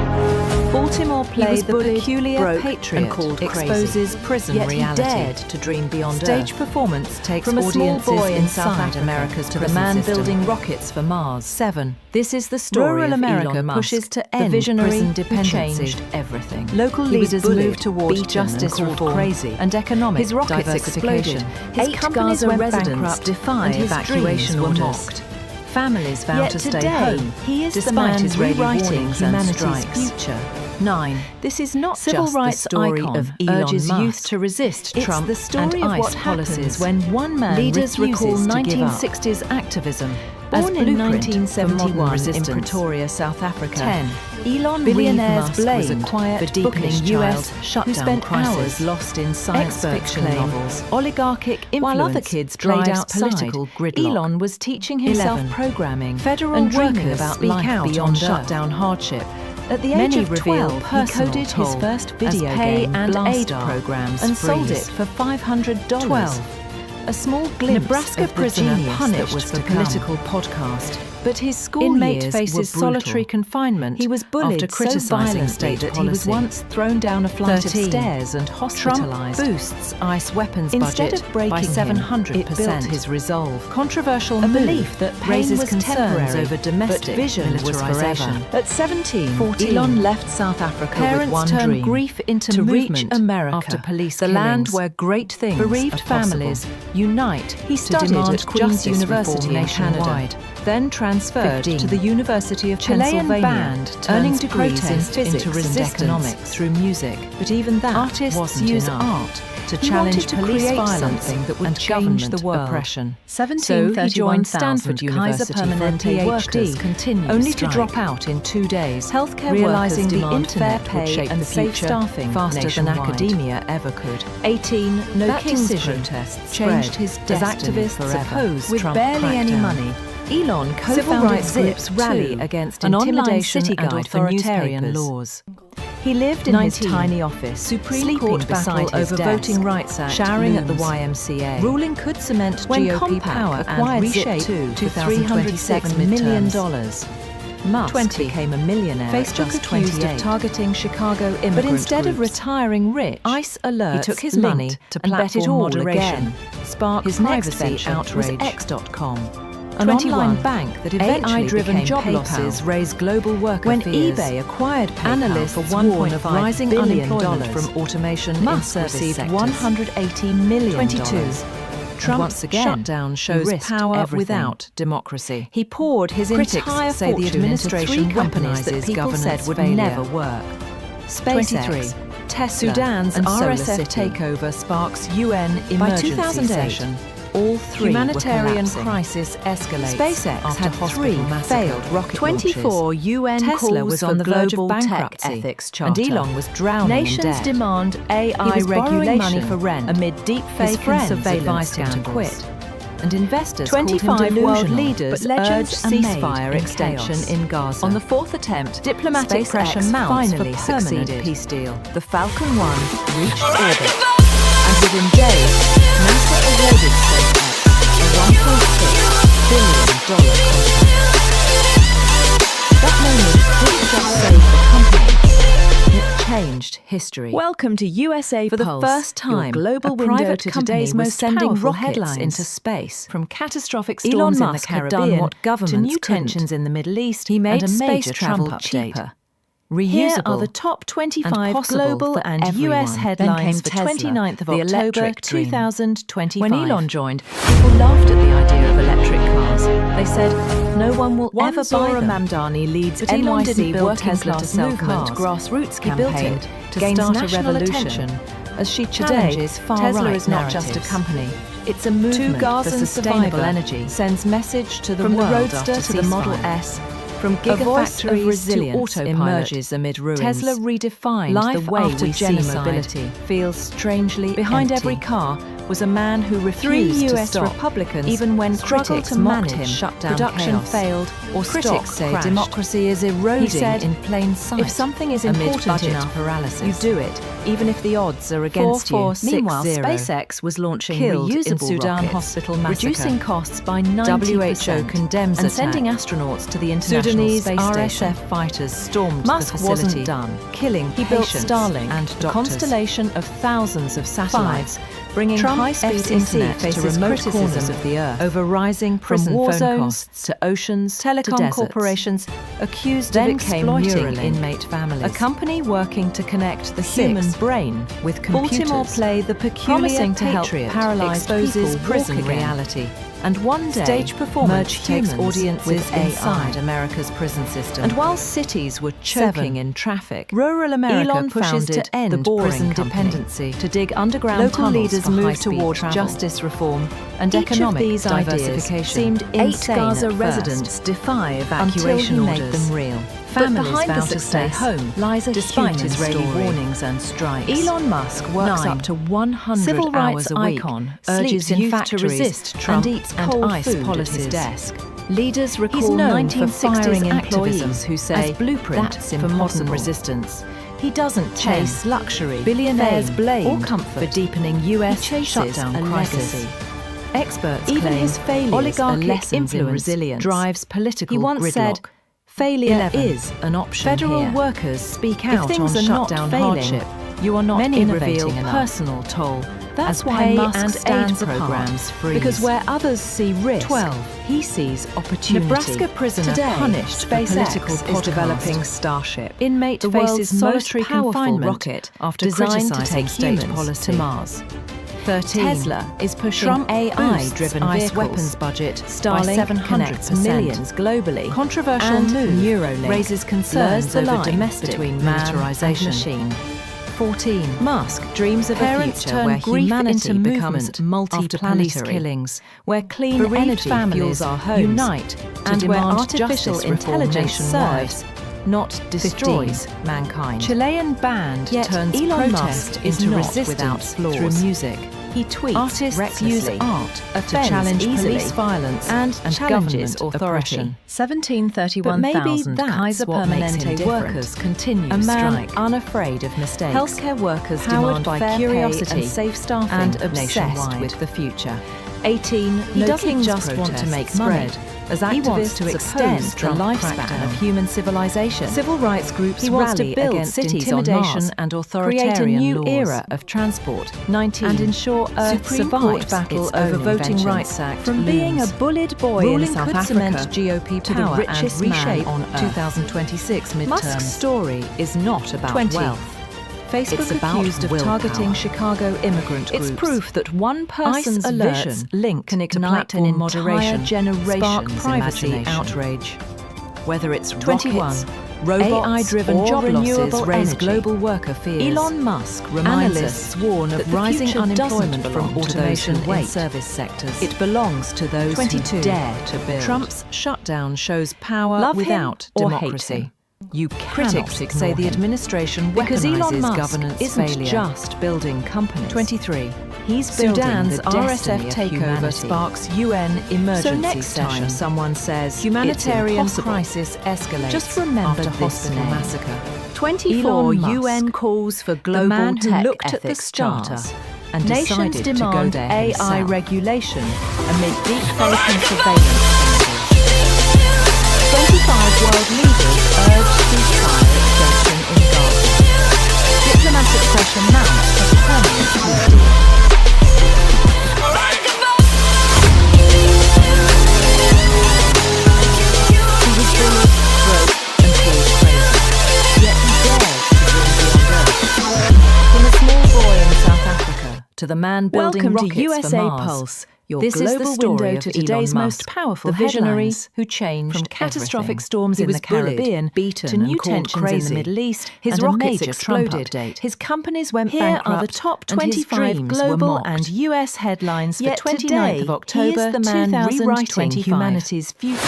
Baltimore play was The bullied, Peculiar broke, Patriot and called crazy. exposes prison Yet he reality. dared to dream beyond Stage Earth. performance takes From a small audiences boy in inside South Africa America's to the prison man system. building rockets for Mars. 7. This is the story Rural of America Elon Musk, pushes to the end visionary prison who dependency. changed everything. Local He was leaders bullied, moved toward beaten, justice and called reform crazy, and economic his rockets diversification. exploded. His 8 companies Gaza went residents bankrupt, defy and his evacuation dreams were orders. mocked. Families vow Yet to stay today, home, he is the despite man Israeli rewriting warnings and humanity's strikes. future. 9. This is not Civil just rights the story icon of Elon urges Musk. youth to resist It's Trump the story and of ICE what policies happens when one man Leaders recall refuses to give up. 1960s activism As born in blueprint for 1971 modern in resistance. Pretoria, South Africa. 10. Elon Billionaires Musk was a blamed quiet, for deepening bookish US child shutdown who spent crisis. hours lost in science Experts fiction claim novels. Oligarchic influence While other kids played drives outside, political gridlock. Elon was teaching himself 11. programming Federal and dreaming workers about speak life out beyond on shutdown hardship. At the age Many of reveal 12, he personal coded his toll first as video pay game and aid Blastar programs and sold freeze. it for $500. 12. A small glimpse Nebraska of the prisoner genius punished that was to the come. political podcast. But his school Inmate years faces were brutal. solitary confinement He was bullied after so criticizing violently state that he was policy. once thrown down a flight 13. of stairs and hospitalized. Trump boosts ICE weapons Instead budget of breaking by him, 700%. it built his resolve. Controversial A move belief that pain raises was concerns temporary, over domestic but vision was militarization. forever. At 17, 14. Elon left South Africa Parents with one turn dream: grief into to reach movement America after police the land killings. where great things Bereaved are possible. families unite. He studied to demand at Queen's justice University reform in Canada. nationwide. Then transferred 15. to the University of Chilean Pennsylvania, band earning turns degrees in protest physics into and resistance economics through music. But even that Artists wasn't use enough. art to He challenge wanted to police create violence something that would and change government the world. oppression. So he joined Stanford University for a PhD, only to drop out in 2 days, Healthcare realizing workers the demand internet fair would pay shape and the safe future staffing faster nationwide. than academia ever could. 18. No That King's decision protests changed spread his as destiny activists forever. opposed With Trump barely any crackdown. money, Elon Civil co-founded rights groups Zip rally 2, against an online intimidation city and guide for authoritarian newspapers. laws. He lived in his 19. tiny office, Supreme sleeping Court beside battle his over desk, Voting Rights Act showering at the looms. YMCA. Ruling could cement When GOP Compact power acquired and Zip reshape 2 to for $326 $326 million. million. Musk 20. became a millionaire at Facebook just accused 28. of targeting Chicago immigrant But instead of groups. retiring rich, ICE alerts he took his linked money to and bet it platform all moderation. again. Spark His next privacy venture outrage. was X.com. An 21. online bank that eventually AI-driven became job PayPal. losses raised global worker When fears. eBay acquired PayPal Analysts for warn $1.5 of rising billion unemployment from automation Musk in service received sectors. $180 million. 22. Trump's once again, shutdown he shows risked power everything. without democracy. He poured his Critics entire say the fortune into administration 3 companies that weaponizes people governance said would failure. never work. SpaceX, 23. Tesla Sudan's and Solar RSF City. takeover sparks UN By emergency 2008, session. All 3 humanitarian were collapsing. crisis escalates SpaceX after had 3 massacre. failed rocket 24 launches. UN Tesla calls was for on the verge of global bankruptcy, tech ethics and charter. Elon was drowning in Nations debt. demand AI He was borrowing regulation money for rent amid deep His fake and friends surveillance advised him to scandals. quit. and investors 25 world leaders but legends urge ceasefire extension in Gaza. On the fourth attempt, Diplomatic SpaceX pressure mounts finally for permanent succeeded. peace deal. The Falcon 1 reached orbit, and within days, NASA awarded SpaceX a $1.6 billion contract. That moment didn't just save the company, it changed history. Welcome to USApulse. For the first time, your global a window private to company today's was most sending powerful rockets headlines into space. From catastrophic Elon storms Musk in the had Caribbean done what governments to new couldn't. tensions in the Middle East, He made and a space major travel Trump update. cheaper, Here reusable, are the top 25 possible global for and everyone. US Then headlines came for Tesla, 29th of the October electric dream. 2025. When Elon joined, people laughed at the idea of electric cars. They said, no one will One ever buy Zora them. Mamdani leads But Elon NYC didn't build working Tesla to class sell movement cars. grassroots He built campaign it to gains start a national revolution. attention as she Today, challenges far-right Tesla is not just a narratives. company. It's a movement Two Gazan for sustainable survivor energy. Sends message to the From the world Roadster after to the Model ceasefire. S, From a voice gigafactories of resilience to autopilot emerges amid ruins. Tesla redefined Life the way after we see genocide mobility. Feels strangely Behind empty. every car was a man who refused Three to US stop, Republicans even when struggled critics to mocked manage him. shutdown Production chaos. failed, or Critics stock say crashed. democracy is eroding He said, in plain sight. If something is amid important budget enough, paralysis. you do it, even if the odds are against you. 4460. Meanwhile, SpaceX was launching Killed in reusable Sudan rockets, hospital massacre. reducing costs by 90%, WHO condemns and attack. sending astronauts to the International Sudanese Space Station. RSF fighters stormed Musk the facility, wasn't done, killing He built patients Starlink, and a doctors. constellation of thousands of satellites, bringing Trump high-speed FCC internet to faces remote criticism corners of the earth, over rising from prison war phone zones costs to oceans telecom to deserts. corporations accused then of came exploiting Neuralink, inmate families. a company working to connect the Six. human brain with computers. Baltimore play The Peculiar promising to help Patriot paralyzed exposes people prison walk again. reality. And one day, Stage performance merge takes humans audiences with inside AI. America's prison system. And while cities were choking 7. in traffic, Rural America Elon pushes pushes to end the boring prison company, dependency, to dig underground local tunnels leaders for move high-speed towards travel. justice reform and Each of economic these ideas diversification. seemed 8 insane Gaza at residents first, defy until evacuation he orders. made them real. But Families behind vow the to stay success home lies a despite human Israeli story. warnings and strikes. Elon Musk works 9. up to 100 Civil hours rights a week, icon urges sleeps in youth to factories resist Trump and eats and cold ice food at policies. his desk. Leaders recall He's known for 1960s firing employees employees who say as blueprint that's for impossible. modern resistance. He doesn't chase luxury, Billionaires fame, blamed or comfort for deepening US he chases shutdown a crisis. legacy. Experts Even claim his failures oligarchic are lessons in influence resilience. drives political He once gridlock. said, "Failure 11. is an option Federal here." workers speak If out things on are not shutdown failing, hardship. You are not many innovating reveal enough. personal toll. That's as why pay Musk and stands aid apart, programs freeze. because where others see risk, 12. he sees opportunity. Nebraska prisoner Today, punished for SpaceX political is podcast. developing Starship. Inmate the faces world's solitary most powerful confinement rocket after designed to criticizing take state humans policy. to Mars. 13. Tesla is pushing Trump AI-driven boosts ICE vehicles. weapons budget by Starlink 700%. connects millions globally. Controversial and move Neuralink raises concerns blurs the over line domestic between man militarization. and machine. 14. Musk dreams of Parents a future turn where grief humanity into becomes movement after police multi-planetary, killings, where clean bereaved energy families fuels our homes, unite and to where demand artificial justice reform intelligence nationwide. serves, not destroys mankind. Chilean band Yet turns Elon protest Musk is into not resistance without flaws. through music. He tweets Artists recklessly, use art to offends challenge easily police violence and challenges government authority. oppression. 1731,000 But maybe that's Kaiser what makes him Permanente different. workers continue A man strike. unafraid of mistakes. Healthcare workers Powered demand by fair curiosity pay and safe staffing and obsessed nationwide. with the future. 18. He No doesn't King's just want to protests make money. spread, as He activists wants to extend oppose the Trump lifespan crackdown. of human civilization. Civil rights groups He wants to rally build against cities on intimidation Mars, and create authoritarian a new laws. era of transport, 19. and ensure Earth Supreme survives Court battle its over own Voting inventions. Rights Act From being a looms. bullied boy in Ruling South could Africa cement GOP to the power richest and man reshape on Earth. 2026 midterms. Musk's story is not about 20. wealth. Facebook It's about accused of willpower. targeting Chicago immigrant groups. It's proof that one person's ICE alerts vision linked can to ignite platform an moderation, entire generation's spark privacy imagination. outrage. Whether it's 21. rockets, robots, AI-driven or job renewable losses raise energy. global worker fears. Elon Musk reminds Analysts us warn that of the rising future unemployment doesn't from belong to those automation who in wait. service sectors. It belongs to those 22. who dare to build. Trump's shutdown shows power Love him without or hate democracy. him. You Critics cannot say ignore the him. administration Because Elon weaponizes Musk governance isn't failure. just building companies. 23. He's building Sudan's the RSF destiny of takeover humanity. sparks UN emergency So next session. time someone says Humanitarian it's impossible, crisis escalates just remember after this hospital name. massacre. 24 Elon Musk, UN calls for global the man who tech looked at the ethics stars charter and Nations decided to go demand there AI himself. regulation amid deepfake and surveillance scandals. 25 world leaders urge ceasefire extension in Gaza. Diplomatic pressure mounts for permanent peace deal. He was bullied, broke, and called crazy. Yet he dared to dream beyond Earth. From a small boy in South Africa to the man building Welcome to rockets for Mars. USApulse, your This is the global story window of to Elon today's most Musk, powerful the visionary headlines. who changed From catastrophic everything. storms He in was the Caribbean, bullied, beaten, to new and called tensions in crazy. the Middle East, His and rockets a major exploded. Trump update. His companies went Here bankrupt. are the top and his 25 dreams were global mocked. and US headlines Yet for 29th today, of October, he is the man 2025. rewriting humanity's future.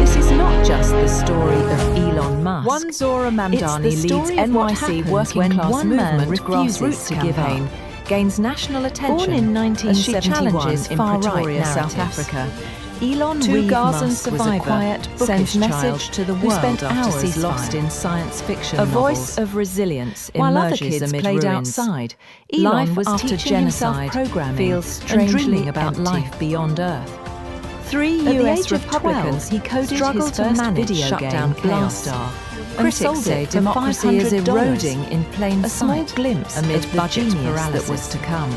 This is not just the story of Elon Musk. One Zora Mamdani It's the leads story of what NYC happens working when class one man movement refuses grassroots to to give campaign, up, gains national attention, Born in as she 1971 challenges in far-right Pretoria, South narratives. Africa. Elon Two Gazan Musk was a survivor quiet, sends bookish message child to the who world spent after hours ceasefire. lost in science fiction A novels. voice of resilience While other emerges kids amid played ruins. outside, Elon life was after teaching himself genocide programming feels and strangely dreaming about empty. life beyond Earth. 3 At the US age of Republicans 12, he coded struggled his to first manage video shutdown game chaos. Blastar. And Critics sold say it for democracy is $500. eroding in plain A small sight glimpse amid of the budget genius paralysis that was to come.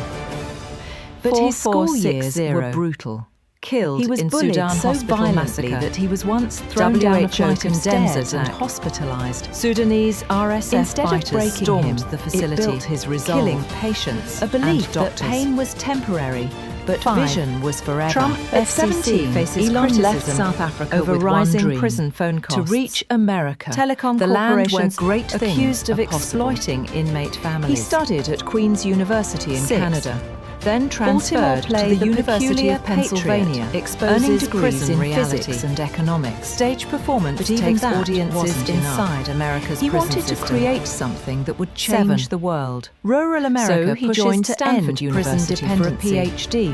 But his school 4460 years were brutal. Killed He was in bullied Sudan so hospital violently massacre that he was once thrown down a WHO flight of condemns stairs it and and hospitalized. Sudanese RSF Instead of fighters breaking stormed him, the it facility, built his resolve, killing patients a belief and that doctors. pain was temporary, but 5. vision was forever. Trump at FCC 17 faces Elon criticism left South Africa over with rising one dream, prison phone costs to reach America, Telecom the land where corporations great things accused of are possible. exploiting inmate families. He studied at Queen's University in 6. Canada, then Baltimore transferred to play the The University Peculiar of Pennsylvania, Patriot exposes earning degrees prison in physics physics and economics. Stage performance But even takes that audiences wasn't inside enough. America's He prison wanted to system. create something that would change 7. the world. Rural America So he pushes joined to Stanford end University prison for a dependency.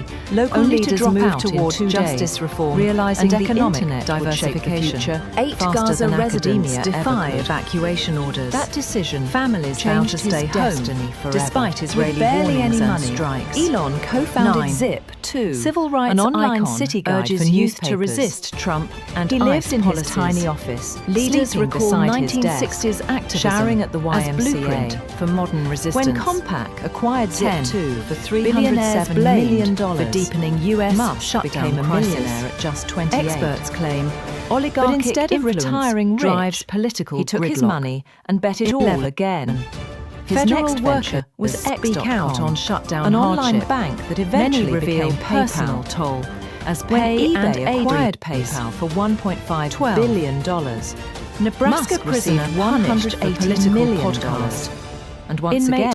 PhD, Local only leaders to drop move out toward in 2 justice days, reform, realizing and the economic internet would shape the diversification. future 8 faster Gaza than residents academia defy ever could. evacuation orders. That decision Families vowed changed to his stay destiny home, forever. despite Israeli With barely warnings any and money. strikes. Elon co-founded 9. Zip, Two, civil rights an online icon, city guide urges for youth newspapers to resist Trump and He ICE lived in policies. his tiny office. Leaders sleeping recall beside his 1960s desk, activism showering at the as YMCA. blueprint for modern resistance. When Compaq acquired 10. Zip2 for Billionaires $307 blamed million for deepening US Musk shutdown became a crisis. millionaire at just 28. Experts claim Oligarchic but instead of influence retiring drives rich, political he took his gridlock. money and bet it all 11. again. His Federal next Worker venture was was Speak Out X.com, on shutdown an hardship. online bank that eventually Many revealed became personal PayPal. toll as When Pay and eBay acquired agreed PayPal for $1.5 12. billion. Nebraska Musk prisoner received punished for $180 political million. podcast. And once Inmate again,